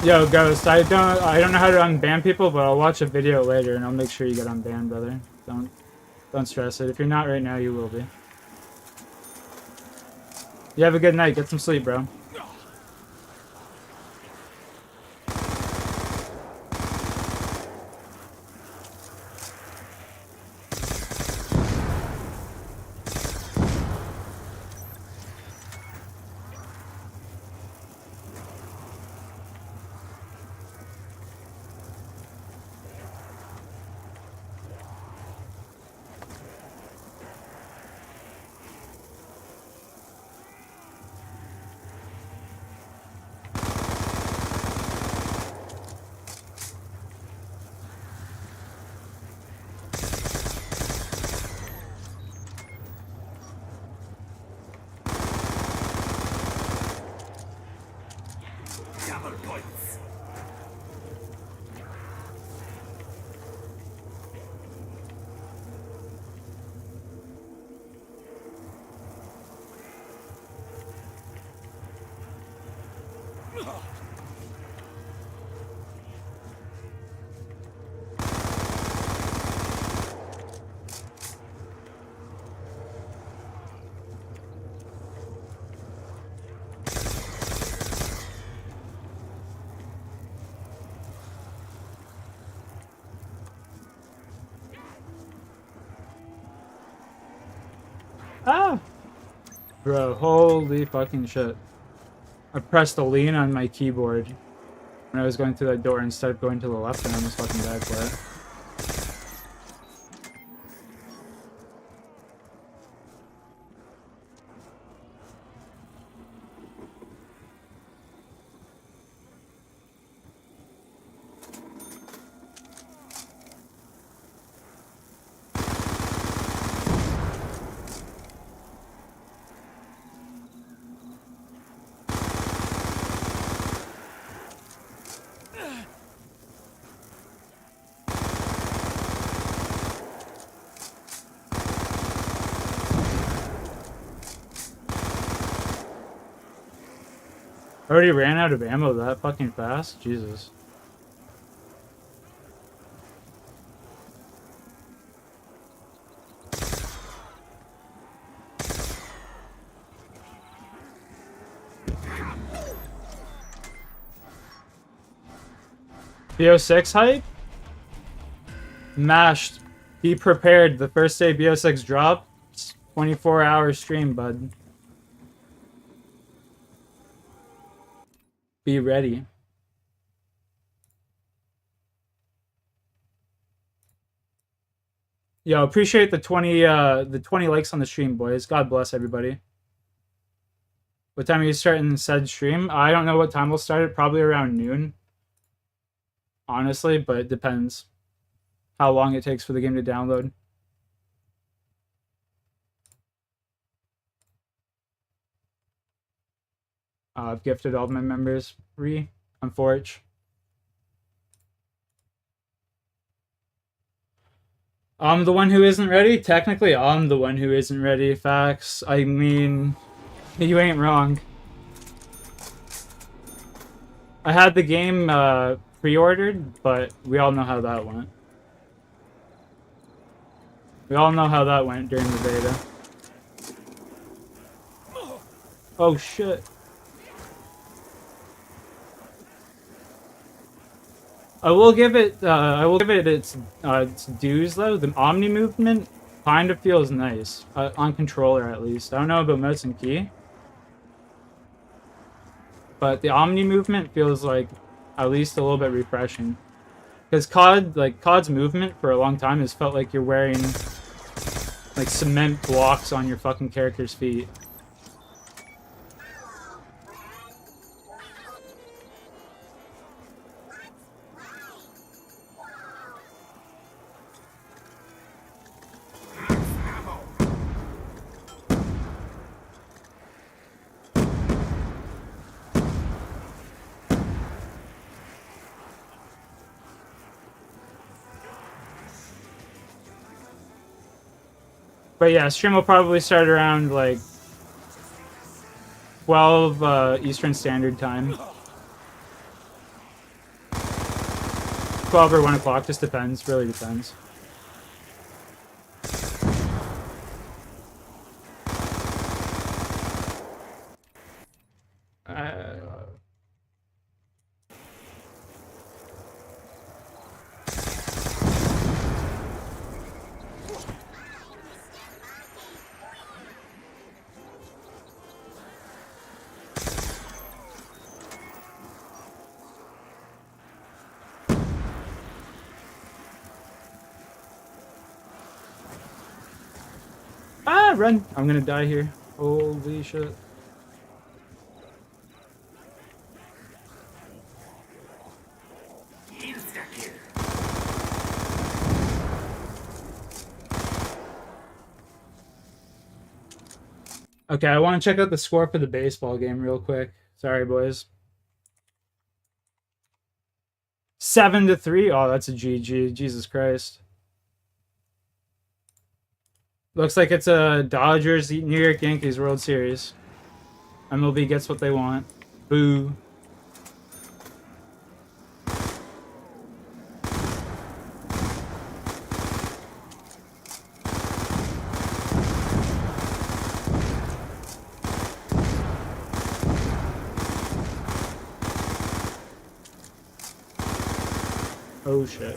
Yo, Ghost, I don't know how to unban people, but I'll watch a video later and I'll make sure you get unbanned, brother. Don't stress it. If you're not right now, you will be. You have a good night. Get some sleep, bro. Double points. Ah! Bro, holy fucking shit. I pressed the lean on my keyboard when I was going through that door instead of going to the left, and I almost fucking died for it. I already ran out of ammo that fucking fast? Jesus. BO6 hype? Mashed. Be prepared. The first day BO6 drops. 24-hour stream, bud. Be ready. Yo, appreciate the 20 likes on the stream, boys. God bless everybody. What time are you starting said stream? I don't know what time we'll start it. Probably around noon. Honestly, but it depends how long it takes for the game to download. I've gifted all of my members. Unfortunate. I'm the one who isn't ready? Technically, I'm the one who isn't ready. Facts. I mean, you ain't wrong. I had the game pre-ordered, but we all know how that went. We all know how that went during the beta. Oh shit. I will give it its dues though. The Omni movement kind of feels nice on controller at least. I don't know about mouse and key, but the Omni movement feels like at least a little bit refreshing. Because COD's movement for a long time has felt like you're wearing like cement blocks on your fucking character's feet. But yeah, stream will probably start around like 12 Eastern Standard Time. 12 or 1 o'clock, just depends, really depends. Run! I'm gonna die here. Holy shit. Okay, I want to check out the score for the baseball game real quick. Sorry, boys. 7-3. Oh, that's a GG. Jesus Christ. Looks like it's a Dodgers New York Yankees World Series. MLB gets what they want. Boo. Oh shit.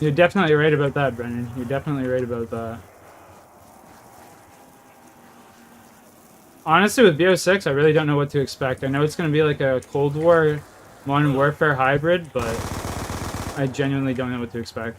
You're definitely right about that, Brennan. You're definitely right about that. Honestly, with BO6, I really don't know what to expect. I know it's going to be like a Cold War, Modern Warfare hybrid, but I genuinely don't know what to expect.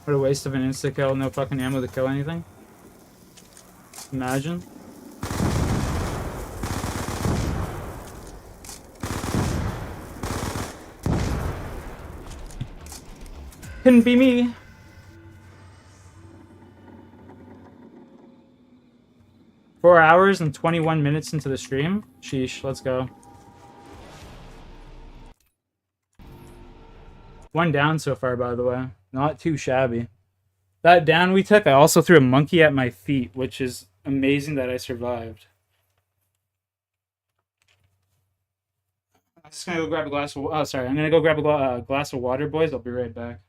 What a waste of an insta-kill, no fucking ammo to kill anything. Imagine. Couldn't be me. Four hours and 21 minutes into the stream. Sheesh, let's go. One down so far, by the way. Not too shabby. That down we took, I also threw a monkey at my feet, which is amazing that I survived. I'm just gonna go grab a glass of... Oh, sorry. I'm gonna go grab a glass of water, boys. I'll be right back.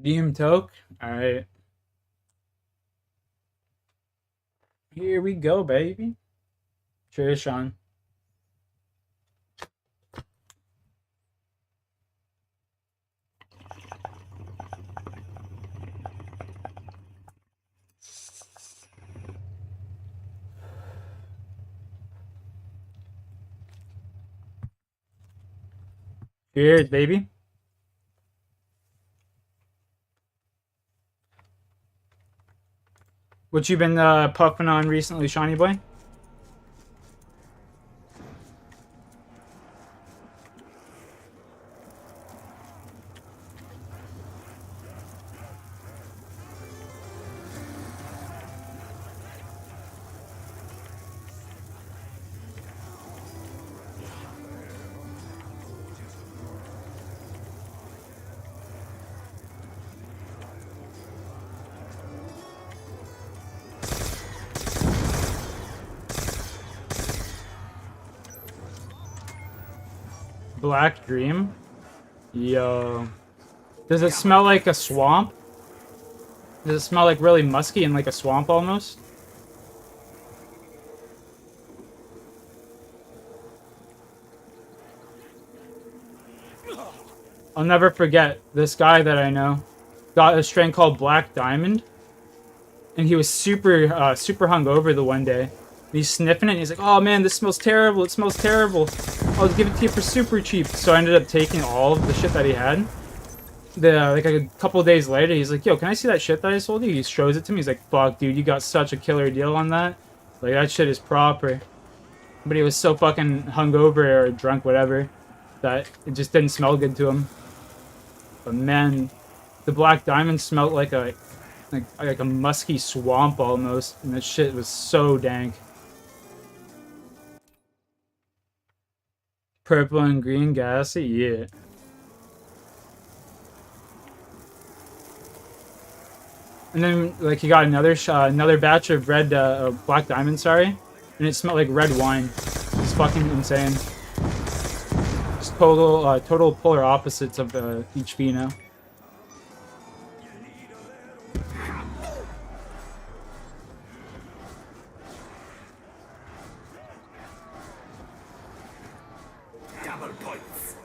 DM Toke. Alright. Here we go, baby. Cheers, Sean. Cheers, baby. What you been puffing on recently, Shawnee boy? Black Dream? Yo. Does it smell like a swamp? Does it smell like really musky and like a swamp almost? I'll never forget this guy that I know got a strain called Black Diamond, and he was super hungover the one day. And he's sniffing it, and he's like, "Oh man, this smells terrible! It smells terrible! I'll give it to you for super cheap." So I ended up taking all of the shit that he had. Like a couple of days later, he's like, "Yo, can I see that shit that I sold you?" He shows it to me. He's like, "Fuck, dude, you got such a killer deal on that. Like that shit is proper." But he was so fucking hungover or drunk, whatever, that it just didn't smell good to him. But man, the Black Diamond smelled like a musky swamp almost, and that shit was so dank. Purple and green gassy, yeah. And then like he got another batch of red Black Diamond, sorry, and it smelled like red wine. It's fucking insane. Just total polar opposites of each pheno. Double points.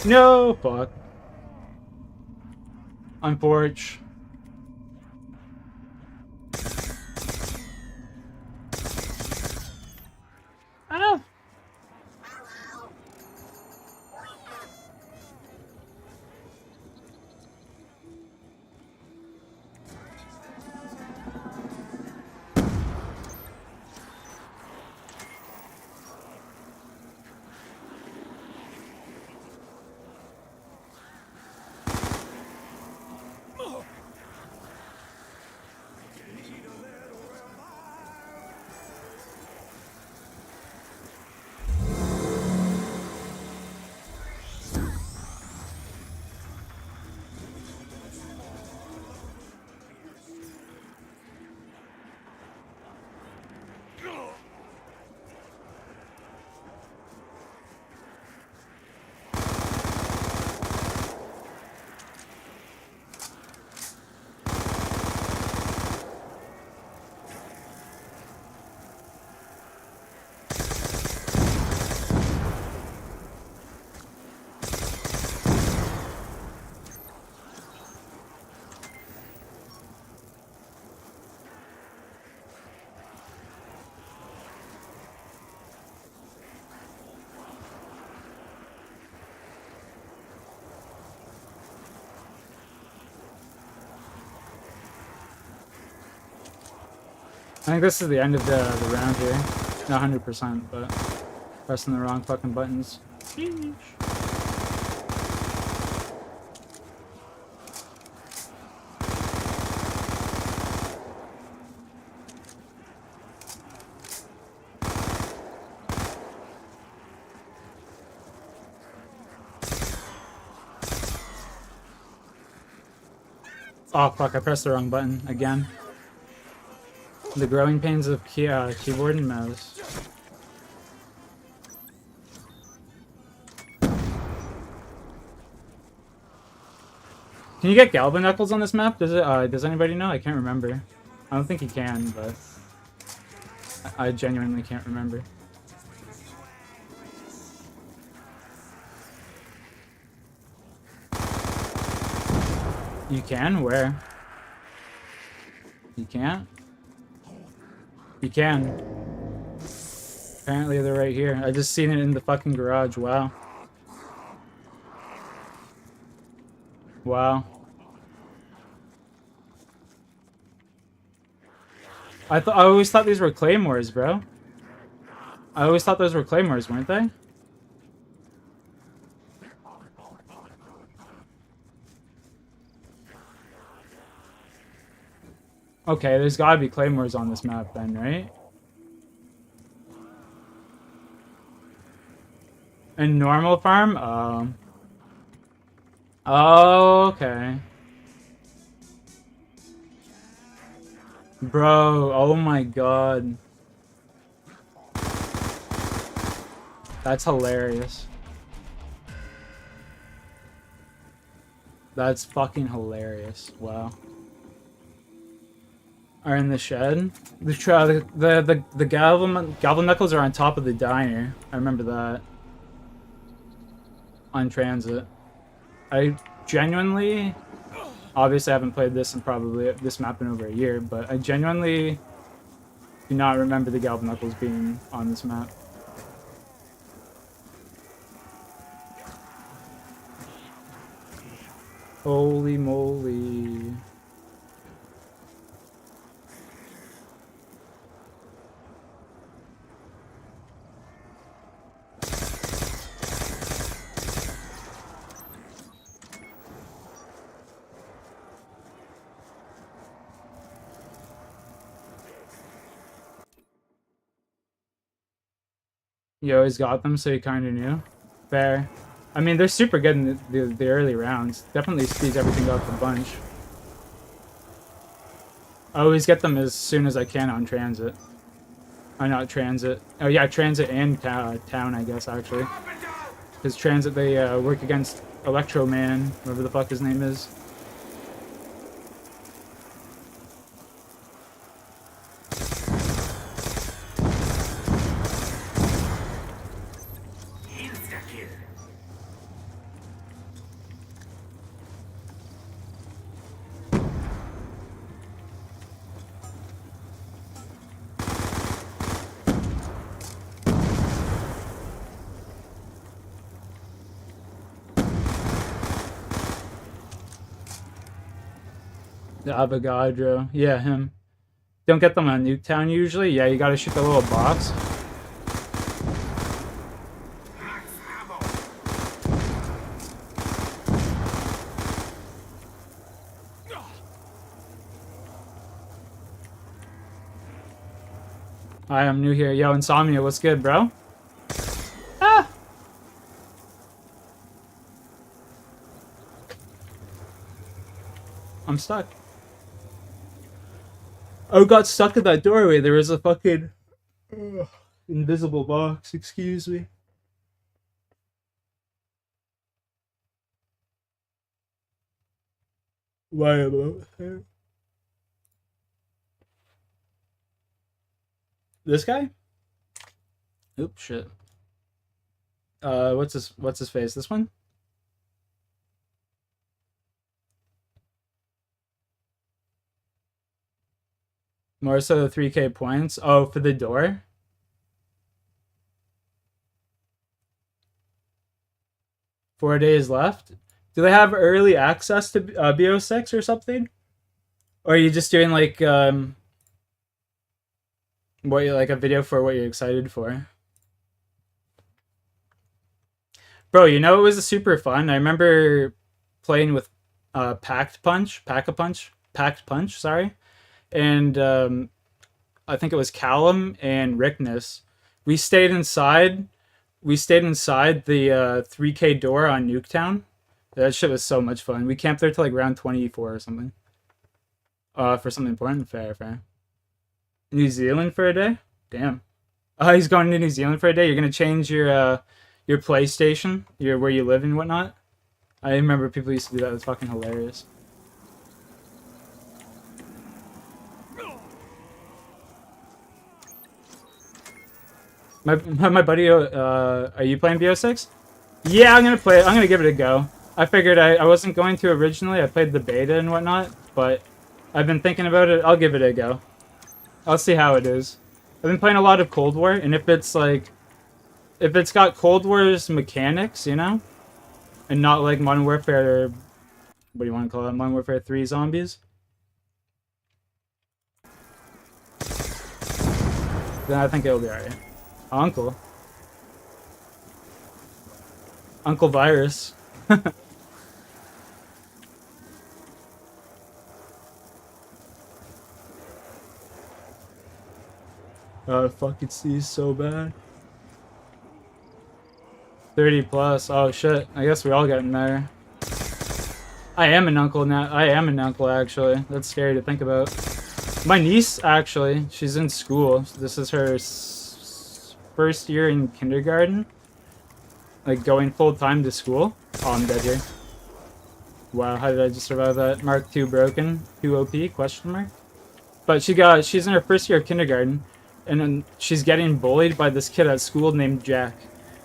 No, fuck. On porch. Ah. I think this is the end of the round here. Not 100%, but pressing the wrong fucking buttons. Sheesh. Oh fuck, I pressed the wrong button again. The growing pains of keyboard and mouse. Can you get Galvan Knuckles on this map? Does anybody know? I can't remember. I don't think you can, but I genuinely can't remember. You can? Where? You can't? You can. Apparently they're right here. I just seen it in the fucking garage. Wow. Wow. I always thought these were claymores, bro. I always thought those were claymores, weren't they? Okay, there's gotta be claymores on this map then, right? In normal farm? Oh, okay. Bro, oh my god. That's hilarious. That's fucking hilarious. Wow. Are in the shed. The Galvan Knuckles are on top of the diner. I remember that. On transit. I genuinely, obviously I haven't played this in probably this map in over a year, but I genuinely do not remember the Galvan Knuckles being on this map. Holy moly. You always got them, so you kind of knew. Fair. I mean, they're super good in the early rounds. Definitely speeds everything up a bunch. I always get them as soon as I can on transit. Oh, not transit. Oh yeah, transit and town, I guess, actually. Because transit, they work against Electro Man, whatever the fuck his name is. Avogadro. Yeah, him. Don't get them on Nuketown usually. Yeah, you gotta shoot the little box. Hi, I'm new here. Yo, Insomnia, what's good, bro? Ah! I'm stuck. Oh, got stuck in that doorway. There was a fucking invisible box. Excuse me. Why about there? This guy? Oops, shit. What's his face? This one? More so the 3K points. Oh, for the door? Four days left. Do they have early access to BO6 or something? Or are you just doing like what you like a video for what you're excited for? Bro, you know it was super fun. I remember playing with Packed Punch, sorry. And I think it was Callum and Rickness. We stayed inside the 3K door on Nuketown. That shit was so much fun. We camped there till like round 24 or something. For something important. Fair. New Zealand for a day? Damn. Oh, he's going to New Zealand for a day? You're gonna change your PlayStation? Where you live and whatnot? I remember people used to do that. It was fucking hilarious. My buddy, are you playing BO6? Yeah, I'm gonna play it. I'm gonna give it a go. I figured I wasn't going to originally. I played the beta and whatnot, but I've been thinking about it. I'll give it a go. I'll see how it is. I've been playing a lot of Cold War, and if it's got Cold War's mechanics, you know, and not like Modern Warfare, what do you want to call it? Modern Warfare 3 zombies. Then I think it'll be alright. Uncle Virus. Fucking C so bad. 30 plus. Oh shit. I guess we're all getting there. I am an uncle now. I am an uncle actually. That's scary to think about. My niece actually, she's in school. This is her first year in kindergarten. Like going full time to school. Oh, I'm dead here. Wow, how did I just survive that? Mark 2 broken. 2 OP? Question mark. But she's in her first year of kindergarten, and then she's getting bullied by this kid at school named Jack.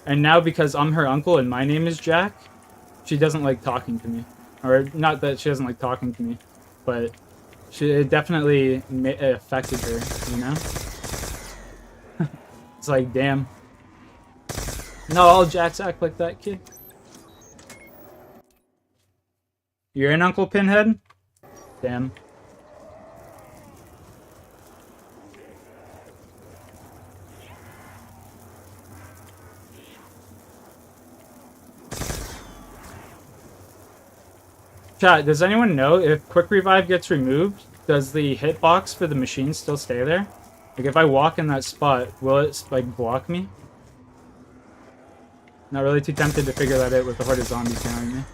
And now because I'm her uncle and my name is Jack, she doesn't like talking to me. Or not that she doesn't like talking to me, but it definitely affected her, you know? It's like, damn. Not all Jacks act like that, kid. You're an Uncle Pinhead? Damn. Chat, does anyone know if Quick Revive gets removed, does the hitbox for the machine still stay there? Like if I walk in that spot, will it like block me? Not really too tempted to figure that out with the horde of zombies behind me.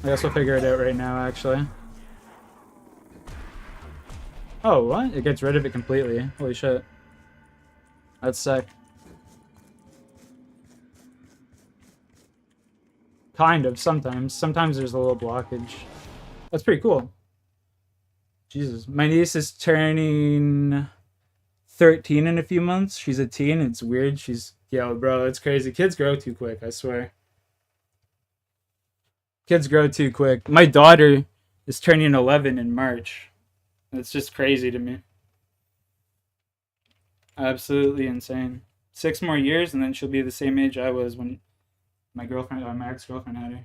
I guess we'll figure it out right now, actually. Oh, what? It gets rid of it completely. Holy shit. That's sick. Kind of, sometimes. Sometimes there's a little blockage. That's pretty cool. Jesus. My niece is turning 13 in a few months. She's a teen. It's weird. Yo, bro, it's crazy. Kids grow too quick, I swear. Kids grow too quick. My daughter is turning 11 in March. It's just crazy to me. Absolutely insane. 6 more years, and then she'll be the same age I was when my girlfriend, my ex-girlfriend had her.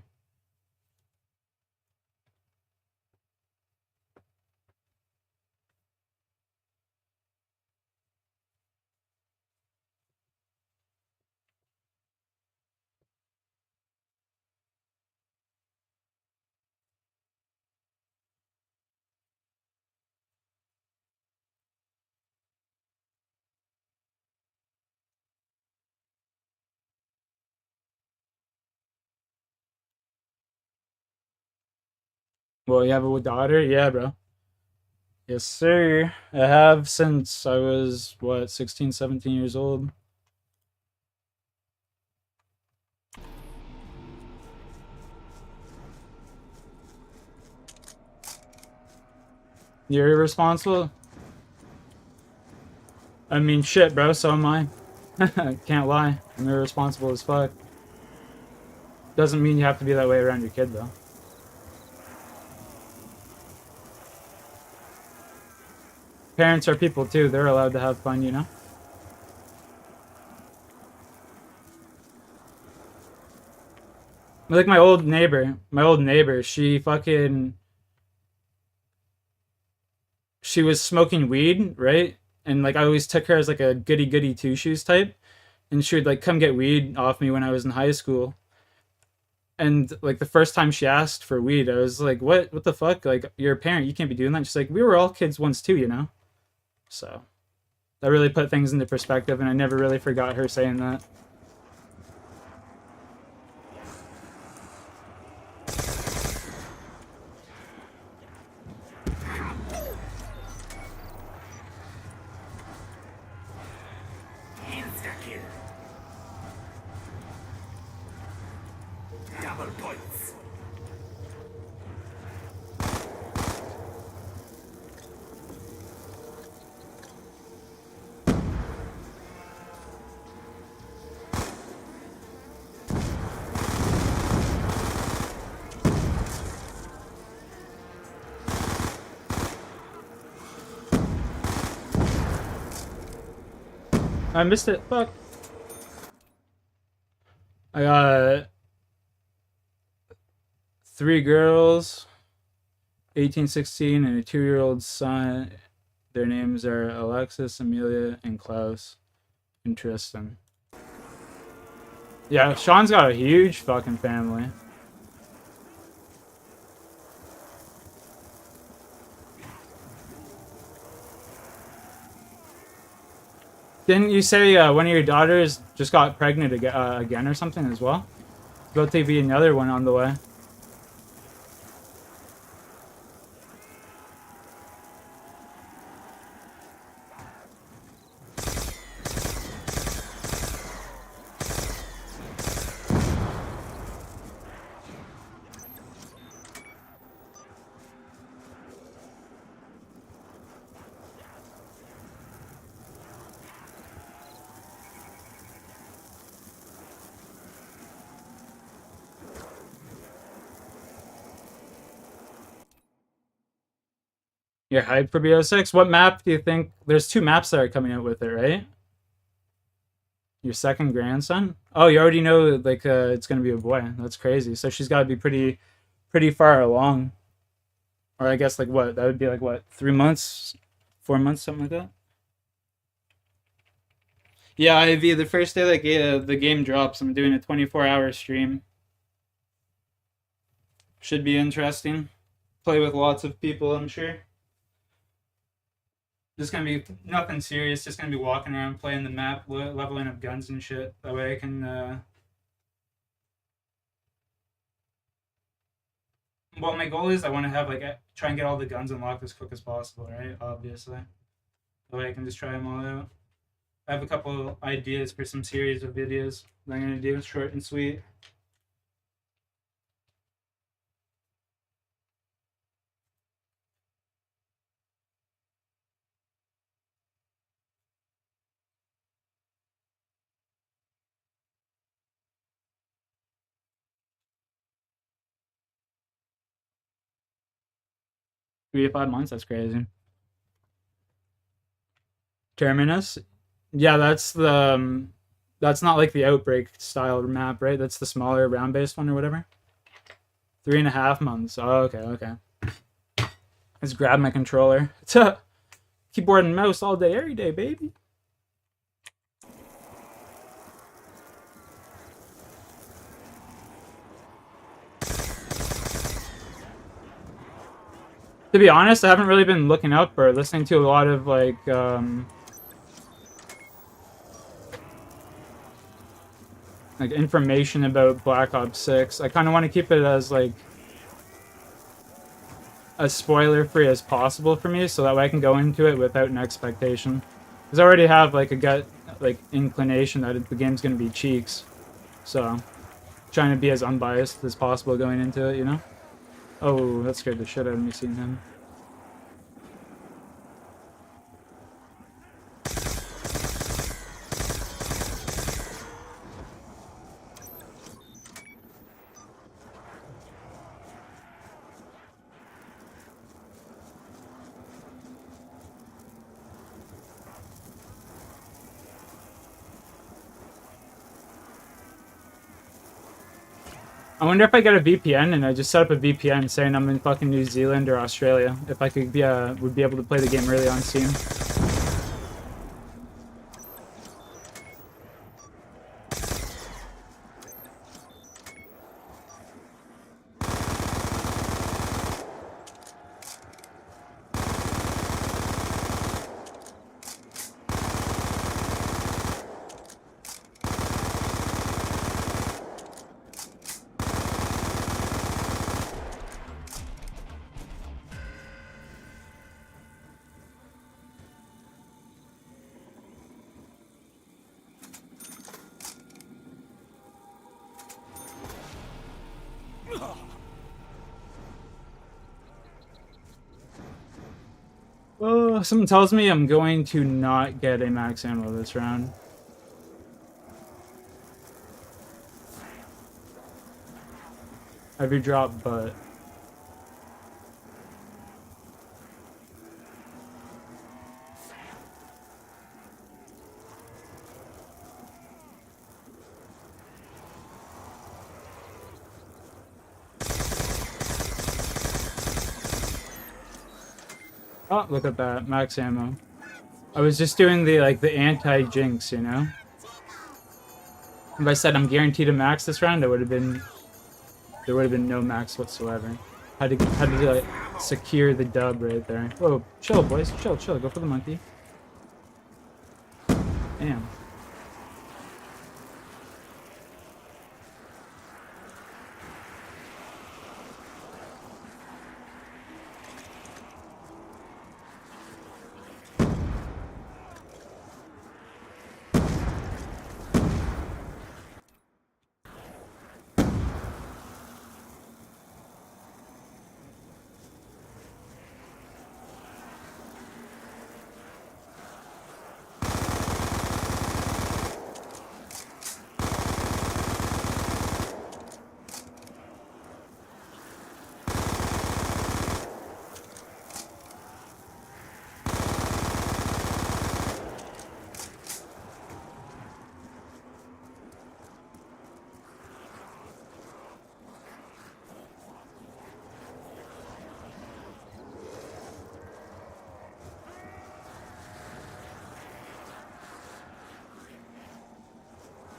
Well, you have a daughter? Yeah, bro. Yes, sir. I have since I was, what, 16, 17 years old. You're irresponsible? I mean, shit, bro, so am I. Can't lie. I'm irresponsible as fuck. Doesn't mean you have to be that way around your kid, though. Parents are people, too. They're allowed to have fun, you know? Like my old neighbor, she was smoking weed, right? And like I always took her as like a goody goody two shoes type, and she would like come get weed off me when I was in high school. And like the first time she asked for weed, I was like, "What? What the fuck? Like you're a parent, you can't be doing that." And she's like, "We were all kids once too, you know." So that really put things into perspective, and I never really forgot her saying that. Insta-kill. Double points. I missed it. Fuck. I got 3 girls, 18, 16, and a 2-year-old son. Their names are Alexis, Amelia, and Klaus. And Tristan. Yeah, Sean's got a huge fucking family. Didn't you say one of your daughters just got pregnant again or something as well? About to be another one on the way. You're hyped for BO6? What map do you think? There's 2 maps that are coming out with it, right? Your second grandson? Oh, you already know like it's gonna be a boy. That's crazy. So she's got to be pretty far along. Or I guess like what? That would be like what? 3 months, 4 months, something like that. Yeah, IV. The first day like the game drops, I'm doing a 24-hour stream. Should be interesting. Play with lots of people, I'm sure. Just gonna be nothing serious. Just gonna be walking around, playing the map, leveling up guns and shit. That way I can. Well, my goal is I want to have like try and get all the guns unlocked as quick as possible, right? Obviously, that way I can just try them all out. I have a couple ideas for some series of videos that I'm gonna do, short and sweet. Three to 5 months. That's crazy. Terminus. Yeah, that's the That's not like the Outbreak style map, right? That's the smaller round-based one or whatever. 3.5 months. Oh, okay, okay. Let's grab my controller. Keyboard and mouse all day, every day, baby. To be honest, I haven't really been looking up or listening to a lot of like information about Black Ops 6. I kind of want to keep it as like as spoiler free as possible for me, so that way I can go into it without an expectation. Because I already have like a gut like inclination that the game's gonna be cheeks, so trying to be as unbiased as possible going into it, you know. Oh, that scared the shit out of me seeing him. I wonder if I get a VPN and I just set up a VPN saying I'm in fucking New Zealand or Australia, if I could be would be able to play the game really on Steam. Oh, something tells me I'm going to not get a max ammo this round. Heavy drop, but oh, look at that, max ammo. I was just doing the anti-jinx, you know? If I said I'm guaranteed a max this round, there would have been no max whatsoever. Had to like secure the dub right there. Whoa, chill boys, chill, go for the monkey. Damn.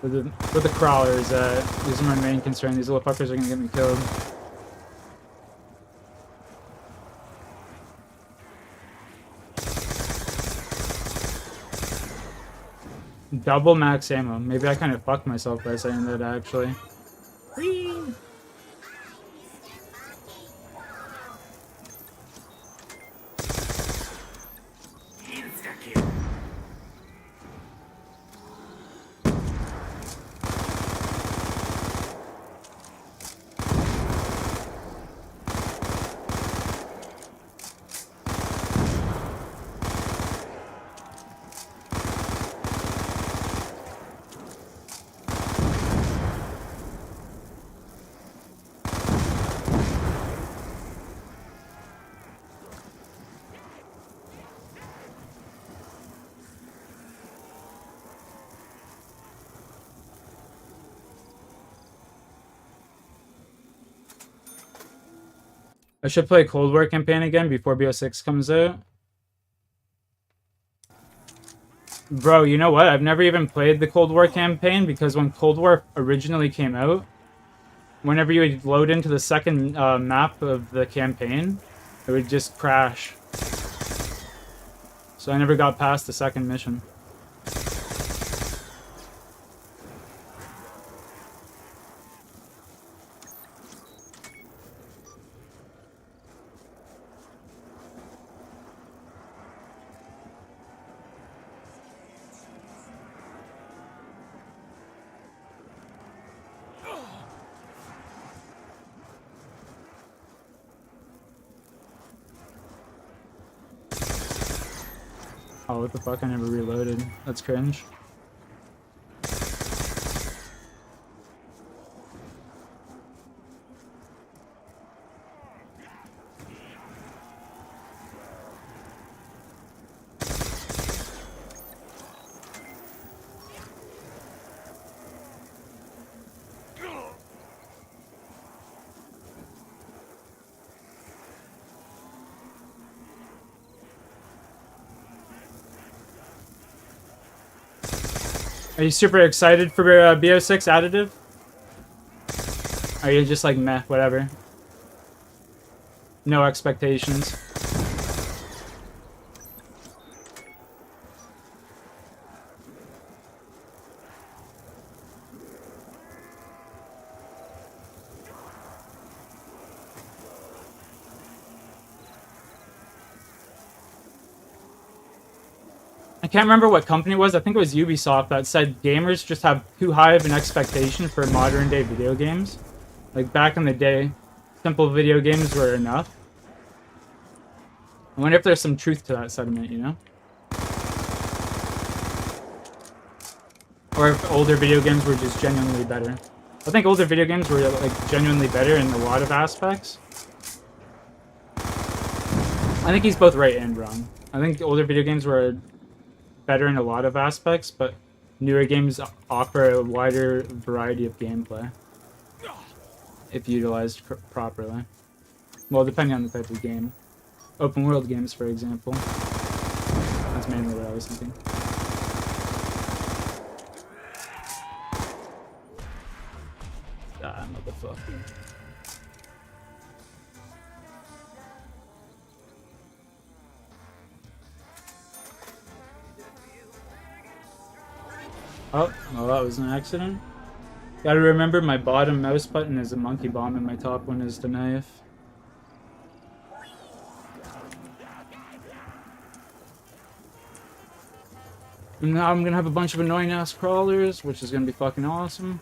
With the crawlers, these are my main concern. These little fuckers are gonna get me killed. Double max ammo. Maybe I kind of fucked myself by saying that, actually. Whee! Insta-kill. I should play Cold War campaign again before BO6 comes out. Bro, you know what? I've never even played the Cold War campaign because when Cold War originally came out, whenever you would load into the second map of the campaign, it would just crash. So I never got past the second mission. Oh, what the fuck? I never reloaded. That's cringe. Are you super excited for BO6 additive? Are you just like meh, whatever? No expectations. I can't remember what company it was. I think it was Ubisoft that said gamers just have too high of an expectation for modern day video games. Like back in the day, simple video games were enough. I wonder if there's some truth to that sentiment, you know? Or if older video games were just genuinely better. I think older video games were like genuinely better in a lot of aspects. I think he's both right and wrong. I think older video games were better in a lot of aspects, but newer games offer a wider variety of gameplay if utilized properly. Well, depending on the type of game. Open world games, for example. That's mainly what I was thinking. Ah, motherfucker. Oh, well, that was an accident. Gotta remember my bottom mouse button is a monkey bomb and my top one is the knife. And now I'm gonna have a bunch of annoying ass crawlers, which is gonna be fucking awesome.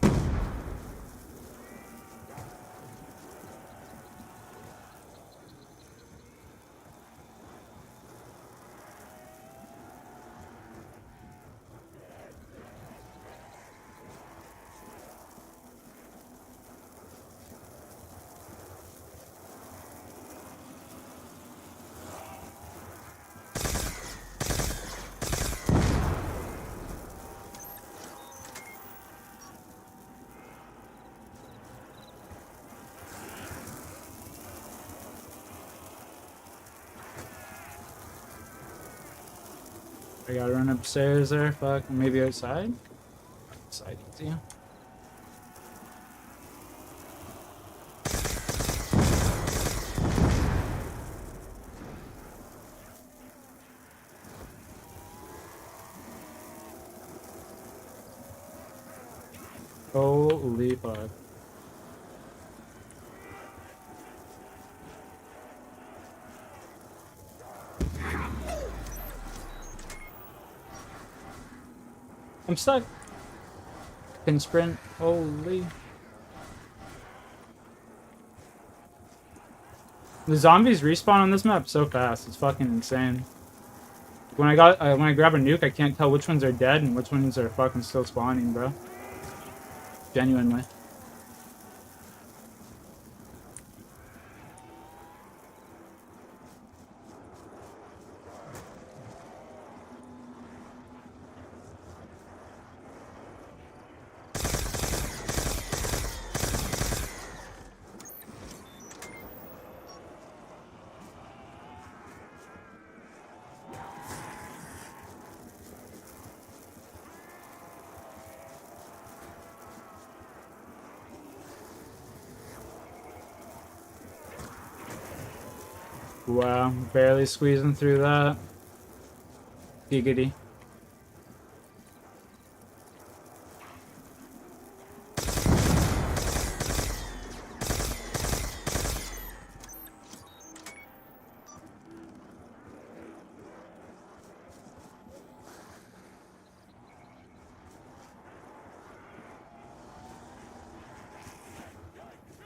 I gotta run upstairs there, fuck, maybe outside? Outside, easy. Holy fuck. I'm stuck. Can sprint. Holy. The zombies respawn on this map so fast. It's fucking insane. When I grab a nuke, I can't tell which ones are dead and which ones are fucking still spawning, bro. Genuinely. Wow, barely squeezing through that. Giggity.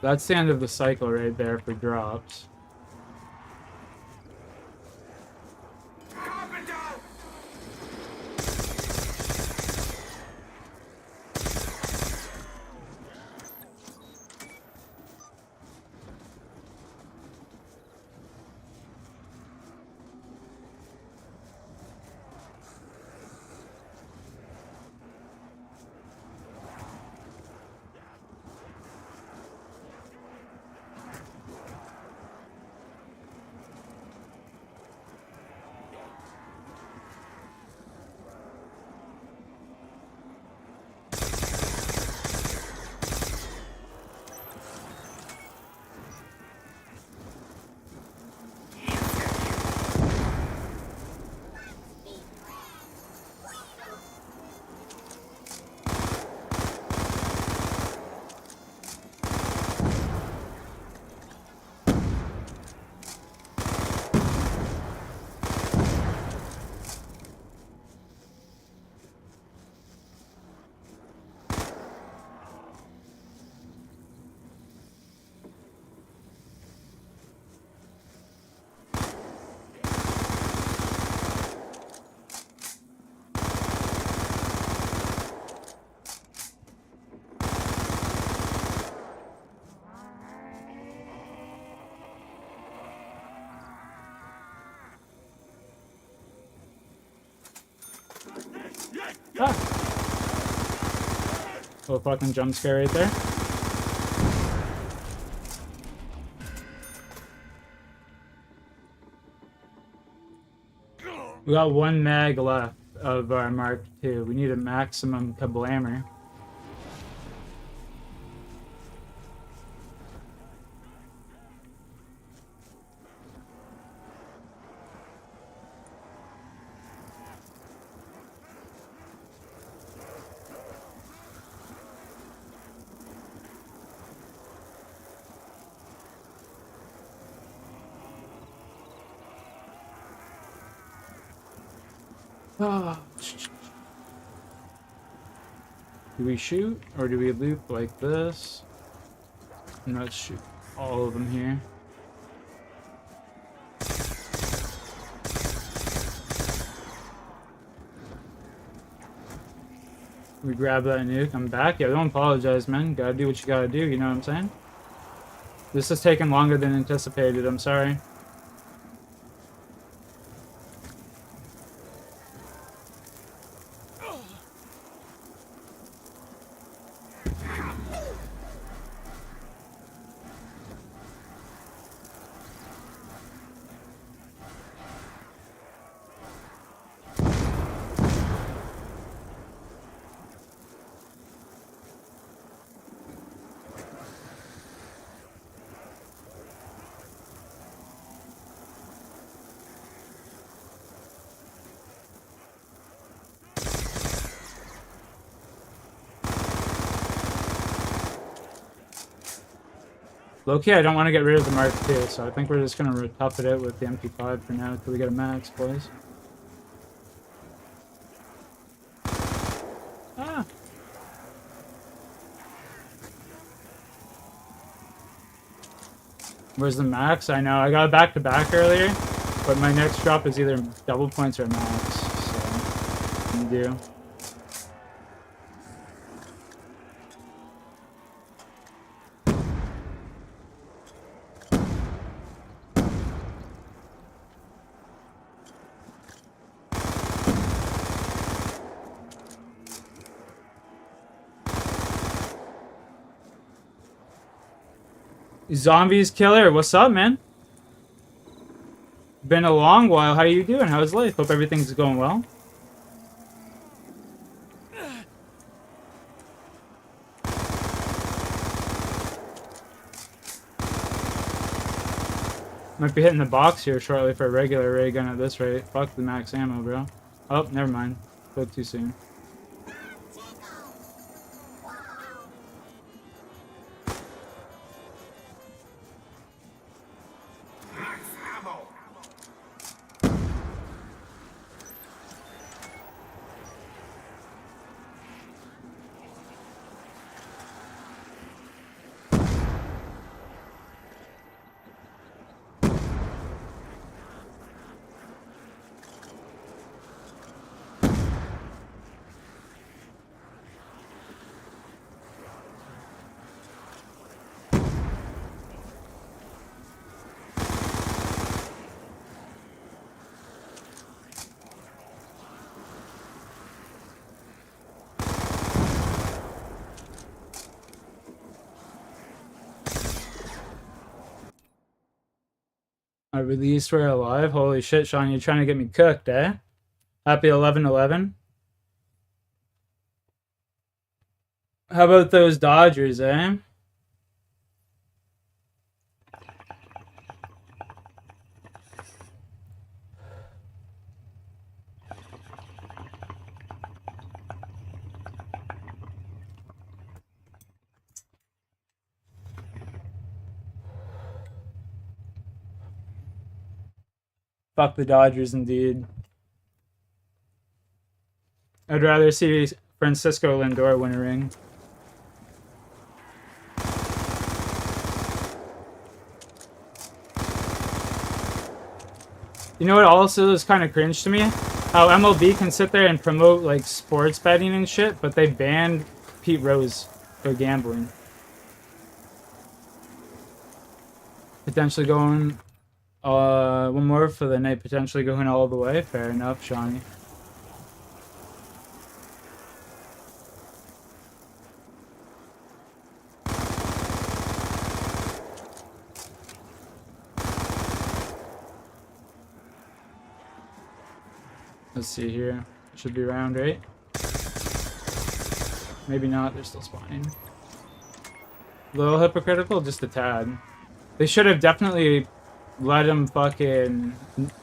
That's the end of the cycle right there for drops. Carpenter! Ah! Little fucking jump scare right there. We got one mag left of our Mark II. We need a maximum kablammer. Ah. Do we shoot or do we loop like this? And let's shoot all of them here. We grab that nuke. I'm back. Yeah, don't apologize, man. Gotta do what you gotta do. You know what I'm saying? This has taken longer than anticipated. I'm sorry. Low-key, I don't want to get rid of the Mark II, so I think we're just gonna tough it out with the MP5 for now until we get a max, boys. Ah! Where's the max? I know, I got a back-to-back earlier, but my next drop is either double points or max, so... I'm due. Zombies Killer, what's up, man? Been a long while. How you doing? How's life? Hope everything's going well. Might be hitting the box here shortly for a regular ray gun at this rate. Fuck the max ammo, bro. Oh, never mind. Spoke too soon. Max ammo. I released we're alive. Holy shit, Sean, you're trying to get me cooked, eh? Happy 11/11. How about those Dodgers, eh? Fuck the Dodgers, indeed. I'd rather see Francisco Lindor win a ring. You know what also is kind of cringe to me? How MLB can sit there and promote like sports betting and shit, but they banned Pete Rose for gambling. Potentially going one more for the night, potentially going all the way. Fair enough, Shawnee. Let's see here. Should be around, right? Maybe not. They're still spawning. A little hypocritical, just a tad. They should have definitely let him fucking,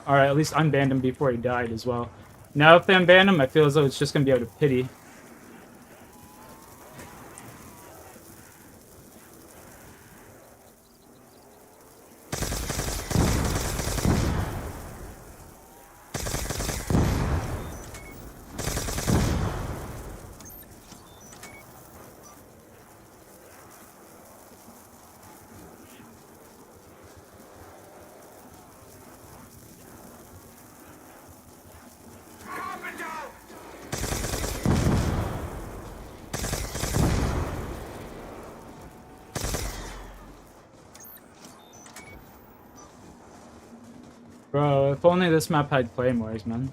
or at least unbanned him before he died as well. Now if they unban him, I feel as though it's just gonna be out of pity. Bro, if only this map had claymores, man.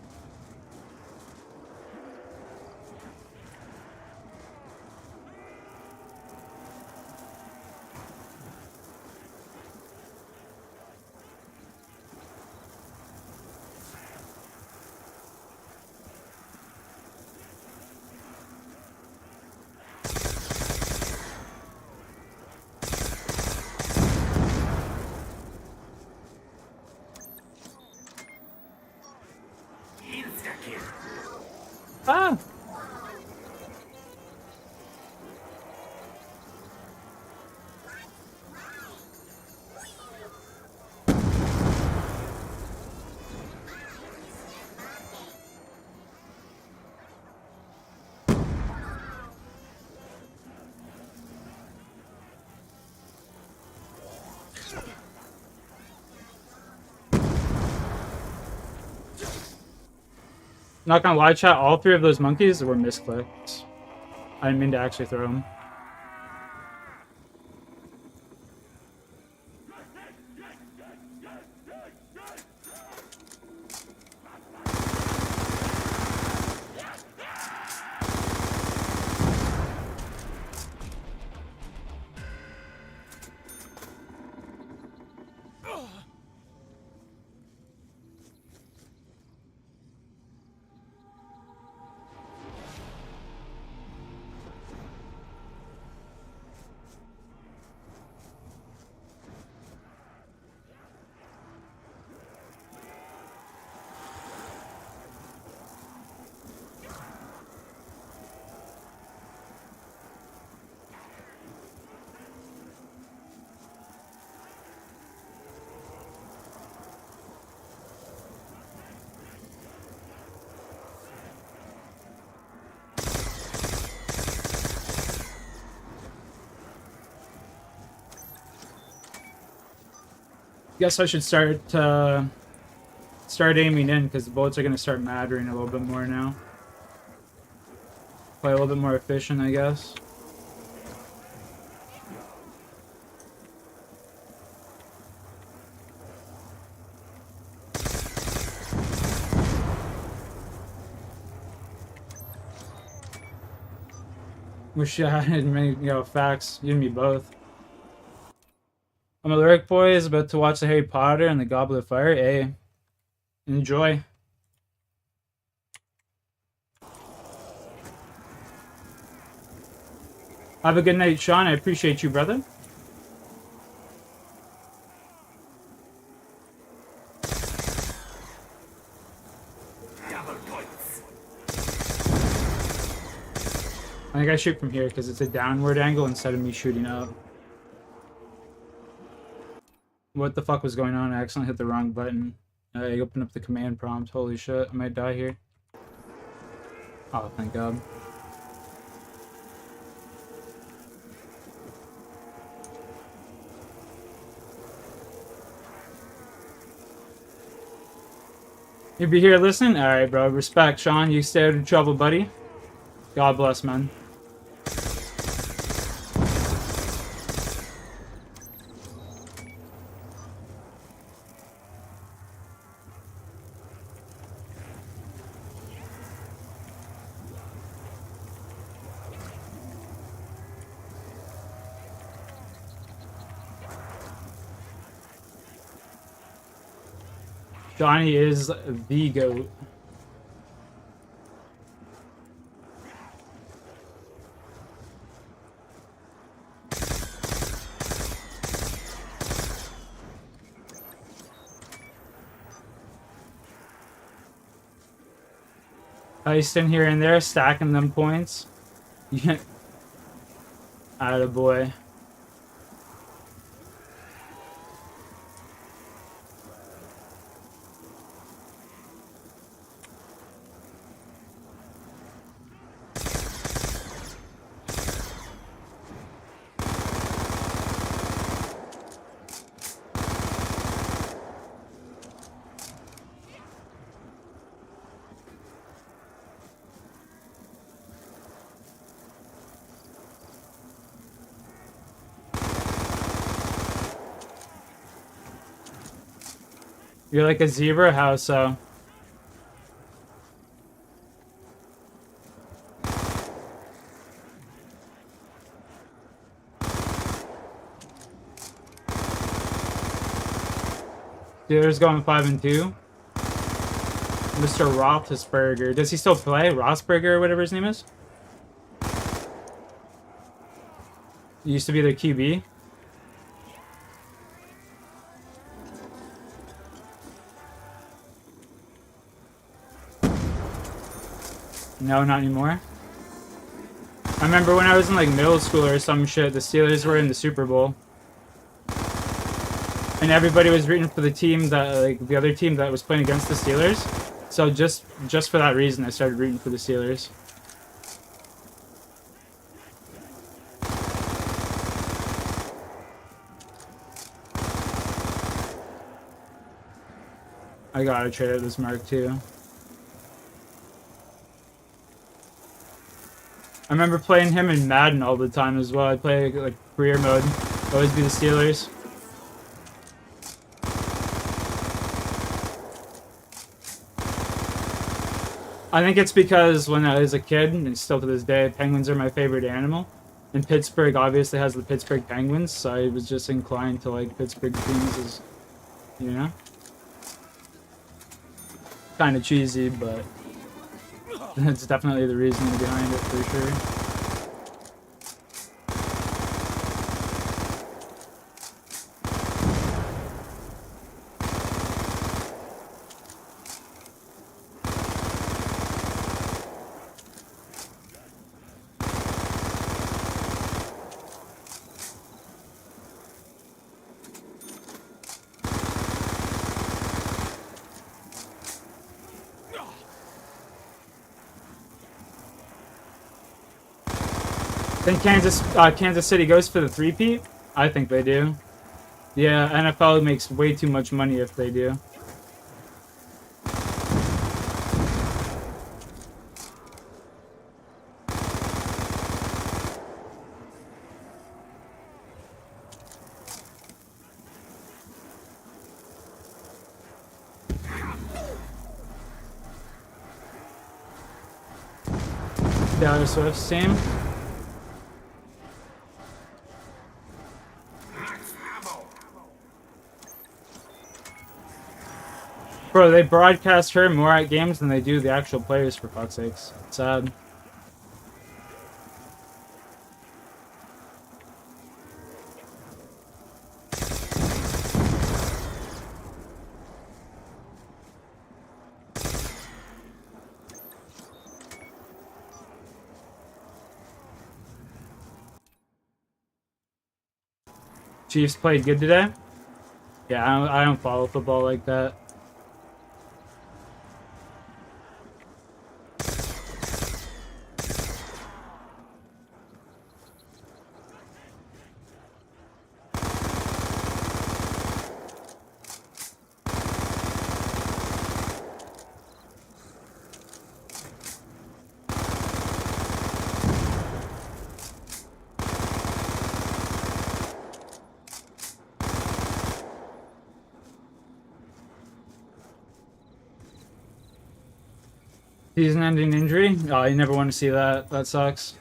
Insta-kill. Ah! Not gonna lie, chat, all three of those monkeys were misclicks. I didn't mean to actually throw them. Guess I should start aiming in because the bullets are gonna start mattering a little bit more now. Play a little bit more efficient, I guess. Wish I had many, facts. You and me both. I'm a lyric boy is about to watch the Harry Potter and the Goblet of Fire. Hey, enjoy. Have a good night, Sean. I appreciate you, brother. Double points. I think I shoot from here because it's a downward angle instead of me shooting up. What the fuck was going on? I accidentally hit the wrong button. I opened up the command prompt. Holy shit, I might die here. Oh, thank God. You be here listening? Alright, bro. Respect, Sean. You stay out of trouble, buddy. God bless, man. Johnny is the GOAT. Heisting here and there, stacking them points. Yeah. Attaboy. You're like a zebra? How so? Steelers going 5-2. Mr. Roethlisberger. Does he still play? Roethlisberger or whatever his name is? He used to be their QB. No, not anymore. I remember when I was in like middle school or some shit, the Steelers were in the Super Bowl. And everybody was rooting for the team that, like, the other team that was playing against the Steelers. So just for that reason, I started rooting for the Steelers. I gotta trade out this Mark II. I remember playing him in Madden all the time as well. I'd play like career mode. Always be the Steelers. I think it's because when I was a kid, and still to this day, penguins are my favorite animal. And Pittsburgh obviously has the Pittsburgh Penguins, so I was just inclined to like Pittsburgh teams as, you know? Kind of cheesy, but that's definitely the reasoning behind it for sure. Think Kansas City goes for the three-peat? I think they do. Yeah, NFL makes way too much money if they do. Taylor Swift's team. Bro, they broadcast her more at games than they do the actual players, for fuck's sakes. It's sad. Chiefs played good today? Yeah, I don't follow football like that. Season-ending injury? Oh, you never want to see that. That sucks.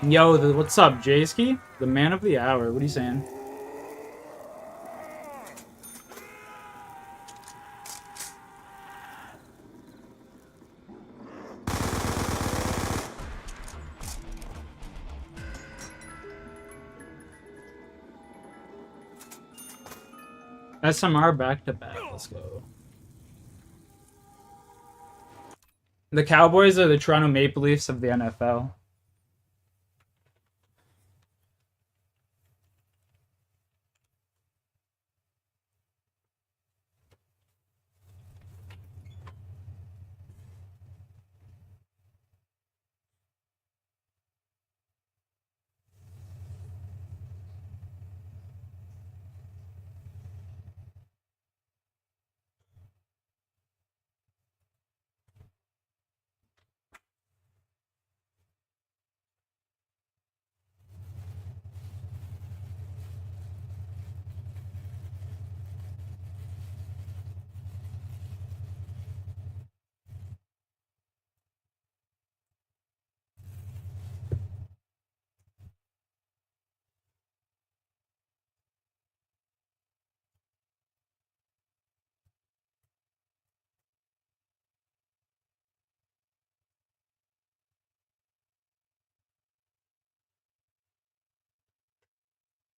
Yo, what's up, Jayski? The man of the hour. What are you saying? SMR back to back. Let's go. The Cowboys are the Toronto Maple Leafs of the NFL.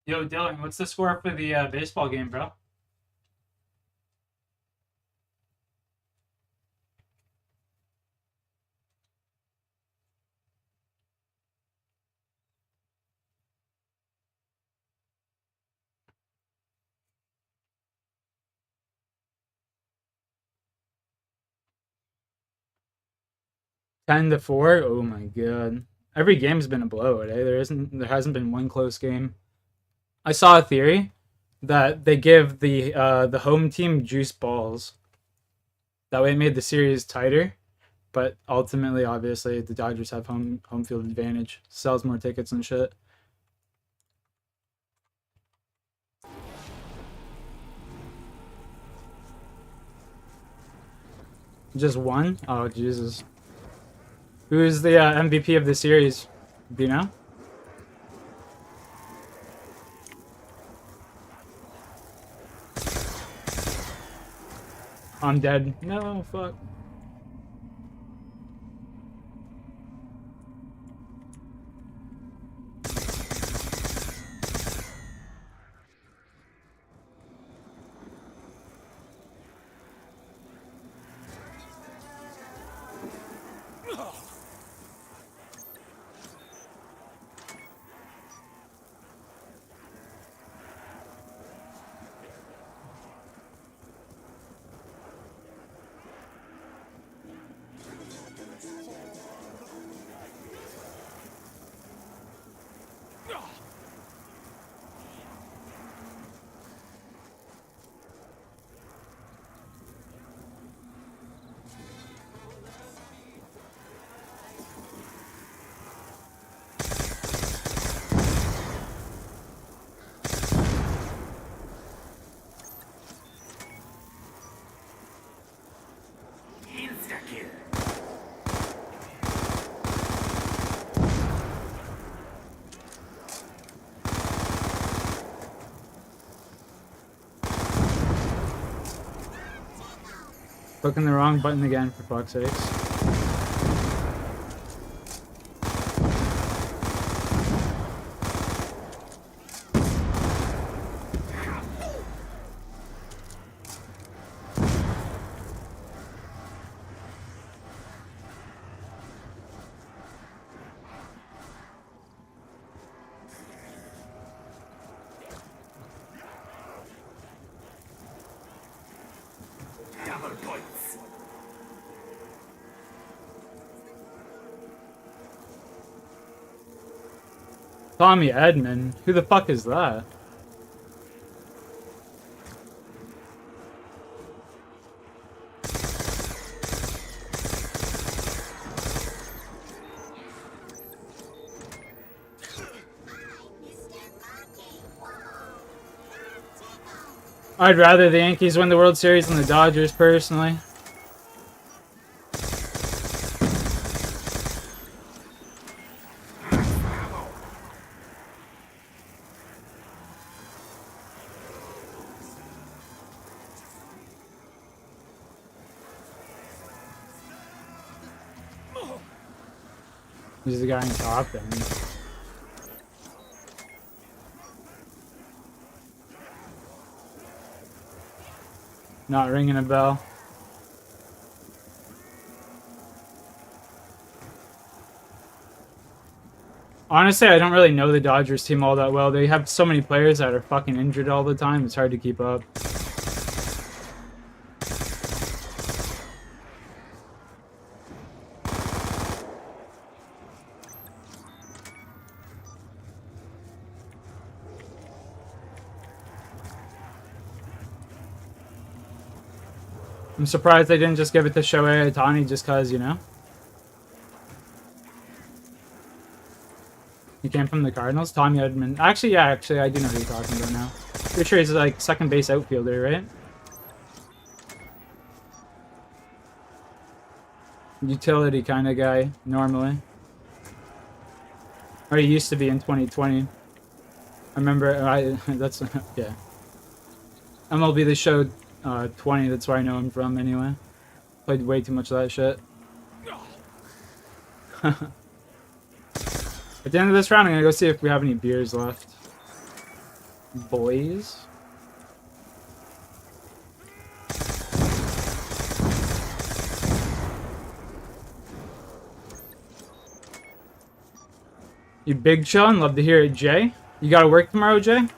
Yo, Dylan, what's the score for the baseball game, bro? Ten to 4. Oh my god! Every game's been a blowout. Eh? There hasn't been one close game. I saw a theory that they give the home team juice balls. That way, it made the series tighter. But ultimately, obviously, the Dodgers have home field advantage. Sells more tickets and shit. Just one? Oh Jesus! Who is the MVP of the series? Do you know? I'm dead. No, fuck. Clicking the wrong button again, for fuck's sakes. Double points. Tommy Edmond? Who the fuck is that? I'd rather the Yankees win the World Series than the Dodgers, personally. He's the guy in top end. Not ringing a bell. Honestly, I don't really know the Dodgers team all that well. They have so many players that are fucking injured all the time. It's hard to keep up. I'm surprised they didn't just give it to Shohei Ohtani just cause, you know? He came from the Cardinals? Tommy Edmond. Actually, yeah, I do know who you're talking about now. Pretty sure he's like second base outfielder, right? Utility kind of guy, normally. Or he used to be in 2020. I remember, that's, yeah. MLB The Show 20, that's where I know him from anyway. Played way too much of that shit. At the end of this round, I'm gonna go see if we have any beers left. Boys. You big Sean? Love to hear it, Jay. You gotta work tomorrow, Jay?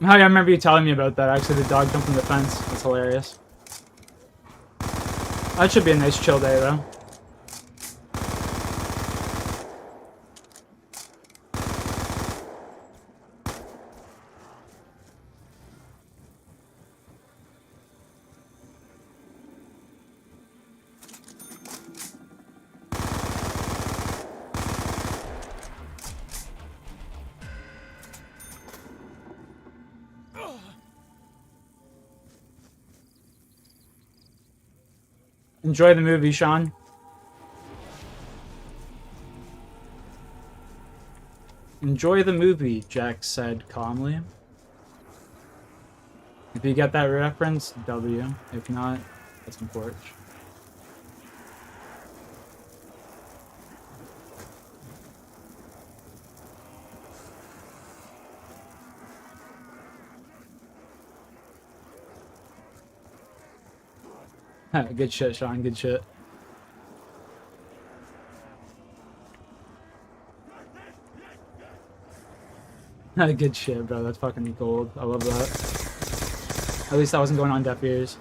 Oh, yeah, I remember you telling me about that. Actually, the dog jumped from the fence. That's hilarious. That should be a nice chill day, though. Enjoy the movie, Sean. Enjoy the movie, Jack said calmly. If you get that reference, W. If not, that's unfortunate. Good shit, Sean. Good shit. Good shit, bro. That's fucking gold. I love that. At least that wasn't going on deaf ears.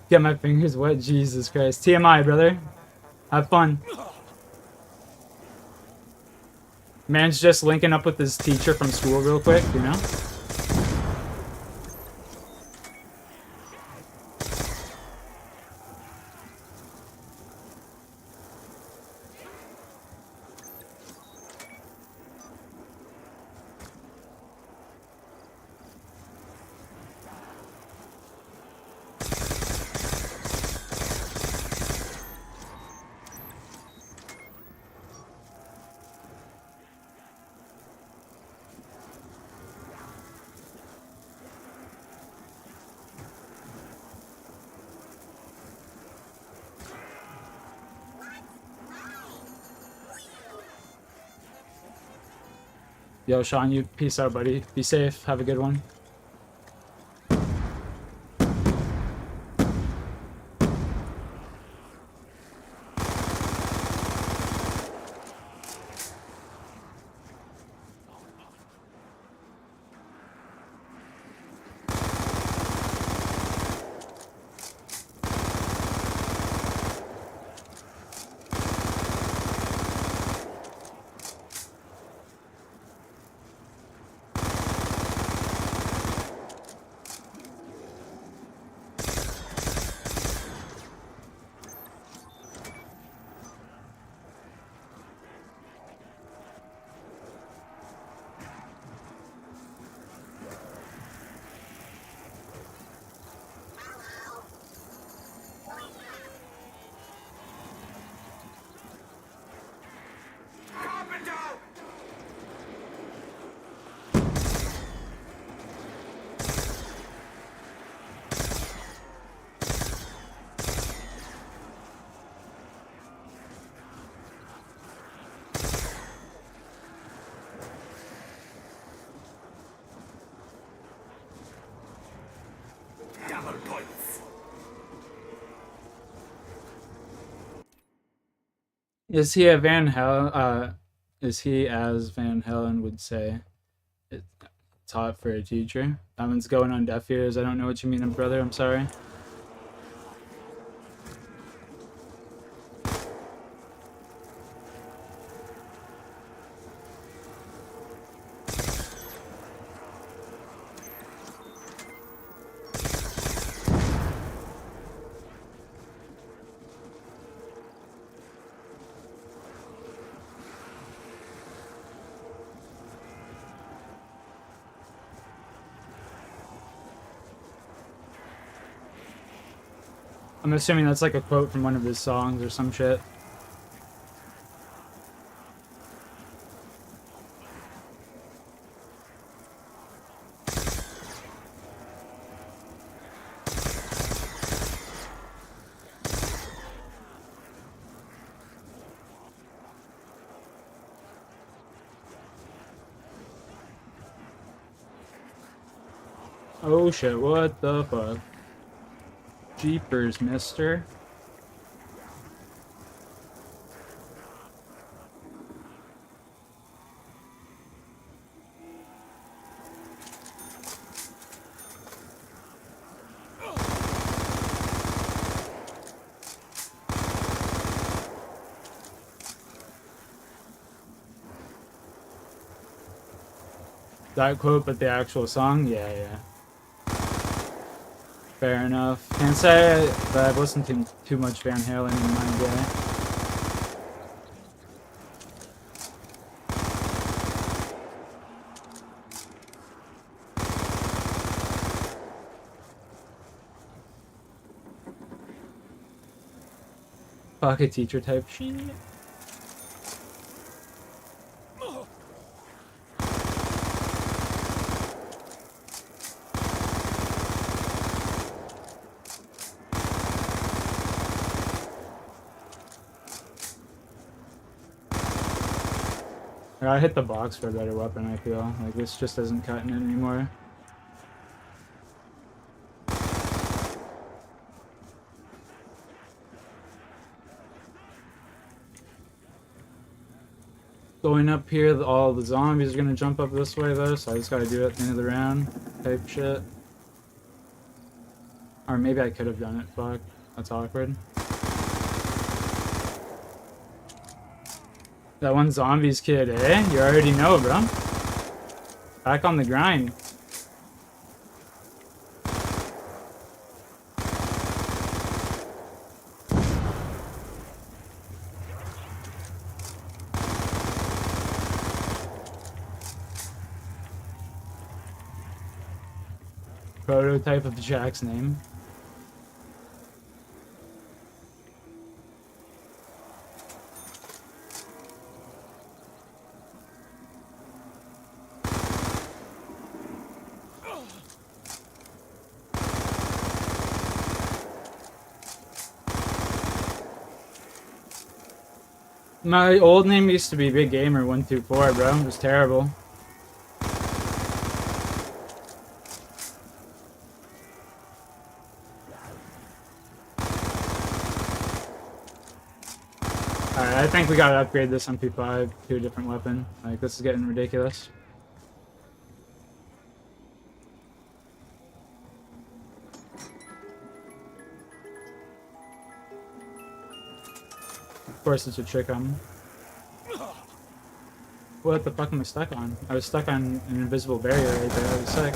Get my fingers wet. Jesus Christ. TMI, brother. Have fun. Man's just linking up with his teacher from school real quick, you know? Yo, Sean, you peace out, buddy. Be safe. Have a good one. Double points. Is he a Van Halen? Is he, as Van Halen would say, it's hot for a teacher? That one's going on deaf ears. I don't know what you mean, brother. I'm sorry. I'm assuming that's like a quote from one of his songs or some shit. Oh shit, what the fuck? Jeepers, mister. That quote, but the actual song? Yeah, yeah. Fair enough. Can't say that I've listened to too much Van Halen in my day. Pocket teacher type shit. I hit the box for a better weapon, I feel. Like, this just isn't cutting it anymore. Going up here, all the zombies are gonna jump up this way, though, so I just gotta do it at the end of the round. Type shit. Or maybe I could have done it. Fuck. That's awkward. That one zombies kid, eh? You already know, bro. Back on the grind. Prototype of Jack's name. My old name used to be Big Gamer 124, bro. It was terrible. Alright, I think we gotta upgrade this MP5 to a different weapon. Like, this is getting ridiculous. Of course, it's a trick on. What the fuck am I stuck on? I was stuck on an invisible barrier right there. That was sick.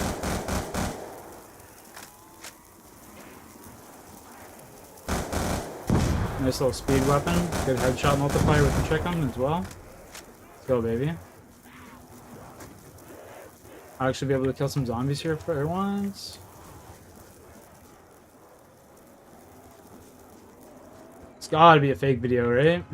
Nice little speed weapon. Good headshot multiplier with the trick on as well. Let's go, baby. I'll actually be able to kill some zombies here for once. It's gotta be a fake video, right?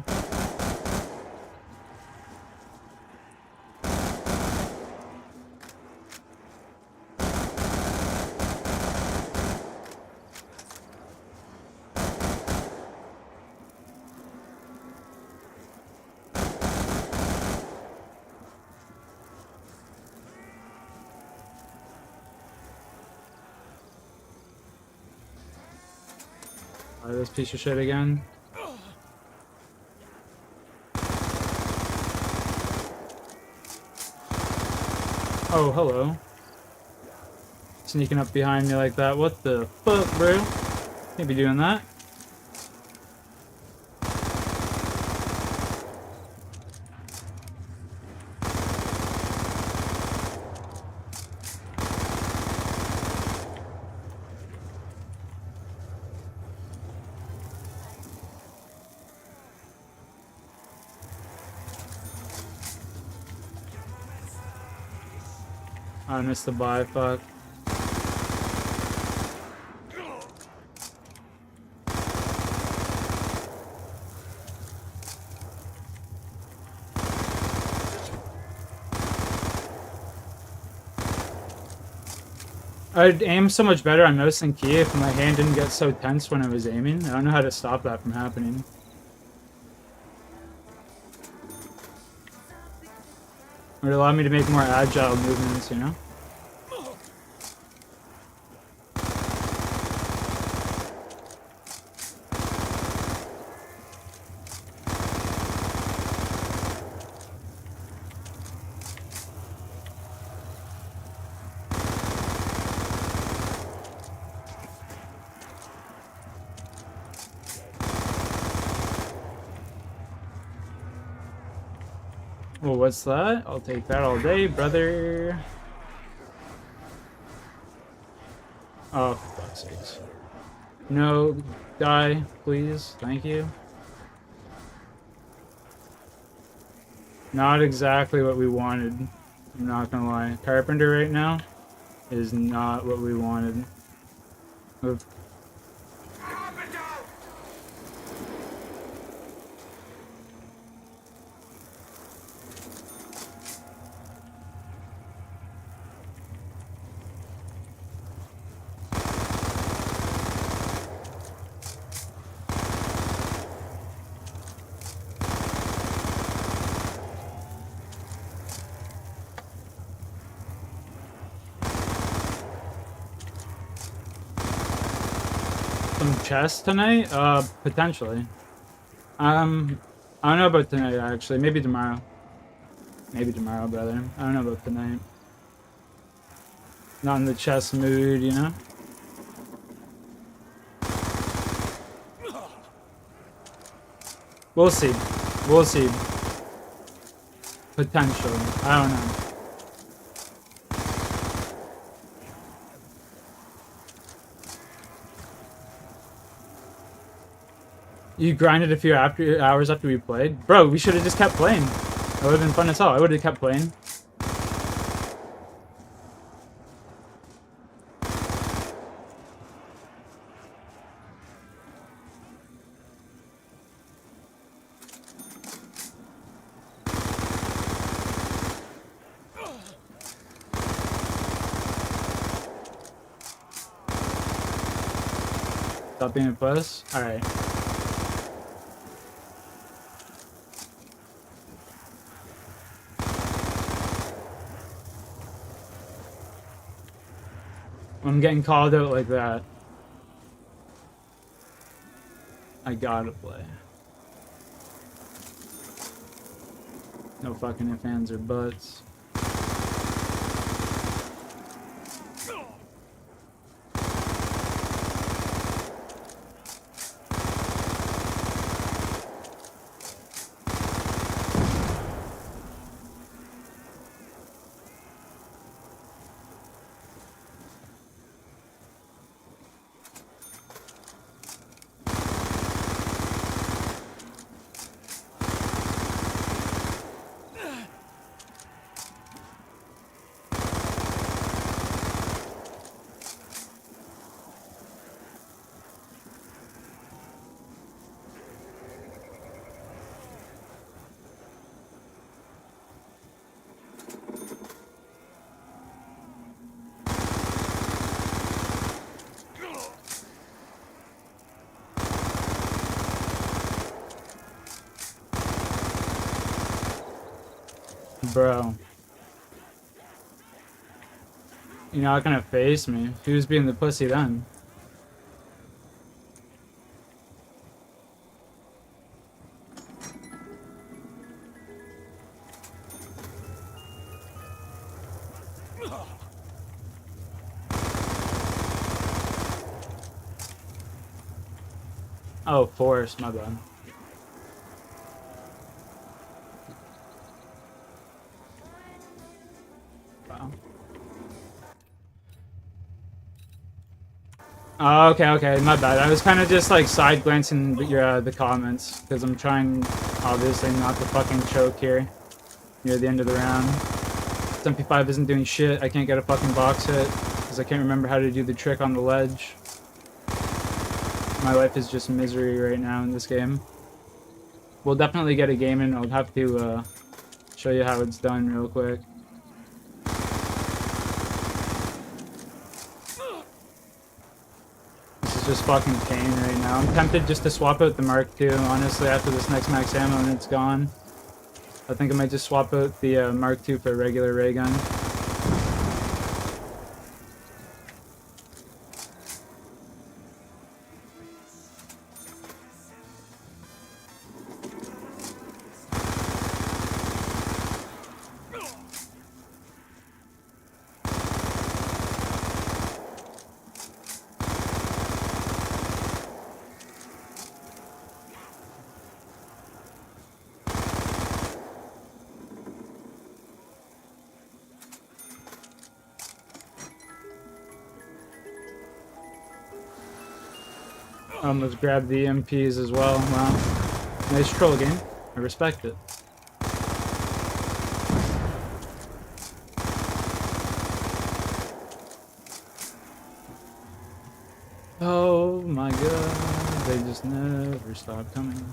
This piece of shit again. Oh, hello. Sneaking up behind me like that. What the fuck, bro? Can't be doing that. I missed the buy, fuck. I'd aim so much better on mouse and key if my hand didn't get so tense when I was aiming. I don't know how to stop that from happening. It would allow me to make more agile movements, you know? Well, what's that? I'll take that all day, brother. Oh, for fuck's sakes. No, die, please. Thank you. Not exactly what we wanted. I'm not gonna lie. Carpenter right now is not what we wanted. Move. Some chess tonight? Potentially. I don't know about tonight actually. Maybe tomorrow. Maybe tomorrow, brother. I don't know about tonight. Not in the chess mood, you know? We'll see. We'll see. Potentially. I don't know. You grinded a few hours after we played? Bro, we should have just kept playing. That would have been fun as hell. I would have kept playing. Stop being a puss? Alright. I'm getting called out like that. I gotta play. No fucking ifs, ands, or buts. Bro. You're not gonna face me. Who's being the pussy then? Oh, force, my bad. Wow. Oh, okay, my bad. I was kind of just like side glancing your the comments because I'm trying, obviously, not to fucking choke here near the end of the round. MP5 isn't doing shit. I can't get a fucking box hit because I can't remember how to do the trick on the ledge. My life is just misery right now in this game. We'll definitely get a game in. I'll have to show you how it's done real quick. This is just fucking pain right now. I'm tempted just to swap out the Mark II, honestly, after this next max ammo and it's gone. I think I might just swap out the Mark II for a regular ray gun. Almost grabbed the MPs as well. Wow. Nice troll game. I respect it. Oh my god. They just never stop coming.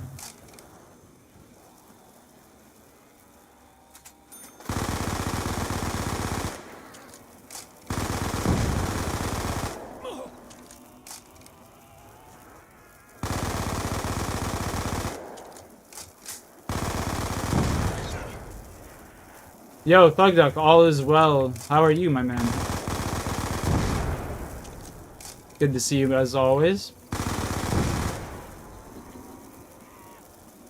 Yo, Thug Duck, all is well. How are you, my man? Good to see you as always.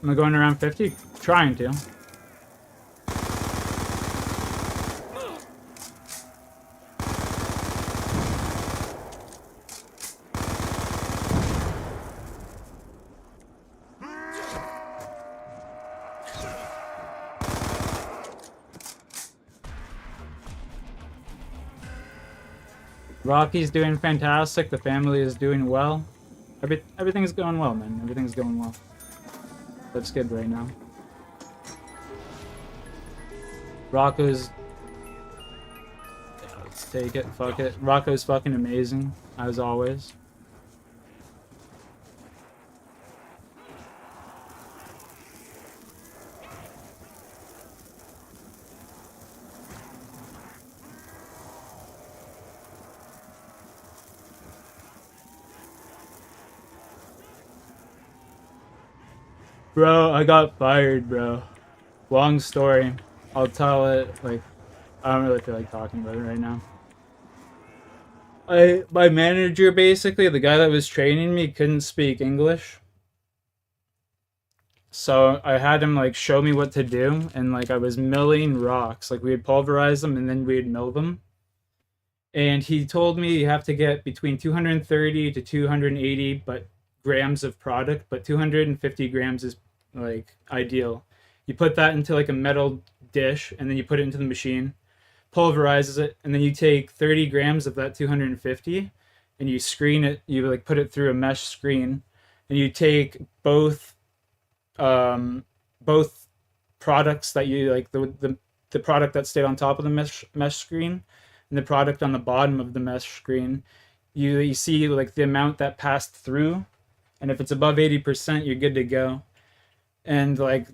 Am I going around 50? Trying to. Rocky's doing fantastic. The family is doing well. Everything's going well, man. Everything's going well. That's good right now. Rocco's... Yeah, let's take it. Fuck it. Rocco's fucking amazing, as always. Bro, I got fired, bro. Long story. I'll tell it, like, I don't really feel like talking about it right now. My manager, basically, the guy that was training me, couldn't speak English. So I had him, like, show me what to do, and, like, I was milling rocks. Like, we would pulverize them, and then we'd mill them. And he told me you have to get between 230 to 280 grams of product, but 250 grams is, like, ideal. You put that into, like, a metal dish, and then you put it into the machine, pulverizes it, and then you take 30 grams of that 250, and you screen it. You, like, put it through a mesh screen, and you take both products that you, like, the product that stayed on top of the mesh screen and the product on the bottom of the mesh screen. You see, like, the amount that passed through, and if it's above 80%, you're good to go. And, like,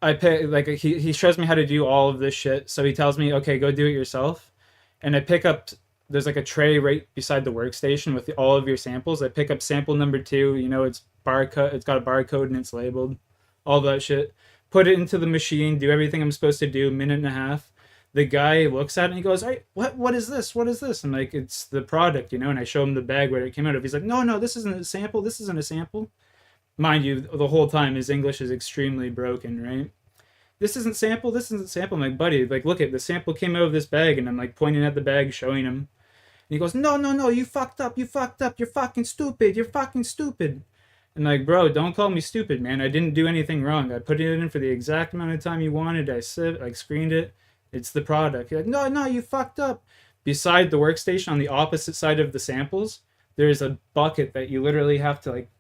I pay, like, he shows me how to do all of this shit. So he tells me, okay, go do it yourself. And I pick up, there's like a tray right beside the workstation with all of your samples. I pick up sample number 2. You know, it's barcode. It's got a barcode and it's labeled. All that shit. Put it into the machine. Do everything I'm supposed to do. Minute and a half. The guy looks at it and he goes, "Hey, what is this? What is this?" I'm like, "It's the product, you know." And I show him the bag where it came out of. He's like, "No, this isn't a sample. This isn't a sample." Mind you, the whole time his English is extremely broken, right? This isn't sample. This isn't sample. I'm like, "Buddy, like, look at the sample came out of this bag," and I'm like pointing at the bag, showing him. And he goes, "No, you fucked up. You fucked up. You're fucking stupid. You're fucking stupid." And like, bro, don't call me stupid, man. I didn't do anything wrong. I put it in for the exact amount of time you wanted. I screened it. It's the product. You're like, no, you fucked up. Beside the workstation on the opposite side of the samples, there's a bucket that you literally have to, like,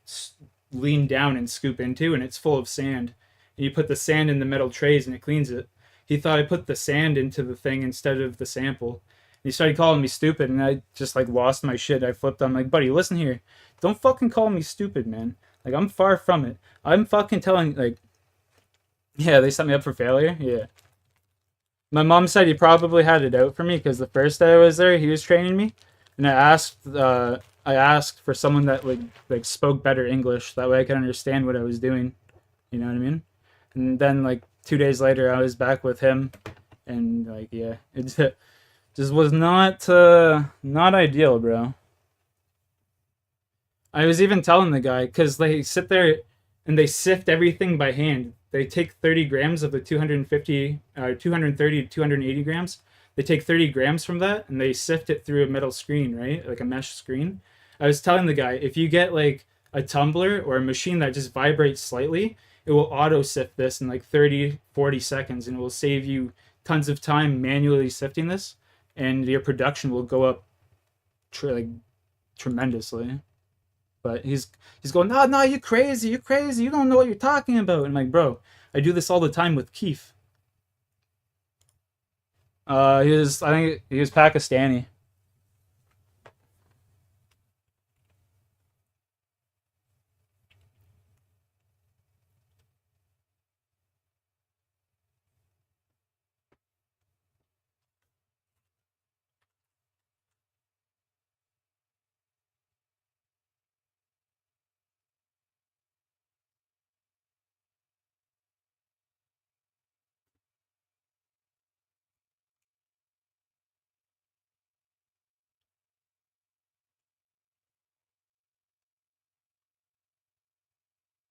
lean down and scoop into, and it's full of sand. And you put the sand in the metal trays and it cleans it. He thought I put the sand into the thing instead of the sample. And he started calling me stupid, and I just, like, lost my shit. I flipped. I'm like, "Buddy, listen here. Don't fucking call me stupid, man. Like, I'm far from it. I'm fucking telling, like..." Yeah, they set me up for failure? Yeah. My mom said he probably had it out for me because the first day I was there, he was training me, and I asked for someone that would, like, spoke better English. That way I could understand what I was doing. You know what I mean? And then, like, 2 days later, I was back with him, and, like, yeah, it just was not ideal, bro. I was even telling the guy, because they sit there and they sift everything by hand. They take 30 grams of the 230 to 280 grams. They take 30 grams from that and they sift it through a metal screen, right? Like a mesh screen. I was telling the guy, if you get, like, a tumbler or a machine that just vibrates slightly, it will auto sift this in like 30, 40 seconds, and it will save you tons of time manually sifting this, and your production will go up tremendously. But he's going, no, you're crazy, you don't know what you're talking about. And I'm like, bro, I do this all the time with Keith. I think he was Pakistani.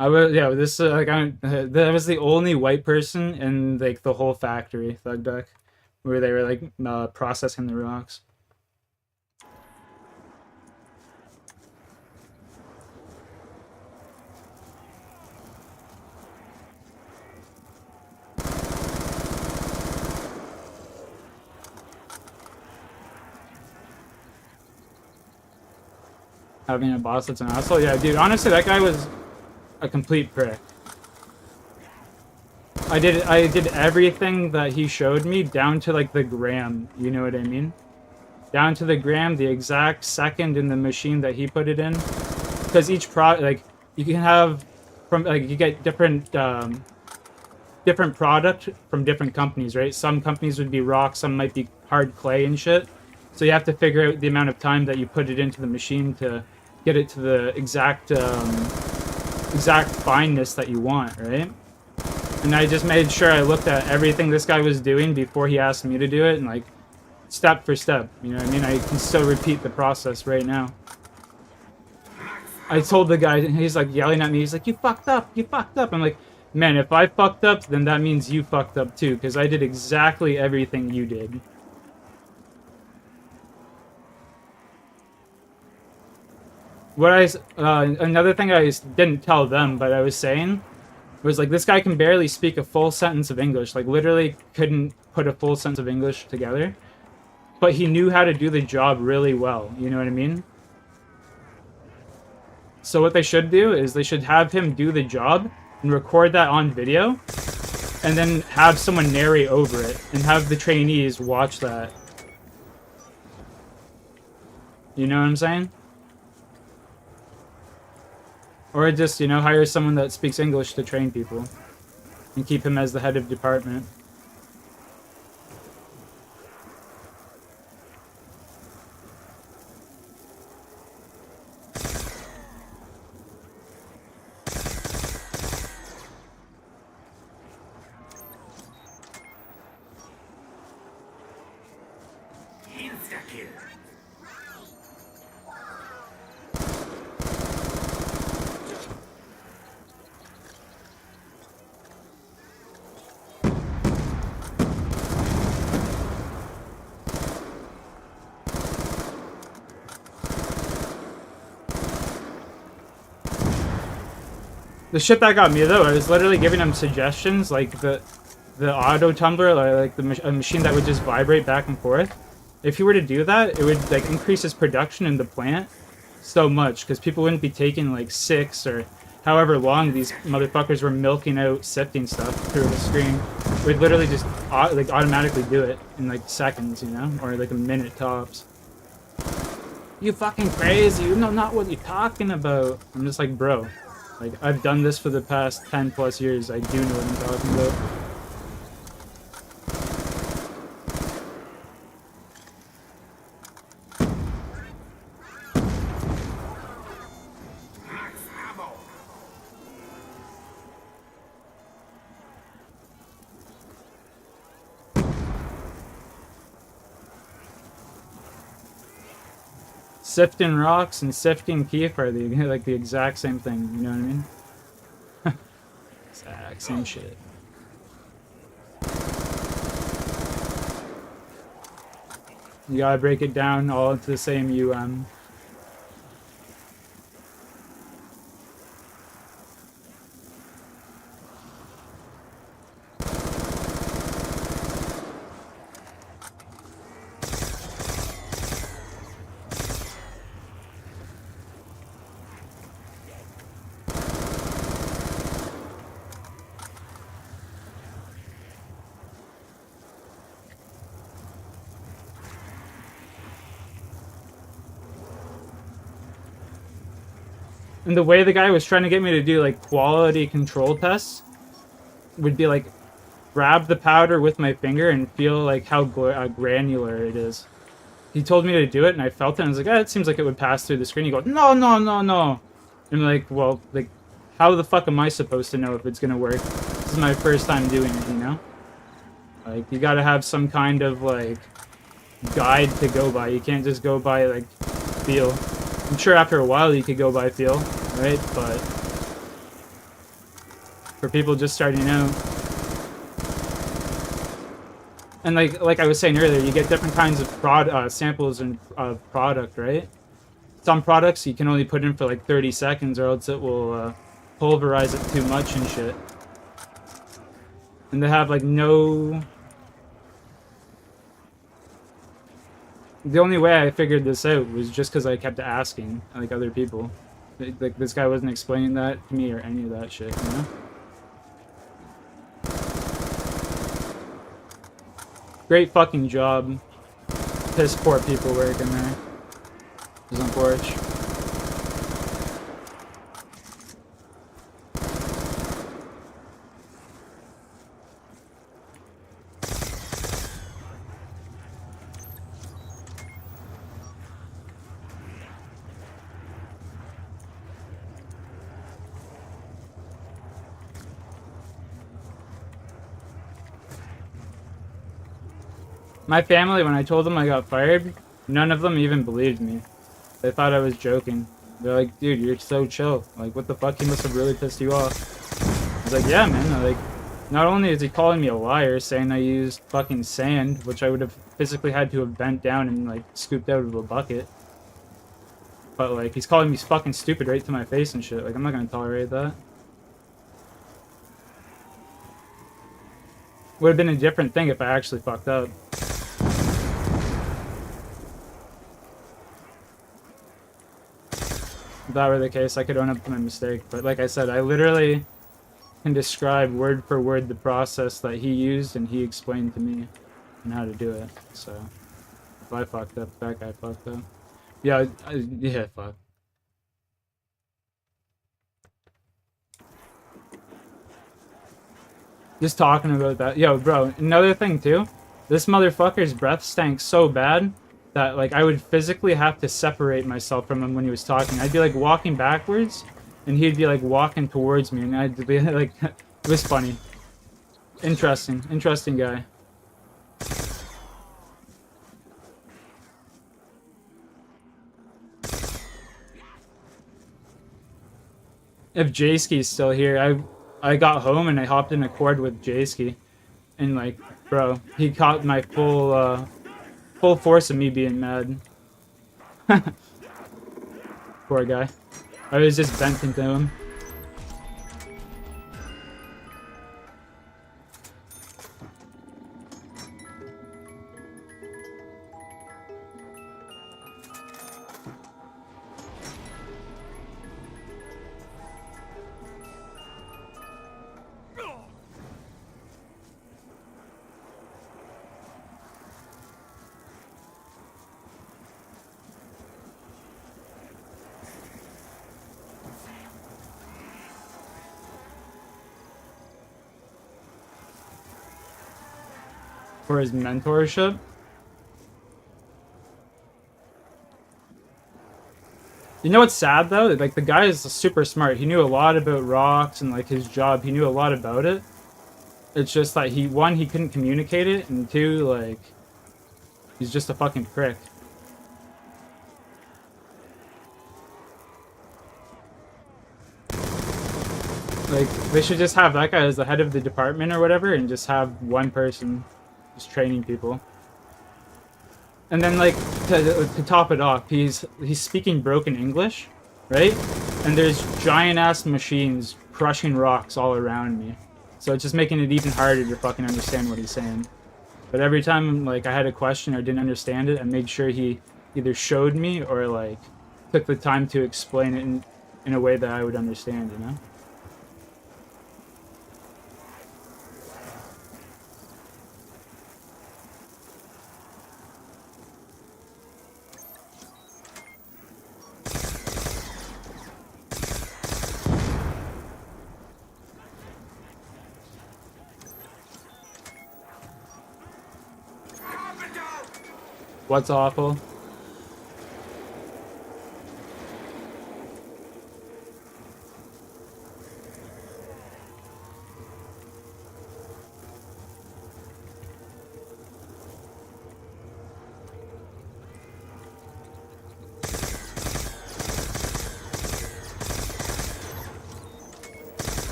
I was, yeah. This that was the only white person in, like, the whole factory, Thug Duck, where they were, like, processing the rocks. Having a boss that's an asshole? Yeah, dude, honestly, that guy was a complete prick. I did everything that he showed me down to like the gram, you know what I mean? Down to the gram, the exact second in the machine that he put it in. Because each like, you can have, from, like, you get different, different product from different companies, right? Some companies would be rock, some might be hard clay and shit. So you have to figure out the amount of time that you put it into the machine to get it to the exact, exact fineness that you want, right? And I just made sure I looked at everything this guy was doing before he asked me to do it, and like, step for step, you know what I mean? I can still repeat the process right now. I told the guy, and he's like yelling at me, he's like, you fucked up, you fucked up. I'm like, man, if I fucked up, then that means you fucked up too, because I did exactly everything you did. What another thing I didn't tell them, but I was saying, was like, this guy can barely speak a full sentence of English, like literally couldn't put a full sentence of English together, but he knew how to do the job really well, you know what I mean? So what they should do is they should have him do the job and record that on video, and then have someone narrate over it, and have the trainees watch that. You know what I'm saying? Or just, you know, hire someone that speaks English to train people, and keep him as the head of department. Insta-kill. The shit that got me though, I was literally giving him suggestions, like the auto tumbler, like a machine that would just vibrate back and forth. If he were to do that, it would like increase his production in the plant so much, because people wouldn't be taking like 6 or however long these motherfuckers were milking out sifting stuff through the screen. It would literally just like automatically do it in like seconds, you know, or like a minute tops. You fucking crazy, you know not what you're talking about. I'm just like, bro, like, I've done this for the past 10 plus years. I do know what I'm talking about. Max ammo. Sifting rocks and sifting keef are like the exact same thing, you know what I mean? Exact same shit. You gotta break it down all into the same UM. And the way the guy was trying to get me to do like quality control tests would be like, grab the powder with my finger and feel like how granular it is. He told me to do it and I felt it and I was like, it seems like it would pass through the screen. He goes, no, no, no, no. And I'm like, well, like, how the fuck am I supposed to know if it's gonna work? This is my first time doing it, you know? Like, you gotta have some kind of, like, guide to go by. You can't just go by, like, feel. I'm sure after a while you could go by feel, right? But for people just starting out, and like I was saying earlier, you get different kinds of samples and product, right? Some products you can only put in for like 30 seconds, or else it will pulverize it too much and shit. And they have like no the only way I figured this out was just because I kept asking, like, other people. Like, this guy wasn't explaining that to me or any of that shit, you know? Great fucking job. Piss poor people working there. It was unfortunate. My family, when I told them I got fired, none of them even believed me. They thought I was joking. They're like, dude, you're so chill. Like, what the fuck? He must have really pissed you off. I was like, yeah, man. Like, not only is he calling me a liar, saying I used fucking sand, which I would have physically had to have bent down and, like, scooped out of a bucket. But, like, he's calling me fucking stupid right to my face and shit. Like, I'm not gonna tolerate that. Would have been a different thing if I actually fucked up. If that were the case, I could own up to my mistake. But like I said, I literally can describe word for word the process that he used and he explained to me and how to do it. So, if I fucked up, that guy fucked up. Yeah, yeah, fuck. Just talking about that. Yo, bro, another thing too. This motherfucker's breath stank so bad that, like, I would physically have to separate myself from him when he was talking. I'd be, like, walking backwards, and he'd be, like, walking towards me, and I'd be, like, it was funny. Interesting guy. If Jayski's still here, I got home and I hopped in a quad with Jayski, and, like, bro, he caught my full force of me being mad. Poor guy. I was just bent into him. For his mentorship. You know what's sad though? Like, the guy is super smart. He knew a lot about rocks and, like, his job. He knew a lot about it. It's just that he couldn't communicate it, and two, like, he's just a fucking prick. Like, they should just have that guy as the head of the department or whatever, and just have one person just training people. And then, like, to top it off, he's speaking broken English, right? And there's giant ass machines crushing rocks all around me, so it's just making it even harder to fucking understand what he's saying. But every time, like, I had a question or didn't understand it, I made sure he either showed me or, like, took the time to explain it in a way that I would understand, you know? What's awful?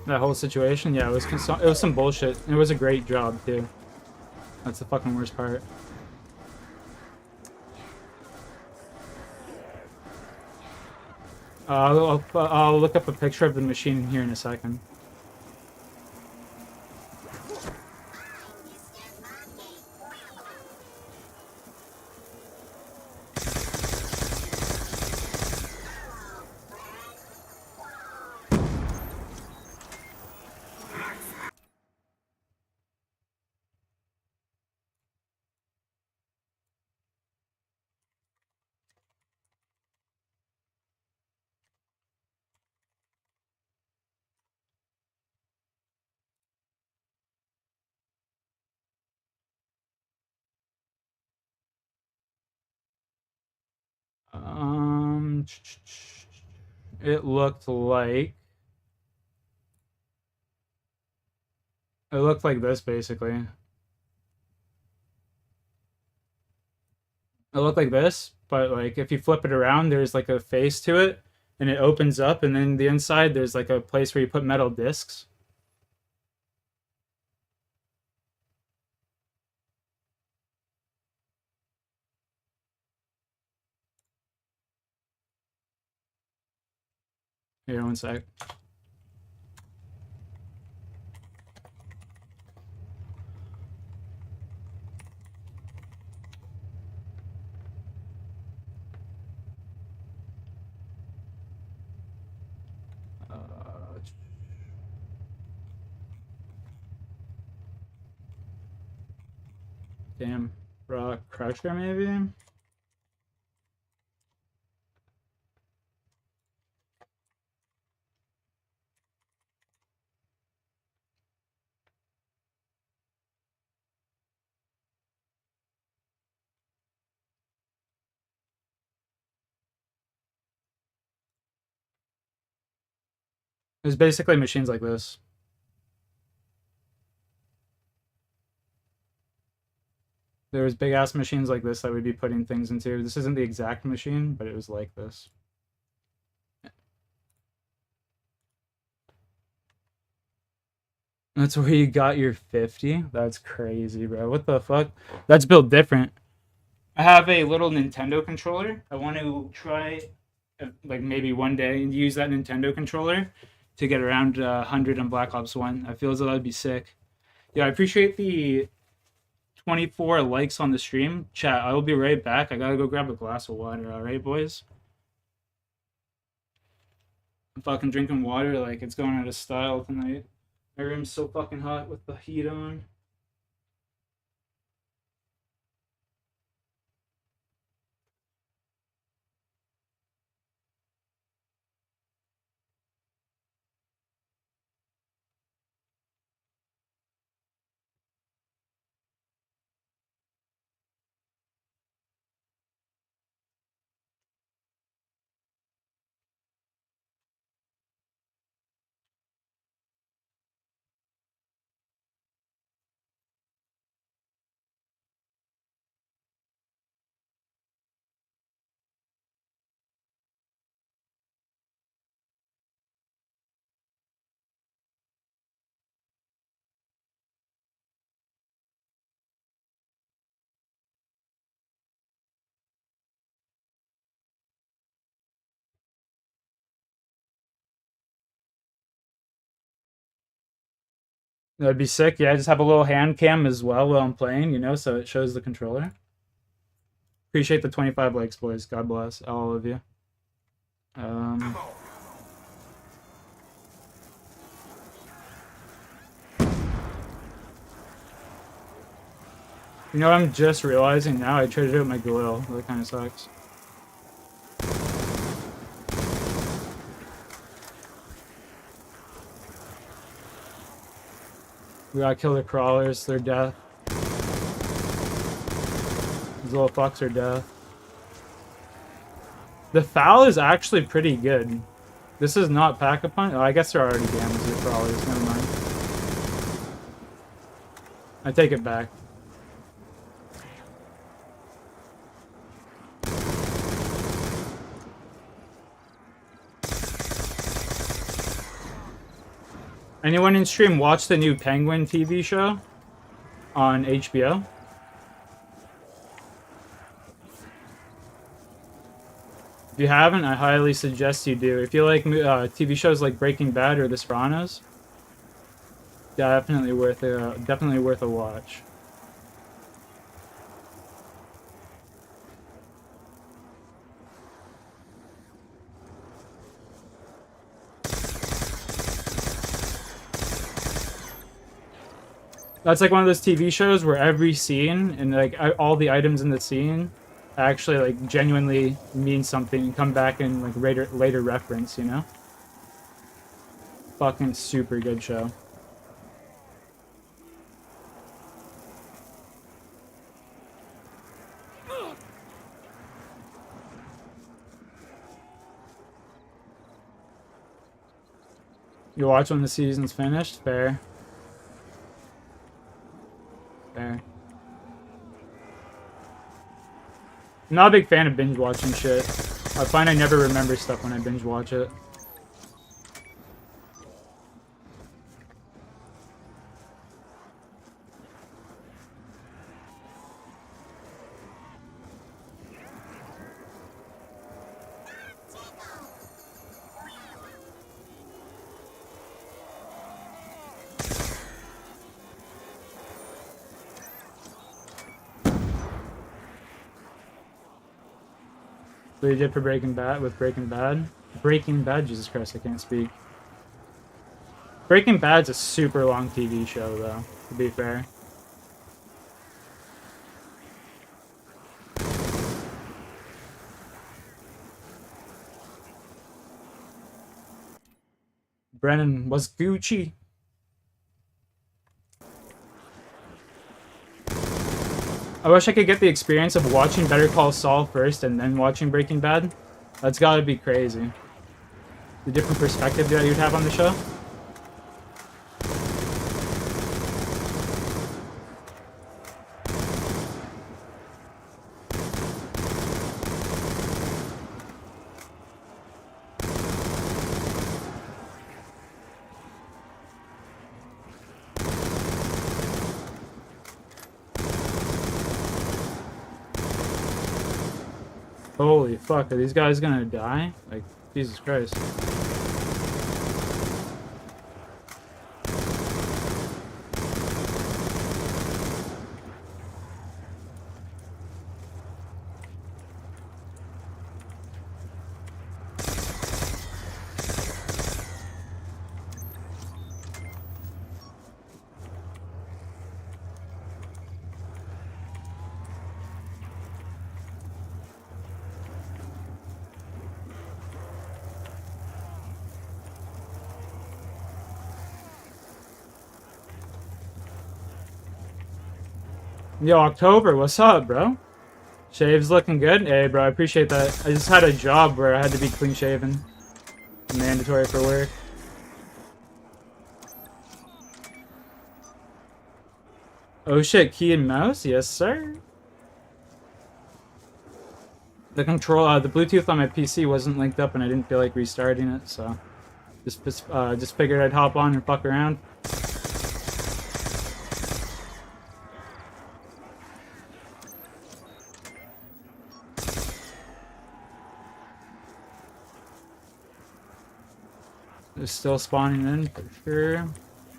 That whole situation, yeah, it was some bullshit. It was a great job too. That's the fucking worst part. I'll look up a picture of the machine here in a second. It looked like this basically. It looked like this, but like if you flip it around, there's like a face to it, and it opens up, and then the inside there's like a place where you put metal discs. Here, one sec. Damn, rock crusher maybe. There's basically machines like this. There was big ass machines like this that we'd be putting things into. This isn't the exact machine, but it was like this. That's where you got your 50? That's crazy, bro. What the fuck? That's built different. I have a little Nintendo controller. I want to try, like maybe one day, and use that Nintendo controller to get around 100 on Black Ops 1. I feel as though that'd be sick. Yeah, I appreciate the 24 likes on the stream. Chat, I will be right back. I gotta go grab a glass of water, alright, boys? I'm fucking drinking water like it's going out of style tonight. My room's so fucking hot with the heat on. That'd be sick. Yeah, I just have a little hand cam as well while I'm playing, you know, so it shows the controller. Appreciate the 25 likes, boys. God bless all of you. You know what I'm just realizing now? I traded out my Galil. That kind of sucks. We gotta kill the crawlers. They're death. These little fucks are death. The foul is actually pretty good. This is not pack-a-punch. Oh, I guess they're already damaged, the crawlers. Never mind. I take it back. Anyone in stream watch the new Penguin TV show on HBO? If you haven't, I highly suggest you do. If you like TV shows like Breaking Bad or The Sopranos, definitely worth a watch. That's like one of those TV shows where every scene and like all the items in the scene actually like genuinely mean something and come back in like later reference, you know? Fucking super good show. You watch when the season's finished? Fair. Fair. I'm not a big fan of binge watching shit. I find I never remember stuff when I binge watch it. So you did for Breaking Bad with Breaking Bad? Breaking Bad? Jesus Christ, I can't speak. Breaking Bad's a super long TV show, though, to be fair. Brennan was Gucci. I wish I could get the experience of watching Better Call Saul first and then watching Breaking Bad. That's gotta be crazy. The different perspective that you'd have on the show. Holy fuck, are these guys gonna die? Like, Jesus Christ. Yo, October, what's up, bro? Shave's looking good? Hey, bro, I appreciate that. I just had a job where I had to be clean shaven. Mandatory for work. Oh shit, key and mouse? Yes, sir. The control, the Bluetooth on my PC wasn't linked up and I didn't feel like restarting it, so... Just figured I'd hop on and fuck around. They're still spawning in, for sure.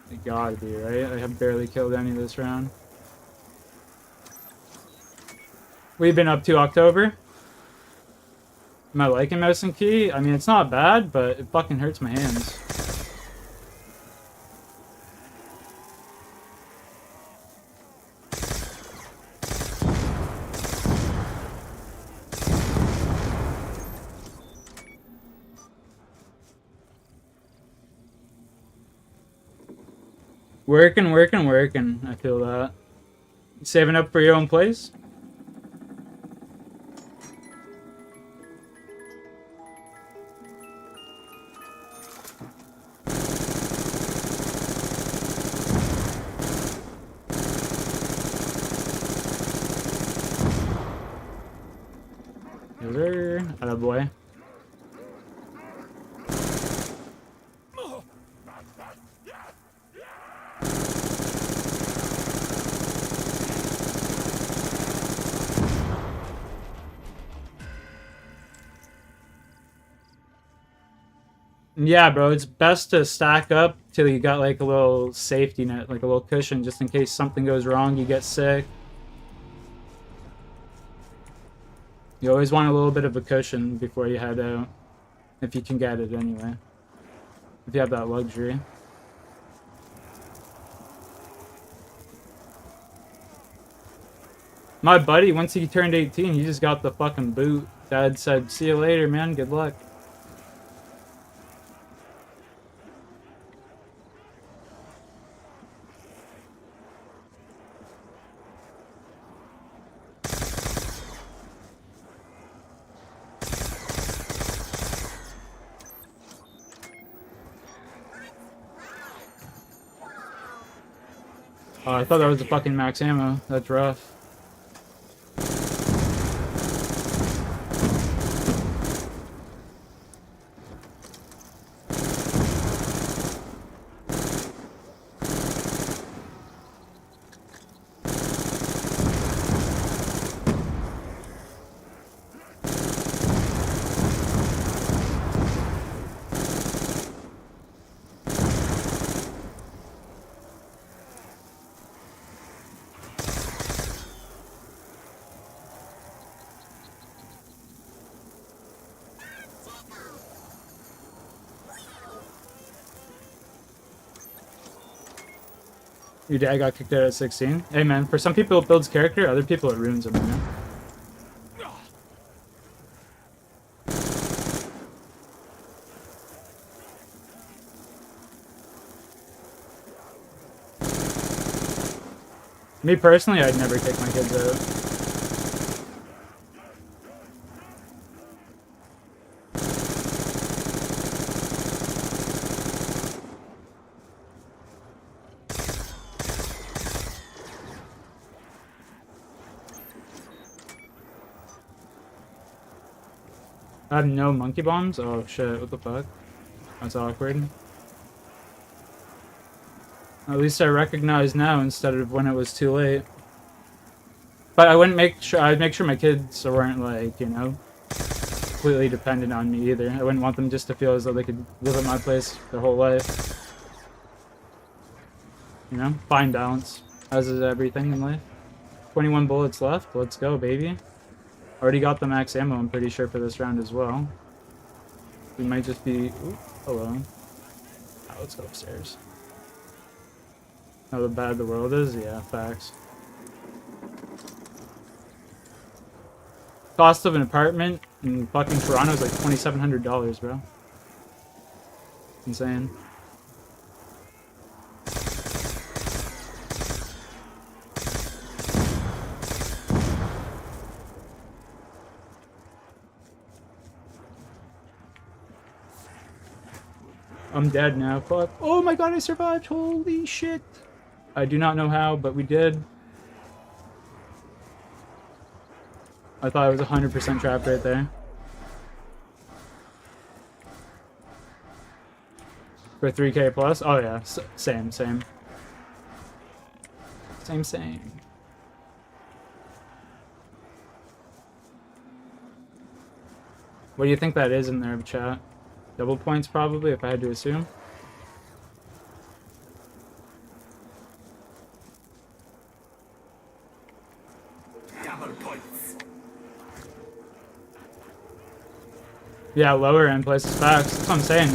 They gotta be, right? I have barely killed any this round. What have you been up to, October? Am I liking mouse and key? I mean, it's not bad, but it fucking hurts my hands. Working, working, working. I feel that. You saving up for your own place? Yes, sir. Attaboy. Yeah, bro, it's best to stack up till you got like a little safety net, like a little cushion, just in case something goes wrong, you get sick. You always want a little bit of a cushion before you head out, if you can get it anyway. If you have that luxury. My buddy, once he turned 18, he just got the fucking boot. Dad said, "See you later, man. Good luck." Oh, I thought that was the fucking max ammo. That's rough. Your dad got kicked out at 16? Hey man, for some people it builds character, other people it ruins them, you know? Me personally, I'd never kick my kids out. I have no monkey bombs? Oh shit, what the fuck? That's awkward. At least I recognize now instead of when it was too late. But I wouldn't make sure, I'd make sure my kids weren't like, you know, completely dependent on me either. I wouldn't want them just to feel as though they could live at my place their whole life. You know, fine balance, as is everything in life. 21 bullets left, let's go baby. Already got the max ammo, I'm pretty sure, for this round as well. We might just be... Ooh, hello. Oh, let's go upstairs. How bad the world is? Yeah, facts. Cost of an apartment in fucking Toronto is like $2,700, bro. Insane. I'm dead now. Fuck. Oh my god, I survived. Holy shit. I do not know how, but we did. I thought I was 100% trapped right there. For 3K plus? Oh yeah, same. Same. What do you think that is in there, chat? Double points probably, if I had to assume. Double points. Yeah, lower end places, facts. That's what I'm saying.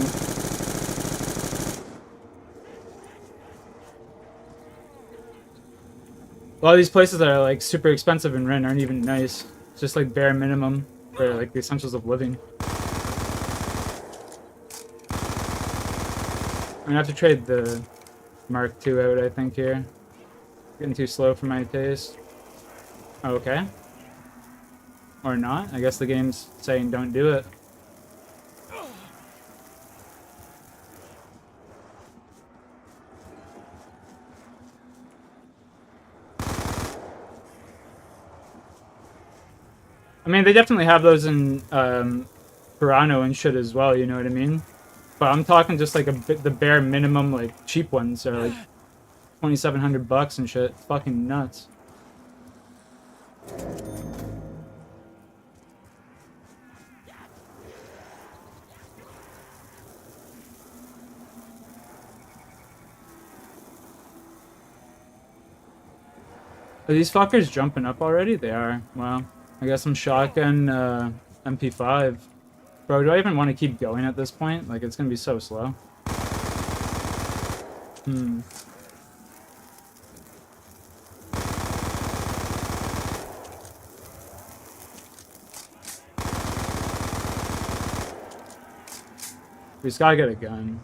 A lot of these places that are like super expensive in rent aren't even nice. It's just like bare minimum for like the essentials of living. I'm gonna have to trade the Mark II out, I think, here. Getting too slow for my taste. Okay. Or not. I guess the game's saying don't do it. I mean, they definitely have those in Toronto and shit as well, you know what I mean? But I'm talking just like the bare minimum, like, cheap ones are like $2,700 and shit. It's fucking nuts. Are these fuckers jumping up already? They are. Wow. I guess I'm shotgun MP5. Bro, do I even want to keep going at this point? Like, it's gonna be so slow. We just gotta get a gun.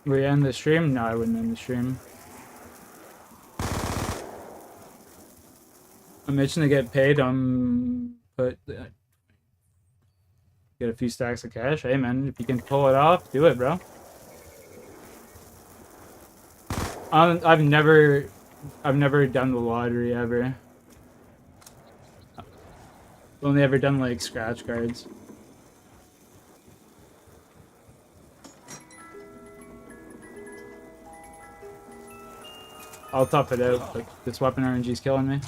Will you end the stream? No, I wouldn't end the stream. I'm itching to get paid. But get a few stacks of cash. Hey man, if you can pull it off, do it, bro. I've never done the lottery ever. I've only ever done like scratch cards. I'll tough it out. Like this weapon RNG's killing me.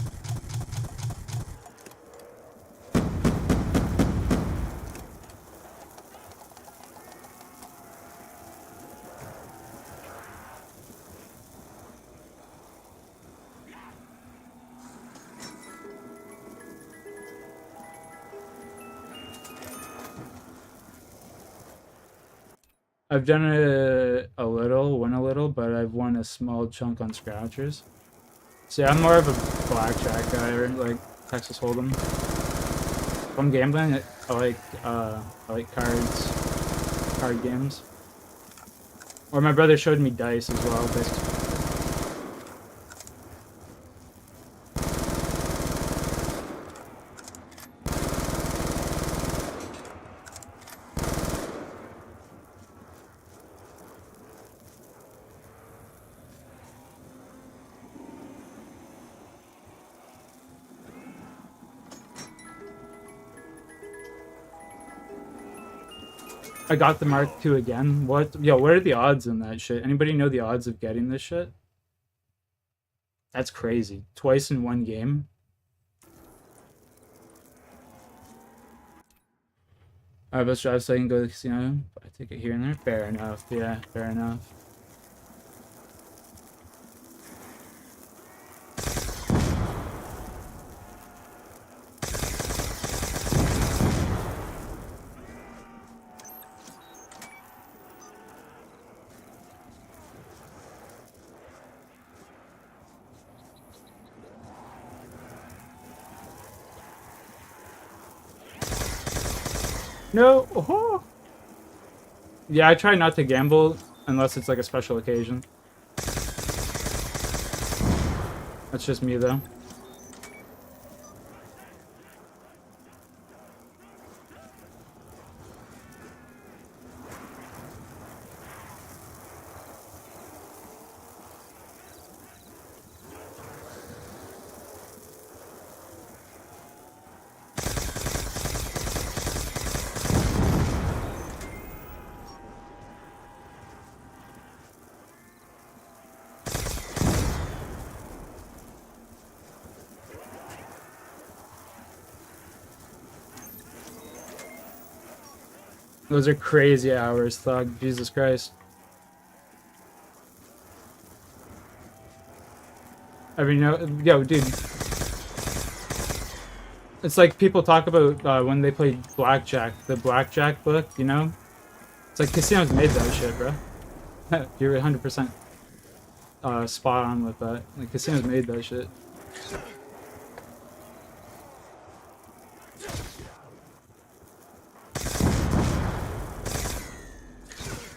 I've done it a little, won a little, but I've won a small chunk on scratchers. See, I'm more of a blackjack guy, or like Texas Hold'em. If I'm gambling, I like card games. Or my brother showed me dice as well. Basically. I got the Mark II again. What? Yo, what are the odds in that shit? Anybody know the odds of getting this shit? That's crazy. Twice in one game. Alright, let's drive so I can go to the casino. I take it here and there. Fair enough. Yeah, fair enough. No. Oh. Yeah, I try not to gamble unless it's like a special occasion. That's just me though. Those are crazy hours, Thug. Jesus Christ. I mean, yo, dude. It's like people talk about when they play blackjack, the blackjack book, you know? It's like casinos made that shit, bro. You're 100% spot on with that. Like, casinos made that shit.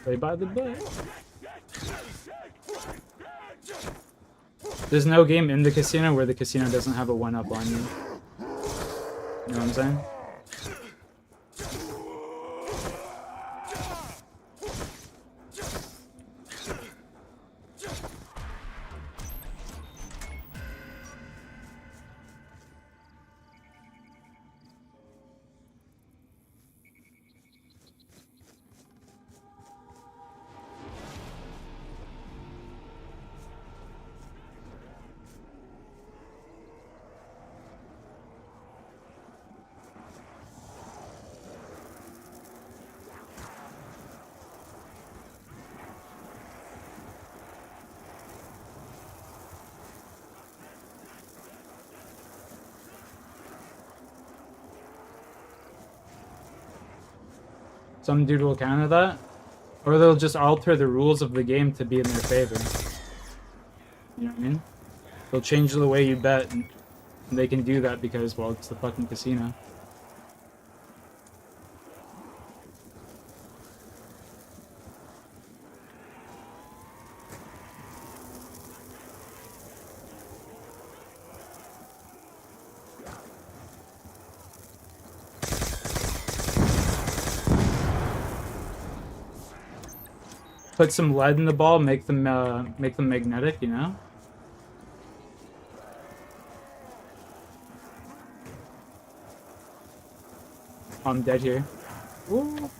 Play by the book. There's no game in the casino where the casino doesn't have a 1-up on you. You know what I'm saying? Some dude will counter that, or they'll just alter the rules of the game to be in their favor. You know what I mean? They'll change the way you bet, and they can do that because, well, it's the fucking casino. put some lead in the ball, make them magnetic, you know? I'm dead here. Ooh.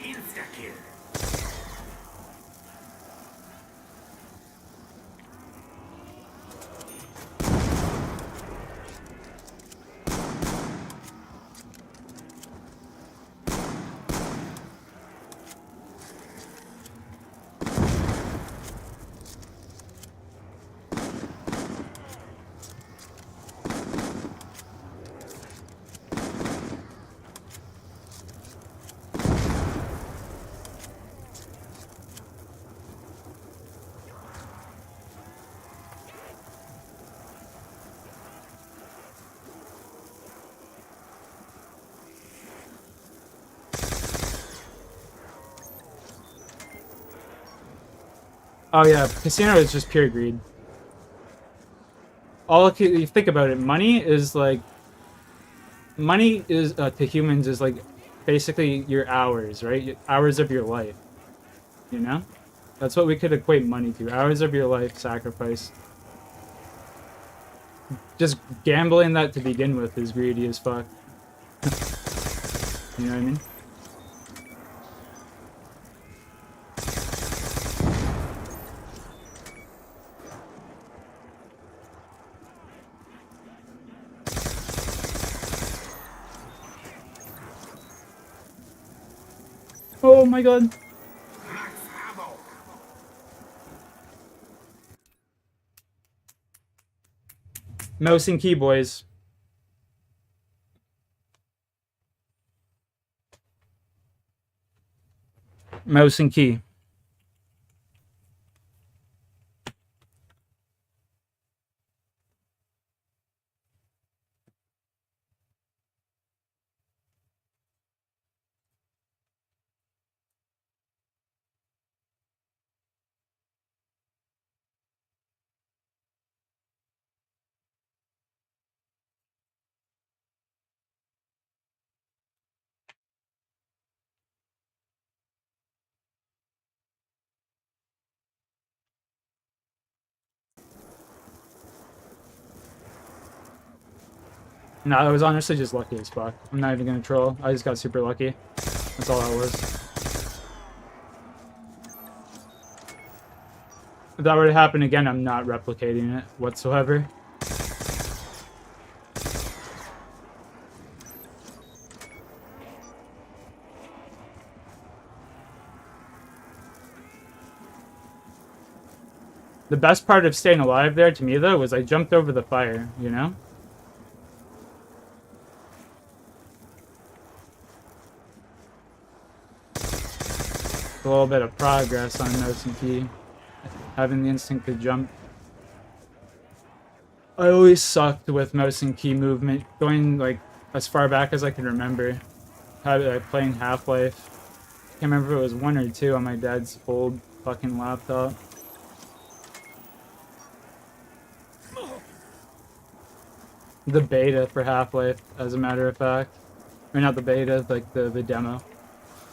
Insta-kill. Oh yeah, casino is just pure greed. You think about it, money is to humans is like basically your hours, right? Hours of your life. You know? That's what we could equate money to. Hours of your life sacrifice. Just gambling that to begin with is greedy as fuck. You know what I mean? Oh my god. Max ammo. Mouse and key, boys. Mouse and key. No, I was honestly just lucky as fuck. I'm not even gonna troll. I just got super lucky. That's all that was. If that were to happen again, I'm not replicating it whatsoever. The best part of staying alive there, to me, though, was I jumped over the fire, you know? A little bit of progress on Mouse and Key. Having the instinct to jump. I always sucked with Mouse and Key movement, going, like, as far back as I can remember. Playing Half-Life. Can't remember if it was 1 or 2 on my dad's old fucking laptop. The beta for Half-Life, as a matter of fact. Or not the beta, like the demo.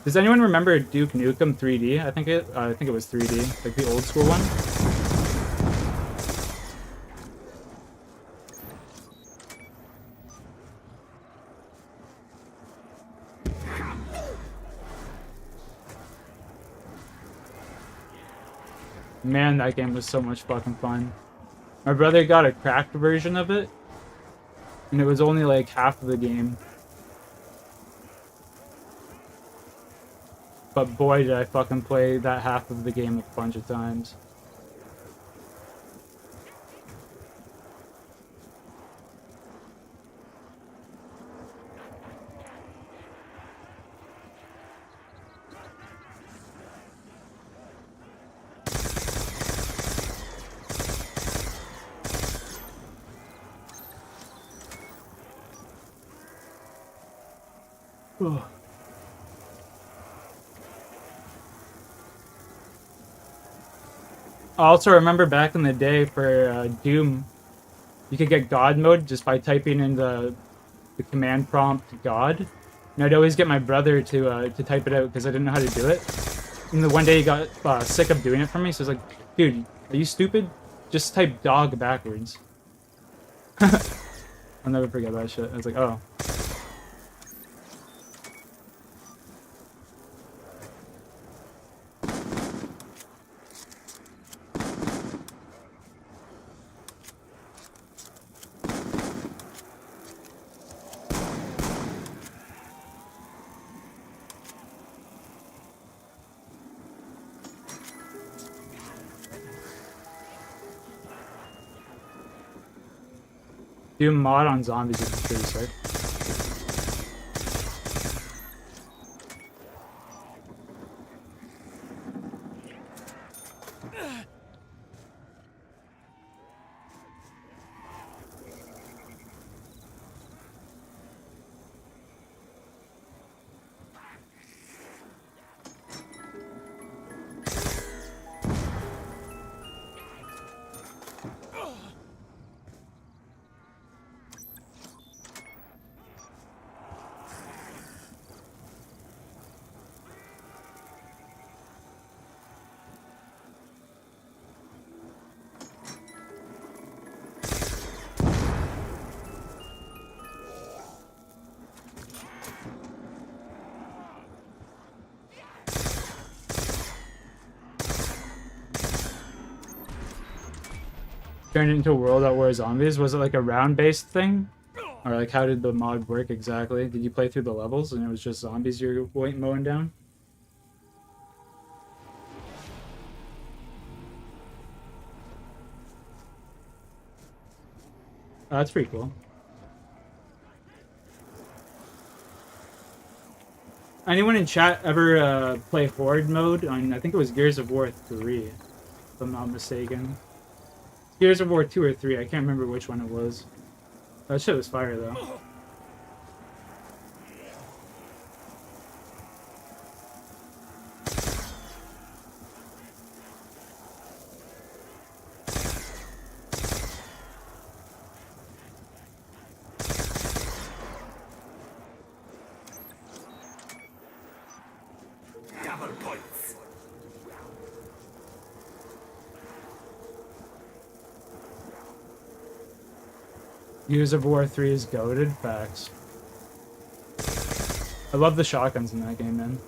Does anyone remember Duke Nukem 3D? I think it was 3D, like the old school one. Man, that game was so much fucking fun. My brother got a cracked version of it, and it was only like half of the game. But boy, did I fucking play that half of the game a bunch of times. Ugh. I also remember back in the day for Doom, you could get God mode just by typing in the command prompt God, And I'd always get my brother to type it out because I didn't know how to do it. And the one day he got sick of doing it for me, so I was like, dude, are you stupid? Just type dog backwards. I'll never forget that shit. I was like, oh. Do a mod on zombies is pretty sick. Turned into a World at War Zombies? Was it like a round-based thing? Or like how did the mod work exactly? Did you play through the levels and it was just zombies you're mowing down? Oh, that's pretty cool. Anyone in chat ever play Horde mode on, I think it was Gears of War 3, if I'm not mistaken. Gears of War 2 or 3, I can't remember which one it was. That shit was fire though. Double points. Gears of War 3 is goated. Facts. I love the shotguns in that game, man.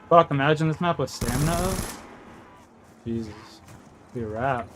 Fuck, imagine this map with stamina up. Jesus. Be a wrap.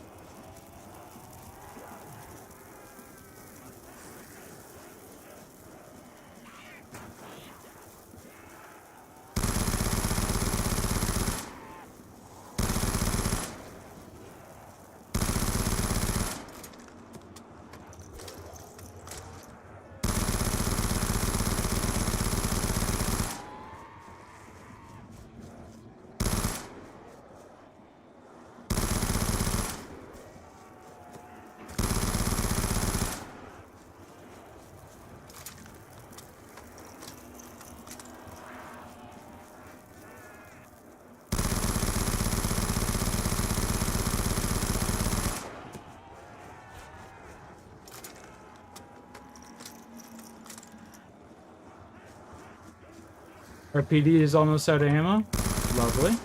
Our PD is almost out of ammo. Lovely.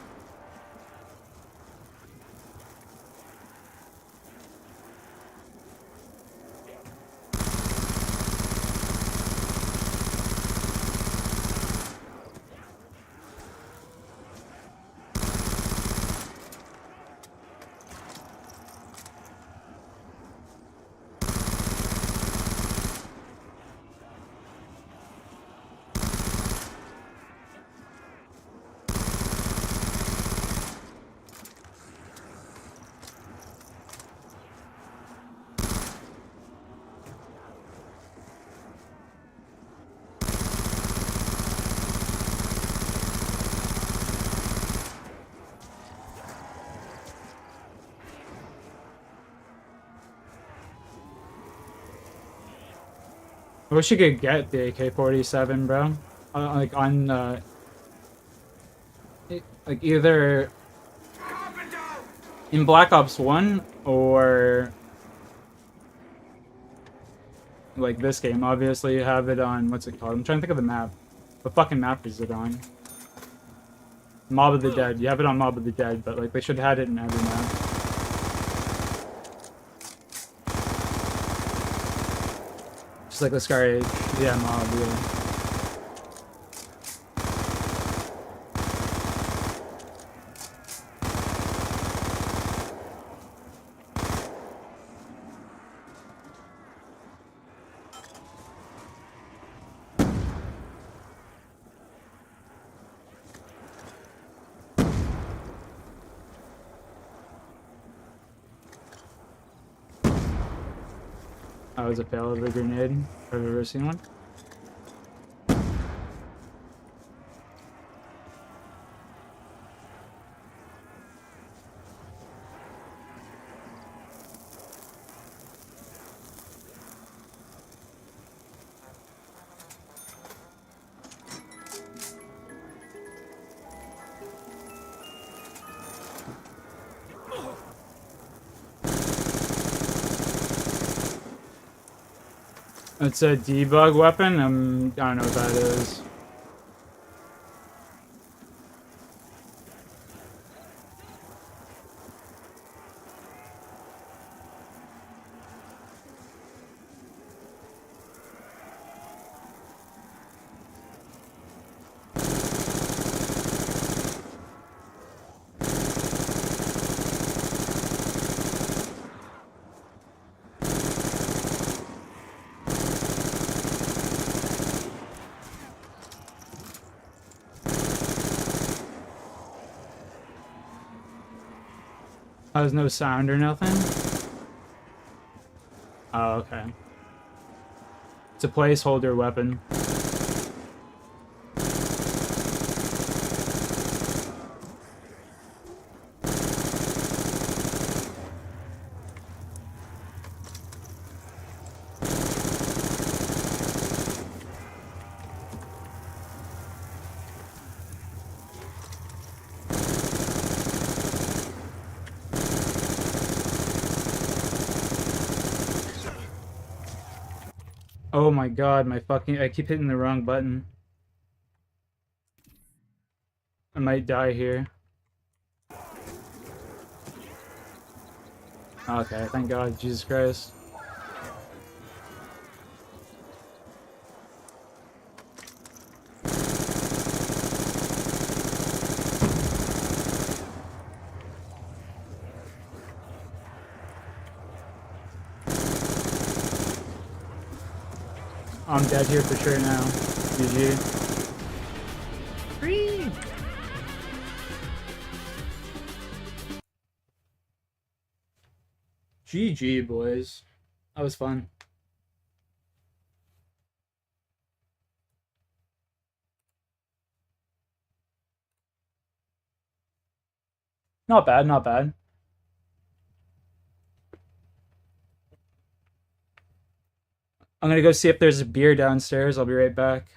I wish you could get the AK-47, bro. Like on like either in Black Ops 1 or like this game. Obviously, you have it on what's it called? I'm trying to think of the map. What fucking map is it on? Mob of the Dead. You have it on Mob of the Dead, but like they should have had it in every map. Just like the Scar Age. Yeah, Mob, yeah. That was a fail of a grenade. If I've ever seen one. It's a debug weapon. I don't know what that is. Has no sound or nothing? Oh, okay. It's a placeholder weapon. Oh my god, I keep hitting the wrong button. I might die here. Okay, thank God, Jesus Christ. I'm dead here for sure now. GG. Free! GG, boys. That was fun. Not bad, not bad. I'm gonna go see if there's a beer downstairs. I'll be right back.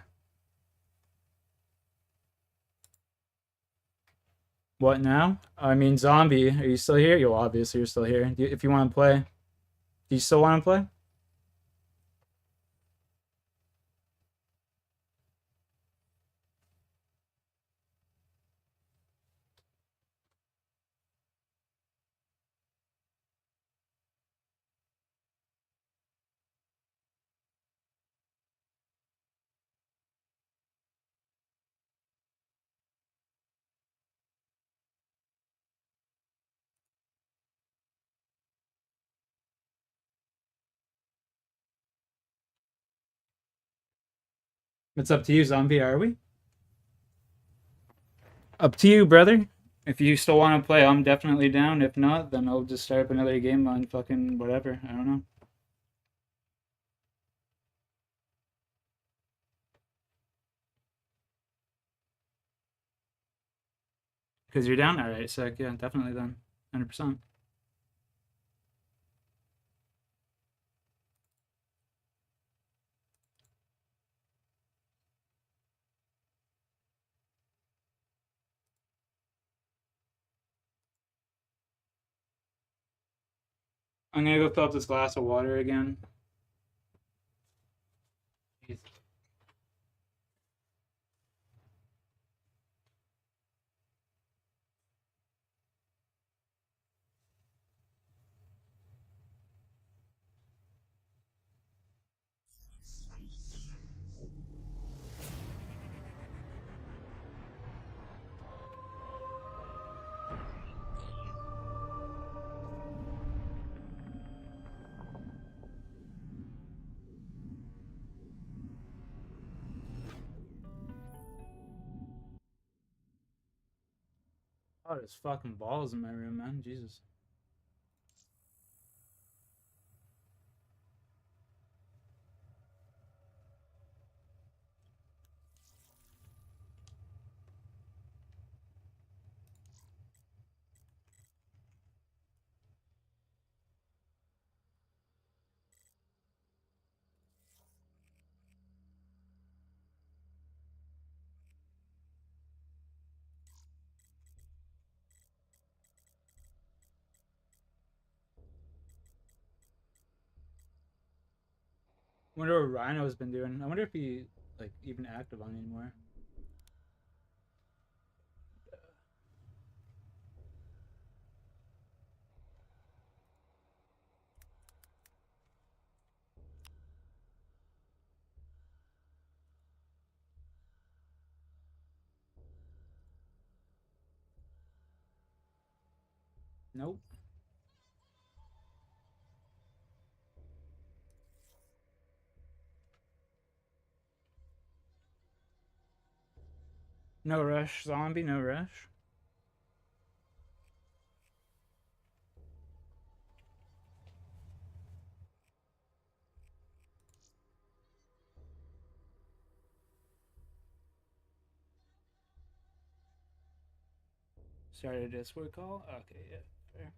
What now? I mean, zombie. Are you still here? Yo, obviously you're still here. If you want to play, do you still want to play? It's up to you, zombie. Are we? Up to you, brother. If you still want to play, I'm definitely down. If not, then I'll just start up another game on fucking whatever. I don't know. Because you're down? Alright, sick. Yeah, definitely then. 100%. I'm gonna go fill up this glass of water again. Jeez. Oh, there's fucking balls in my room, man. Jesus. Wonder what Rhino's been doing. I wonder if he like even active on anymore. Nope. No rush, zombie. No rush. Started a Discord call. Okay, yeah, fair.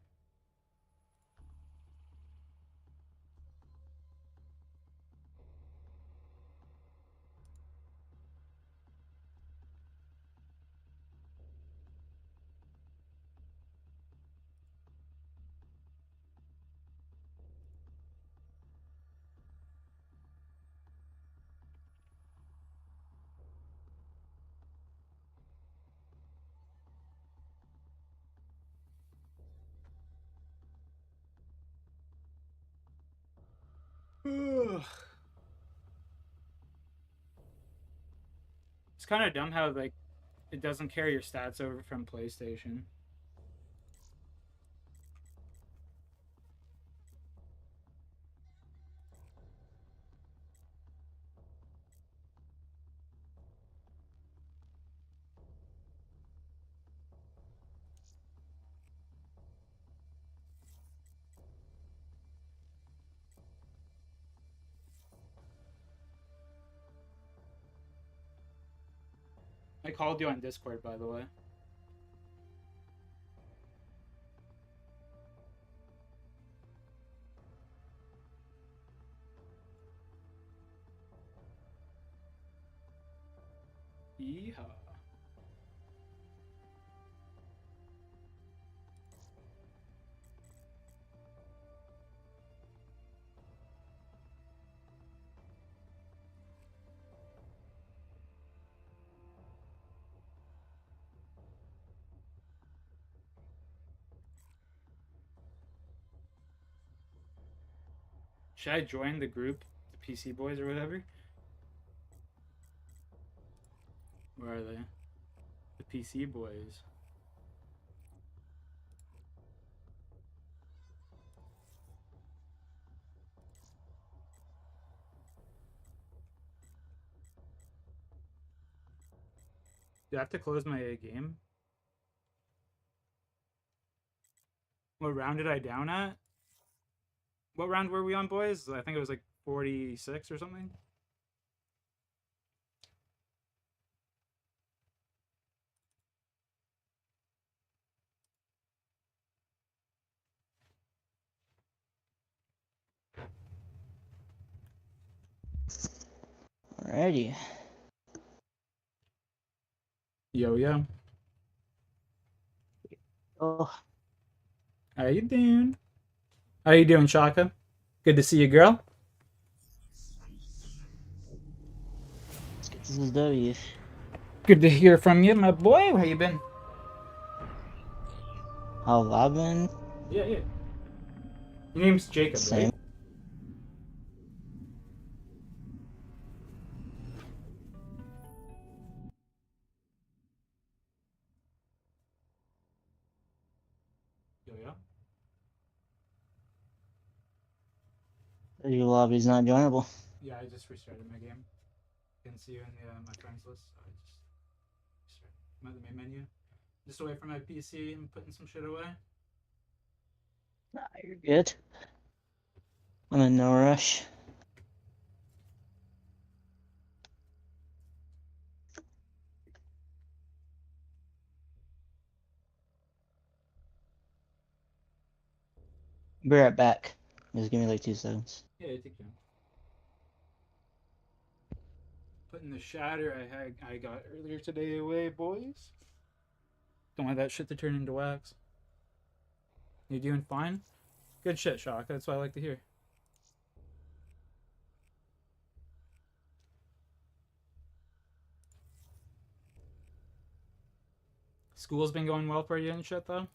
Ugh. It's kind of dumb how like it doesn't carry your stats over from PlayStation. I called you on Discord, by the way. Yeehaw. Should I join the group, the PC boys or whatever? Where are they? The PC boys. Do I have to close my game? What round did I down at? What round were we on, boys? I think it was like 46 or something. Alrighty. Yo, yo. Oh, How you doing? How you doing, Shaka? Good to see you, girl. This is W. Good to hear from you, my boy. How you been? How I've been? Yeah, yeah. Your name's Jacob, Same. right? Yo, yeah. Your lobby's not joinable. Yeah, I just restarted my game. Didn't see you in the, my friends list, so I just restarted. I'm at the main menu. Just away from my PC and putting some shit away. Nah, you're good. I'm in no rush. Be right back. Just give me like 2 seconds. Yeah, I take time. Putting the shatter I got earlier today away, boys. Don't want that shit to turn into wax. You doing fine? Good shit, Shaka. That's what I like to hear. School's been going well for you and shit, though?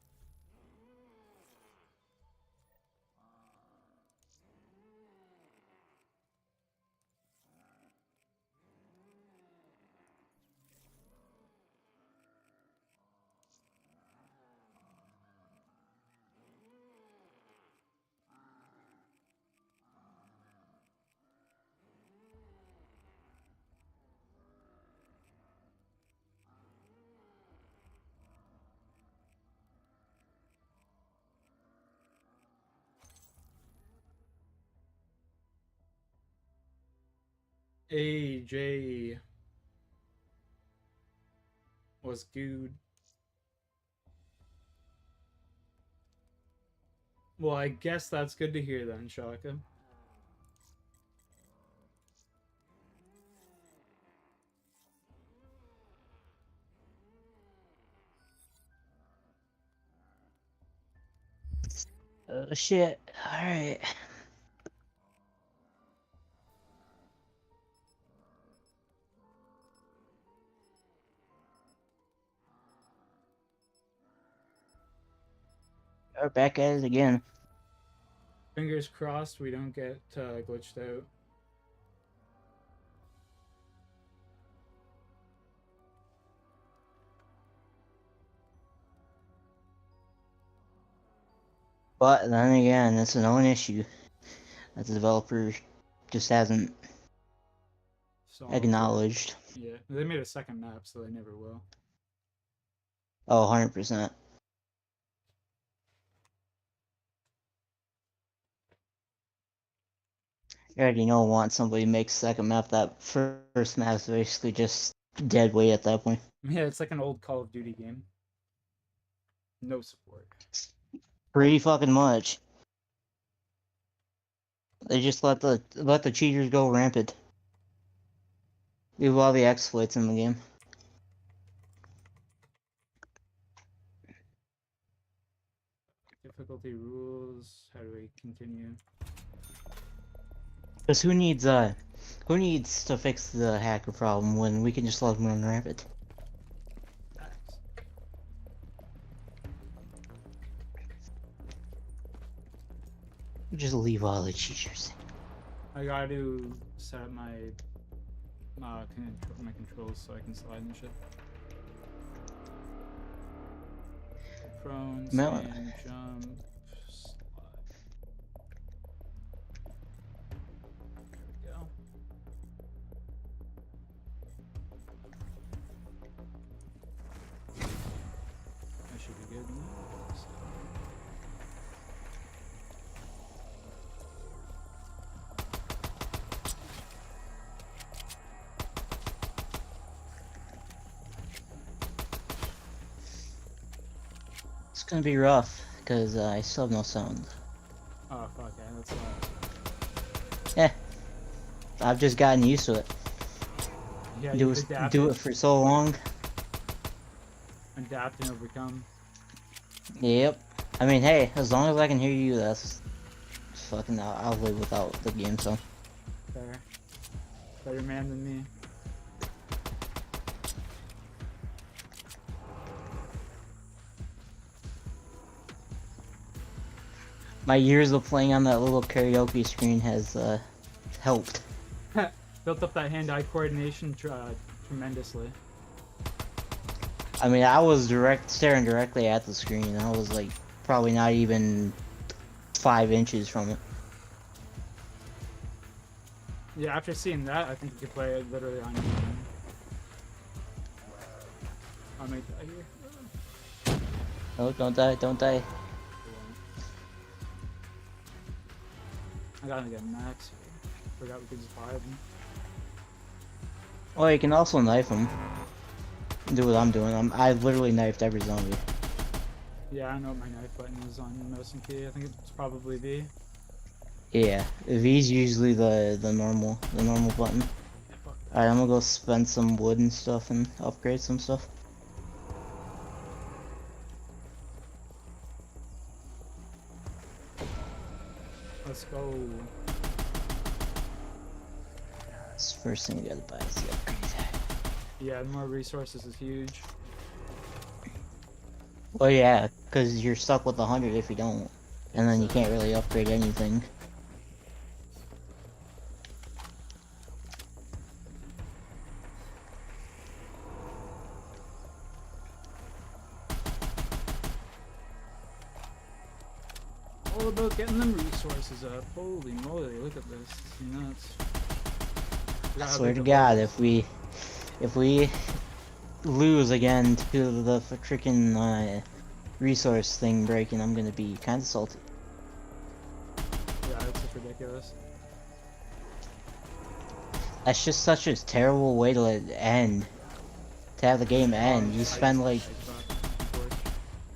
AJ was good. Well, I guess that's good to hear then, Shaka. Oh shit. Alright. We're back at it again. Fingers crossed we don't get glitched out. But then again, it's an own issue that the developer just hasn't Solved acknowledged. it. Yeah, they made a second map, so they never will. Oh, 100%. You already know once somebody makes second map, that first map is basically just dead weight at that point. Yeah, it's like an old Call of Duty game. No support. Pretty fucking much. They just let the cheaters go rampant. Leave all the exploits in the game. Difficulty rules. How do we continue? Cause who needs to fix the hacker problem when we can just let them run rampant? Just leave all the cheaters. I gotta set up my my controls so I can slide and shit. Prone, No. stand, jump, slide. There we go. That should be good. It's gonna be rough because I still have no sound. Oh fuck, yeah, that's loud. Eh, I've just gotten used to it. Yeah, Do you it for so long. adapt and overcome. Yep. I mean, hey, as long as I can hear you, fucking I'll live without the game sound. Fair. Better man than me. My years of playing on that little karaoke screen has helped. Built up that hand-eye coordination tremendously. I mean, I was staring directly at the screen. I was like probably not even 5 inches from it. Yeah, after seeing that, I think you could play it literally on your phone. I'll make that here. Oh, don't die, don't die. I gotta get max. Forgot we could just buy them. Oh, you can also knife them. Do what I'm doing. I literally knifed every zombie. Yeah, I know what my knife button is on mouse and key. I think it's probably B. Yeah, V's usually the normal button. Alright, I'm gonna go spend some wood and stuff and upgrade some stuff. Let's go. That's the first thing you gotta buy is the upgrade. Yeah, more resources is huge. Well, yeah, because you're stuck with 100 if you don't. And then you can't really upgrade anything. All about getting them resources up. Holy moly, look at this. It's nuts. I swear to God, if we lose again to the freaking resource thing breaking, I'm gonna be kind of salty. Yeah, it's just ridiculous. That's just such a terrible way to let it end. To have the game end, you spend like.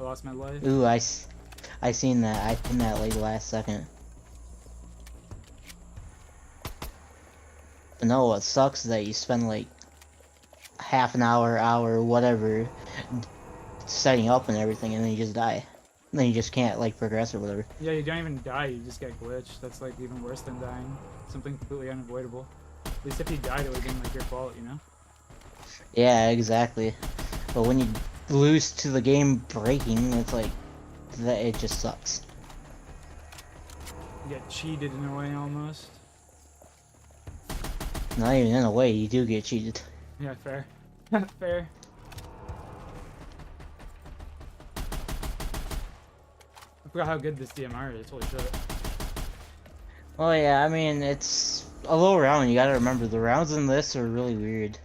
I lost my life. Ooh, I seen that. I seen that like last second. But no, what sucks is that you spend like half an hour, whatever, setting up and everything, and then you just die. And then you just can't like progress or whatever. Yeah, you don't even die, you just get glitched. That's like even worse than dying. Something completely unavoidable. At least if you died, it would have been like your fault, you know? Yeah, exactly. But when you lose to the game breaking, it's like that. It just sucks. You get cheated in a way almost. Not even in a way, you do get cheated. Yeah, fair. Fair. I forgot how good this DMR is, holy shit. Oh yeah, I mean, it's a low round. You gotta remember, the rounds in this are really weird.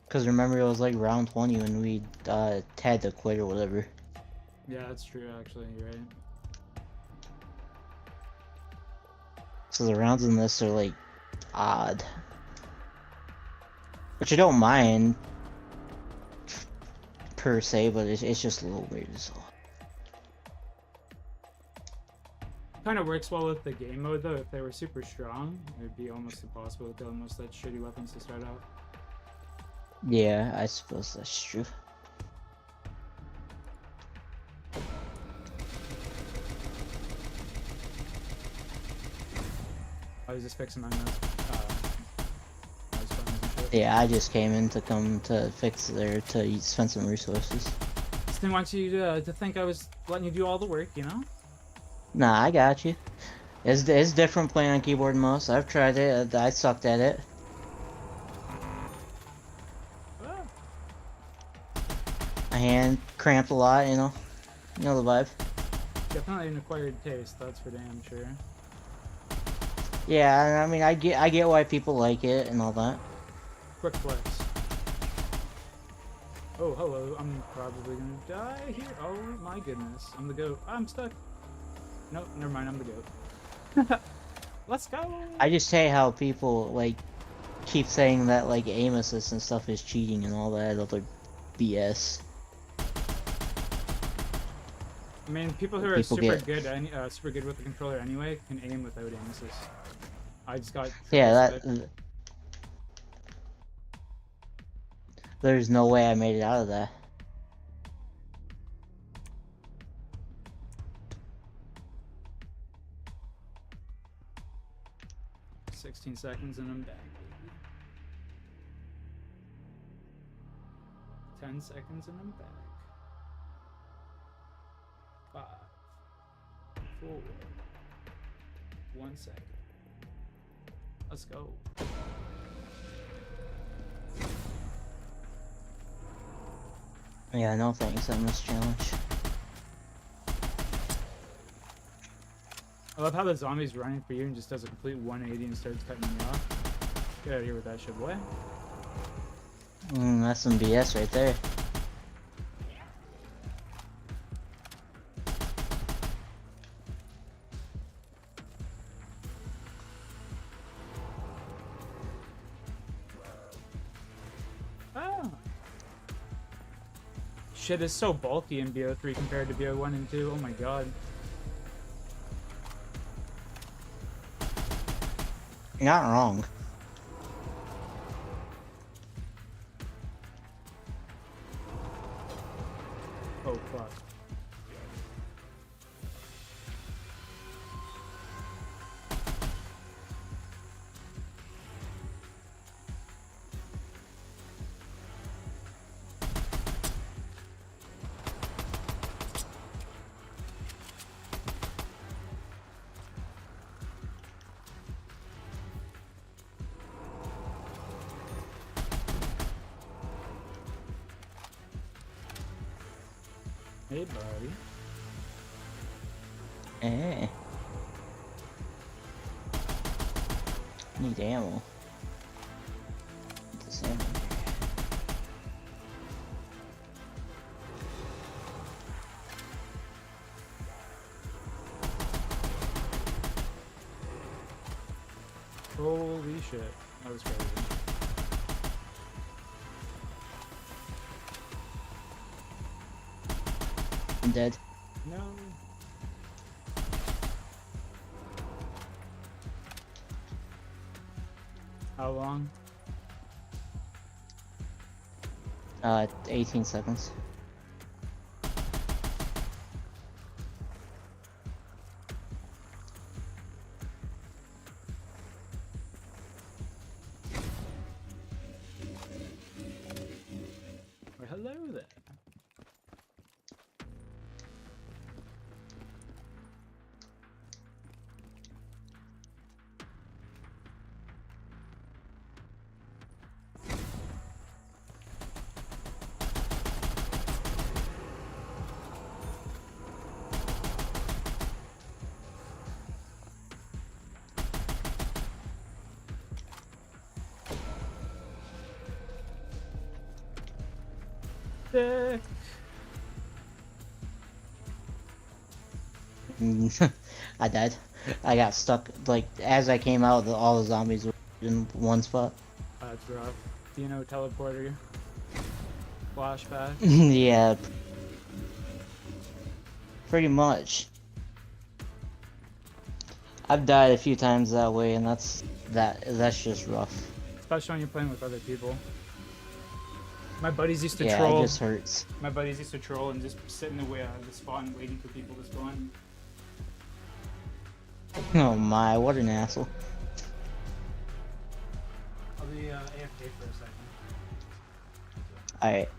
Because remember, it was like round 20 when we had to quit or whatever. Yeah, that's true, actually, you're right. So the rounds in this are like odd. Which I don't mind per se, but it's just a little weird as well. Kind of works well with the game mode though. If they were super strong, it would be almost impossible with almost such shitty weapons to start out. Yeah, I suppose that's true. I was just fixing my mouse buttons and shit. Yeah, I just came in to fix there to spend some resources. Just didn't want you to think I was letting you do all the work, you know? Nah, I got you. It's different playing on keyboard and mouse. I've tried it. I sucked at it. Ah. My hand cramped a lot, you know. You know the vibe. Definitely an acquired taste, that's for damn sure. Yeah, I mean, I get why people like it and all that. Quick flex. Oh, hello. I'm probably gonna die here. Oh my goodness. I'm the goat. I'm stuck. Nope, never mind. I'm the goat. Let's go. I just hate how people like keep saying that like aim assist and stuff is cheating and all that other BS. I mean, people who are People super get- good, super good with the controller anyway, can aim without aim assist. I just got. Yeah, stick. that. There's no way I made it out of that. 16 seconds and I'm back, baby. 10 seconds and I'm back. 5, 4, 1 second. Let's go. Yeah, no thanks on this challenge. I love how the zombie's running for you and just does a complete 180 and starts cutting you off. Get out of here with that shit, boy. That's some BS right there. Ah. Shit is so bulky in BO3 compared to BO1 and 2. Oh my god. You're not wrong. Oh fuck. Hey buddy. Eh. Need ammo. Get this ammo. Holy shit. That was crazy. I'm dead. No. How long? 18 seconds. Well, hello there. Sick. I died. I got stuck, like, as I came out, all the zombies were in one spot. That's rough. Dino teleporter. Flashback. Yeah. Pretty much. I've died a few times that way, and that's just rough. Especially when you're playing with other people. My buddies used to Yeah, troll. it just hurts. My buddies used to troll and just sit in the way out of the spawn waiting for people to spawn. Oh my, what an asshole. I'll be AFK for a second. Alright.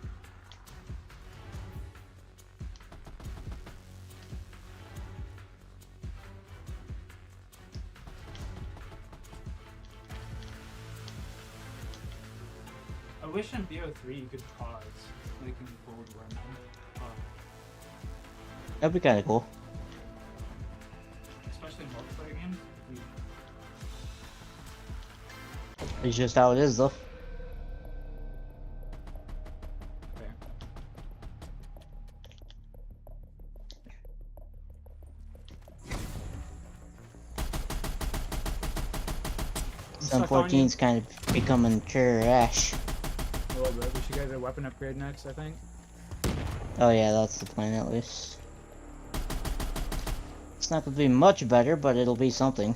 I wish in BO3 you could pause, like in Cold War. That'd be kinda cool. Especially in multiplayer games. It's just how it is, though. Okay. Some 14's kind of becoming trash. A little bit. We should get a weapon upgrade next, I think. Oh yeah, that's the plan at least. It's not gonna be much better, but it'll be something.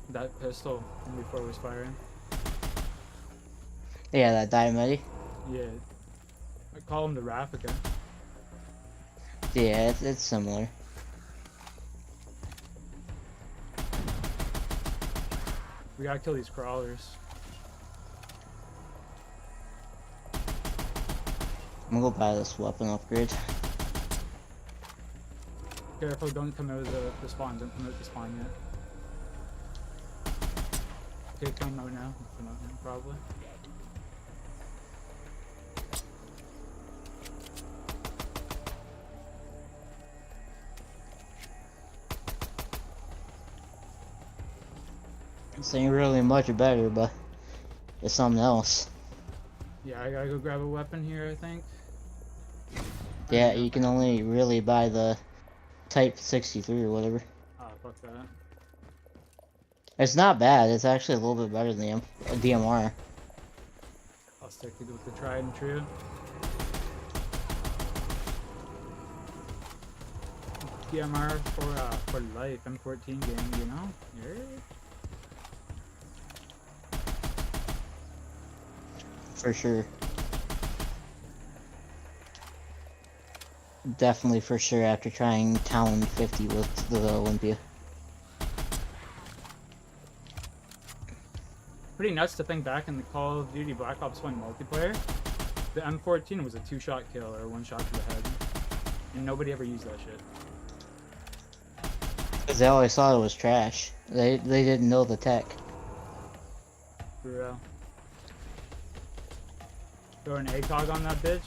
That pistol from before was firing. Yeah, that dynamite. Yeah. I call him the Raffica. Yeah, it's similar. We gotta kill these crawlers. I'm gonna go buy this weapon upgrade. Careful, don't come out of the spawn. Don't come out the spawn yet. Okay, come out now. Come out now, probably. This ain't really much better, but it's something else. Yeah, I gotta go grab a weapon here, I think. Yeah, you can only really buy the Type 63 or whatever. Oh, fuck that. It's not bad. It's actually a little bit better than the DMR. I'll stick with the tried and true. DMR for life, M14 game, you know? Yeah. For sure. Definitely for sure after trying Town 50 with the Olympia. Pretty nuts to think back in the Call of Duty Black Ops 1 multiplayer. The M14 was a 2-shot kill or 1 shot to the head. And nobody ever used that shit. Because they always thought it was trash. They didn't know the tech. For real. Throw an ACOG on that bitch.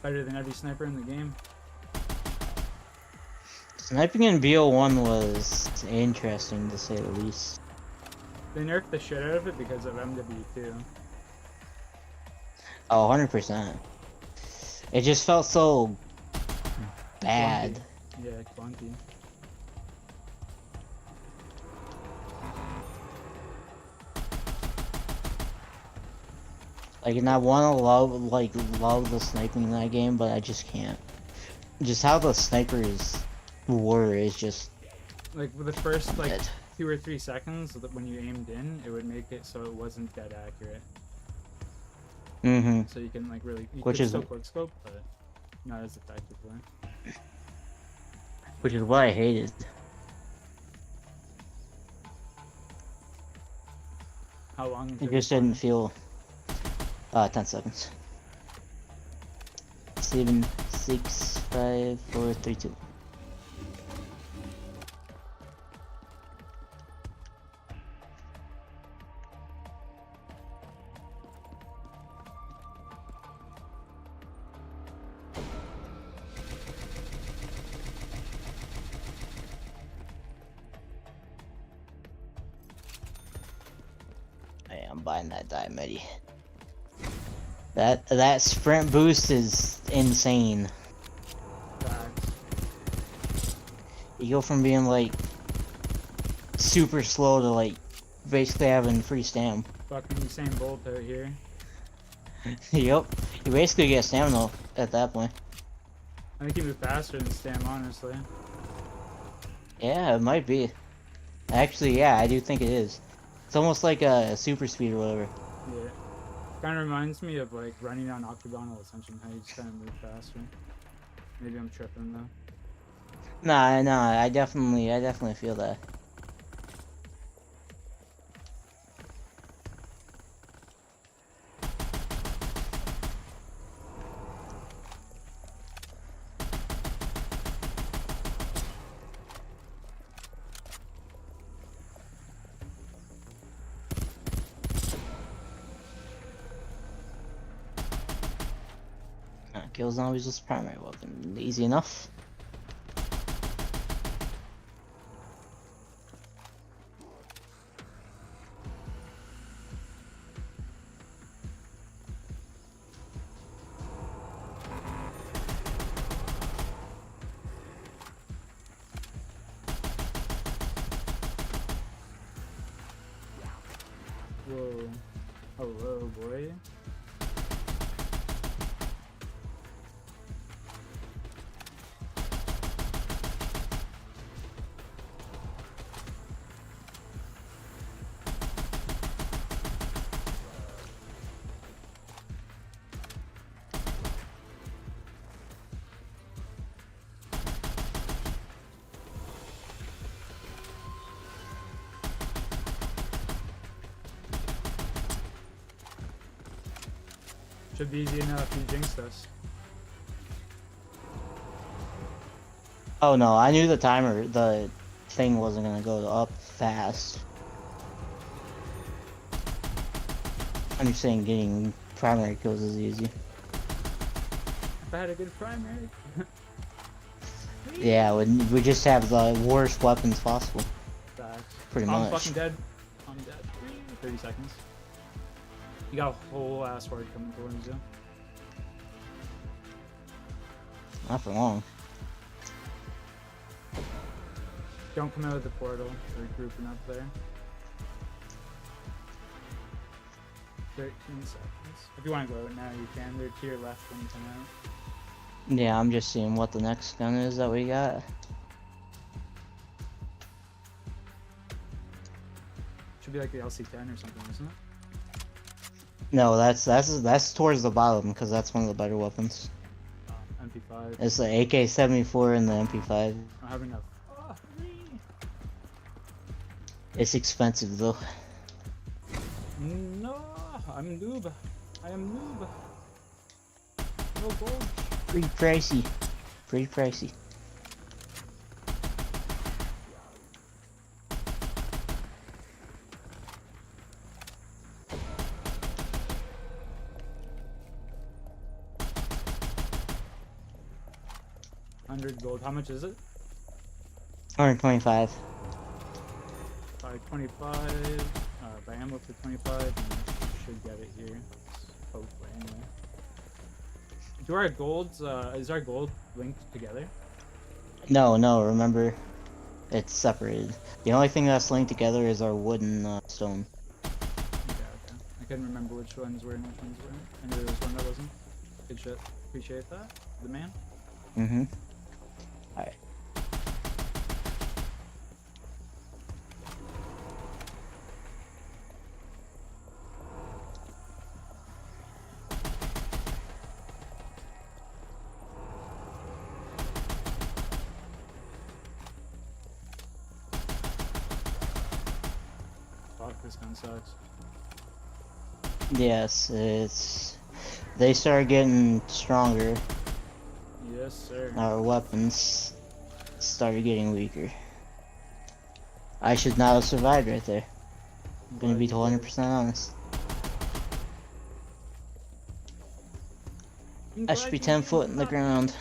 Better than every sniper in the game. Sniping in BO1 was interesting to say the least. They nerfed the shit out of it because of MW2. Oh, 100%. It just felt so bad. Clunky. Yeah, clunky. Like, and I want to love the sniping in that game, but I just can't. Just how the snipers were is just Like with the first like dead. 2 or 3 seconds when you aimed in, it would make it so it wasn't dead accurate. Mm-hmm. So you can like really, you Which could is- still quick scope, but not as effectively. Which is what I hated. How long? It until just you didn't feel. 10 seconds. 7, 6, 5, 4, 3, 2. Hey, I'm buying that Diamedi. That sprint boost is insane. Facts. You go from being like super slow to like basically having free stam. Fucking Usain Bolt out here. Yep. You basically get stamina at that point. I think he moved faster than Stam, honestly. Yeah, it might be. Actually, yeah, I do think it is. It's almost like a super speed or whatever. Yeah. Kind of reminds me of like running on octagonal ascension, how you just kind of move faster. Maybe I'm tripping though. Nah, I definitely feel that. Kill zombies with primary weapon. Easy enough. Whoa. Hello, boy. Should be easy enough. You jinxed us. Oh no, I knew the thing wasn't gonna go up fast. I'm just saying getting primary kills is easy. If I had a good primary. Yeah, we just have the worst weapons possible. Facts. Pretty I'm much. fucking dead. I'm dead. 30 seconds. You got a whole ass horde coming towards you. Not for long. Don't come out of the portal. They're grouping up there. 13 seconds. If you want to go out now, you can. They're to your left when you come out. Yeah, I'm just seeing what the next gun is that we got. Should be like the LC-10 or something, isn't it? No, that's towards the bottom because that's one of the better weapons. MP5. It's the AK-74 and the MP5. I don't have enough. Oh, It's expensive though. no, I'm noob. I am noob. No gold. Pretty pricey. Pretty pricey. $100 gold. How much is it? 125. Buy 25. Buy ammo for 25. And you should get it here. Hopefully, anyway. Do our golds? Is our gold linked together? No, remember, it's separated. The only thing that's linked together is our wooden stone. Okay. I couldn't remember which ones were and which ones weren't. I knew there was one that wasn't. Good shit. Appreciate that. The man. Mm-hmm. Alright. Fuck, this gun sucks. Yes, they started getting stronger. Yes, sir. Our weapons started getting weaker. I should not have survived right there. I'm gonna be 100% honest. I should be 10 foot in the ground.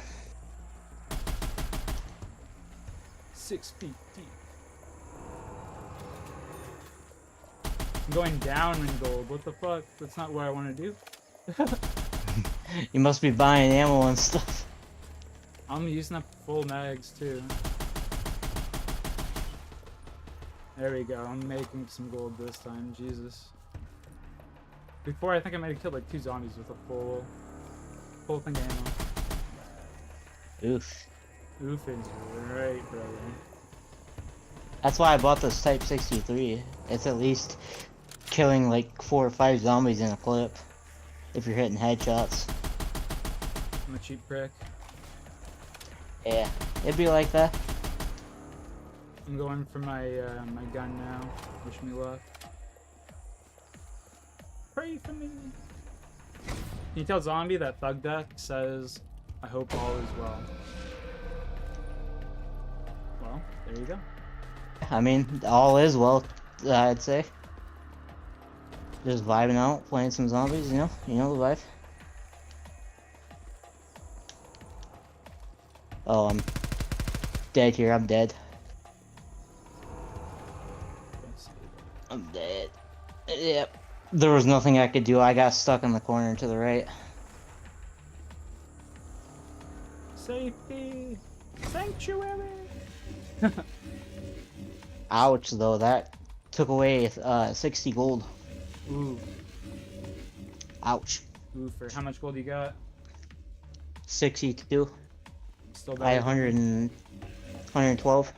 6 feet deep. I'm going down in gold. What the fuck? That's not what I want to do. You must be buying ammo and stuff. I'm using up full mags too. There we go. I'm making some gold this time. Jesus. Before, I think I might have killed like 2 zombies with a full thing of ammo. Oof. Oof is right, brother. That's why I bought this Type 63. It's at least killing like 4 or 5 zombies in a clip. If you're hitting headshots. I'm a cheap prick. Yeah, it'd be like that. I'm going for my my gun now. Wish me luck. Pray for me. Can you tell Zombie that Thug Deck says, I hope all is well? Well, there you go. I mean, all is well, I'd say. Just vibing out, playing some zombies, you know the vibe. Oh, I'm dead here, I'm dead. I'm dead. Yep. There was nothing I could do, I got stuck in the corner to the right. Safety! Sanctuary! Ouch, though, that took away 60 gold. Ooh. Ouch. Ooh, for how much gold you got? 62. Still I better. 112.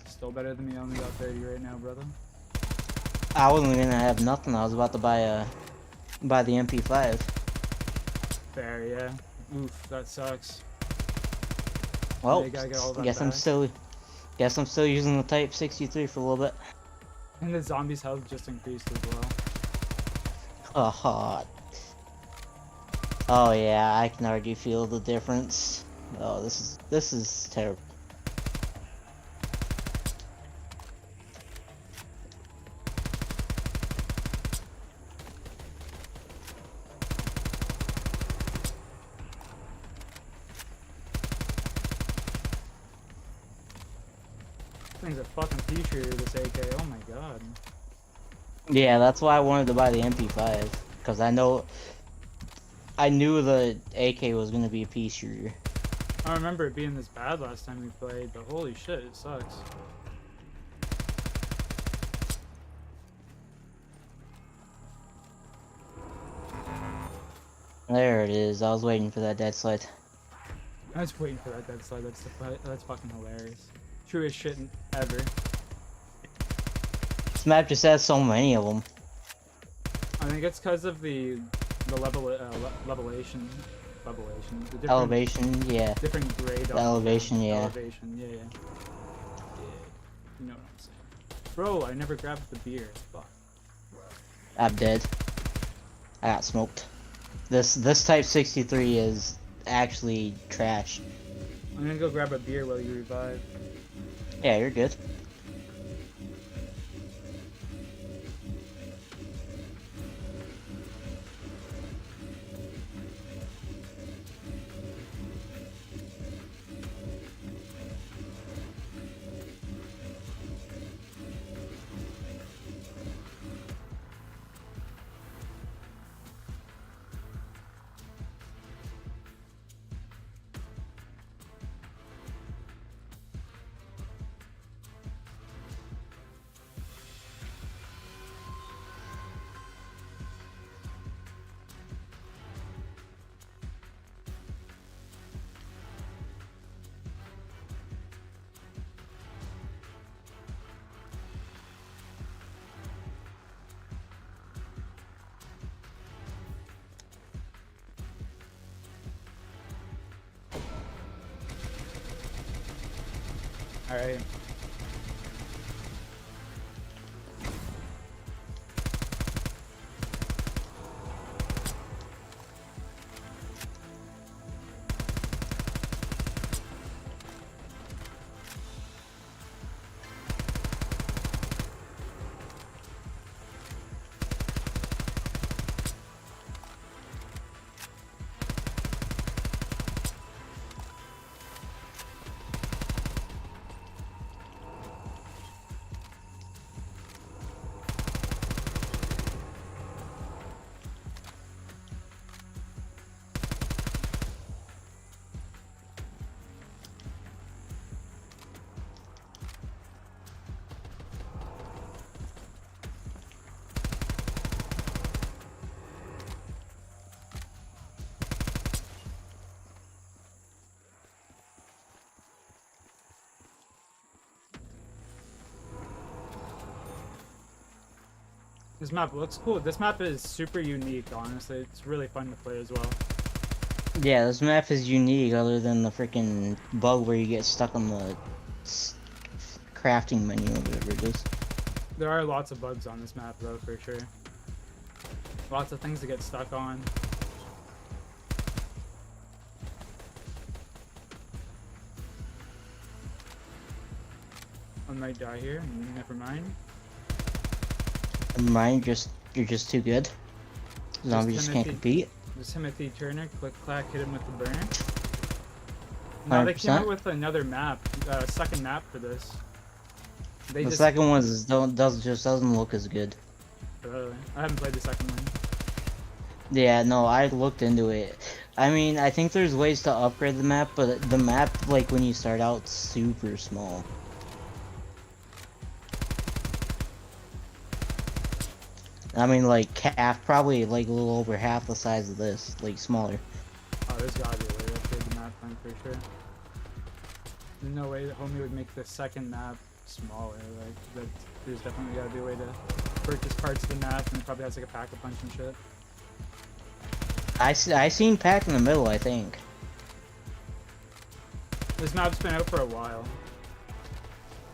Still better than me. I only got 30 right now, brother. I wasn't gonna have nothing. I was about to buy the MP5. Fair, yeah. Oof, that sucks. Well, Yeah, you gotta get all that guess I'm back. still using the Type 63 for a little bit. And the zombies' health just increased as well. Haha. Oh yeah, I can already feel the difference. Oh, this is terrible. Thing's a fucking pea shooter, this AK. Oh my god. Yeah, that's why I wanted to buy the MP5, because I knew the AK was gonna be a pea shooter. I don't remember it being this bad last time we played, but holy shit, it sucks. There it is. I was waiting for that dead slide. I was waiting for that dead slide. That's fucking hilarious. Truest shit ever. This map just has so many of them. I think it's because of the levelation. The different, Elevation, yeah. different grade. The elevation, yeah. Elevation, yeah. You know what I'm saying. Bro, I never grabbed the beer. Fuck. I'm dead. I got smoked. This Type 63 is actually trash. I'm gonna go grab a beer while you revive. Yeah, you're good. Alright. This map looks cool. This map is super unique, honestly. It's really fun to play as well. Yeah, this map is unique other than the freaking bug where you get stuck on the crafting menu or whatever it is. There are lots of bugs on this map, though, for sure. Lots of things to get stuck on. I might die here. Never mind. Mine you're just too good. Zombies just can't compete. Just Timothy Turner, click clack, hit him with the burner. Now they came 100%. out with another map, second map for this. The second one doesn't look as good. I haven't played the second one. Yeah, no, I looked into it. I mean, I think there's ways to upgrade the map, but the map, like, when you start out, super small. I mean, like, probably, like, a little over half the size of this, like, smaller. Oh, there's gotta be a way to upgrade the map then, for sure. There's no way that homie would make the second map smaller. Like, there's definitely gotta be a way to purchase parts of the map, and it probably has, like, a pack-a-punch and shit. I seen pack in the middle, I think. This map's been out for a while.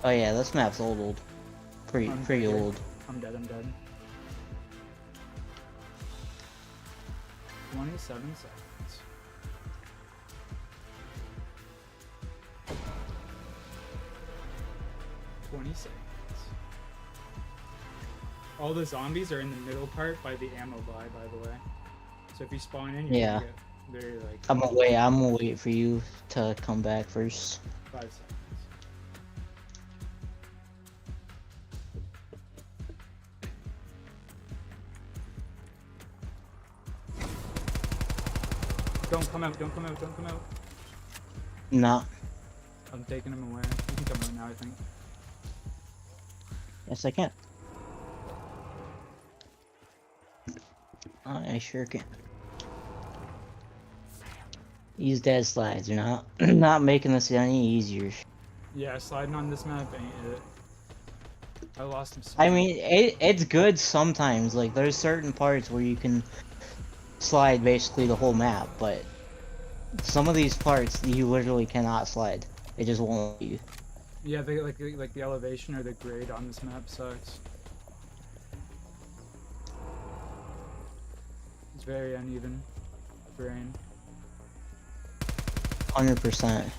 Oh yeah, this map's old. Pretty old. I'm dead. 27 seconds. 20 seconds. All the zombies are in the middle part by the ammo buy, by the way. So if you spawn in, you're Yeah. gonna get very like I'm gonna wait for you to come back first. 5 seconds. Don't come out, don't come out, don't come out. No. I'm taking him away. You can come out now, I think. Yes, I can. I sure can. These dead slides are not not making this any easier. Yeah, sliding on this map ain't it. I lost him so I mean, it's good sometimes. Like, there's certain parts where you can slide basically the whole map, but some of these parts you literally cannot slide. It just won't let you. Yeah, they like the elevation or the grade on this map sucks. It's very uneven terrain. 100%.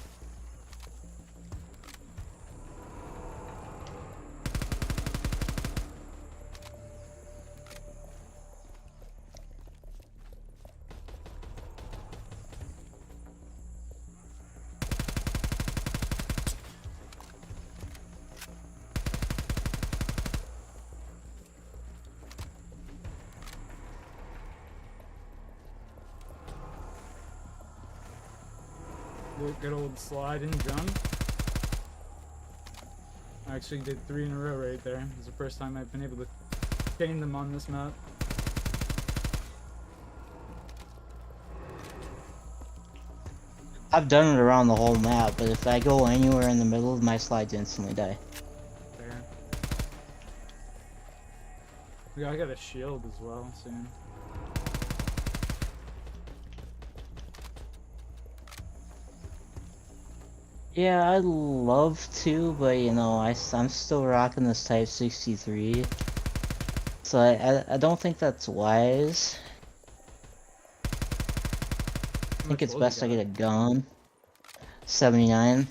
Good old slide and jump. I actually did 3 in a row right there. It's the first time I've been able to chain them on this map. I've done it around the whole map, but if I go anywhere in the middle, my slides instantly die. There. Yeah, I got a shield as well soon. Yeah, I'd love to, but you know, I'm still rocking this Type 63. So I don't think that's wise. I think it's best I get a gun. 79.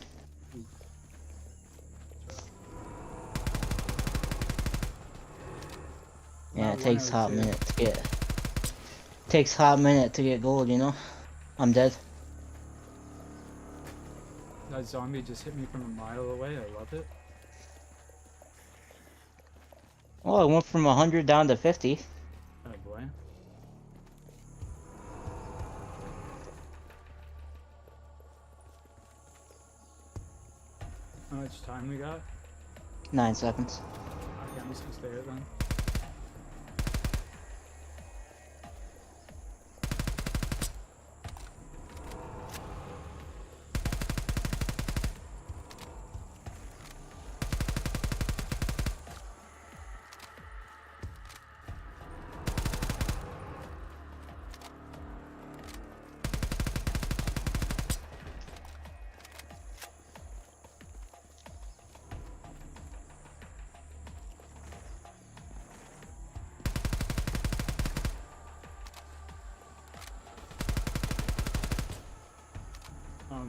Yeah, it takes hot minute to get. Takes hot minute to get gold, you know? I'm dead. That zombie just hit me from a mile away. I love it. Oh, I went from 100 down to 50. Oh boy. How much time we got? 9 seconds. Okay, I'm just gonna stay here then.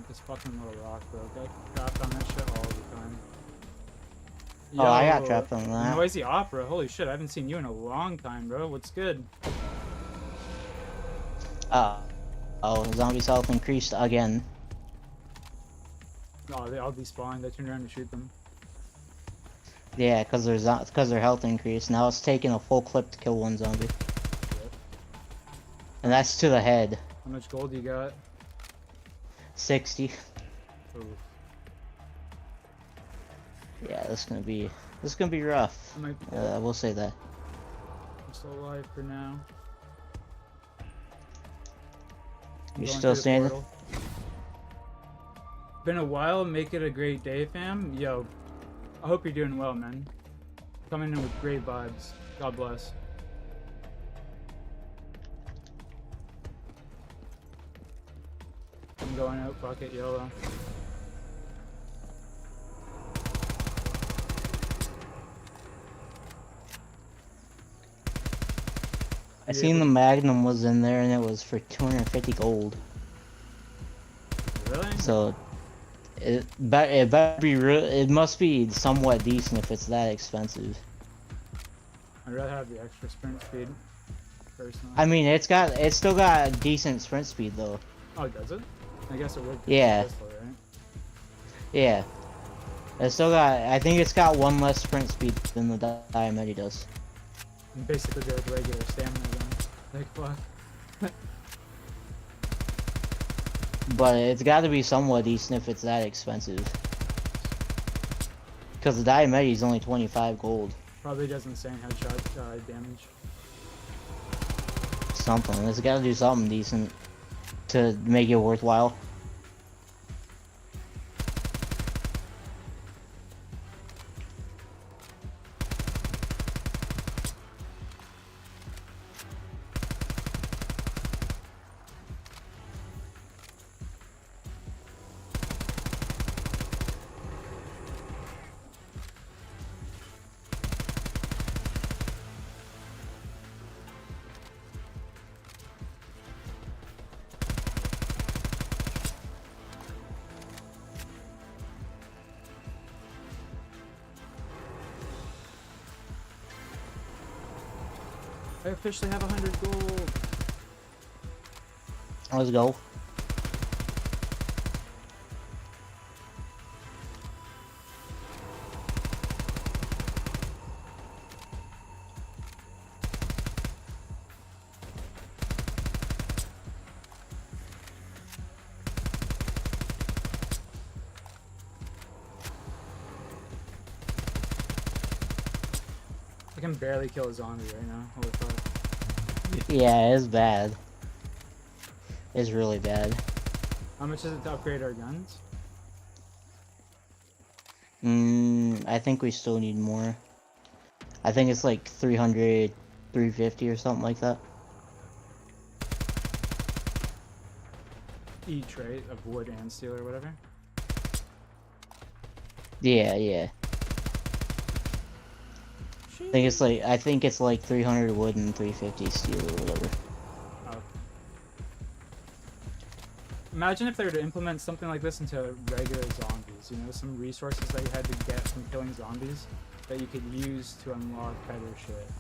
This fucking little rock, bro. Get trapped on that shit all the time. Oh, I got trapped on that. Noisy Opera. Holy shit, I haven't seen you in a long time, bro. What's good? Oh, zombie's health increased again. Oh, they all despawned. I turned around to shoot them. Yeah, because their health increased. Now it's taking a full clip to kill one zombie. Yep. And that's to the head. How much gold you got? 60. Oof. Yeah, this is gonna be rough. I might be I will say that. I'm still alive for now. You Going still through the standing? portal. Been a while. Make it a great day, fam. Yo, I hope you're doing well, man. Coming in with great vibes. God bless. I'm going out. Fuck it, YOLO. I seen the Magnum was in there and it was for 250 gold. Really? So It better be real. It must be somewhat decent if it's that expensive. I'd rather have the extra sprint speed, personally. I mean, it's still got decent sprint speed though. Oh, does it? I guess it would. 'cause it's a Yeah. pistol, right? Yeah. It's still got. I think it's got one less sprint speed than the Diameti does. And basically, they're like regular stamina then. Like fuck. But it's got to be somewhat decent if it's that expensive. Because the Diameti is only 25 gold. Probably does insane headshot damage. Something. It's got to do something decent to make it worthwhile. I officially have 100 gold. Let's go. I can barely kill a zombie right now. Holy fuck. Yeah, it's bad. It's really bad. How much is it to upgrade our guns? I think we still need more. I think it's like 300, 350 or something like that. Each, right? Of wood and steel or whatever? Yeah, yeah. I think it's like 300 wood and 350 steel or whatever. Oh. Imagine if they were to implement something like this into regular zombies, you know, some resources that you had to get from killing zombies that you could use to unlock better shit.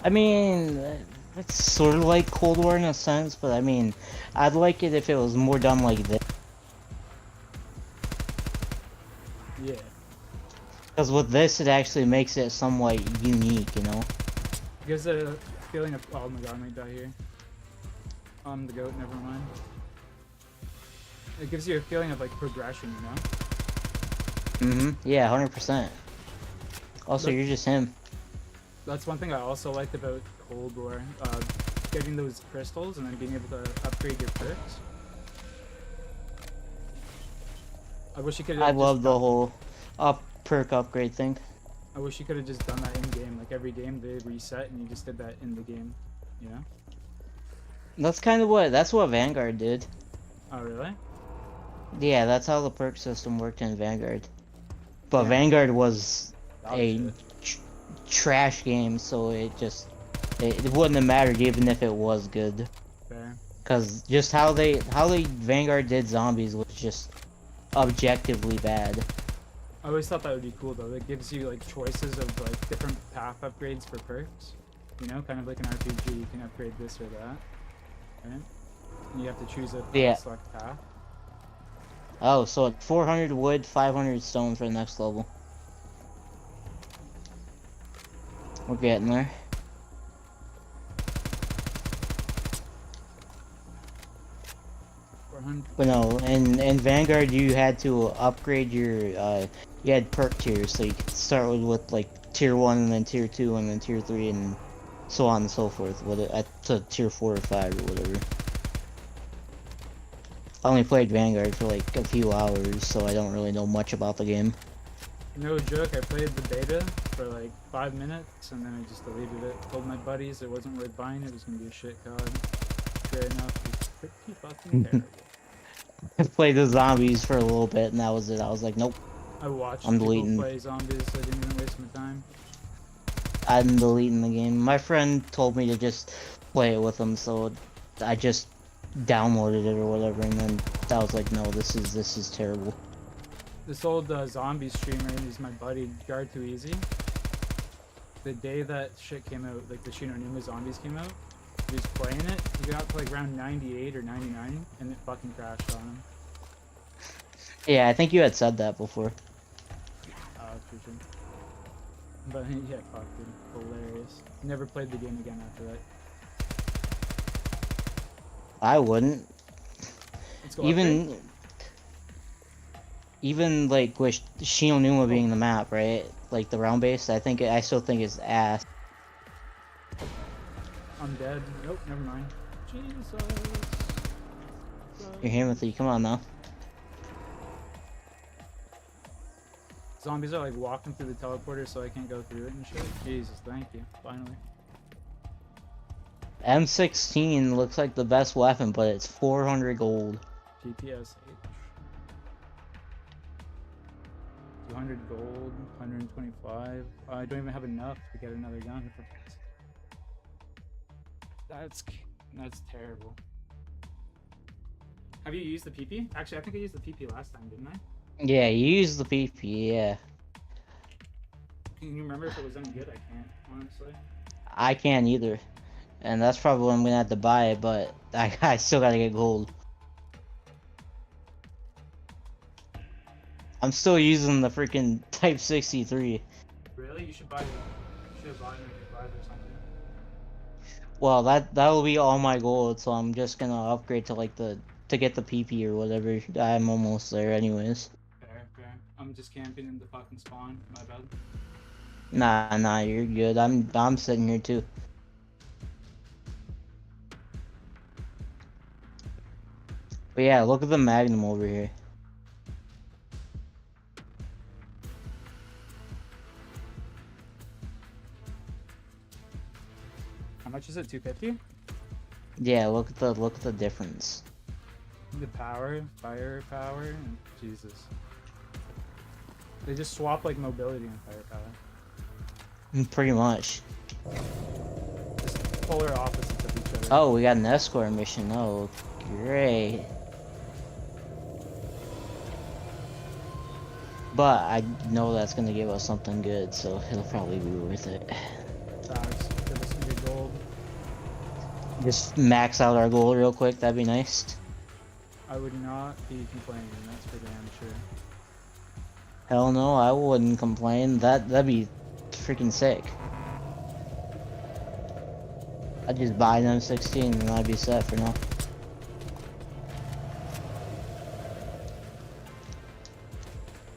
I mean, it's sort of like Cold War in a sense, but I mean, I'd like it if it was more done like this. Yeah. Because with this, it actually makes it somewhat unique, you know? It gives a feeling of, oh my god, I might die here. I'm the goat, never mind. It gives you a feeling of like progression, you know? Yeah, 100%. Also, Look. you're just him. That's one thing I also liked about Cold War. Getting those crystals and then being able to upgrade your perks. I wish you could. I love the whole perk upgrade thing. I wish you could have just done that in game. Like every game they reset and you just did that in the game. You know? That's what Vanguard did. Oh really? Yeah, that's how the perk system worked in Vanguard. But Yeah. Vanguard was That was a it. trash game, so it wouldn't have mattered even if it was good. Fair. Cause just how they Vanguard did zombies was just objectively bad. I always thought that would be cool though. It gives you like choices of like different path upgrades for perks. You know, kind of like an RPG. You can upgrade this or that. Right? And you have to choose a Yeah. select path. Oh, so it's 400 wood, 500 stone for the next level. We're getting there. But no, in Vanguard you had to upgrade your you had perk tiers, so you could start with like tier 1 and then tier 2 and then tier 3 and so on and so forth, to tier 4 or 5 or whatever. I only played Vanguard for like a few hours, so I don't really know much about the game. No joke, I played the beta for like 5 minutes and then I just deleted it. Told my buddies it wasn't worth buying, it was gonna be a shit COD. Fair enough, it was pretty fucking terrible. I played the zombies for a little bit and that was it. I was like, nope, I watched I'm people deleting. play zombies, so I didn't even waste my time. I'm deleting the game. My friend told me to just play it with him, so I just downloaded it or whatever, and then I was like, no, this is terrible. This old zombie streamer, he's my buddy, Guard Too Easy. The day that shit came out, like the Shinonuma zombies came out, he was playing it. He got to like round 98 or 99, and it fucking crashed on him. Yeah, I think you had said that before. True. But yeah, fuck, dude. Hilarious. Never played the game again after that. I wouldn't. Let's go Even like with Shinonuma being the map, right? Like the round base, I still think it's ass. I'm dead. Nope, never mind. Jesus. You're Hamothy, come on now. Zombies are like walking through the teleporter so I can't go through it and shit. Jesus, thank you. Finally. M16 looks like the best weapon, but it's 400 gold. PPSH. 200 gold, 125. I don't even have enough to get another gun. That's terrible. Have you used the PP? Actually, I think I used the PP last time, didn't I? Yeah, you use the PP, yeah. Can you remember if it was any good? I can't, honestly. I can't either. And that's probably when I'm gonna have to buy it, but I still gotta get gold. I'm still using the freaking Type 63. Really? You should buy it. You should have bought it in like 5 or something. Well, that'll be all my gold, so I'm just gonna upgrade to like to get the PP or whatever. I'm almost there anyways. Fair. I'm just camping in the fucking spawn. My bad. Nah, you're good. I'm sitting here too. But yeah, look at the Magnum over here. How much is it? 250? Yeah, look at the difference. The power, firepower, Jesus. They just swap like mobility and firepower. Pretty much. Just polar opposites of each other. Oh, we got an escort mission. Oh, great. But I know that's gonna give us something good, so it'll probably be worth it. Facts. Give us some good gold. Just max out our gold real quick, that'd be nice. I would not be complaining, that's for damn sure. Hell no, I wouldn't complain. That'd be freaking sick. I'd just buy an M16 and I'd be set for now.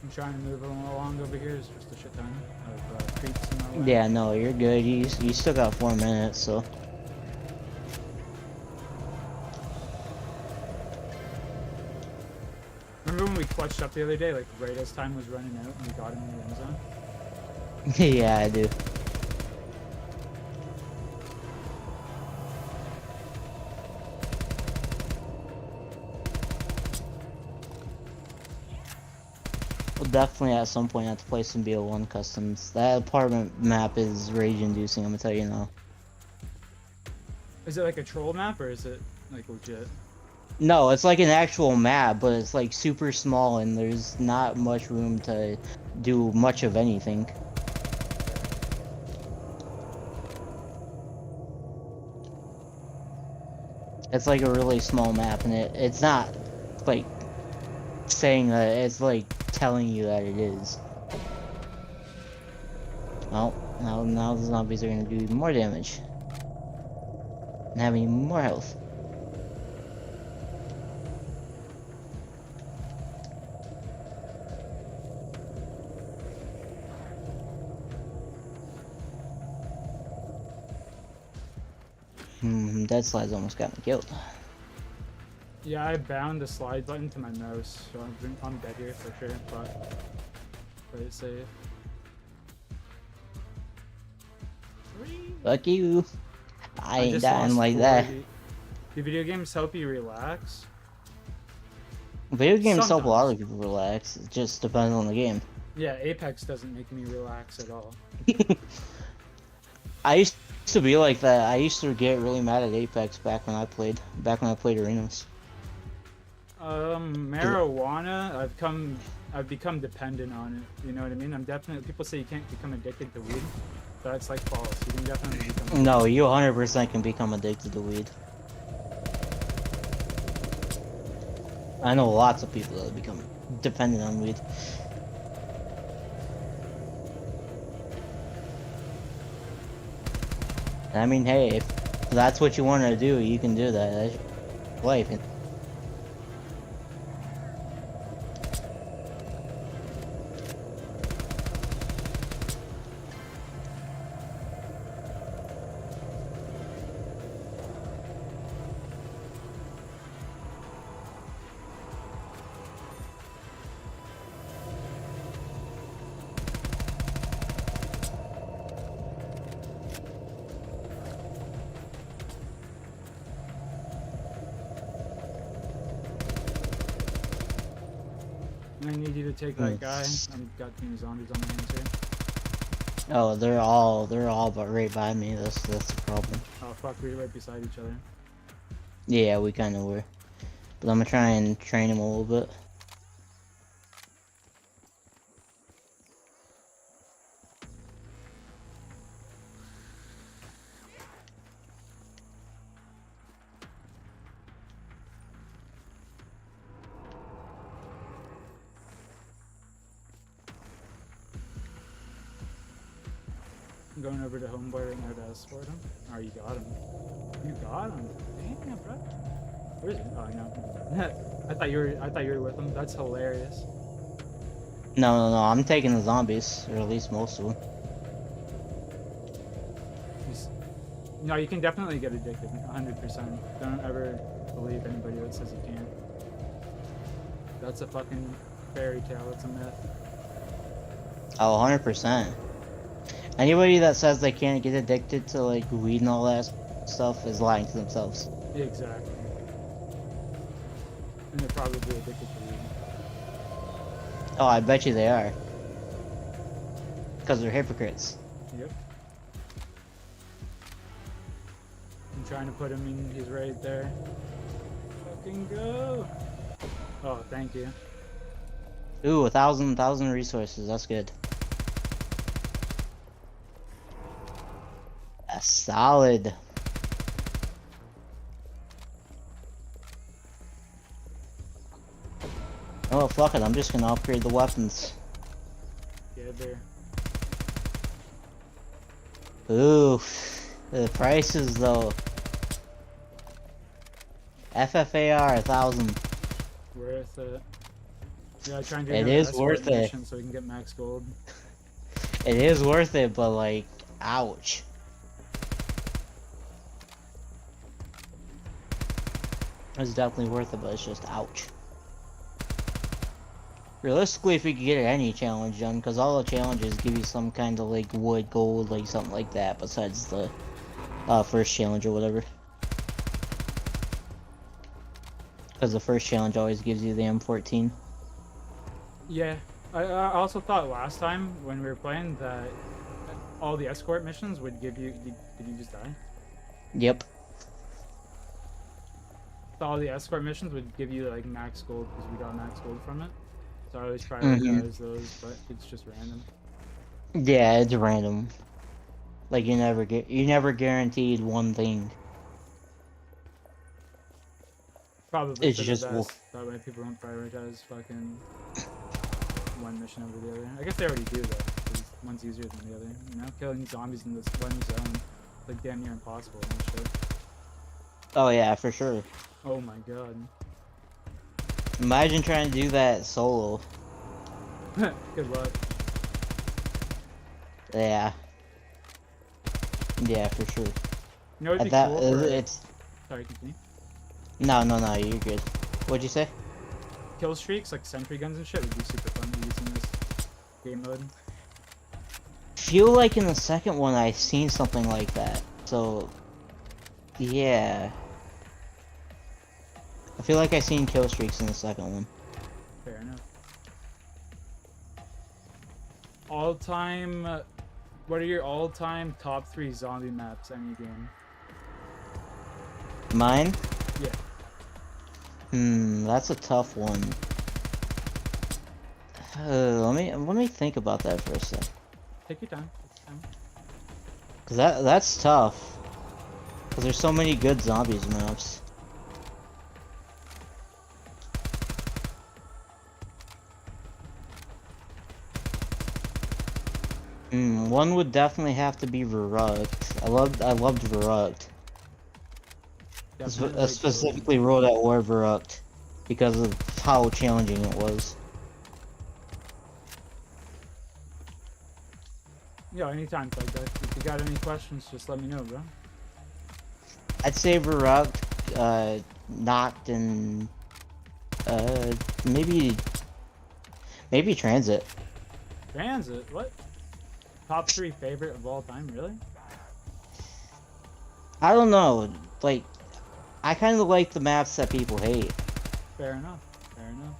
I'm trying to move along over here. It's just a shit ton of creeps in my way. Yeah, no, you're good. You still got 4 minutes, so. Remember when we clutched up the other day, like right as time was running out and we got him in the end zone? Yeah, I do. We'll definitely at some point have to play some BO1 customs. That apartment map is rage-inducing, I'm gonna tell you now. Is it like a troll map or is it like legit? No, it's like an actual map, but it's like super small and there's not much room to do much of anything. It's like a really small map, and it's not like saying that, it's like telling you that it is. Well, now the zombies are gonna do even more damage. And have even more health. Dead slides almost got me killed. Yeah, I bound the slide button to my mouse, so I'm dead here for sure, but play it safe. Fuck you. I ain't just dying lost like that. 40. Do video games help you relax? Video games help a lot of Sometimes. people relax. It just depends on the game. Yeah, Apex doesn't make me relax at all. I used Used to be like that. I used to get really mad at Apex back when I played arenas. Marijuana, I've become dependent on it. You know what I mean? I'm definitely. People say you can't become addicted to weed. That's like false. You can definitely become. No, you 100% can become addicted to weed. I know lots of people that become dependent on weed. I mean, hey, if that's what you want to do, you can do that. That's your life. I need you to take that guy. I've got too many zombies on my hands here. Oh, they're all but right by me. That's the problem. Oh fuck, we're right beside each other. Yeah, we kind of were. But I'm gonna try and train him a little bit. I'm going over to Homeboy right now to escort him. Oh, you got him. You got him. Damn, bro. Where is he? Oh no. I thought you were with him. That's hilarious. No, I'm taking the zombies, or at least most of them. No, you can definitely get addicted. 100%. Don't ever believe anybody that says you can't. That's a fucking fairy tale. It's a myth. Oh, 100%. Anybody that says they can't get addicted to like weed and all that stuff is lying to themselves. Exactly. And they're probably addicted to weed. Oh, I bet you they are. Because they're hypocrites. Yep. I'm trying to put him in. He's right there. Fucking go. Oh, thank you. Ooh, 1,000 resources. That's good. That's solid. Oh, fuck it. I'm just gonna upgrade the weapons. Yeah, there. Ooh, the prices though. FFAR 1,000. Worth it. Yeah, try and do It another is escort worth it. mission so we can get max gold. It is worth it, but like, ouch. It's definitely worth it, but it's just ouch. Realistically, if you could get any challenge done, because all the challenges give you some kind of like wood, gold, like something like that, besides the first challenge or whatever. Because the first challenge always gives you the M14. Yeah, I also thought last time when we were playing that all the escort missions would give you. Did you just die? Yep. Thought all the escort missions would give you like max gold because we got max gold from it. So I always prioritize those, but it's just random. Yeah, it's random. Like you never guaranteed one thing. Probably It's for the just best. That way people don't prioritize fucking one mission over the other. I guess they already do though, because one's easier than the other. You know, killing zombies in this one zone is like damn near impossible and shit. Oh yeah, for sure. Oh my god. Imagine trying to do that solo. Good luck. Yeah. Yeah, for sure. You know what'd be That cool for... it's Sorry, continue. no, you're good. What'd you say? Kill streaks, like sentry guns and shit, would be super fun to use in this game mode. Feel like in the second one I seen something like that. So yeah. I feel like I seen kill streaks in the second one. Fair enough. All-time What are your all-time top 3 zombie maps any game? Mine? Yeah. That's a tough one. Let me think about that for a sec. Take your time. Take your time. Cause that's tough. Cause there's so many good zombies maps. One would definitely have to be Verrucked. I loved Verrucked. Definitely Specifically Road at War Verrucked. Because of how challenging it was. Yeah, anytime, like that. If you got any questions, just let me know, bro. I'd say Verrucked, Knocked, and maybe Transit. Transit? What? Top 3 favorite of all time? Really? I don't know, like, I kind of like the maps that people hate. Fair enough. Fair enough.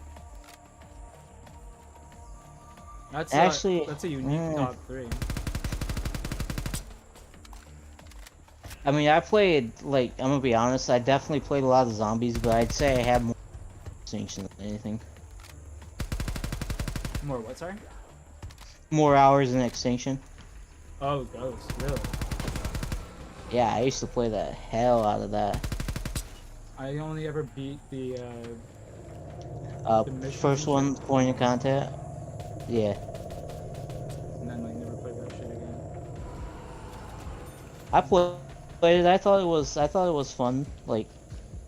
That's Actually, that's a unique top 3. I mean, I played, like, I'm gonna be honest, I definitely played a lot of zombies, but I'd say I have more distinction than anything. More what? Sorry. More hours in Extinction. Oh, Ghost. Really? Yeah, I used to play the hell out of that. I only ever beat the missions First and one, shit, point of contact. Yeah. and then like never played that shit again. I played it. I thought it was fun, like,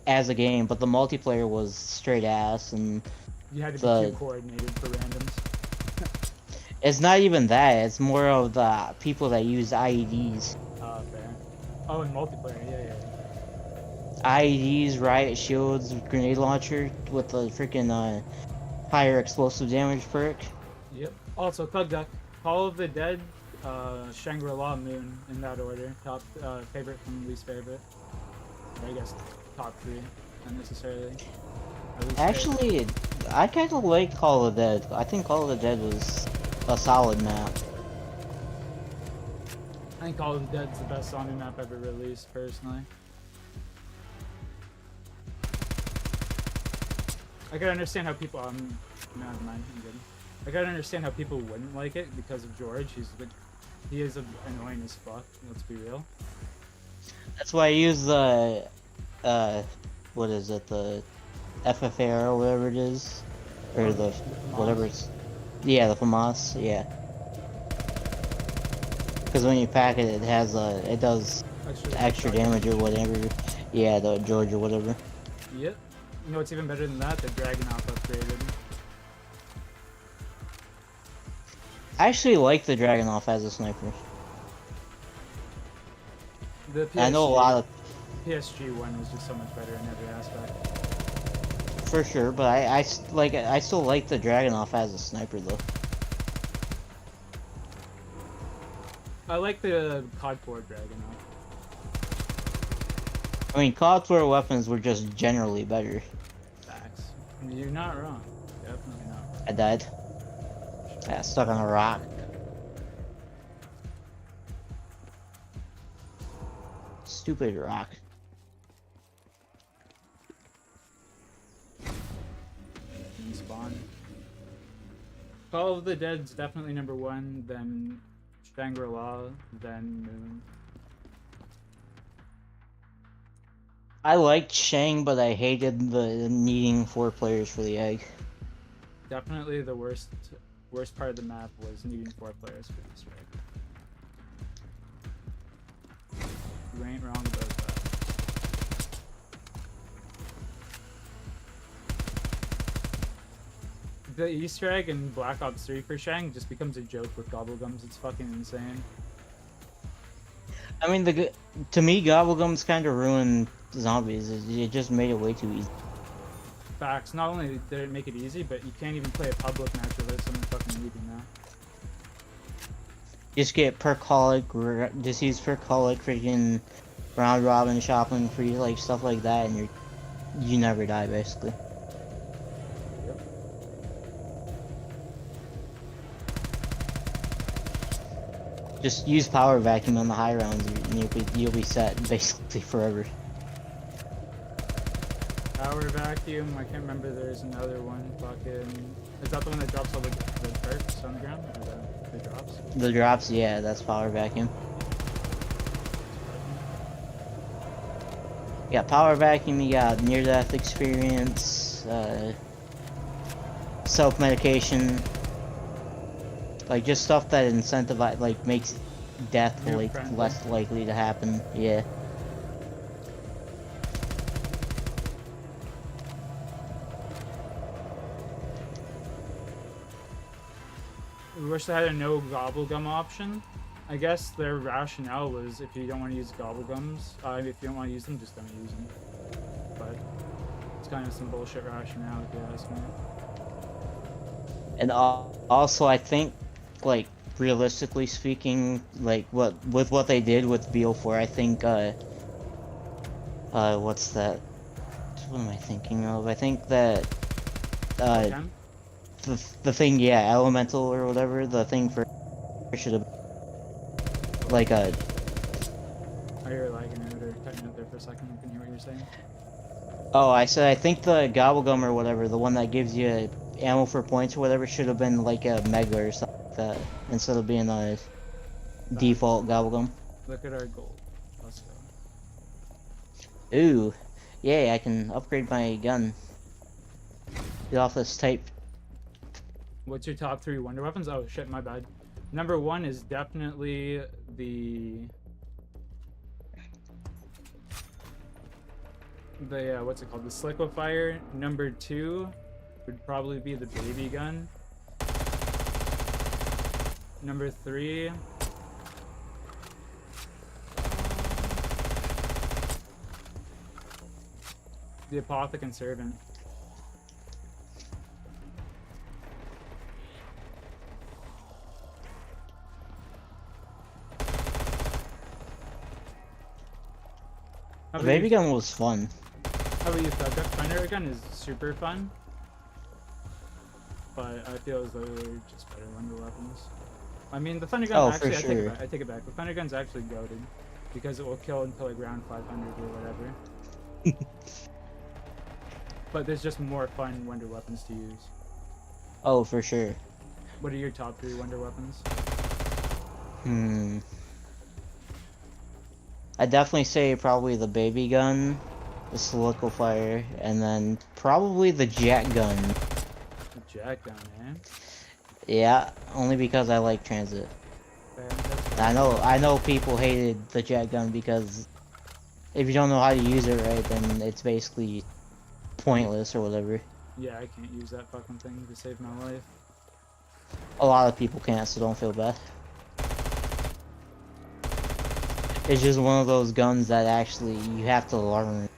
as a game, but the multiplayer was straight ass, and You had to be too coordinated for randoms. it's not even that. It's more of the people that use IEDs. Fair. Oh, and multiplayer. Yeah. IEDs, riot shields, grenade launcher with the freaking higher explosive damage perk. Yep. Also, Thug Duck, Call of the Dead, Shangri-La, Moon, in that order. Top favorite from least favorite. Or I guess top 3, not necessarily. Actually, I kind of like Call of the Dead. I think Call of the Dead was a solid map. I think Call of the Dead's the best zombie map ever released, personally. I can understand how people. Never mind. I'm good. I can understand how people wouldn't like it because of George. He is annoying as fuck. Let's be real. That's why I use the what is it, the FFAR or whatever it is, or the whatever it's. Yeah, the FAMAS. Yeah. Because when you pack it, it has it does extra damage or whatever. Yeah, the George or whatever. Yep. You know what's even better than that? The Dragunov upgraded. I actually like the Dragunov as a sniper. The PSG, I know a lot of, PSG one was just so much better in every aspect. for sure, but I still like the Dragunov as a sniper though. I like the COD 4 Dragunov. I mean, COD 4 weapons were just generally better. Facts. You're not wrong. Definitely not wrong. I died. I got stuck on a rock. Stupid rock. In spawn. Call of the Dead's definitely number 1, then Shangri-La, then Moon. I liked Shang, but I hated the needing 4 players for the egg. Definitely the worst part of the map was needing 4 players for this rig. You ain't wrong about that. The Easter egg in Black Ops 3 for Shang just becomes a joke with Gobblegums. It's fucking insane. I mean, to me, Gobblegums kind of ruined zombies. It just made it way too easy. Facts. Not only did it make it easy, but you can't even play a public match without someone fucking leaving now. Just get percolic, just use percolic, freaking round robin, shopping free, like stuff like that, and you never die basically. Yep. Just use power vacuum on the high rounds, and you'll be set basically forever. Power vacuum. I can't remember. There's another one. Fucking. Is that the one that drops all the perks on the ground? Or the drops? The drops, yeah, that's power vacuum. You got power vacuum, you got near-death experience, self-medication, like just stuff that incentivize, like makes death like less likely to happen. Yeah. We wish they had a no gobblegum option. I guess their rationale was if you don't want to use gobblegums, if you don't want to use them, just don't use them. But it's kind of some bullshit rationale if you ask me. And also, I think, like, realistically speaking, like, with what they did with BO4, I think, what's that? What am I thinking of? I think that, the thing, yeah, elemental or whatever, the thing for should have, like, Oh, you're lagging out or cutting out there for a second. I can hear what you're saying. Oh, I said I think the gobblegum or whatever, the one that gives you ammo for points or whatever, should have been like a mega or something like that, instead of being a default gobblegum. Look at our gold. Let's go. Ooh, yay, I can upgrade my gun. Get off this tape. What's your top 3 wonder weapons? Oh shit, my bad. Number 1 is definitely the what's it called? The Sliquifier. Number 2 would probably be the baby gun. Number 3 the Apothecant Servant. The baby gun was fun. How about you, Thug? Thunder gun is super fun, but I feel as though they're just better wonder weapons. I mean, the thunder gun actually, for sure. I take it back. The thunder gun's actually goated because it will kill until like round 500 or whatever. But there's just more fun wonder weapons to use. Oh, for sure. What are your top 3 wonder weapons? I'd definitely say probably the baby gun, the solidifier, and then probably the jet gun. The jet gun, eh? Yeah, only because I like transit. I know people hated the jet gun because if you don't know how to use it right, then it's basically pointless or whatever. Yeah, I can't use that fucking thing to save my life. A lot of people can't, so don't feel bad. It's just one of those guns that actually you have to learn.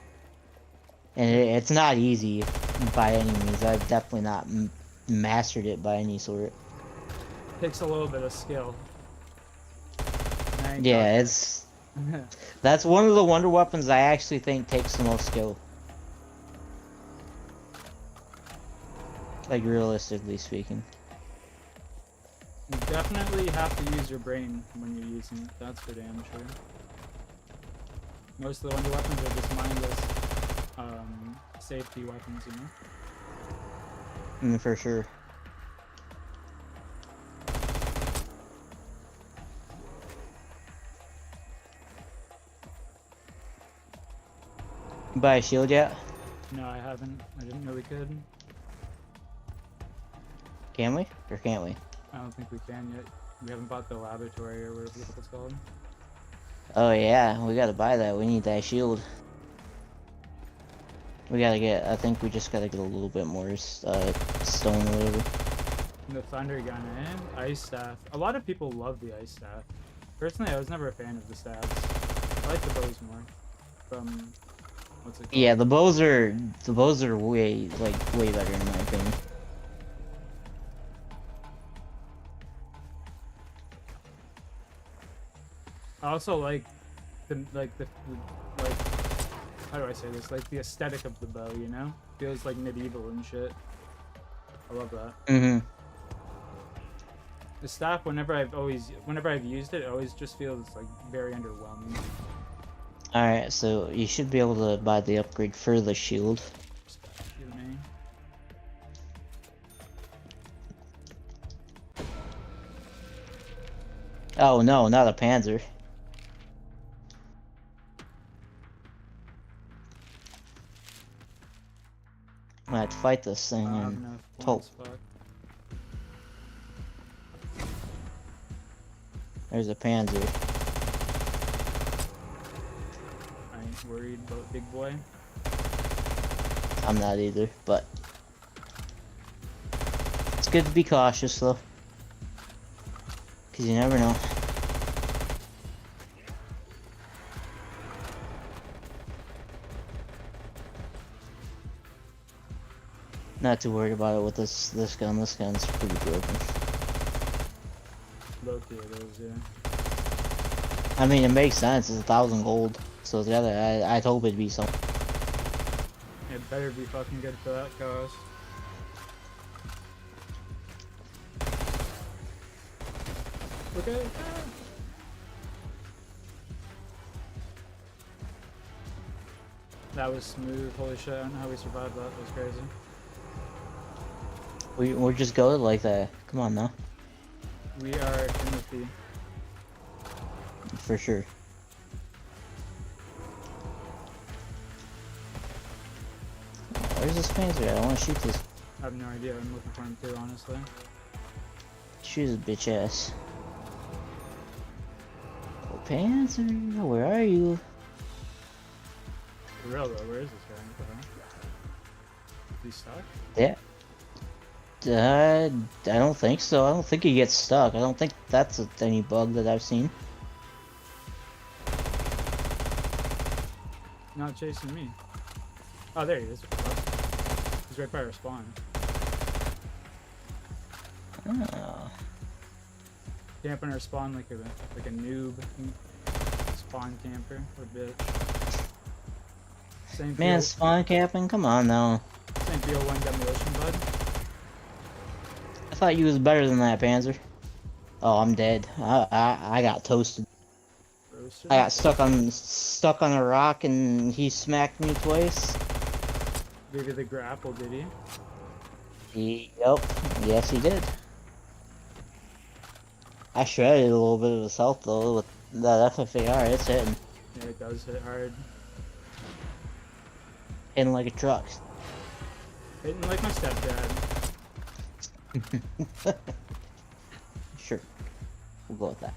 And it's not easy by any means. I've definitely not mastered it by any sort. Takes a little bit of skill. Yeah, it's... That's one of the wonder weapons I actually think takes the most skill. Like, realistically speaking. You definitely have to use your brain when you're using it, that's for damn sure. Most of the wonder weapons are just mindless safety weapons, you know? For sure. Buy a shield yet? No, I haven't. I didn't know we could. Can we? Or can't we? I don't think we can yet. We haven't bought the laboratory or whatever it's called. Oh yeah, we gotta buy that. We need that shield. We gotta get, I think we just gotta get a little bit more stone or whatever. The thunder gun and ice staff. A lot of people love the ice staff. Personally, I was never a fan of the staffs. I like the bows more. From what's it called? Yeah, the bows are way better in my opinion. I also like how do I say this? Like the aesthetic of the bow, you know? Feels like medieval and shit. I love that. The staff, whenever I've used it, it always just feels like very underwhelming. Alright, so you should be able to buy the upgrade for the shield. Excuse me. Oh no, not a Panzer. I'm gonna have to fight this thing I don't have and enough Tolt. points, fuck. There's a Panzer. I ain't worried about big boy. I'm not either, but it's good to be cautious though. Cause you never know. Not too worried about it with this gun. This gun's pretty broken. Both of those, yeah. I mean, it makes sense. It's 1,000 gold. So the other, I'd hope it'd be something. It better be fucking good for that cost. Okay. That was smooth. Holy shit! I don't know how we survived that. That was crazy. We're just going like that. Come on now. We are Timothy. For sure. Where's this Panzer at? I want to shoot this. I have no idea. I'm looking for him too, honestly. Shoot his bitch ass. Oh, Panzer, where are you? For real though, where is this guy? What the hell? Is he stuck? Yeah. I don't think so. I don't think he gets stuck. I don't think that's any bug that I've seen. Not chasing me. Oh, there he is. He's right by our spawn. Oh. Camping our spawn like a noob. Spawn camper. What a bitch. Same Man, feel, spawn capping? Come on now. same feel one demolition, bud. I thought you was better than that, Panzer. Oh, I'm dead. I got toasted. Roasted. I got stuck on a rock and he smacked me twice. Gave you the grapple, did he? Yep. Yes, he did. I shredded a little bit of his health though with that FFAR. It's hitting. Yeah, it does hit hard. Hitting like a truck. Hitting like my stepdad. Sure. We'll go with that.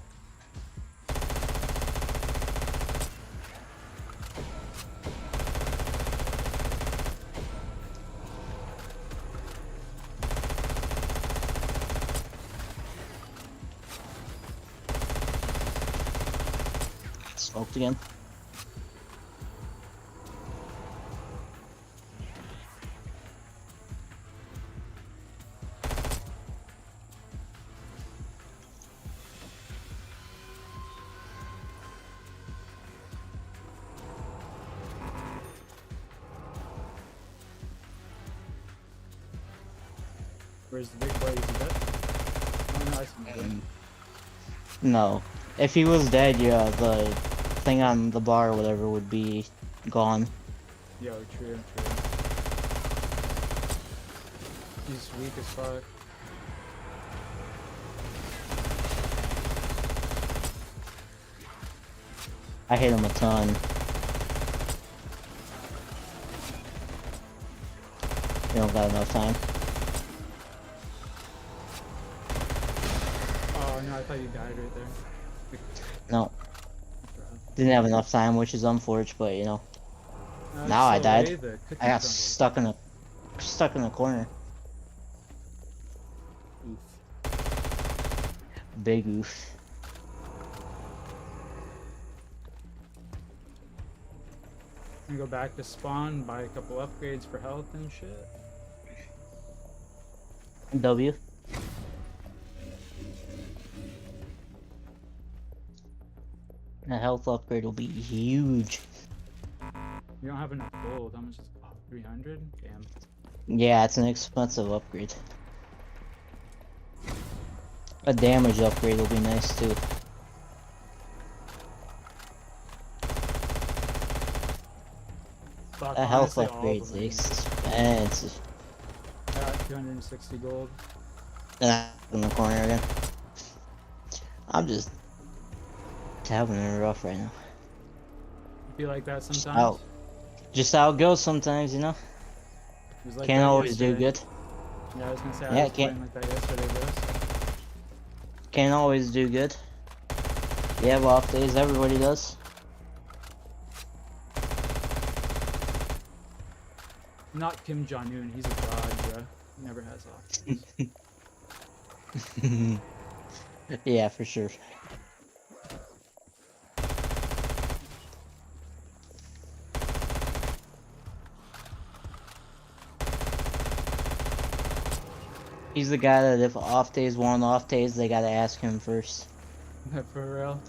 Smoked again. Where's the big boy? Is he dead? Oh no, I see him dead. No. If he was dead, yeah, the thing on the bar or whatever would be gone. Yo, true. He's weak as fuck. I hate him a ton. We don't got enough time. Oh no, I thought you died right there. No. Didn't have enough time, which is unfortunate, but you know. No, Now I so died. late, the cookie I got crumbled. stuck in a corner. Oof. Big oof. I'm gonna go back to spawn, buy a couple upgrades for health and shit. W. The health upgrade will be huge. You don't have enough gold. How much is 300? Damn. Yeah, it's an expensive upgrade. A damage upgrade will be nice too. Fuck, A health honestly, all of upgrade's them are expensive. got 260 gold. In the corner again. I'm just having it rough right now. Feel like that Just sometimes. just how it goes sometimes, you know. It was like Can't that always do yesterday. good. Yeah, I was gonna say Yeah, I was can't- playing like that yesterday, bro. So. Can't always do good. You have off days, everybody does. Not Kim Jong-un, he's a god, bro. He never has off. Yeah, for sure. He's the guy that if off days want off days, they gotta ask him first. For real.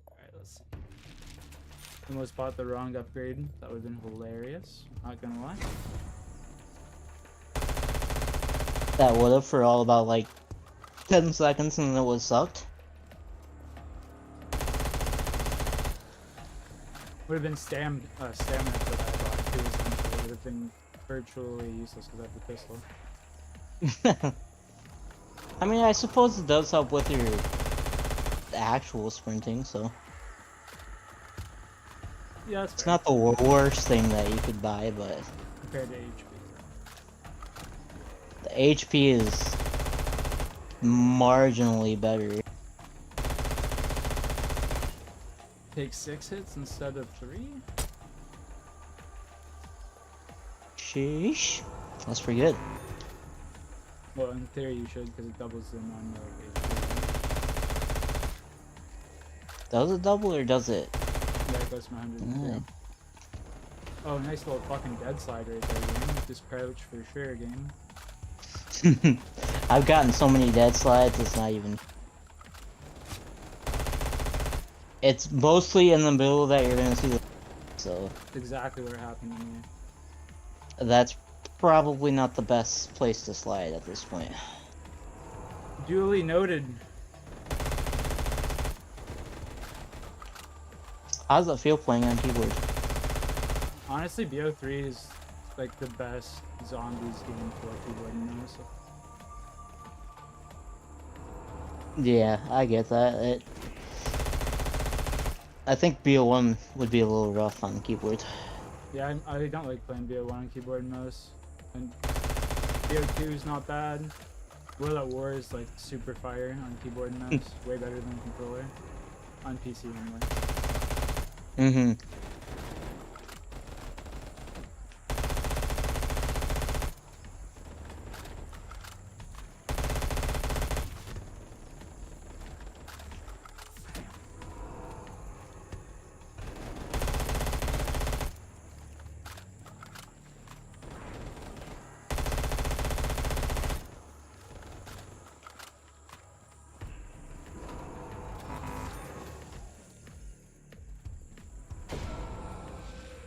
Alright, let's see. Almost bought the wrong upgrade. That would have been hilarious. Not gonna lie. That would've for all about like 10 seconds and it would sucked. Would have been stamina for that I bought too, essentially. It would have been virtually useless because I have the pistol. I mean, I suppose it does help with your actual sprinting, so Yeah, that's it's fair. not the worst thing that you could buy, but Compared to HP. the HP is marginally better. Take 6 hits instead of 3? Sheesh. That's pretty good. Well, in theory you should, because it doubles the amount of HP. Does it double or does it? Yeah, it goes from 100 to 0. Oh, nice little fucking dead slide right there, game. Just crouch for sure, game. I've gotten so many dead slides, it's not even... It's mostly in the middle that you're gonna see the... So, Exactly what happened to me. that's probably not the best place to slide at this point. Duly noted. How does it feel playing on keyboard? Honestly, BO3 is like the best zombies game for keyboard and mouse. Yeah, I get that. I think BO1 would be a little rough on keyboard. Yeah, I don't like playing BO1 on keyboard and mouse. And BO2 is not bad. World at War is like super fire on keyboard and mouse. Way better than controller. On PC anyway. Mm-hmm.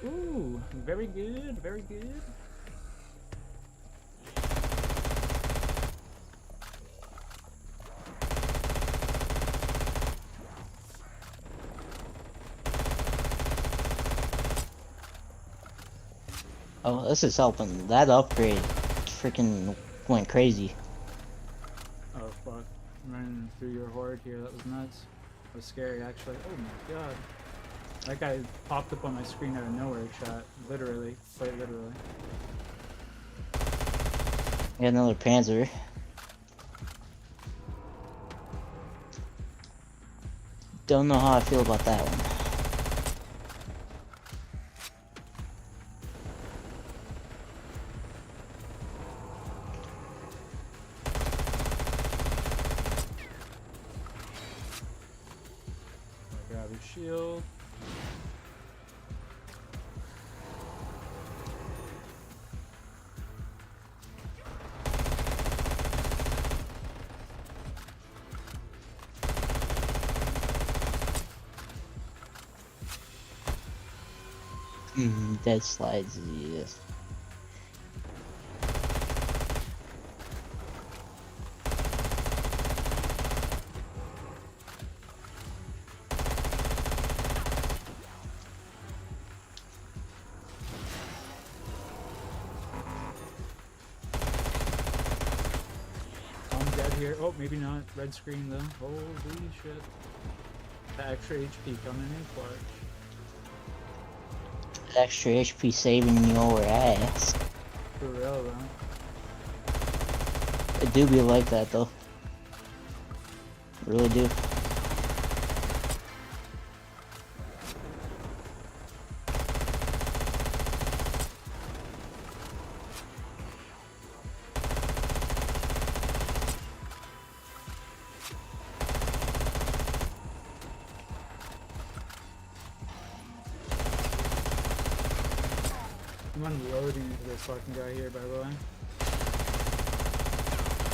Ooh, very good, very good. Oh, this is helping. That upgrade freaking went crazy. Oh fuck. I'm running through your horde here, that was nuts. That was scary actually. Oh my god. That guy popped up on my screen out of nowhere, chat. Literally. Quite literally. Got another Panzer. Don't know how I feel about that one. Grab his shield. Dead slides, yes. here. Oh, maybe not. Red screen though. Holy shit. The extra HP coming in clutch. Extra HP saving your ass. For real though. It do be like that though. Really do. I'm unloading into this fucking guy here, by the way.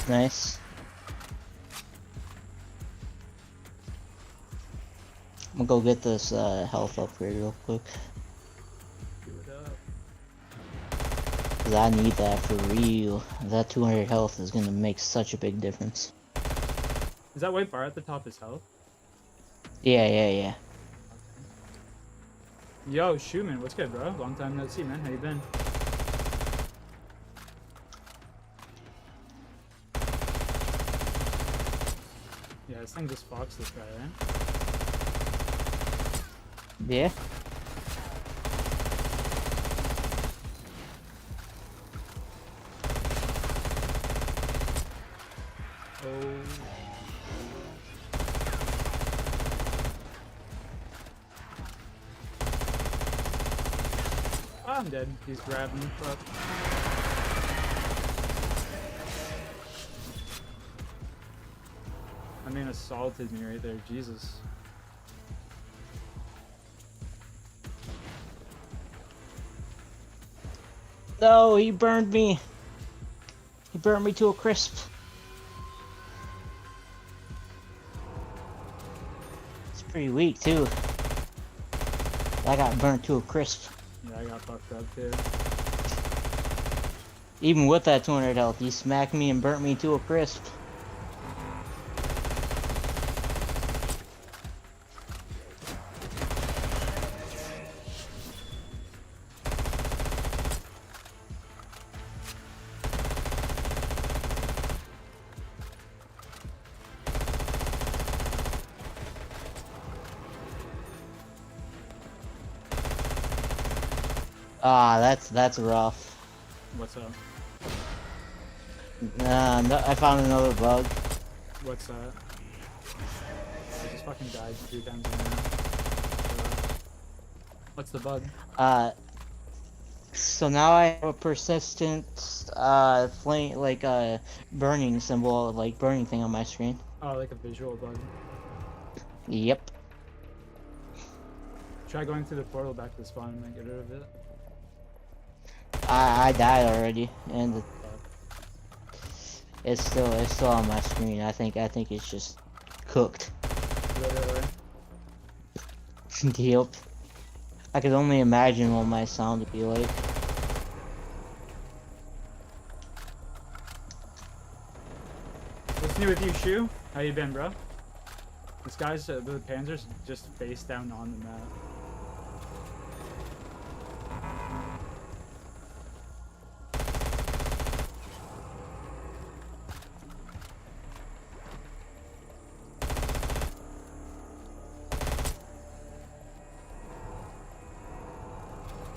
Nice. I'm gonna go get this health upgrade real quick. Do it up. Cause I need that for real. That 200 health is gonna make such a big difference. Is that white bar at the top is health? Yeah. Yo, Schumann, what's good, bro? Long time no see, man. How you been? Yeah, this thing just foxed this guy, right? Yeah. Oh. Oh, I'm dead. He's grabbing me. Fuck. I mean, assaulted me right there. Jesus. No, he burned me. He burned me to a crisp. It's pretty weak too. I got burnt to a crisp. Yeah, I got fucked up too. Even with that 200 health, he smacked me and burnt me to a crisp. Ah, that's rough. What's up? No, I found another bug. What's that? I just fucking died 3 times in a row. What's the bug? So now I have a persistent flame, like burning symbol, like burning thing on my screen. Oh, like a visual bug. Yep. Try going through the portal back to the spawn and then get rid of it. I died already, and Fuck. it's still on my screen. I think it's just cooked. Literally. Yep. I could only imagine what my sound would be like. What's new with you, Shu? How you been, bro? This guy's the Panzer's just face down on the map.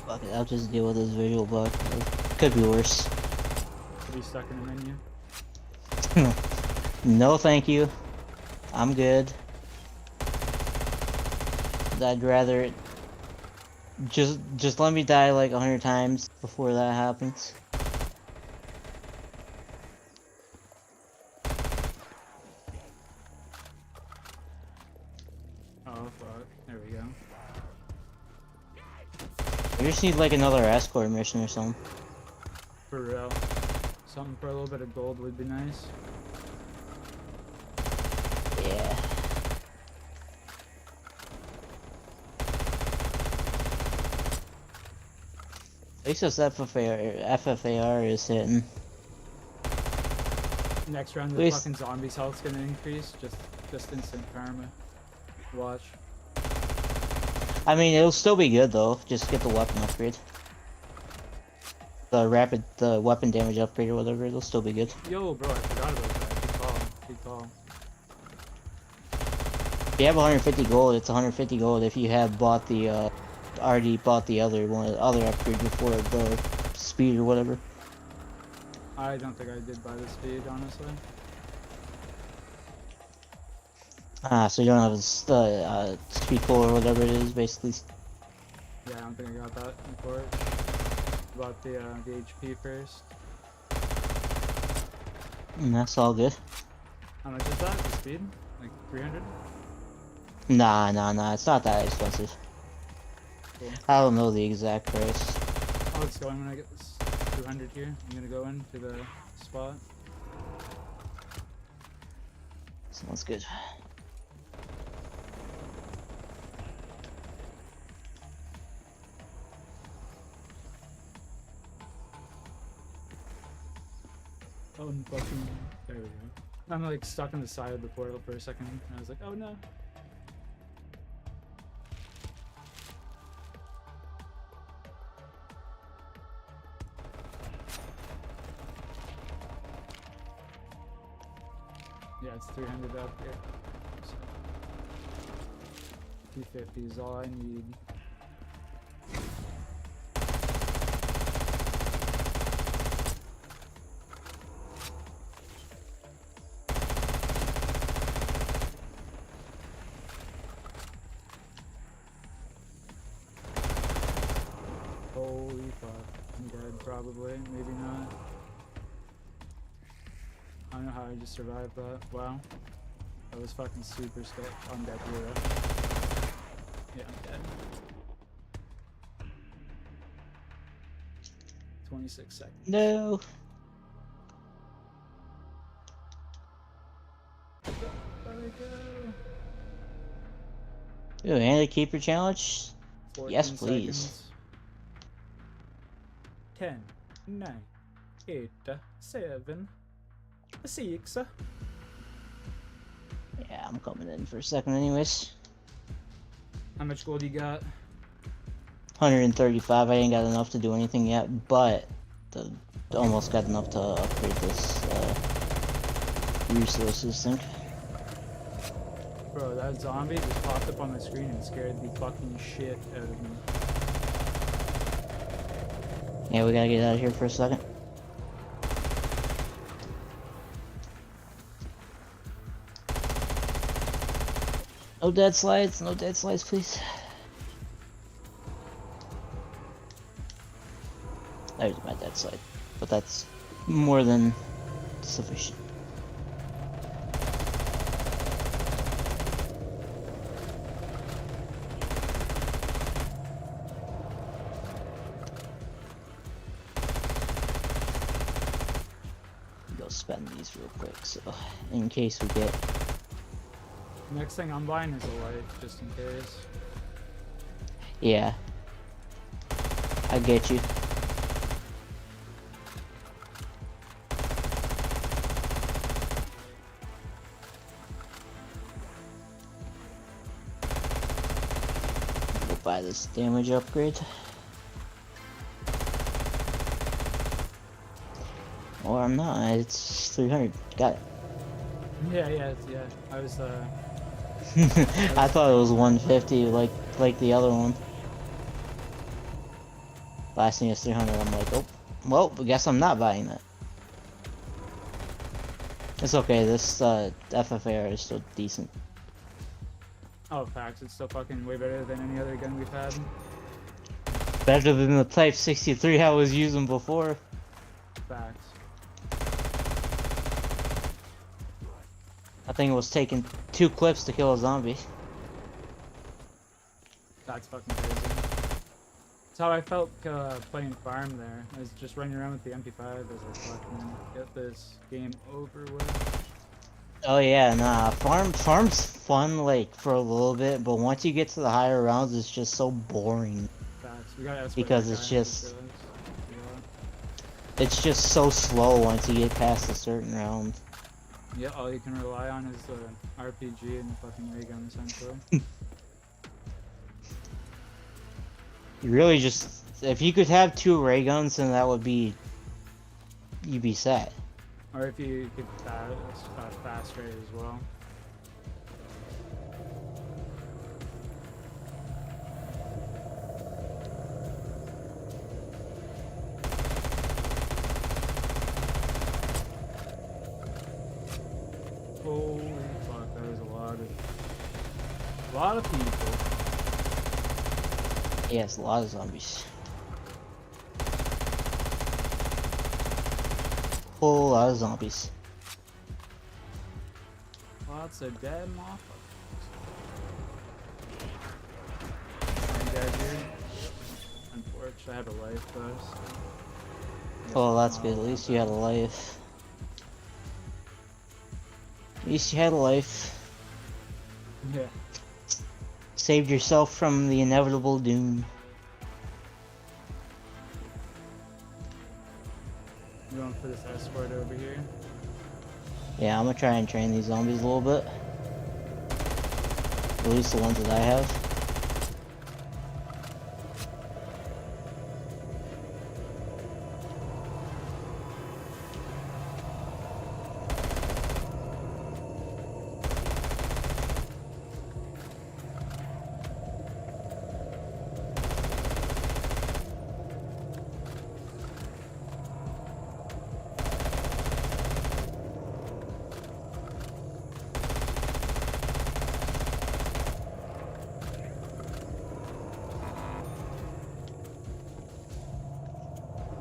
Fuck it, I'll just deal with this visual bug. It could be worse. Could be stuck in a menu. No, thank you. I'm good. I'd rather it just let me die like 100 times before that happens. Oh fuck. There we go. We just need like another escort mission or something. For real. Something for a little bit of gold would be nice. Yeah. At least this FFAR is hitting. Next round, the Please. fucking zombies' health's gonna increase. Just instant karma. Watch. I mean, it'll still be good though. Just get the weapon upgrade. The weapon damage upgrade or whatever. It'll still be good. Yo, bro, I forgot about that. Good call. feet tall. If you have 150 gold, it's 150 gold if you have bought the, already bought the other one, other upgrade before the speed or whatever. I don't think I did buy the speed, honestly. Ah, so you don't have a speed pull or whatever it is, basically. Yeah, I don't think I got that for it. Bought the HP first. That's all good. How much is that? The speed? Like 300? Nah, it's not that expensive. Cool. I don't know the exact price. Oh, it's going when I get this 200 here. I'm gonna go into the spot. Sounds good. Oh, and fucking. There we go. I'm like stuck on the side of the portal for a second, and I was like, oh no. Yeah, it's 300 up here. So 250 is all I need. Holy fuck. I'm dead, probably. Maybe not. I don't know how I just survived that. Wow. That was fucking super scary. I'm dead here, though. Yeah, I'm dead. 26 seconds. No. There we go. Ooh, and a keeper challenge? 14 Yes, please. seconds. 10, 9, 8, 7, 6. Yeah, I'm coming in for a second anyways. How much gold you got? 135, I ain't got enough to do anything yet, but almost got enough to upgrade this resources thing. Bro, that zombie just popped up on the screen and scared the fucking shit out of me. Yeah, we gotta get out of here for a second. No dead slides, please. There's my dead slide, but that's more than sufficient. Go spend these real quick, so in case we get. Next thing I'm buying is a life, just in case. Yeah. I get you. Go buy this damage upgrade. Or I'm not, it's 300. Got it. Yeah. I was, I thought it was 150 like the other one. Last thing is 300. I'm like, oh, well, I guess I'm not buying that. It's okay. This FFAR is still decent. oh, facts. It's still fucking way better than any other gun we've had. Better than the Type 63 I was using before. Facts. I think it was taking 2 clips to kill a zombie. That's fucking crazy. That's how I felt playing farm there. I was just running around with the MP5. I was like, fuck, man, get this game over with. Oh yeah, nah. Farm's fun like for a little bit, but once you get to the higher rounds, it's just so boring. Facts. We gotta Because it's just so slow once you get past a certain round. Yeah, all you can rely on is the RPG and fucking ray gun, essentially. You really just, if you could have 2 ray guns, then that would be, you'd be set. Or if you could fast rate as well. Holy fuck, that was a lot of people. Yes, a lot of zombies. Whole lot of zombies. Lots of dead motherfuckers. Same guy here. Unfortunately, I have a life though. So. Oh, that's good. At least you had a life. At least you had a life. Yeah. Saved yourself from the inevitable doom. You going for this escort over here? Yeah, I'm gonna try and train these zombies a little bit. At least the ones that I have.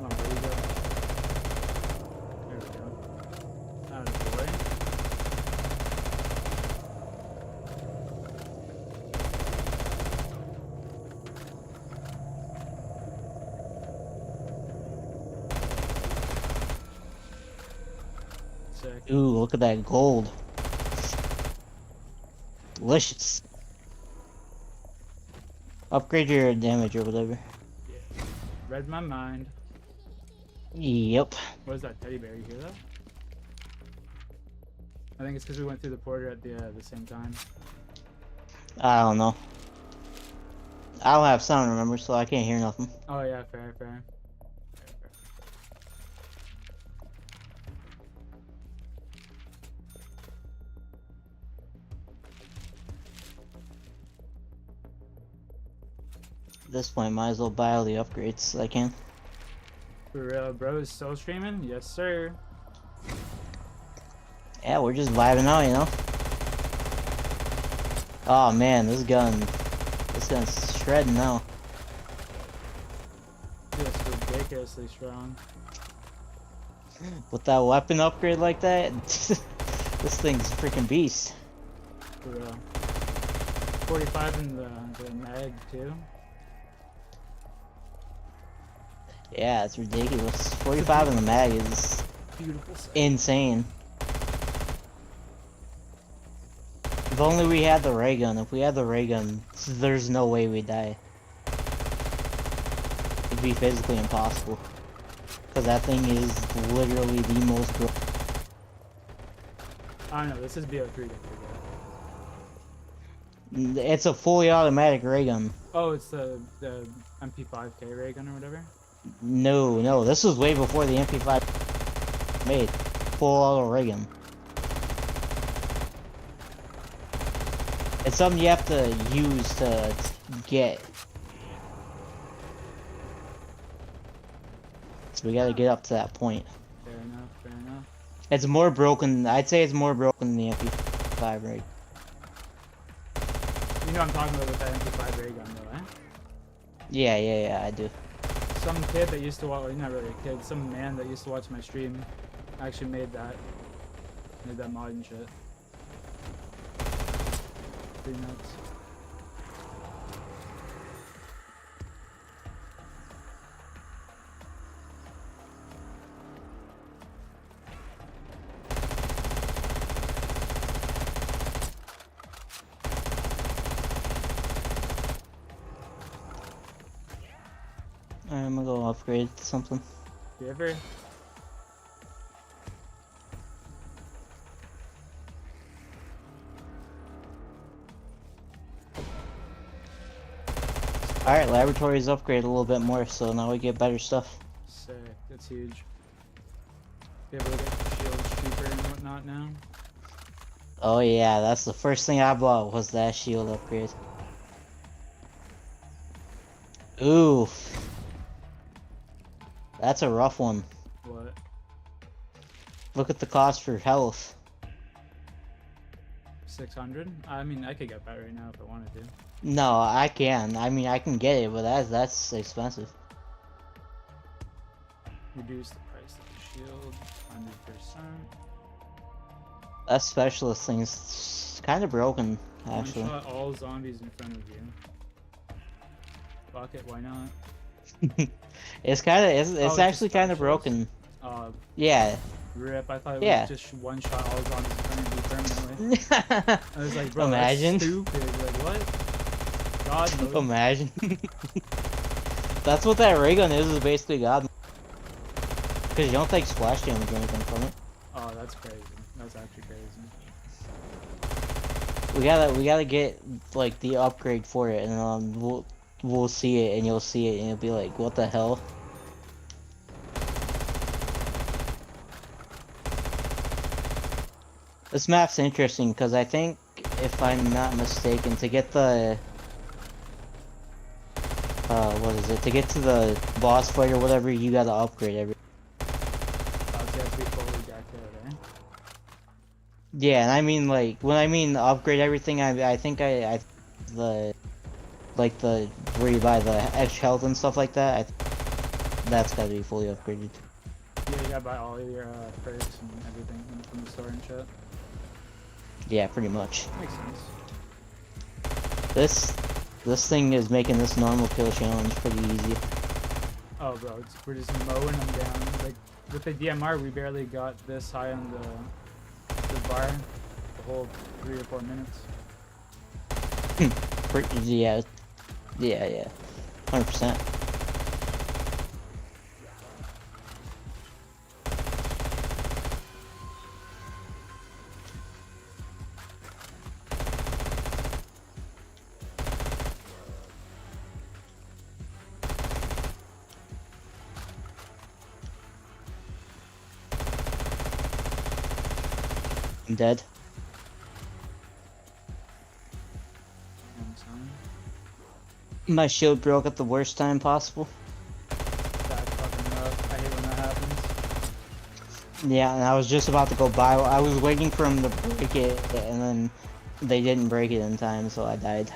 Come on, where you go? There we go. Out of the way. Sick. Ooh, look at that gold. Delicious. Upgrade your damage or whatever. Yeah. Read my mind. Yep. What is that teddy bear? You hear that? I think it's because we went through the porter at the same time. I don't know. I don't have sound, remember, so I can't hear nothing. Oh yeah, fair, fair. At this point, might as well buy all the upgrades I can. For real, bro, is still streaming? Yes, sir. Yeah, we're just vibing out, you know? Oh man, this gun's shredding now. Just ridiculously strong. With that weapon upgrade like that, this thing's a freaking beast. For real. 45 in the mag, too. Yeah, it's ridiculous. 45 in the mag is Beautiful sight. insane. If only we had the ray gun. If we had the ray gun, there's no way we'd die. It'd be physically impossible. Because that thing is literally the most broken. I don't know, this is BO3 to figure. It's a fully automatic ray gun. Oh, it's the MP5K ray gun or whatever? No, this was way before the MP5 made. Full auto ray gun. It's something you have to use to get. So we gotta get up to that point. Fair enough, fair enough. It's more broken, I'd say it's more broken than the MP5 ray. You know what I'm talking about with that MP5 ray gun though, eh? Yeah, I do. Some kid that used to watch, well, not really a kid, some man that used to watch my stream actually made that mod and shit. Pretty nuts. Alright, I'm gonna go upgrade something. You ever? Alright, laboratories upgrade a little bit more, so now we get better stuff. Sick, that's huge. Be able to get shields cheaper and whatnot now. Oh yeah, that's the first thing I bought was that shield upgrade. Ooh. That's a rough one. What? Look at the cost for health. 600? I mean, I could get that right now if I wanted to. No, I can. I mean, I can get it, but that's expensive. Reduce the price of the shield 100%. That specialist thing's kind of broken, actually. One shot all zombies in front of you. Fuck it, why not? It's kind of it's it's actually a kind of specialist? broken. Uh, Yeah. rip. I thought it Yeah. was just one shot all zombies in front of you permanently. I was like, bro, Imagine. that's stupid. Like, what? God mode. Imagine. That's what that ray gun is basically God. Because you don't take splash damage or anything from it. Oh, that's crazy. That's actually crazy. We gotta get like the upgrade for it, and we'll see it, and you'll see it, and you'll be like, what the hell? This map's interesting because I think, if I'm not mistaken, to get the what is it? To get to the boss fight or whatever, you gotta upgrade every. Oh, so you have to be fully decked out, eh? Yeah, and I mean like when I mean upgrade everything, I think I the like the where you buy the extra health and stuff like that. That's gotta be fully upgraded. Yeah, you gotta buy all your perks and everything from the store and shit. Yeah, pretty much. Makes sense. This thing is making this normal kill challenge pretty easy. Oh, bro, we're just mowing them down. Like, with the DMR, we barely got this high on the bar the whole 3 or 4 minutes. Yeah. 100%. I'm dead. And so, My shield broke at the worst time possible. that's fucking rough. I hate when that happens. Yeah, and I was just about to go by. I was waiting for him to break it, and then they didn't break it in time, so I died.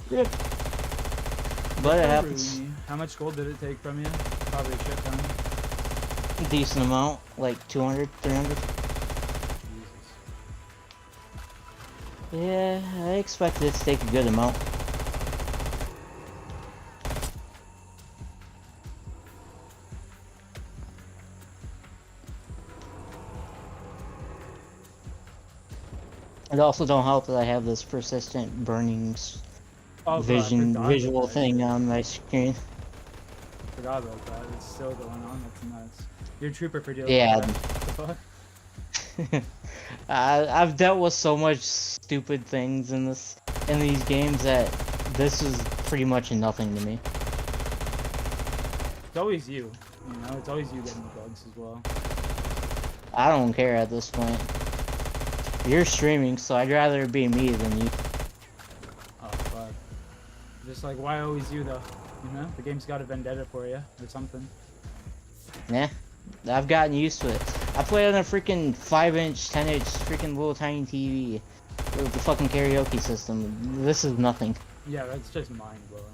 Rip. But it happens. How much gold did it take from you? Probably a shit ton. Decent amount, like 200, 300. Jesus. Yeah, I expected it to take a good amount. It also don't help that I have this persistent burning Oh, bro, I forgot about visual that thing shit. on my screen. Forgot about that. It's still going on. That's nuts. You're a trooper for dealing Yeah. with that. What the fuck? I've dealt with so much stupid things in these games that this is pretty much nothing to me. It's always you. You know, it's always you getting the bugs as well. I don't care at this point. You're streaming, so I'd rather it be me than you. Oh, fuck. Just like, why always you, though? You know? The game's got a vendetta for you, or something. Yeah, I've gotten used to it. I play on a freaking 5-inch, 10-inch, freaking little tiny TV with the fucking karaoke system. This is nothing. Yeah, that's just mind-blowing.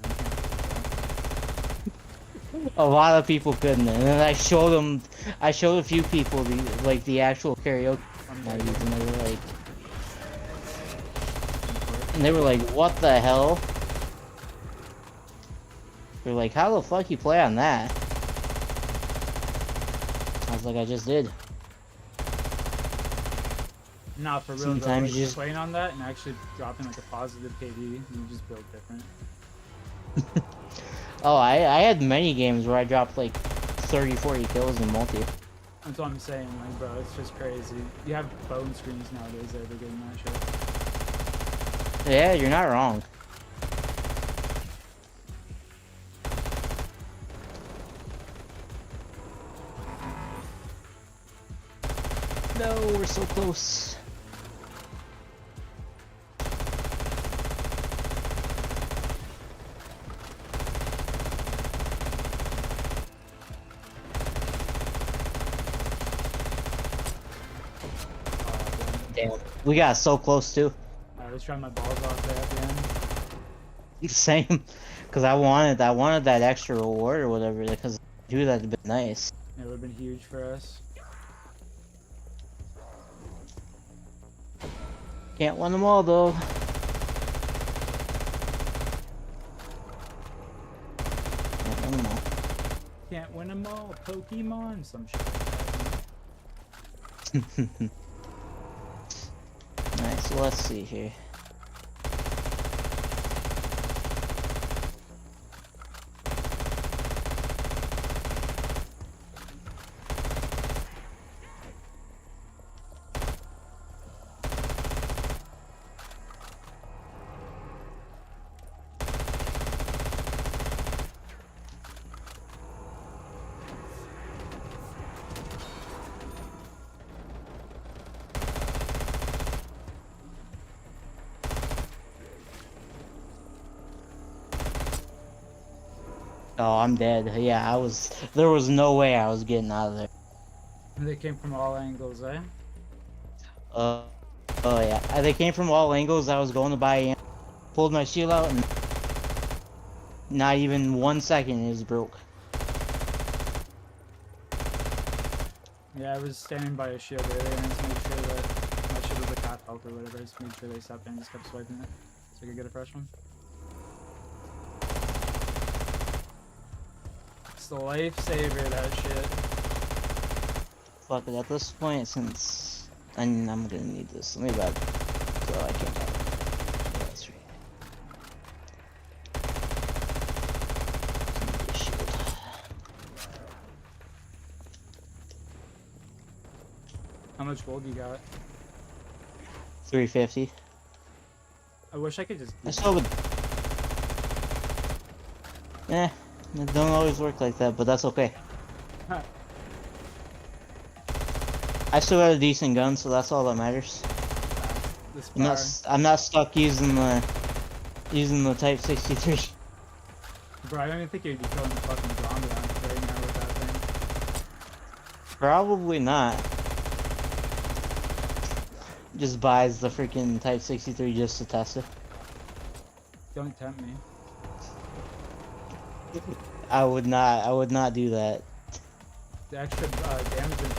A lot of people couldn't, and then I showed a few people the actual karaoke I used, and they were like, what the hell? They're like, how the fuck you play on that? I was like, I just did. Nah, for real, though, Sometimes like, you just- playing on that and actually dropping like a positive KD, you just build different. Oh, I had many games where I dropped like 30, 40 kills in multi. That's what I'm saying, like, bro, it's just crazy. You have phone screens nowadays that are getting that shit. Yeah, you're not wrong. No, we're so close. Damn, we got so close too. I was trying my balls off there at the end. Same, because I wanted that extra reward or whatever. Because dude, that'd been nice. It would have been huge for us. Can't win them all though. Can't win them all. Can't win them all. Pokemon, some shit. Nice. Let's see here. Oh, I'm dead. Yeah, I was. There was no way I was getting out of there. They came from all angles, eh? Oh yeah. They came from all angles. I was going to buy ammo, pulled my shield out, and not even 1 second it was broke. Yeah, I was standing by a shield earlier and just made sure that my shield was a half health or whatever. I just made sure they stopped and just kept swiping it so I could get a fresh one. It's the lifesaver, that shit. Fuck it. At this point, since I'm gonna need this. Let me buy. So I can't buy it. Yeah, that's right. Need this shield. How much gold you got? 350. I wish I could just. I still would. Eh, it don't always work like that, but that's okay. Huh. I still got a decent gun, so that's all that matters. This I'm not stuck using the Type 63. Bro, I don't even think you'd be killing the fucking zombie right now with that thing. Probably not. Just buys the freaking Type 63 just to test it. Don't tempt me. I would not do that. The extra damage and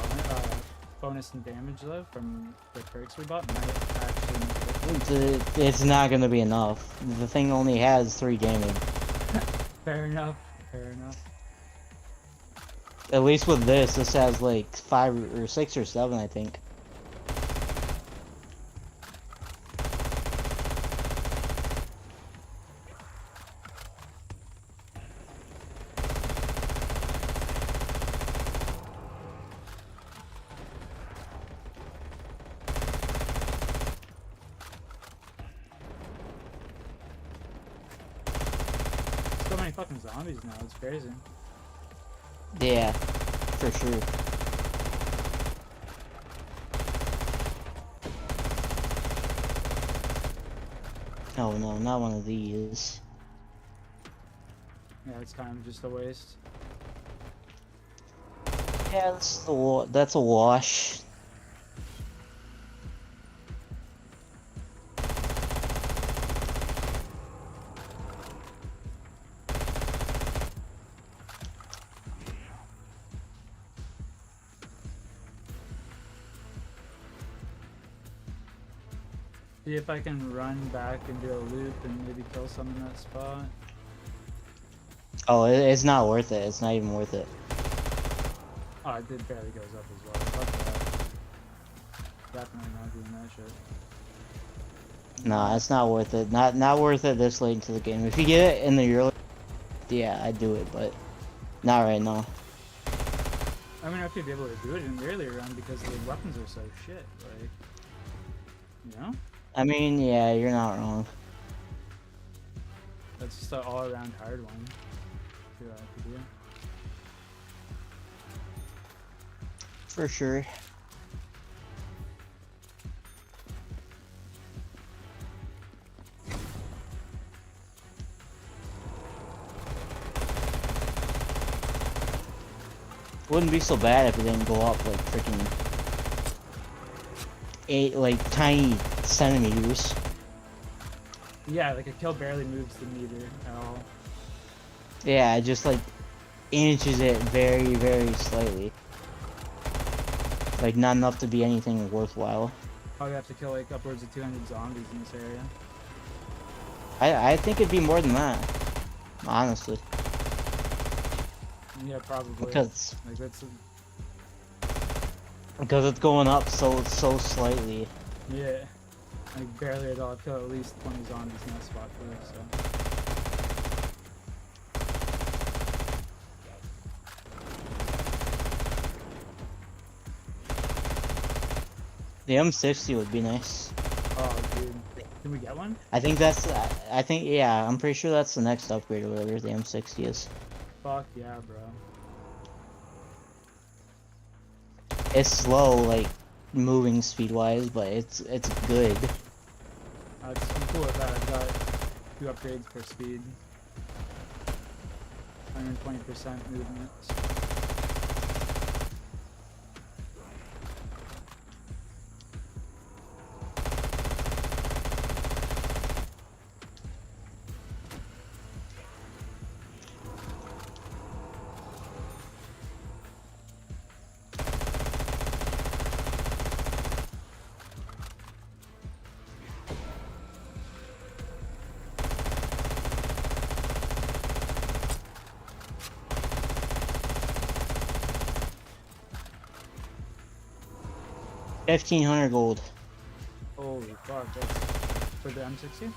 bonus and damage though from the perks we bought might actually make a difference. It's not gonna be enough. The thing only has 3 damage. Fair enough. Fair enough. At least with this has like 5 or 6 or 7, I think. So many fucking zombies now, it's crazy. Yeah, for sure. Oh no, not one of these. Yeah, it's kind of just a waste. Yeah, that's a wash. See if I can run back and do a loop and maybe kill some in that spot. Oh, it's not worth it. It's not even worth it. Oh, it did barely goes up as well. Fuck that. Definitely not doing that shit. Nah, it's not worth it. Not worth it this late into the game. If you get it in the early, yeah, I'd do it, but not right now. I mean, I could be able to do it in the earlier round because the weapons are so shit. Like, you know? I mean, yeah, you're not wrong. That's just an all-around hard one. See what I could do. For sure. Wouldn't be so bad if it didn't go up like freaking 8, like tiny centimeters. Yeah, like a kill barely moves the meter at all. Yeah, it just like inches it very, very slightly. Like not enough to be anything worthwhile. Probably have to kill like upwards of 200 zombies in this area. I think it'd be more than that, honestly. Yeah, probably. Because Like that's it's going up so slightly. yeah, like barely at all. I've killed at least 20 zombies in that spot for this. So. The M60 would be nice. Oh, dude, can we get one? I think yeah, I'm pretty sure that's the next upgrade or whatever the M60 is. Fuck yeah, bro. It's slow, like moving speed wise, but it's good. I'm cool with that. I've got 2 upgrades per speed. 120% movement. 1,500 gold. Holy fuck, that's for the M60?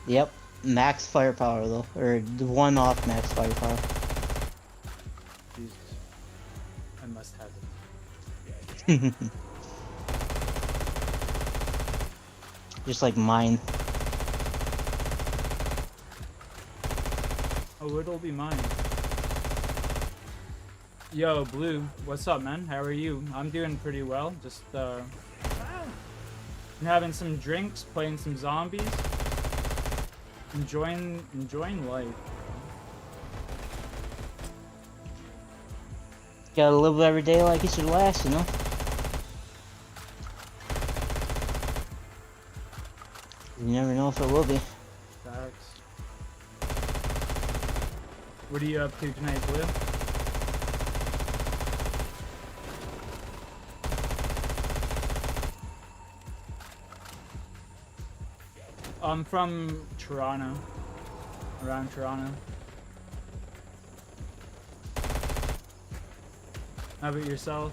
Yep. Max firepower though, or the one off max firepower. Jesus. I must have it. Just like mine. Oh, it'll be mine. Yo, Blue, what's up, man? How are you? I'm doing pretty well. Just, having some drinks, playing some zombies. Enjoying life. Gotta live every day like it's your last, you know? You never know if it will be. Facts. What are you up to tonight, Blue? I'm from Toronto. Around Toronto. How about yourself?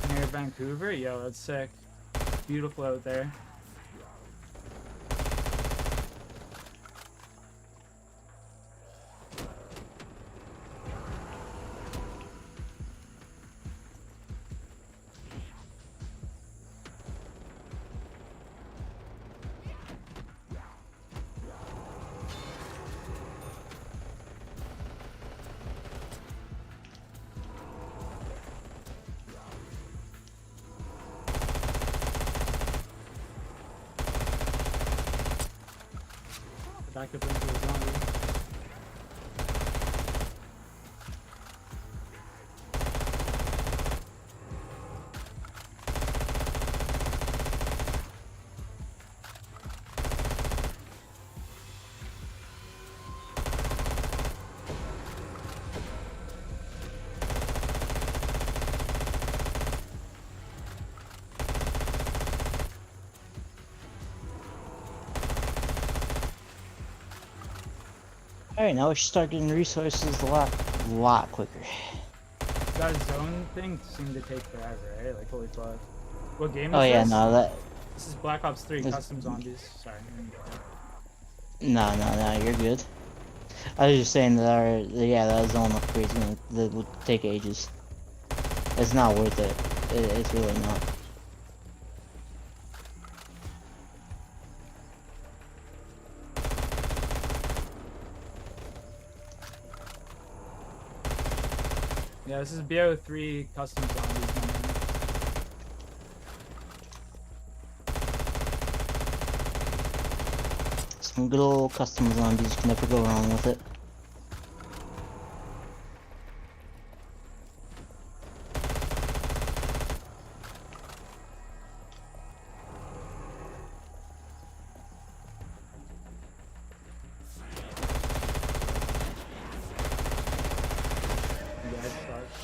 Near Vancouver? Yo, that's sick. Beautiful out there. Back up into a zombie. Alright, now we should start getting resources a lot quicker. That zone thing seemed to take forever, right? Like, holy fuck. What game is Oh yeah, this? no, that... This is Black Ops 3 This- Custom Zombies. Sorry. No, you're good. I was just saying that that zone upgrades that would take ages. It's not worth it. It's really not. Yeah, this is BO3 custom zombies, my man. Some good old custom zombies, you can never go wrong with it. Yeah,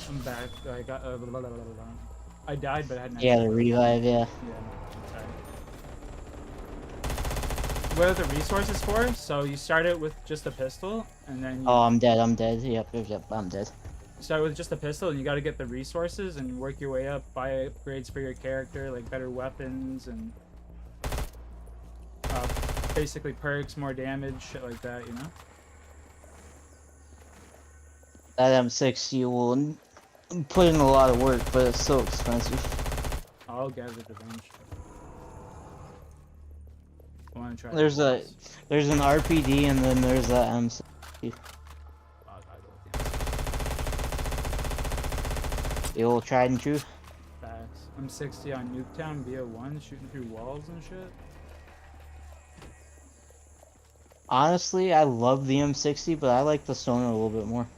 I'm back. I got blah, blah, blah, blah, blah. I died, but I had an Yeah, extra the revive, yeah. Yeah, sorry. What are the resources for? So you start it with just a pistol, and then you Oh, I'm dead, yep, I'm dead. start with just a pistol, and you got to get the resources and work your way up, buy upgrades for your character, like better weapons and basically perks, more damage, shit like that, you know? That M60 will put in a lot of work, but it's so expensive. I'll get it eventually. I want to try. There's an RPD and then there's a M60. I'll go with the The old tried and true. facts. I'm 60 on Nuketown BO1, shooting through walls and shit. Honestly, I love the M60, but I like the Stoner a little bit more.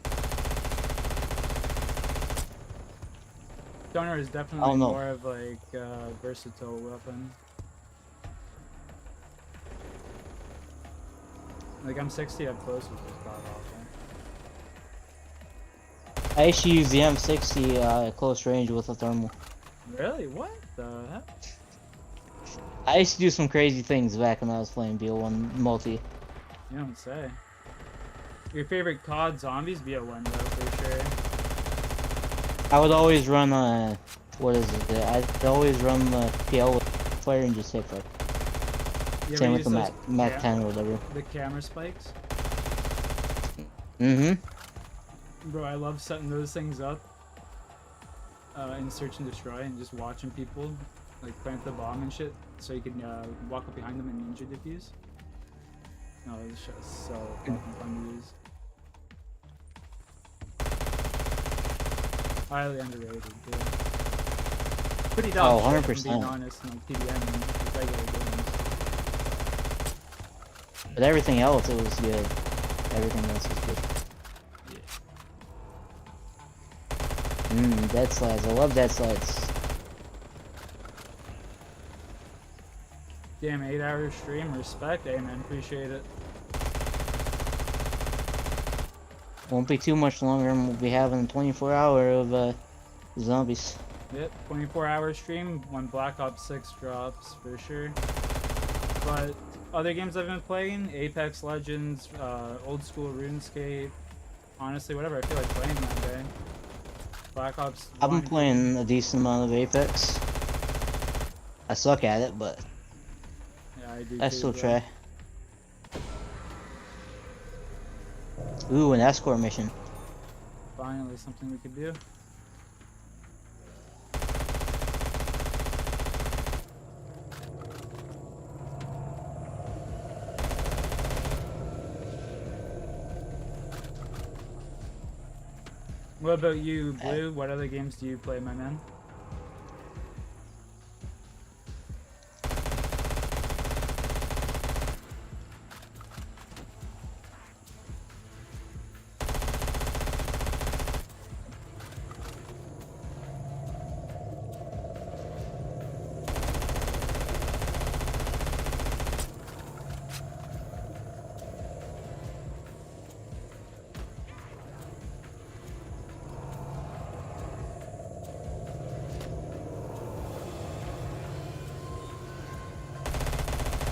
Stoner is definitely more of like a versatile weapon. Like I'm 60 up close with this god awful. I used to use the M60 at close range with a thermal. Really? What the heck? I used to do some crazy things back when I was playing BO1 multi. You don't say. Your favorite COD zombies BO1 though, for sure. I would always run what is it? I'd always run the PL with flare and just hit fire. You Same ever with the use Mac 10 or whatever. the camera spikes? Mm-hmm. Bro, I love setting those things up in Search and Destroy and just watching people like plant the bomb and shit so you can walk up behind them and ninja defuse. No, this shit is so fucking fun to use. Highly underrated, dude. Pretty dumb Oh, shit, if 100%. I'm being honest, in like TDM and regular games. But everything else, it was good. Everything else was good. Dead slides. I love dead slides. Damn, 8-hour stream, respect, hey man, appreciate it. Won't be too much longer and we'll be having a 24-hour of zombies. Yep, 24-hour stream when Black Ops 6 drops, for sure. But other games I've been playing, Apex Legends, old school RuneScape, honestly, whatever I feel like playing that day. Black Ops I've been 1. playing a decent amount of Apex. I suck at it, but Yeah, I do I too, still bro. try. Ooh, an escort mission. Finally, something we could do. What about you, Blue? What other games do you play, my man?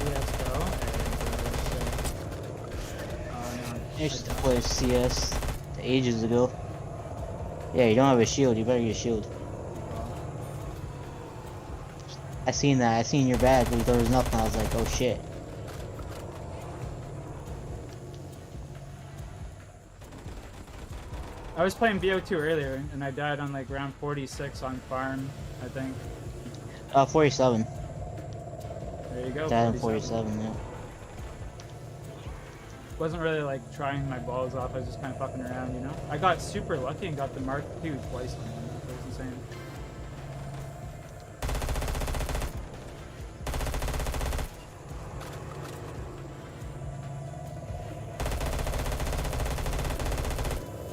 CS:GO. I used to play CS ages ago. Yeah, you don't have a shield, you better get a shield. I seen that, I seen your bag, but there was nothing, I was like, oh shit. I was playing BO2 earlier, and I died on like round 46 on farm, I think. 47. There you go. Died on 47, yeah. Wasn't really like trying my balls off. I was just kind of fucking around, you know. I got super lucky and got the Mark II twice on him. It was insane.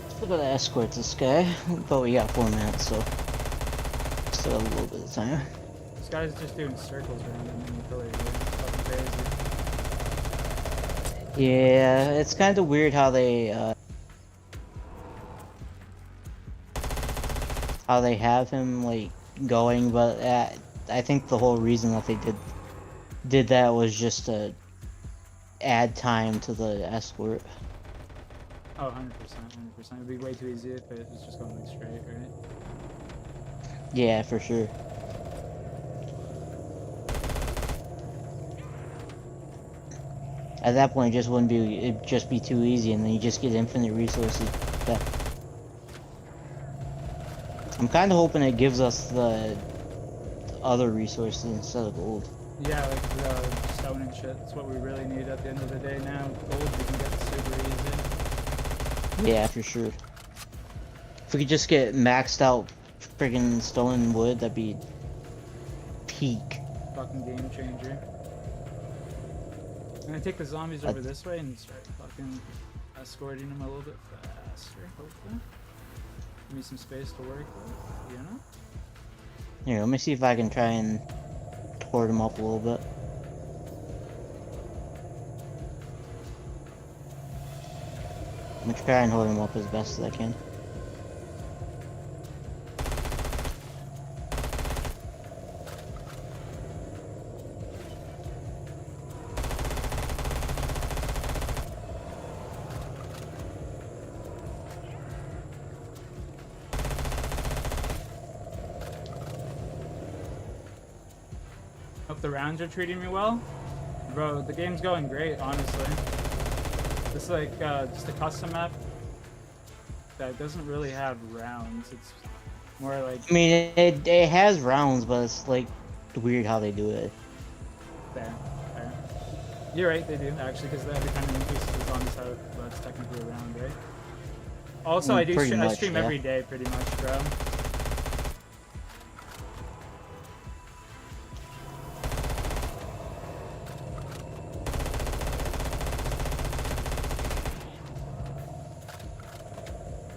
Still gotta escort this guy, but we got 4 minutes, so still have a little bit of time. This guy's just doing circles around him in the pillar. It's fucking crazy. Yeah, it's kind of weird how they have him like going, but I think the whole reason that they did that was just to add time to the escort. Oh, 100%, 100%. It'd be way too easy if it was just going like straight, right? Yeah, for sure. At that point, it'd just be too easy, and then you just get infinite resources. Yeah. I'm kind of hoping it gives us the other resources instead of gold. Yeah, like the stone and shit. That's what we really need at the end of the day now. Gold we can get super easy. Yeah, for sure. If we could just get maxed out friggin' stone and wood, that'd be peak. Fucking game changer. I'm gonna take the zombies over this way and start fucking escorting them a little bit faster, hopefully. Give me some space to work with, you know? Here, let me see if I can try and toward them up a little bit. I'm gonna try and hold him up as best as I can. Hope the rounds are treating me well. Bro, the game's going great, honestly. It's like just a custom map that doesn't really have rounds. It's more like... I mean, it has rounds, but it's like weird how they do it. Fair, fair. You're right, they do, actually, because every time it increases the zombies out, that's technically a round, right? Also, I stream every day, pretty much, bro.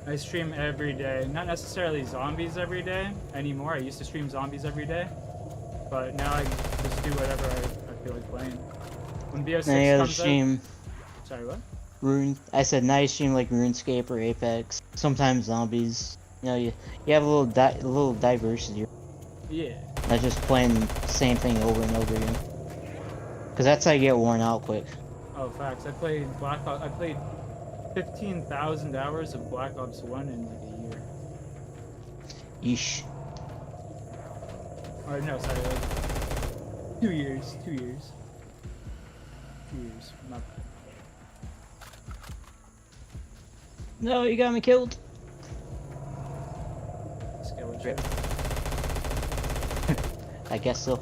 I stream every day. Not necessarily zombies every day anymore. I used to stream zombies every day. But now I just do whatever I feel like playing. When BO6 comes out... Sorry, what? I said now you stream like RuneScape or Apex. Sometimes zombies. You know, you have a little diversity. Yeah. Not just playing the same thing over and over again. Cause that's how you get worn out quick. Oh, facts. I played 15,000 hours of Black Ops 1 in like a year. Yeesh. Or no, sorry, like 2 years. 2 years. 2 years. Not bad. No, you got me killed. Skill shit. I guess so.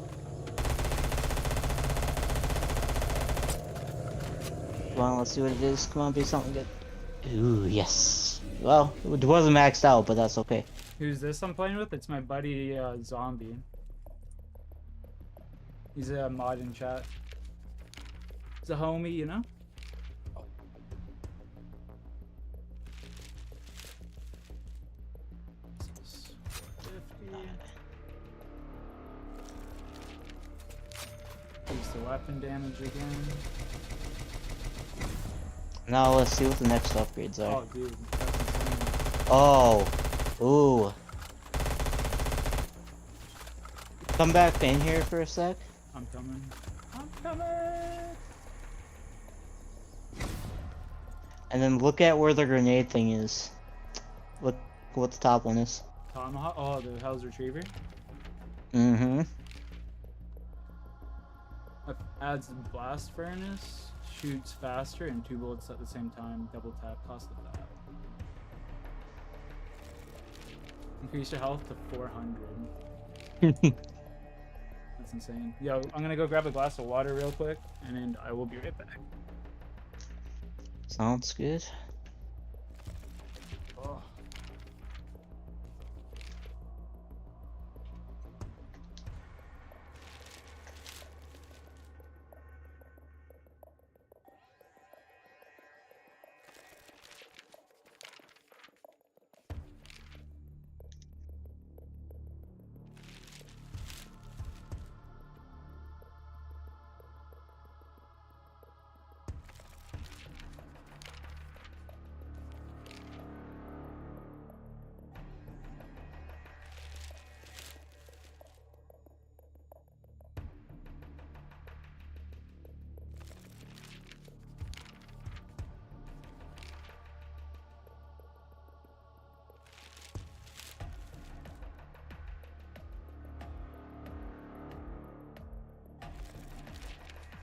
Come on, let's see what it is. Come on, be something good. Ooh, yes. Well, it wasn't maxed out, but that's okay. Who's this I'm playing with? It's my buddy, Zombie. He's a mod in chat. He's a homie, you know? This is 450. Use the weapon damage again. Now let's see what the next upgrades are. Oh, dude. That's insane. Oh. Ooh. Come back in here for a sec. I'm coming. I'm coming! And then look at where the grenade thing is. Look what the top one is. Tomahawk? Oh, the Hell's Retriever? Mm-hmm. Adds the blast furnace, shoots faster, and 2 bullets at the same time. Double tap, cost of that. Increase your health to 400. That's insane. Yo, I'm gonna go grab a glass of water real quick, and then I will be right back. Sounds good. Oh.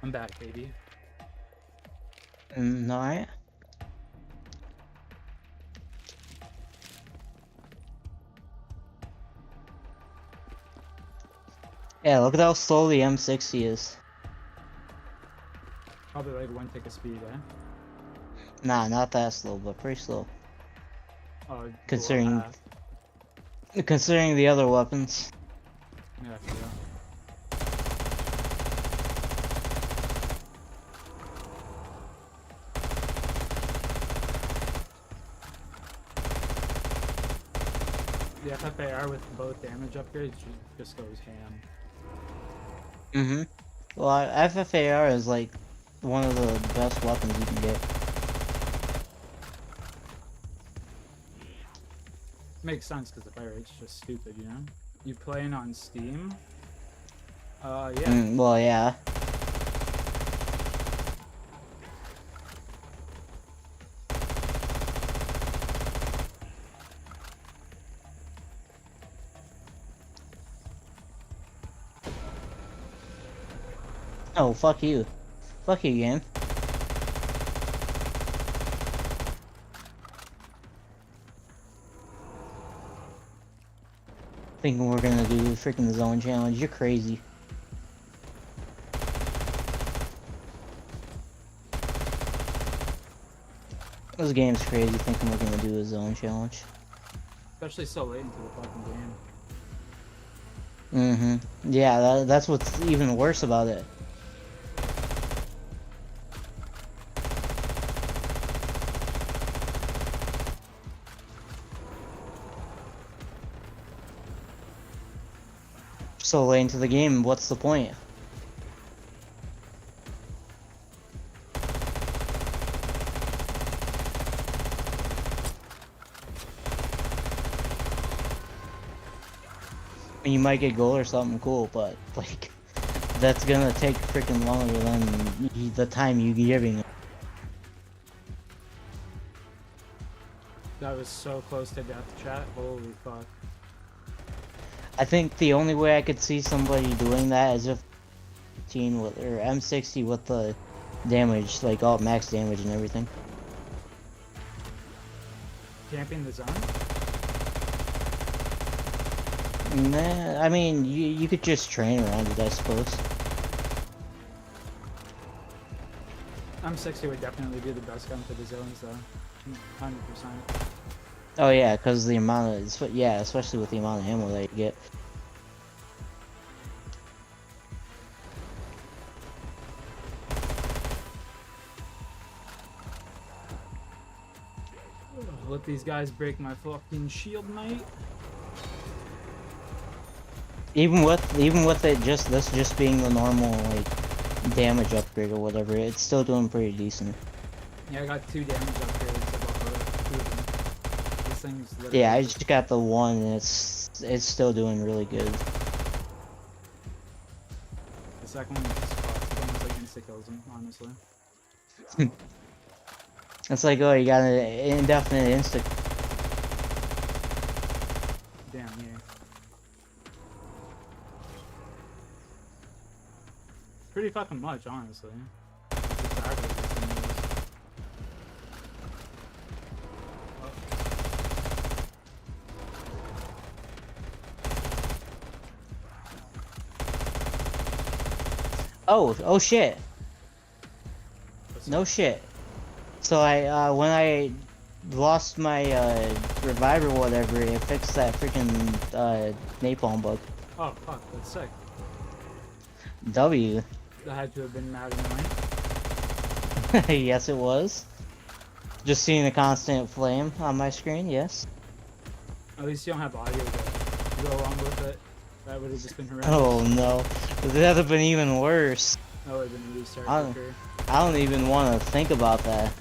I'm back, baby. Alright. Yeah, look at how slow the M60 is. Probably like one tick of speed, eh? Nah, not that slow, but pretty slow. Oh, below Considering half. considering the other weapons. Yeah, I forgot. The FFAR with both damage upgrades just goes ham. Mm-hmm. Well, FFAR is like one of the best weapons you can get. Makes sense because the fire rate's just stupid, you know? You playing on Steam? Yeah. Well, yeah. Oh, fuck you. Fuck you, game. Thinking we're gonna do the freaking zone challenge. You're crazy. This game's crazy thinking we're gonna do a zone challenge. Especially so late into the fucking game. Mm-hmm. Yeah, that's what's even worse about it. So late into the game, what's the point? I mean, you might get gold or something cool, but like, that's gonna take freaking longer than the time you giving it. That was so close to death, chat. Holy fuck. I think the only way I could see somebody doing that is if with or M60 with the damage, like all max damage and everything. Camping the zone? Nah, I mean, you could just train around it, I suppose. M60 would definitely be the best gun for the zones, though. 100%. Oh yeah, because the amount of yeah, especially with the amount of ammo that you get. Let these guys break my fucking shield, mate. Even with it just being the normal like damage upgrade or whatever, it's still doing pretty decent. Yeah, I got 2 damage upgrades above 2 of them. This thing's literally... Yeah, I just got the one and it's still doing really good. The second one just fucks. It almost like insta-kills him, honestly. It's like, oh, you got an indefinite insta. Damn, yeah. Pretty fucking much, honestly. That's exactly what this thing is. Oh shit. No shit. So I when I lost my revive or whatever, it fixed that freaking napalm bug. Oh fuck, that's sick. W. That had to have been mad annoying. Yes, it was. Just seeing a constant flame on my screen. Yes. At least you don't have audio to go along with it. That would have just been horrendous. Oh no, that'd have been even worse. That would have been a restart I for sure. I don't even want to think about that.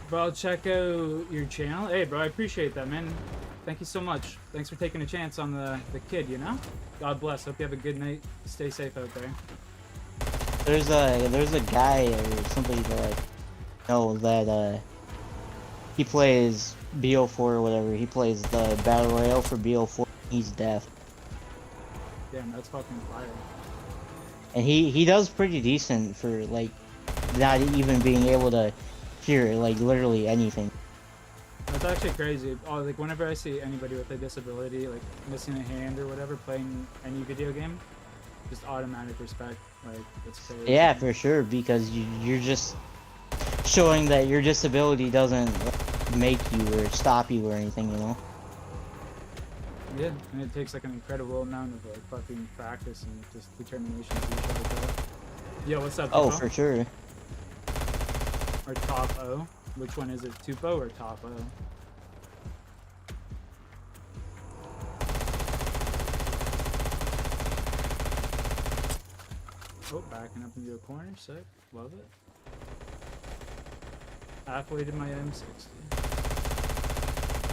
Bro, I'll check out your channel. Hey, bro, I appreciate that, man. Thank you so much. Thanks for taking a chance on the kid, you know? God bless. Hope you have a good night. Stay safe out there. There's a guy or somebody that like know that he plays BO4 or whatever. He plays the battle royale for BO4. He's deaf, Damn, that's fucking fire. and he does pretty decent for like not even being able to hear like literally anything. That's actually crazy. Oh, like whenever I see anybody with a disability, like missing a hand or whatever, playing any video game, just automatic respect. Like, that's crazy. Yeah, for sure, because you're just showing that your disability doesn't make you or stop you or anything, you know? Yeah, and it takes like an incredible amount of like fucking practice and just determination to do shit like that. Yo, what's up, Oh, Tupo? for sure. Or Top O? Which one is it, Tupo or Top O? Oh, backing up into a corner, sick. Love it. Halfway to my M60.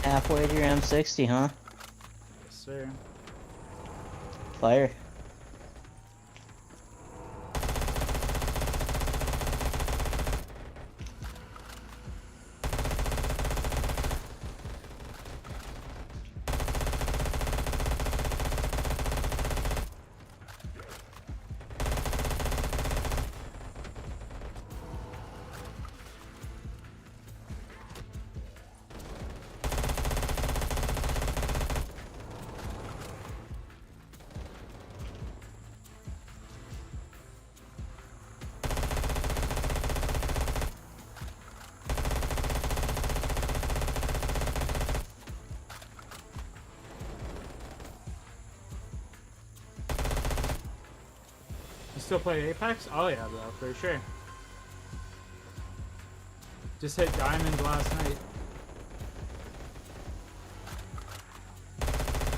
Halfway to your M60, huh? Yes, sir. Fire. You still play Apex? Oh yeah, bro, for sure. Just hit Diamond last night.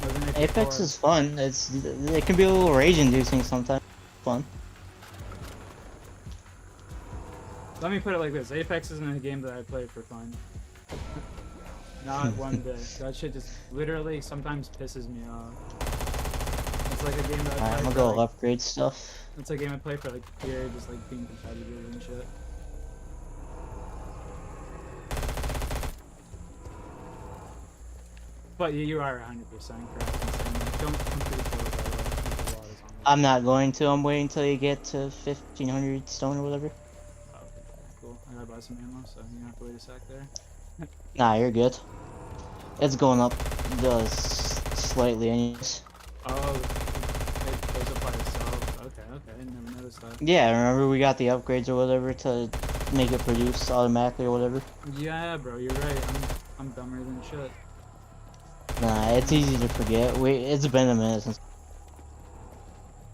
Wasn't it Apex before? is fun. It can be a little rage-inducing sometimes. Fun. Let me put it like this: Apex isn't a game that I play for fun. Not one bit. That shit just literally sometimes pisses me off. It's like a game that I Alright, play I'm gonna for, go like, upgrade stuff. it's a game I play for like fear, just like being competitive and shit. But you are 100% correct in saying that. Don't come too close, by the way. I think the wall is on the- I'm not going to. I'm waiting until you get to 1500 stone or whatever. Oh, okay, cool. I gotta buy some ammo, so you have to wait a sec there. Nah, you're good. It's going up slightly anyways. Oh, it goes up by itself. Okay, okay, I never noticed that. Yeah, remember we got the upgrades or whatever to make it produce automatically or whatever? Yeah, bro, you're right. I'm dumber than shit. Nah, it's easy to forget. It's been a minute since.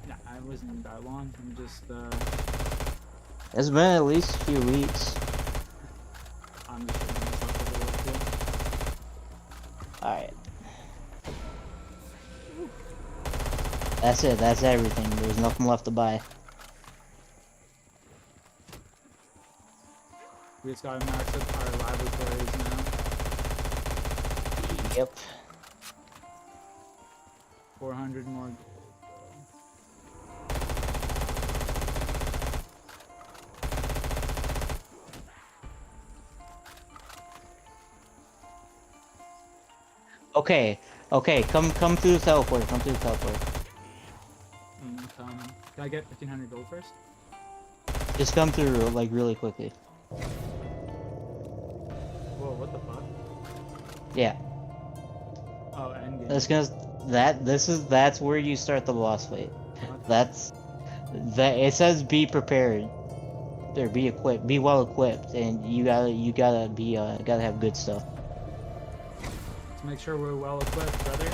Yeah, I wasn't that long. I'm just, It's been at least a few weeks. I'm just giving myself a little too. Alright. That's it, that's everything. There's nothing left to buy. We just gotta max up our laboratories now. Yep. 400 more gold. Okay, come through the teleport, come through the teleport. Can I get 1500 gold first? Just come through, like, really quickly. Whoa, what the fuck? Yeah. Oh, endgame. It's gonna That's where you start the boss fight. That's that it says be prepared. Or be equipped, be well equipped, and you gotta be gotta have good stuff. Let's make sure we're well equipped, brother.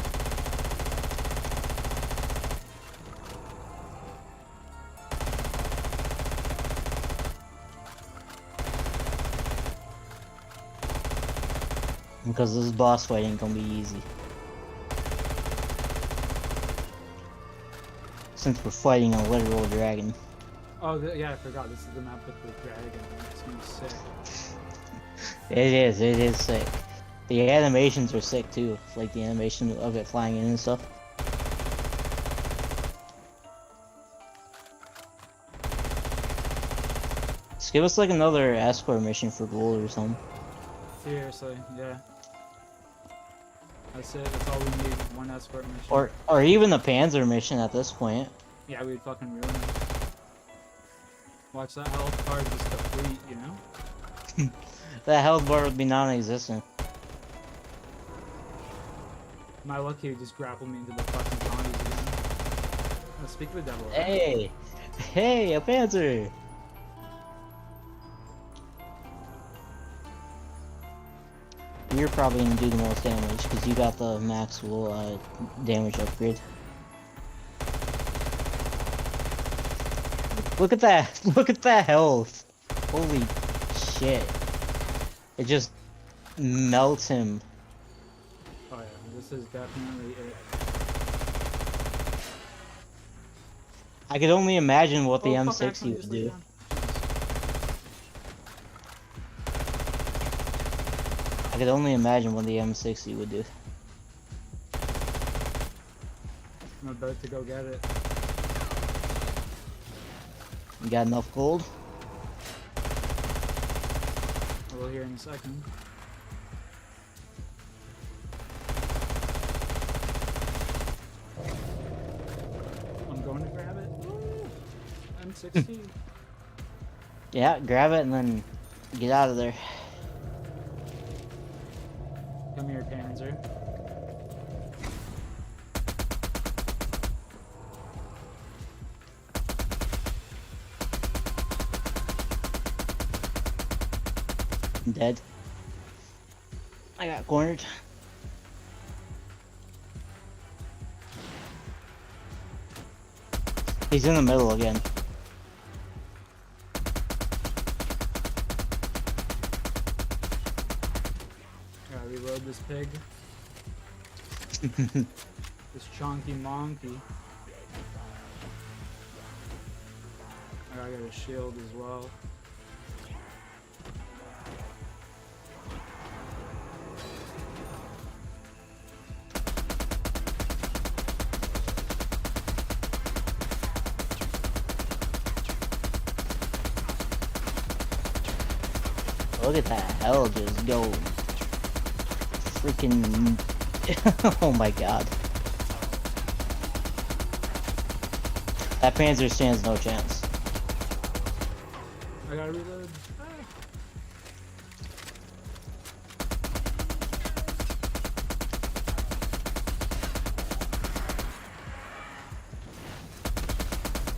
Because this boss fight ain't gonna be easy. Since we're fighting a literal dragon. Oh, yeah, I forgot. This is the map with the dragon. It's gonna be sick. It is sick. The animations are sick too, like the animation of it flying in and stuff. Just give us like another escort mission for gold or something. Seriously, yeah. That's it. That's all we need. One escort mission. Or even a panzer mission at this point. Yeah, we'd fucking ruin it. Watch that health bar just deplete, you know? That health bar would be non-existent. My lucky he just grappled me into the fucking zombies again. Oh, speak of the devil. Hey! Hey, a panzer! You're probably gonna do the most damage because you got the maximal damage upgrade. Look at that! Look at that health! Holy shit. It just melts him. Oh yeah, this is definitely it. I could only imagine what the Oh, fuck, I M60 accidentally would just laid do. down. I could only imagine what the M60 would do. I'm about to go get it. You got enough gold? I will here in a second. I'm going to grab it. Ooh, M60. Yeah, grab it and then get out of there. Come here, Panzer. I'm dead. I got cornered. He's in the middle again. Gotta reload this pig. This chonky monkey. I gotta get a shield as well. Look at that hell just go. Freaking. Oh my god. That Panzer stands no chance. I gotta reload. Ah.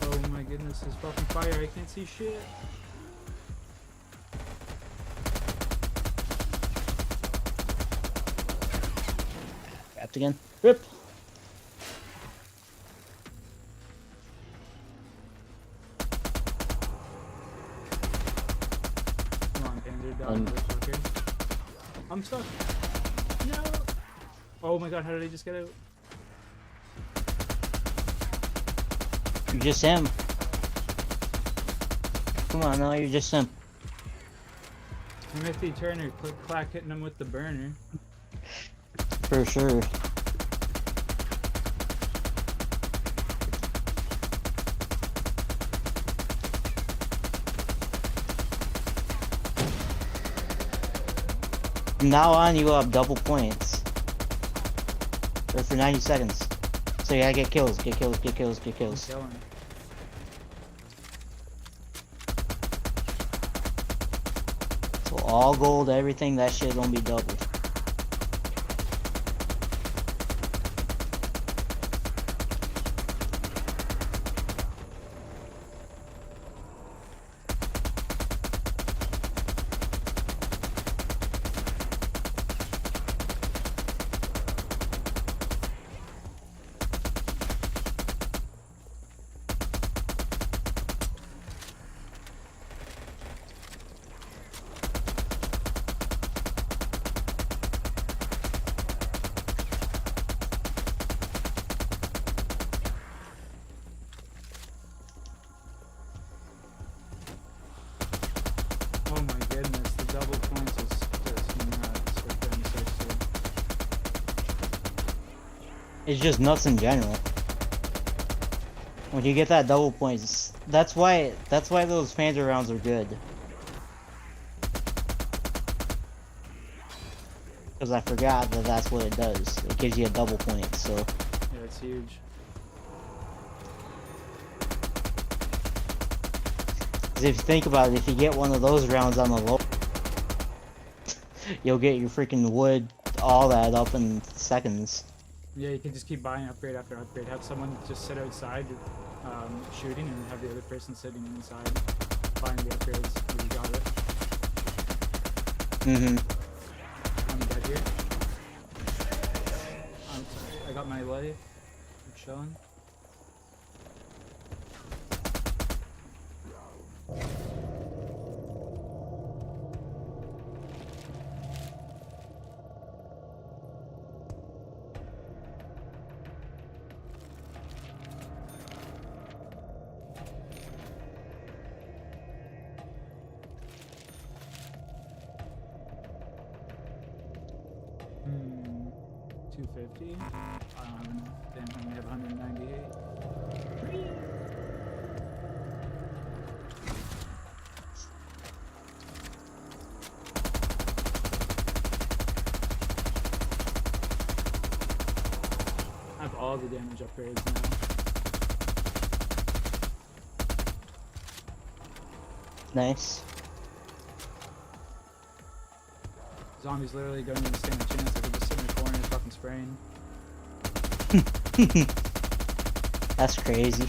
Oh my goodness, this fucking fire, I can't see shit. Trapped again. Rip! Come on, Panzer, down, motherfucker. I'm stuck. No! Oh my god, how did I just get out? You're just him. Come on, no, you're just him. Timothy Turner, click clack hitting him with the burner. For sure. From now on, you will have double points. Or for 90 seconds. So you gotta get kills, get kills, get kills, get I'm kills. killing. So all gold, everything, that shit gonna be doubled. double points is just nuts with them It's just nuts in general. When you get that double points, that's why those Phantom rounds are good. Because I forgot that that's what it does. It gives you a double point, so... Yeah, it's huge. 'Cause if you think about it, if you get one of those rounds on the low... you'll get your freaking wood, all that up in seconds. Yeah, you can just keep buying upgrade after upgrade. Have someone just sit outside shooting and have the other person sitting inside buying the upgrades. You got it. Mm-hmm. I'm dead here. I'm sorry. I got my life. I'm chilling. Hmm. 250. Damn, I only have 198. I have all the damage upgrades now. Nice. Zombies literally don't even stand a chance. I could just sit in the corner and fucking spraying. That's crazy.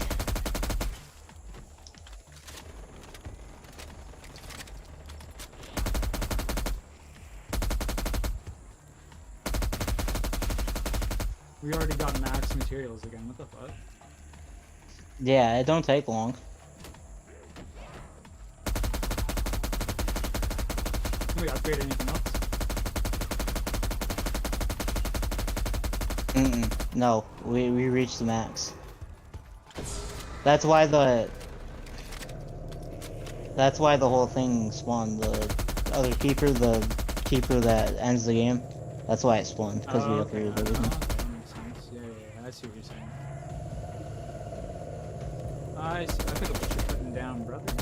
We already got max materials again. What the fuck? Yeah, it don't take long. Can we upgrade anything else? No, we reached the max. That's why the whole thing spawned. The other keeper, the keeper that ends the game. That's why it spawned, because we upgraded everything. Okay, that makes sense. Yeah, I see what you're saying. I see. I pick up what you're putting down, brother.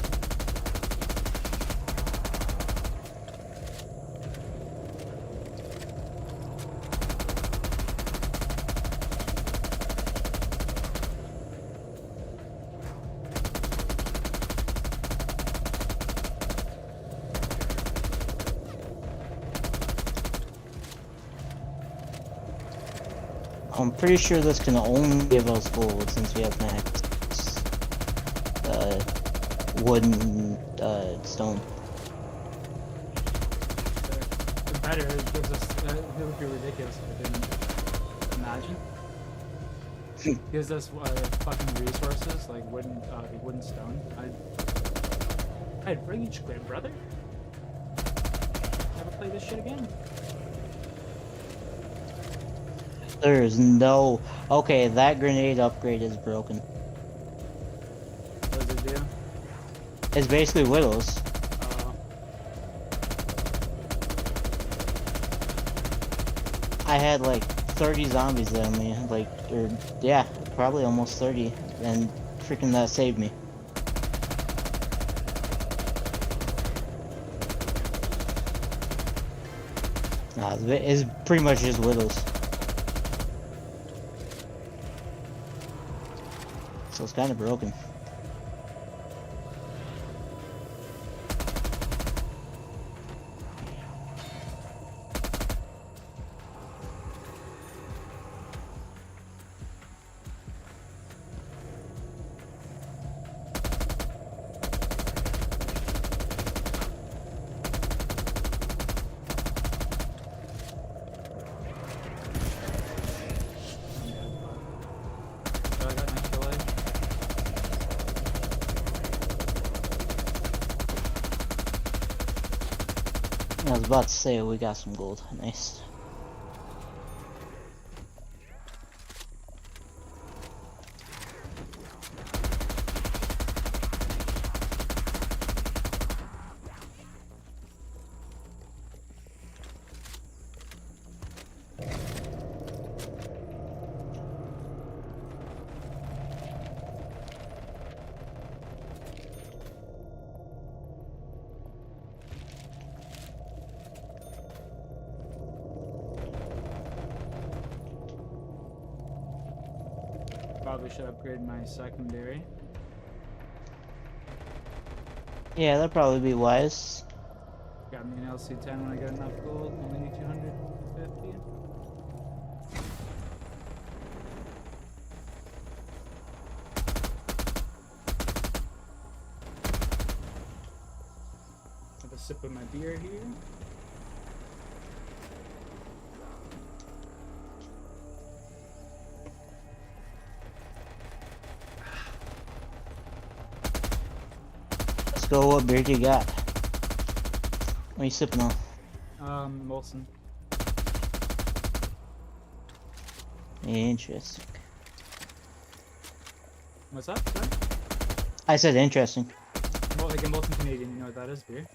I'm pretty sure this can only give us gold since we have max wood and stone. The better it gives us. It would be ridiculous if it didn't. Imagine. Gives us fucking resources like wooden stone. I'd rage quit, brother. Never play this shit again. There's no... Okay, that grenade upgrade is broken. What does it do? It's basically Widows. I had like 30 zombies on me, like, or yeah, probably almost 30, and freaking that saved me. Nah, it's pretty much just Widows. So it's kind of broken. So I got an extra life. I was about to say we got some gold. Nice. Probably should upgrade my secondary. Yeah, that'd probably be wise. Got me an LC10 when I get enough gold. Only need 250. Have a sip of my beer here. Let's go. What beer do you got? What are you sipping on? Molson. Interesting. What's up? Sorry? I said interesting. Well, like a Molson Canadian, you know what that is, beer?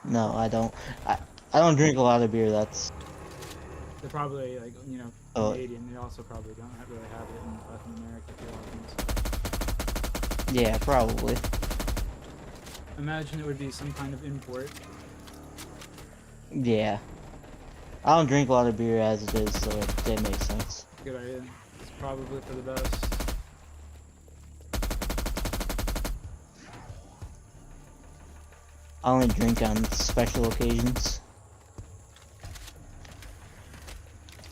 No, I don't. I don't drink a lot of beer. That's They're probably, like, you know, Oh. Canadian. They also probably don't really have it in Latin America too often. So. yeah, probably. Imagine it would be some kind of import. Yeah. I don't drink a lot of beer as it is, so it makes sense. Good idea. It's probably for the best. I only drink on special occasions.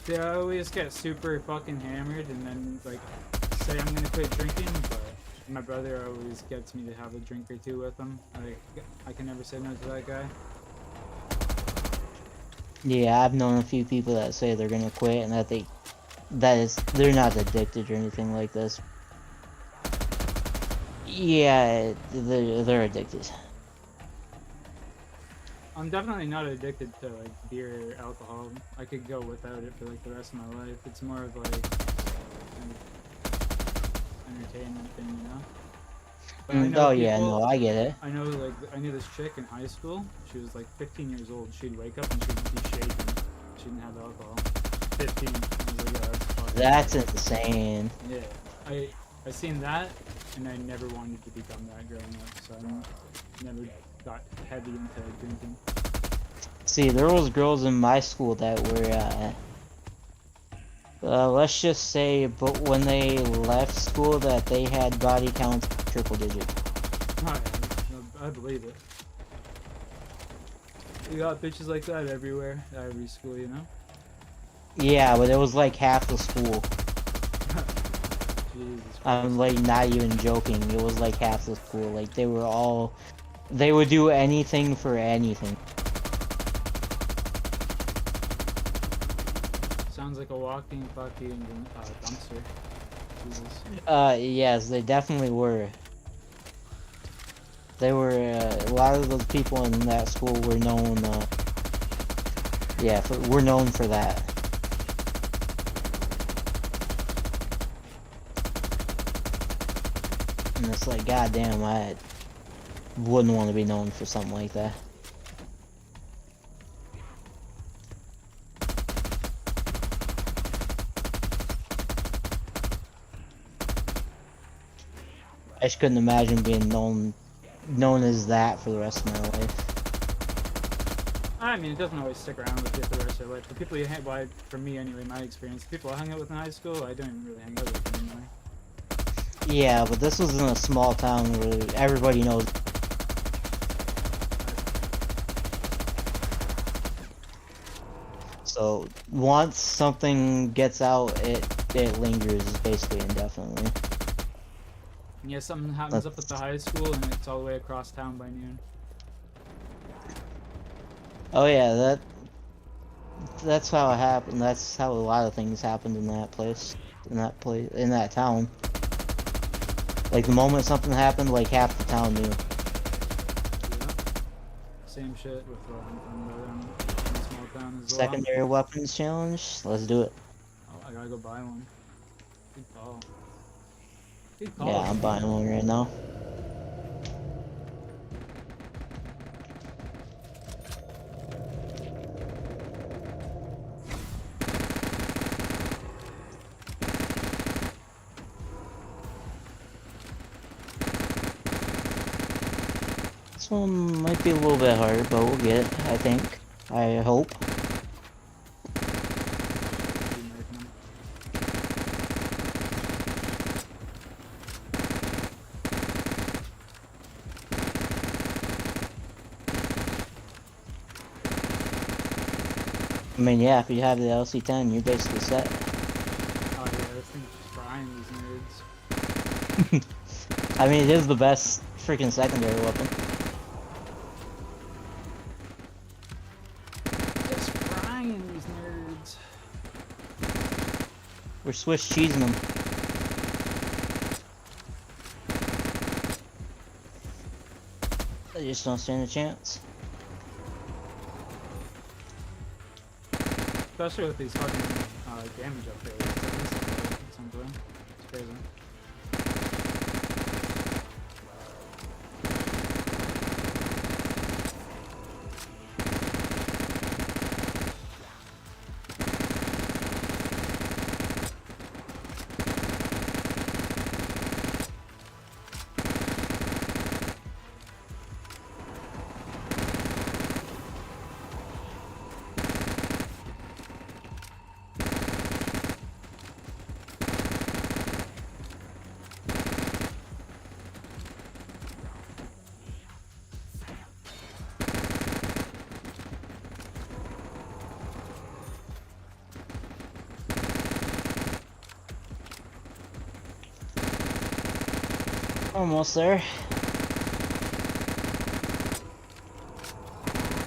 Yeah, I always get super fucking hammered and then, like, say I'm gonna quit drinking, but my brother always gets me to have a drink or two with him. Like, I can never say no to that guy. Yeah, I've known a few people that say they're gonna quit and they're not addicted or anything like this. Yeah, they're addicted. I'm definitely not addicted to, like, beer or alcohol. I could go without it for, like, the rest of my life. It's more of, like, an entertainment thing, you know? But I know Oh yeah, people- no, I get it. I know, like, I knew this chick in high school. She was, like, 15 years old. She'd wake up and she'd be shaking. She didn't have alcohol. 15. I was like, yeah, that's fucking That's crazy. insane. Yeah. I seen that, and I never wanted to become that growing up, so I never got heavy into drinking. See, there was girls in my school that were, let's just say, but when they left school, that they had body counts triple digit. Oh, yeah, I believe it. You got bitches like that everywhere, every school, you know? Yeah, but it was like half the school. Jesus Christ. I'm like not even joking. It was like half the school. Like they would do anything for anything. Sounds like a walking fucking dumpster. Jesus. Yes, they definitely were. They were, a lot of those people in that school were known, were known for that. And it's like, goddamn, I wouldn't want to be known for something like that. I just couldn't imagine being known as that for the rest of my life. I mean, it doesn't always stick around with you for the rest of your life. The people you hang, well, for me anyway, my experience, the people I hung out with in high school, I don't even really hang out with anymore. Yeah, but this was in a small town where everybody knows. So once something gets out, it lingers basically indefinitely. And yeah, something happens up at the high school and it's all the way across town by noon. Oh yeah, that's how it happened. That's how a lot of things happened in that place, in that town. Like the moment something happened, like half the town knew. Yeah. Same shit with in a small town as well. Secondary weapons challenge. Let's do it. Oh, I gotta go buy one. Good call. Good call. Yeah, I'm buying one right now. This one might be a little bit harder, but we'll get it, I think. I hope. I mean, yeah, if you have the LC-10, you're basically set. Oh yeah, this thing's just frying these nerds. I mean, it is the best freaking secondary weapon. Just frying these nerds. We're Swiss cheesing them. They just don't stand a chance. Especially with these fucking damage upgrades. It's crazy. Almost there.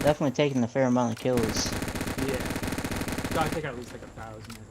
Definitely taking a fair amount of kills. Yeah. Gotta take at least like 1,000, I think.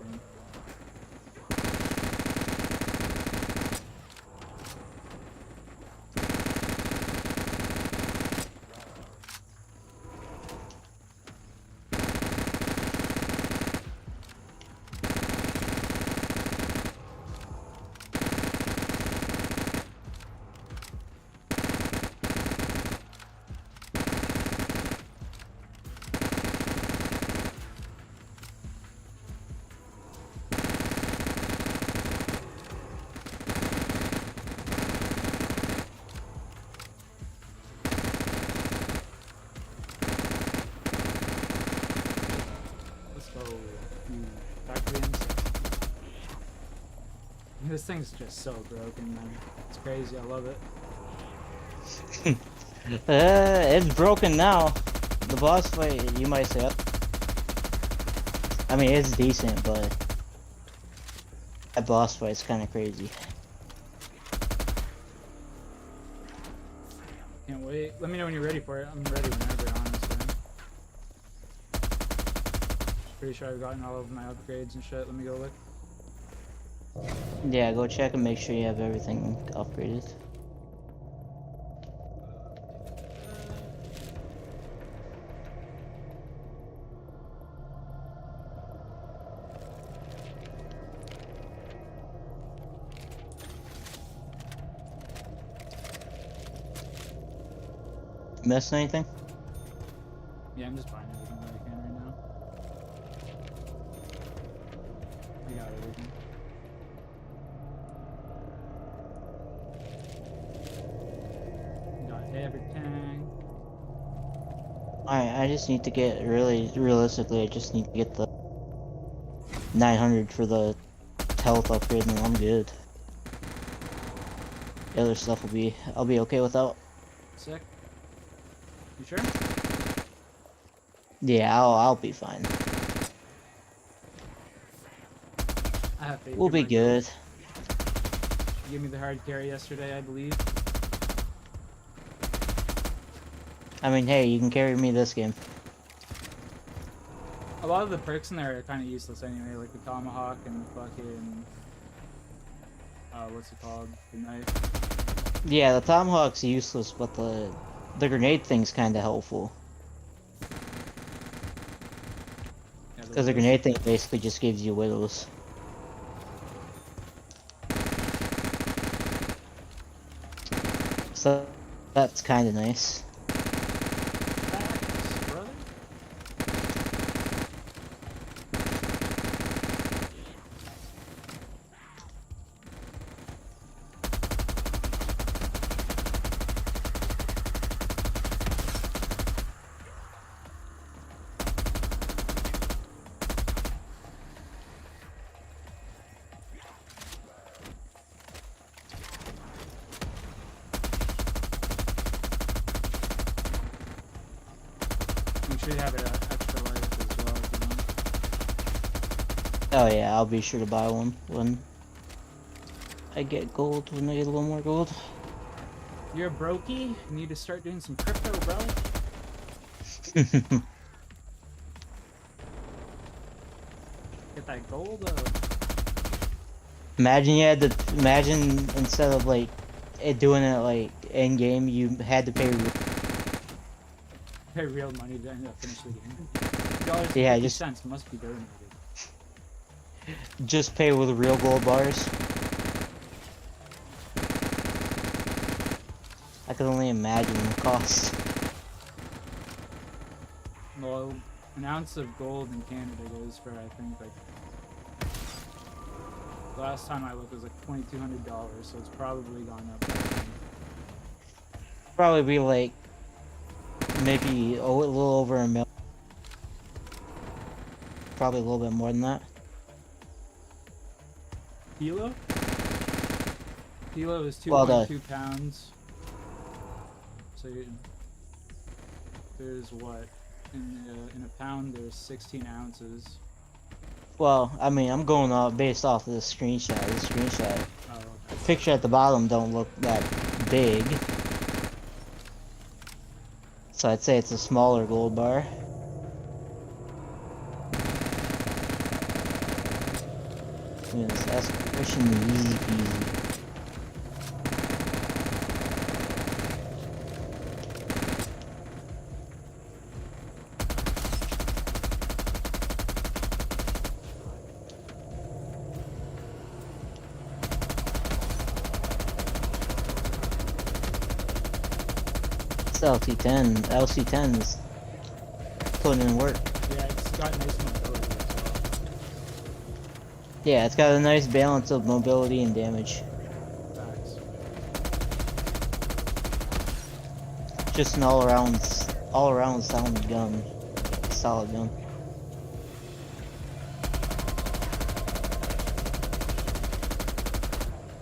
Let's go. Back to the insect. This thing's just so broken, man. It's crazy. I love it. It's broken now. The boss fight, you might say. I mean, it's decent, but that boss fight's kind of crazy. Can't wait. Let me know when you're ready for it. I'm ready whenever, honestly. Pretty sure I've gotten all of my upgrades and shit. Let me go look. Yeah, go check and make sure you have everything upgraded. Miss anything? Yeah, I'm just buying everything that I can right now. I got everything. Got everything. Alright, I just need to get realistically, I just need to get the 900 for the health upgrade and then I'm good. The other stuff I'll be okay without. Sick. You sure? Yeah, I'll be fine. I have faith. We'll in be myself. good. You gave me the hard carry yesterday, I believe. I mean, hey, you can carry me this game. A lot of the perks in there are kind of useless anyway, like the tomahawk and the bucket and what's it called? The knife. Yeah, the tomahawk's useless, but the grenade thing's kind of helpful. Yeah, Because the grenade thing basically just gives you widows. So that's kind of nice. Facts, brother. You should have an extra life as well if you want. Oh yeah, I'll be sure to buy one when I get gold, when I get a little more gold. You're a brokey? You need to start doing some crypto, bro. Get that gold Imagine you had to, imagine instead of like doing it like in game, you had to pay. pay real money to end up finish the game. $2.50 Yeah, just must be donated. just pay with real gold bars. I could only imagine the cost. Well, an ounce of gold in Canada goes for, I think, like, last time I looked it was like $2,200, so it's probably gone up. Probably be like maybe a little over a mil. Probably a little bit more than that. Kilo? Kilo is Well, 2.2 pounds. So there's what? In a pound, there's 16 ounces. Well, I mean, I'm going off based off of the screenshot. The screenshot Oh, okay. picture at the bottom don't look that big, so I'd say it's a smaller gold bar. Yes, that's pushing easy peasy. It's LC10 is putting in work. Yeah, it's got nice mobility as well. Yeah, it's got a nice balance of mobility and damage. Facts. Just an all-around sound gun. Solid gun.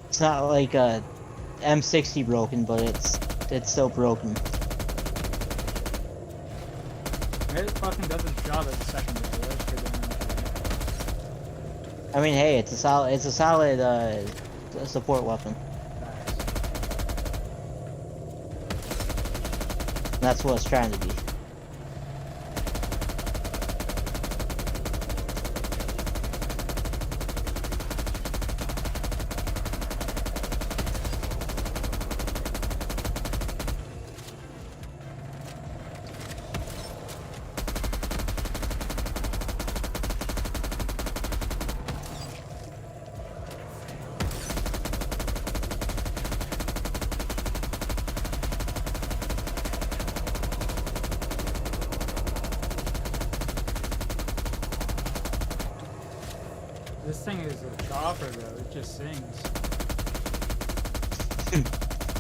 It's not like a M60 broken, but it's still broken. It fucking does its job at the secondary. That's pretty damn good. I mean, hey, it's a solid support weapon. Facts. That's what it's trying to be. This thing is a chopper though, it just sings.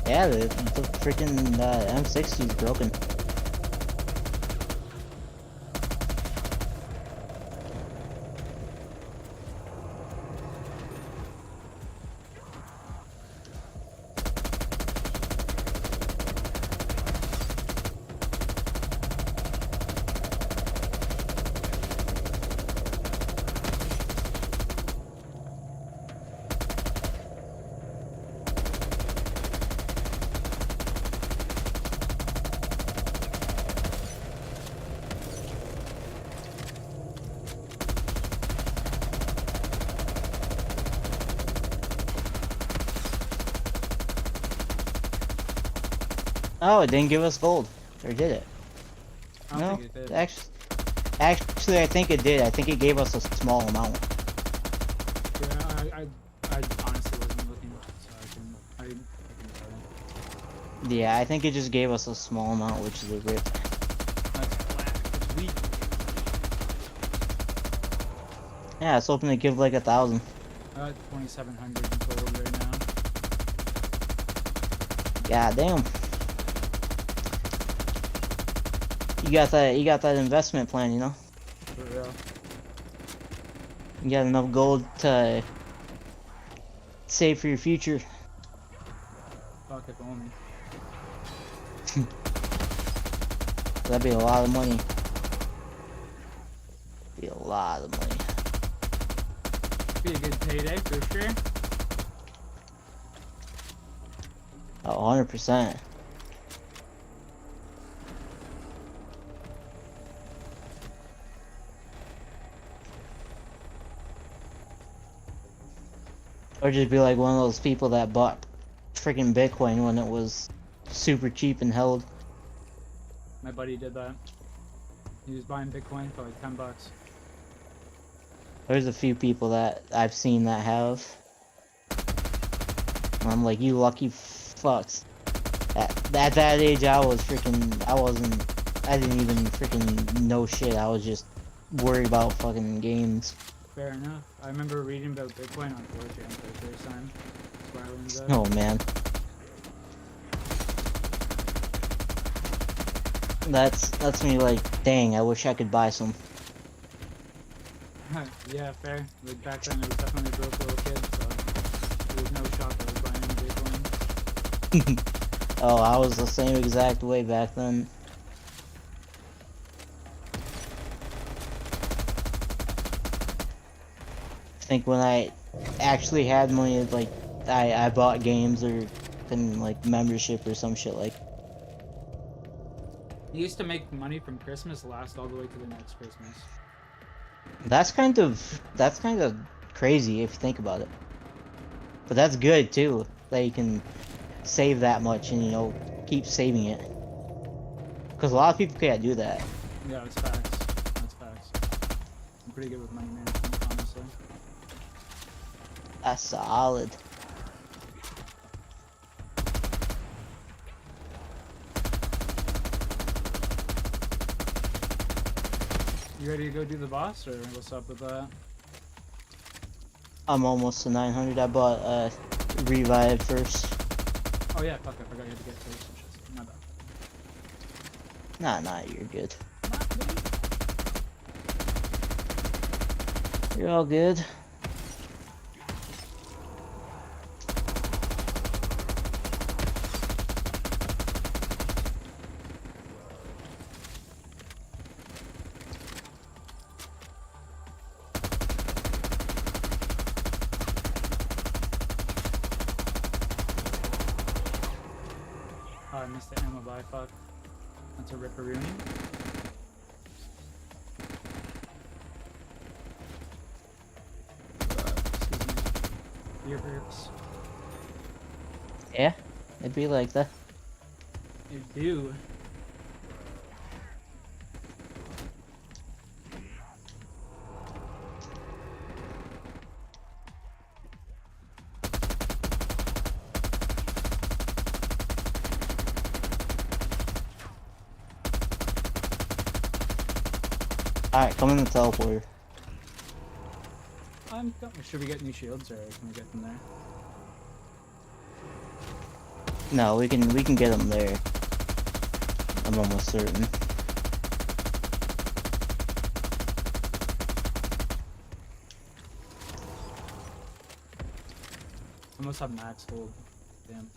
Yeah, the freaking M60 is broken. Oh, it didn't give us gold. Or did it? I don't think it did. Actually, I think it did. I think it gave us a small amount. Yeah, I honestly wasn't looking, so I can tell you. Yeah, I think it just gave us a small amount, which is a rip. That's black. It's weak. Yeah, it's hoping to give like 1,000. 2,700 in gold right now. God damn. You got that investment plan, you know? For real. You got enough gold to save for your future. Fuck if only. That'd be a lot of money. Be a lot of money. be a good payday for sure. Oh, 100%. Or just be like one of those people that bought freaking Bitcoin when it was super cheap and held. My buddy did that. He was buying Bitcoin for like $10. There's a few people that I've seen that have. And I'm like, you lucky fucks. At that age, I didn't even freaking know shit. I was just worried about fucking games. Fair enough. I remember reading about Bitcoin on 4chan for the first time. That's where I learned that. Oh man. That's me like, dang, I wish I could buy some. Yeah, fair. Like back then, I was definitely a broke little kid, so there was no shock I was buying any Bitcoin. Oh, I was the same exact way back then. I think when I actually had money, like I bought games or like membership or some shit like. You used to make money from Christmas last all the way to the next Christmas. That's kind of crazy if you think about it. But that's good too, that you can save that much and, you know, keep saving it. Because a lot of people can't do that. Yeah, that's facts. That's facts. I'm pretty good with money management, honestly. That's solid. You ready to go do the boss, or what's up with that? I'm almost to 900. I bought Revive first. Oh yeah, fuck, I forgot you had to get to some shit. My bad. Nah, you're good. You're all good. Oh, I missed the ammo by fuck. That's a ripperoonie. Excuse me. Ear burps. Yeah, it'd be like that. You do. Alright, come in the teleporter. Should we get new shields, or can we get them there? No, we can get them there. I'm almost certain. I must have max hold. Damn.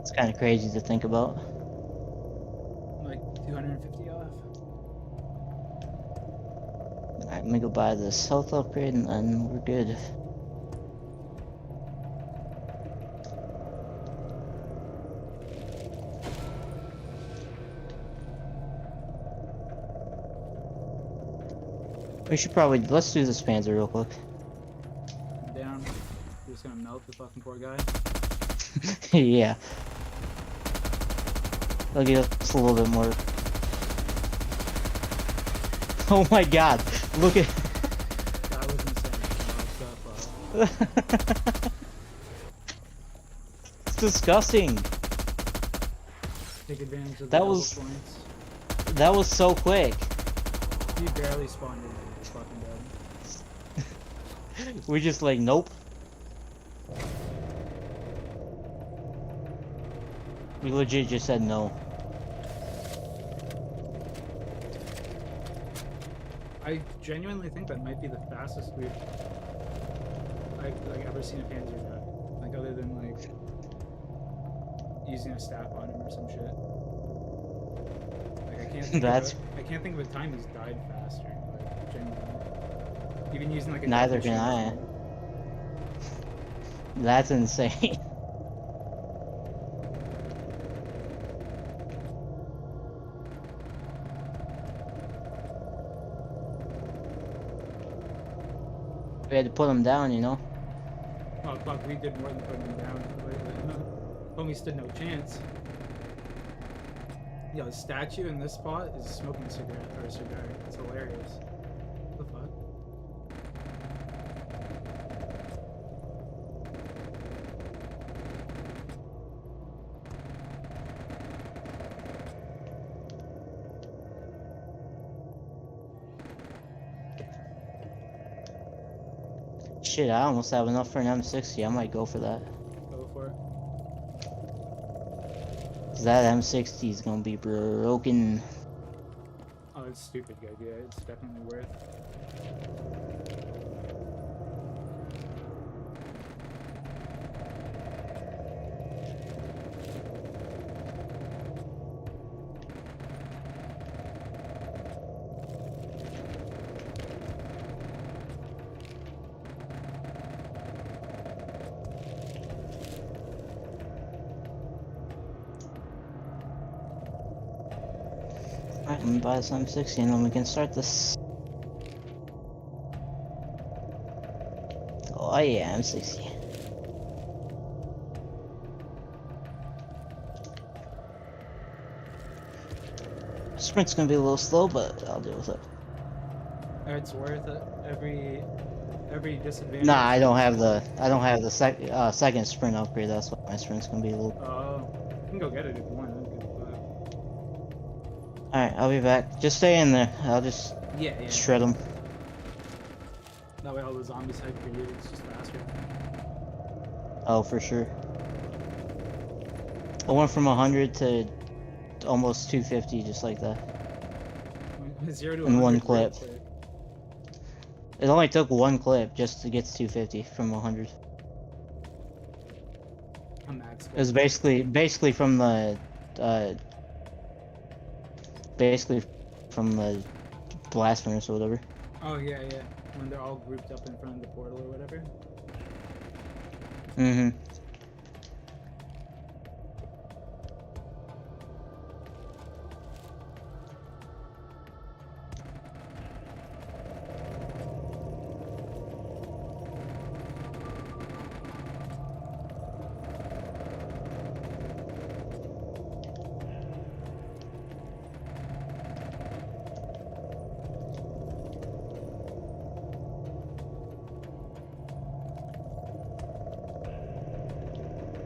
It's kind of crazy to think about. Like 250 off. Alright, let me go buy this health upgrade and then we're good. We should probably, let's do this Panzer real quick. Down. You're just gonna melt the fucking poor guy. Yeah. I'll get us a little bit more. Oh my god, look at. That was insane. It's disgusting. Take advantage of the That double was- points. That was so quick. He barely spawned in, he's fucking dead. We just like, nope. We legit just said no. I genuinely think that might be the fastest I've like ever seen a Panzer jet. Like other than like using a staff on him or some shit. Like I can't think That's- I can't think of a time he's died faster. Like genuinely. Even using like a Neither death can I. machine. That's insane. We had to put him down, you know? Oh fuck, we did more than putting him down. Homie stood no chance. Yo, the statue in this spot is smoking a cigarette or a cigar. It's hilarious. What the fuck? Shit, I almost have enough for an M60. I might go for that. Go for it. 'Cause that M60 is gonna be broken. Oh, it's a stupid idea. It's definitely worth. Alright, let me buy this M60 and then we can start this. Oh yeah, M60. Sprint's gonna be a little slow, but I'll deal with it. It's worth it. Every disadvantage. Nah, I don't have the second sprint upgrade. That's why my sprint's gonna be a little. Oh, you can go get it if you want. I don't give a fuck. Alright, I'll be back. Just stay in there. I'll just Yeah. shred them. That way all the zombies hype for you. It's just faster. Oh, for sure. I went from 100 to almost 250 just like that. 0 to In one 100 clip. real quick. It only took one clip just to get to 250 from 100. A max. It was basically from the blast furnace or whatever. Oh yeah. When they're all grouped up in front of the portal or whatever. Mm-hmm.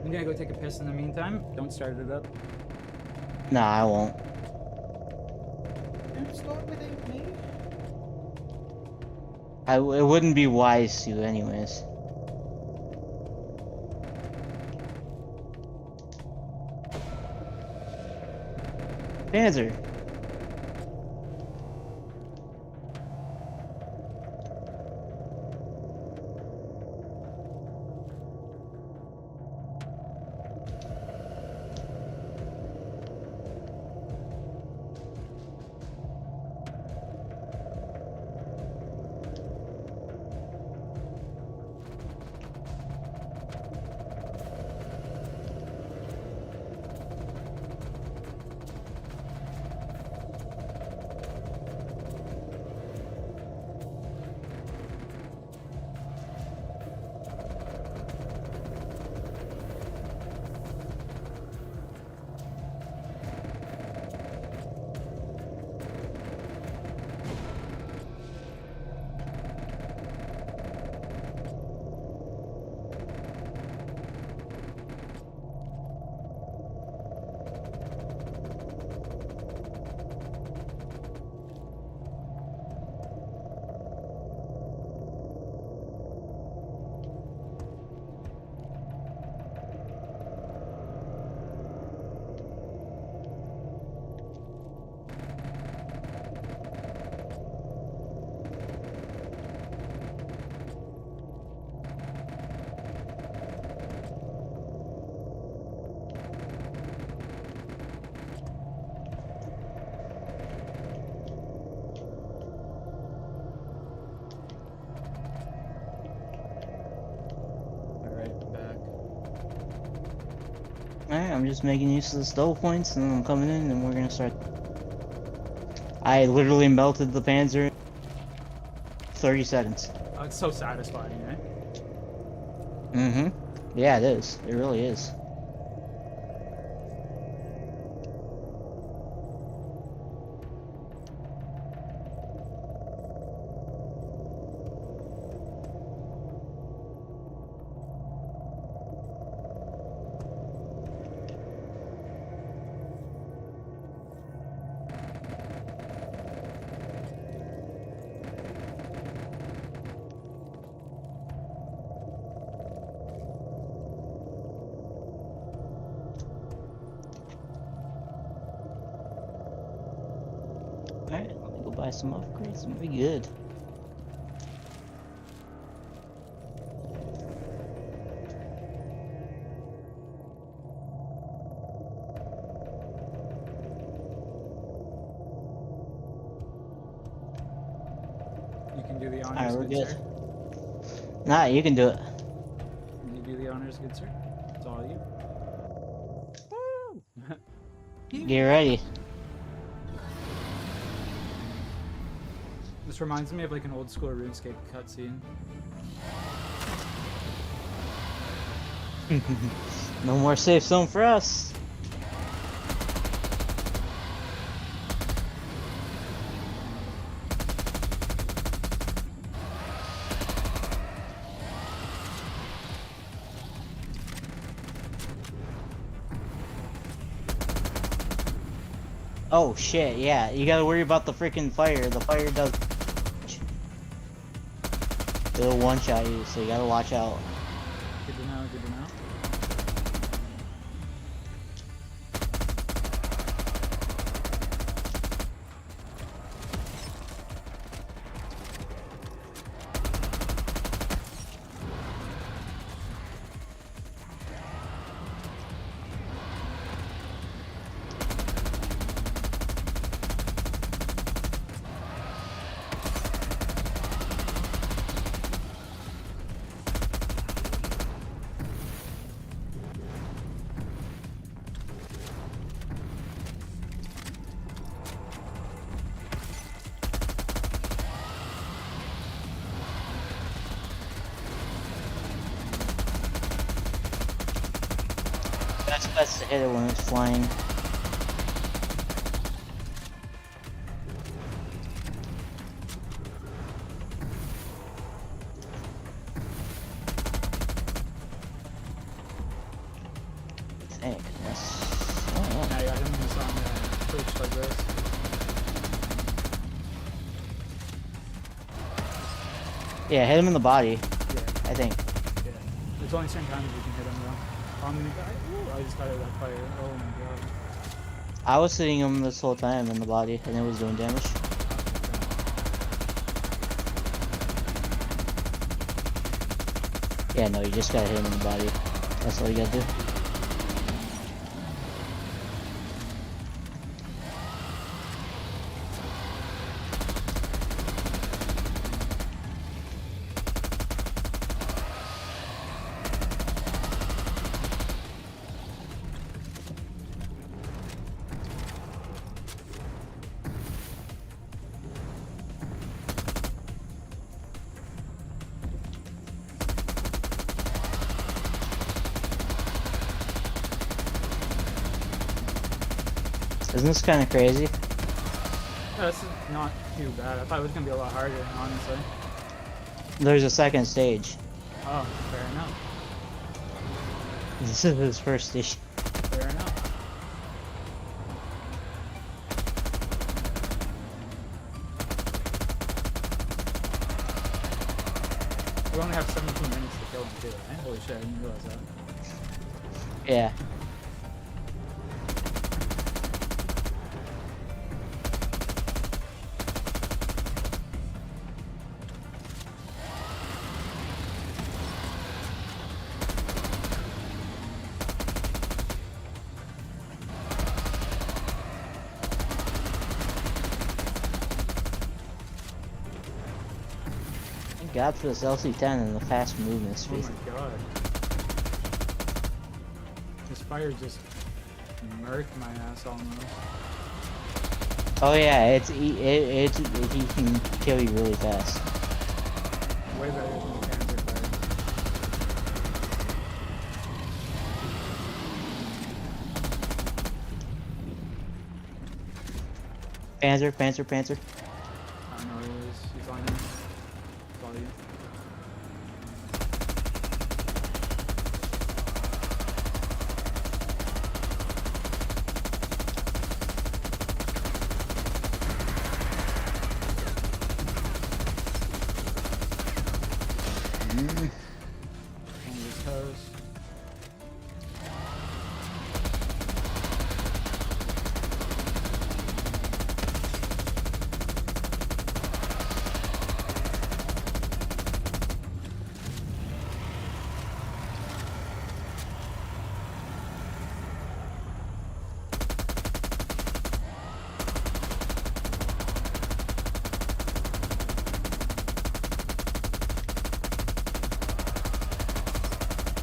I'm gonna go take a piss in the meantime. Don't start it up. Nah, I won't. Don't start with me. It wouldn't be wise to, anyways. Panzer. I'm just making use of the stove points, and then I'm coming in, and we're gonna start. I literally melted the Panzer in 30 seconds. Oh, it's so satisfying, eh? Mm-hmm. Yeah, it is. It really is. Alright, let me go buy some upgrades and we'll be good. You can do the honors, Alright, we're good good. sir. Nah, you can do it. Can you do the honors, good sir? It's all you. Get ready. This reminds me of like an old school RuneScape cutscene. No more safe zone for us. Oh shit, yeah, you gotta worry about the freaking fire. The fire does. It'll one shot you, so you gotta watch out. Good to know, good to know. Best to hit it when it's flying. I think that's. Oh, Now you got him who's on Twitch like this. yeah, hit him in the body. Yeah, I think. yeah. There's only certain times you can hit him though. I'm gonna die. Ooh, I just got out of that fire. Oh my god. I was hitting him this whole time in the body, and it was doing damage. Yeah, no, you just gotta hit him in the body. That's all you gotta do. Isn't this kind of crazy? No, this is not too bad. I thought it was gonna be a lot harder, honestly. There's a second stage. Oh, fair enough. This is his first stage. Fair enough. We only have 17 minutes to kill him too, right? Holy shit, I didn't realize that. Yeah. Thank God for this LC-10 and the fast movement Oh speed. my god. This fire just murked my ass almost. Oh yeah, he can kill you really fast. Way better than the Panzer fight. Panzer. I don't know what it is. He's on you. Follow you. On his toes.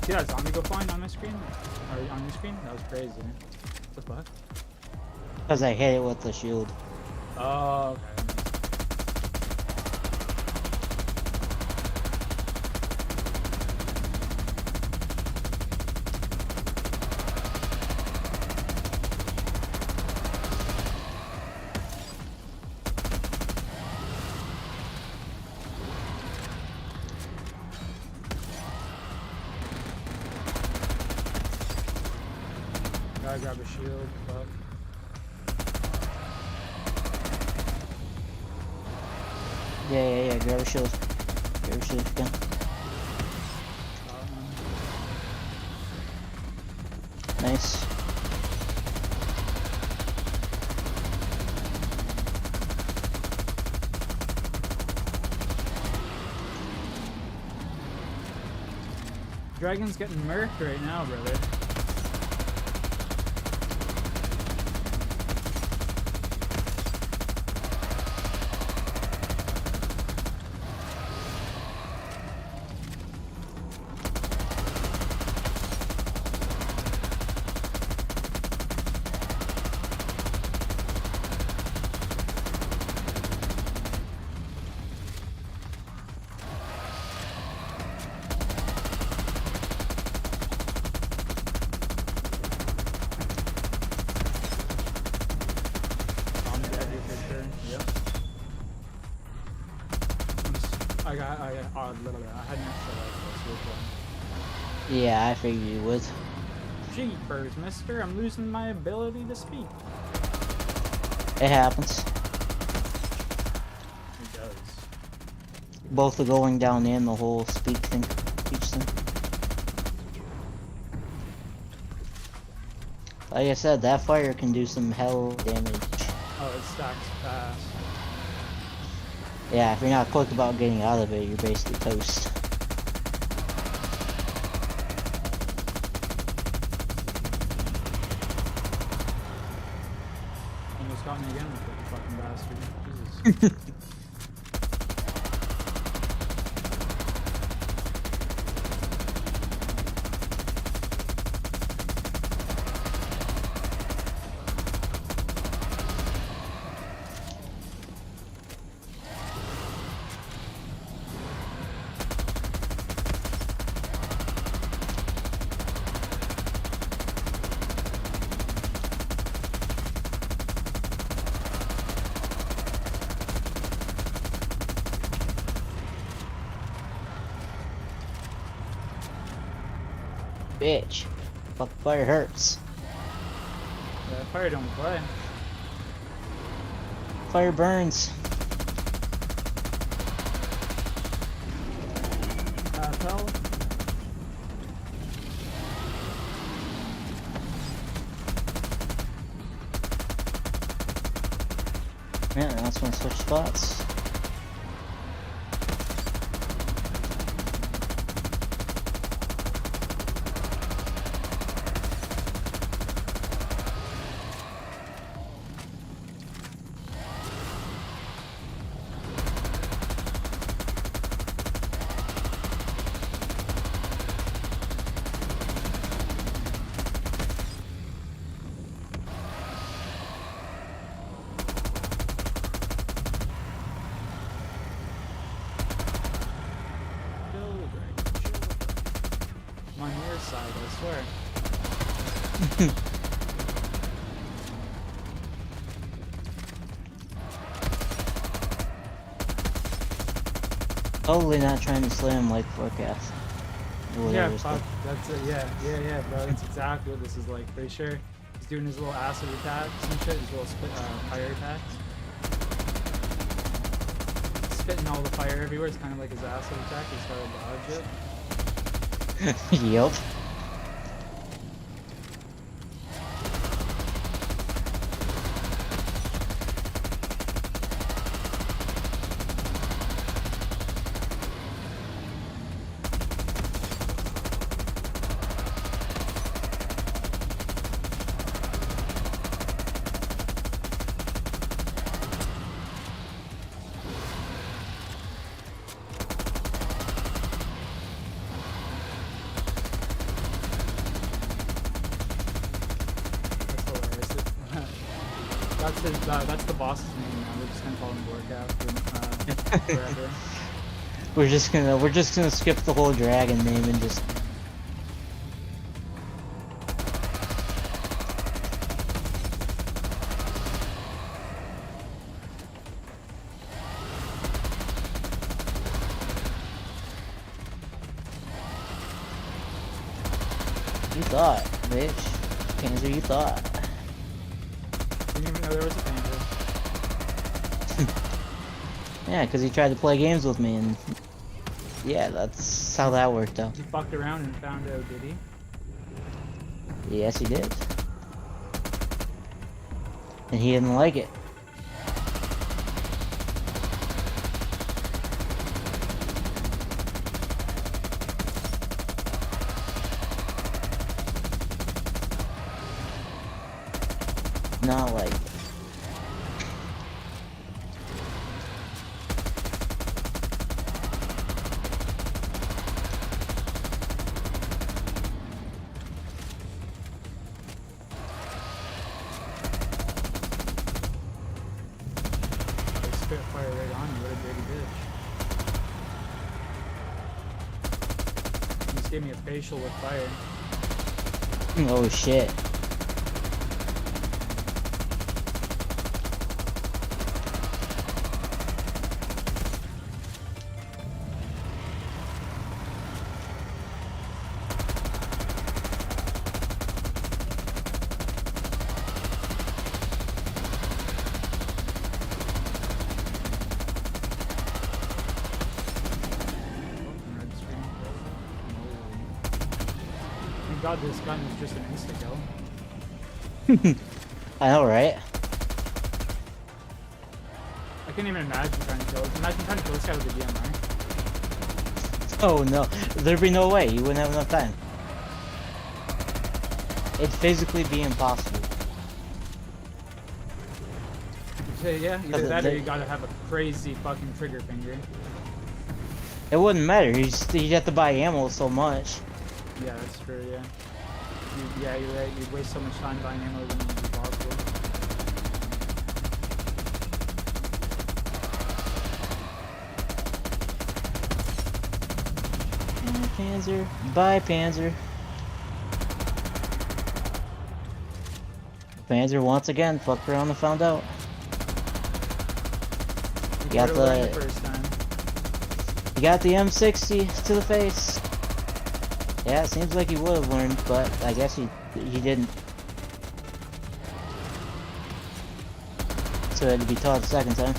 See that zombie go flying on my screen? Or on your screen? That was crazy. What the fuck? Because I hit it with the shield. Oh, okay. Gotta grab a shield, fuck. Yeah. Grab a shield. Grab a shield if you can. Nice. Dragon's getting murked right now, brother. I had an extra life this weekend. Yeah, I figured you would. Jeepers, mister, I'm losing my ability to speak. It happens. It does. Both the going down and the whole speech thing. Like I said, that fire can do some hell damage. Oh, it stacks fast. Yeah, if you're not quick about getting out of it, you're basically toast. Almost got me again with that fucking bastard. Jesus. Bitch. Fuck, fire hurts. Yeah, fire don't play. Fire burns. Hell. Yeah, that's when I switch spots. Totally not trying to slam like forecast. Yeah, fuck. That's it. Yeah, bro. That's exactly what this is like. Pretty sure he's doing his little acid attacks and shit. His little fire attacks. Spitting all the fire everywhere. It's kind of like his acid attack. He's got to dodge it. Yup. That's the boss's name now. We're just gonna call him Warcraft forever. We're just gonna skip the whole dragon name and just. You thought, bitch. Panzer, you thought. Didn't even know there was a banter. Yeah, because he tried to play games with me, and yeah, that's how that worked out. He fucked around and found out, did he? Yes, he did. And he didn't like it. Not like it. Spit fire right on you, what a dirty bitch. He just gave me a facial with fire. Oh shit. Thank God this gun is just an insta-kill. I know, right? I can't even imagine trying to kill it. Imagine trying to kill this guy with a DMR. Oh no, there'd be no way. You wouldn't have enough time. It'd physically be impossible. So yeah, either that or you gotta have a crazy fucking trigger finger. It wouldn't matter. You'd have to buy ammo so much. Yeah, that's true, yeah. Yeah, you're right. You'd waste so much time buying ammo than would be possible. Panzer. Bye, Panzer. Panzer once again fucked around and found out. You got the first time. You got the M60 to the face. Yeah, it seems like he would have learned, but I guess he didn't. So it had to be taught the second time.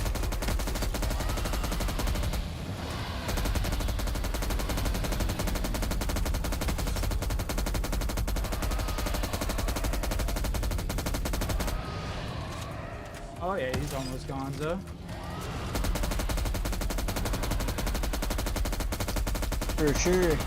Oh yeah, he's almost gonzo. For sure.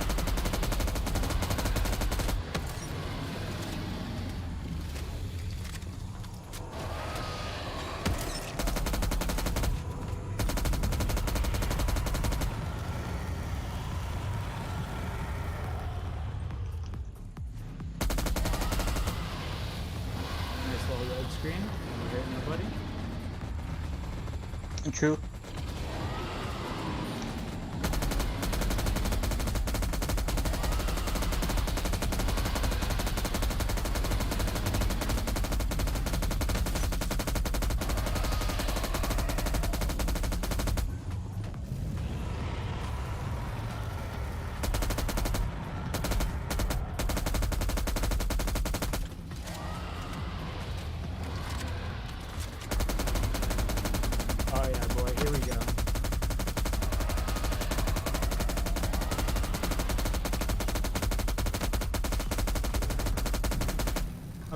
Nice little red screen. Never hurt nobody. True.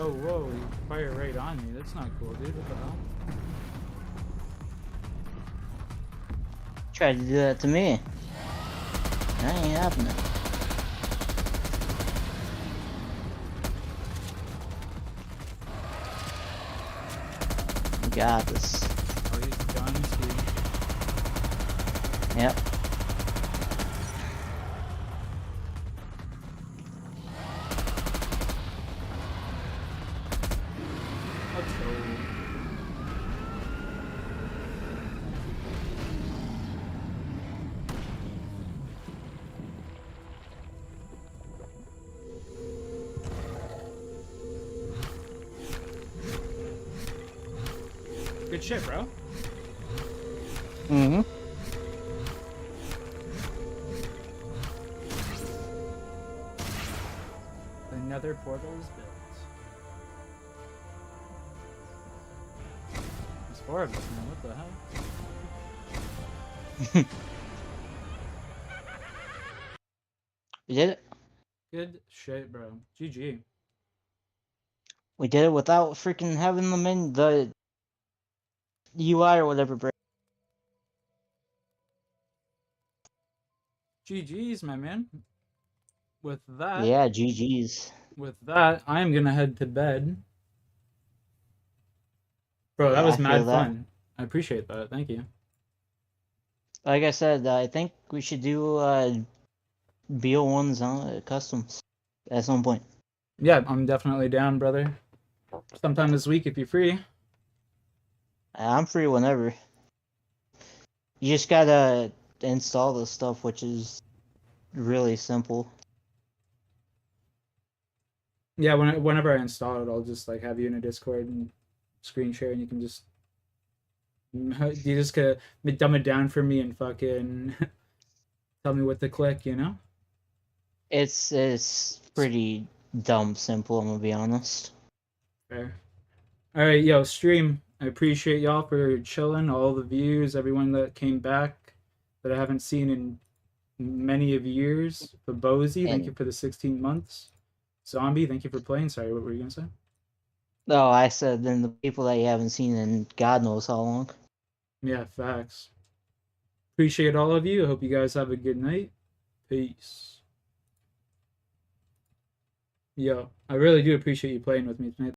Whoa, whoa, you fire right on me. That's not cool, dude. What the hell? Tried to do that to me. That ain't happening. We got this. Oh, he's done, Steve. Yep. Let's go. Good shit, bro. Mm-hmm. Another portal is built. There's 4 of us now. What the hell? We did it. Good shit, bro. GG. We did it without freaking having them in the UI or whatever. GG's, my man. With that, Yeah, GG's. I am gonna head to bed. Bro, that Yeah, was I feel mad that. fun. I appreciate that. Thank you. Like I said, I think we should do BO1s on customs at some point. Yeah, I'm definitely down, brother. Sometime this week if you're free. I'm free whenever. You just gotta install the stuff, which is really simple. Yeah, whenever I install it, I'll just like have you in a Discord and screen share, and you can just gotta dumb it down for me and fucking tell me what to click, you know? It's pretty dumb simple, I'm gonna be honest. Fair. All right, yo, stream. I appreciate y'all for chilling, all the views, everyone that came back that I haven't seen in many of years. Babozy, thank you for the 16 months. Zombie, thank you for playing. Sorry, what were you gonna say? No, I said then the people that you haven't seen in God knows how long. Yeah, facts. Appreciate all of you. I hope you guys have a good night. Peace. Yo, I really do appreciate you playing with me tonight.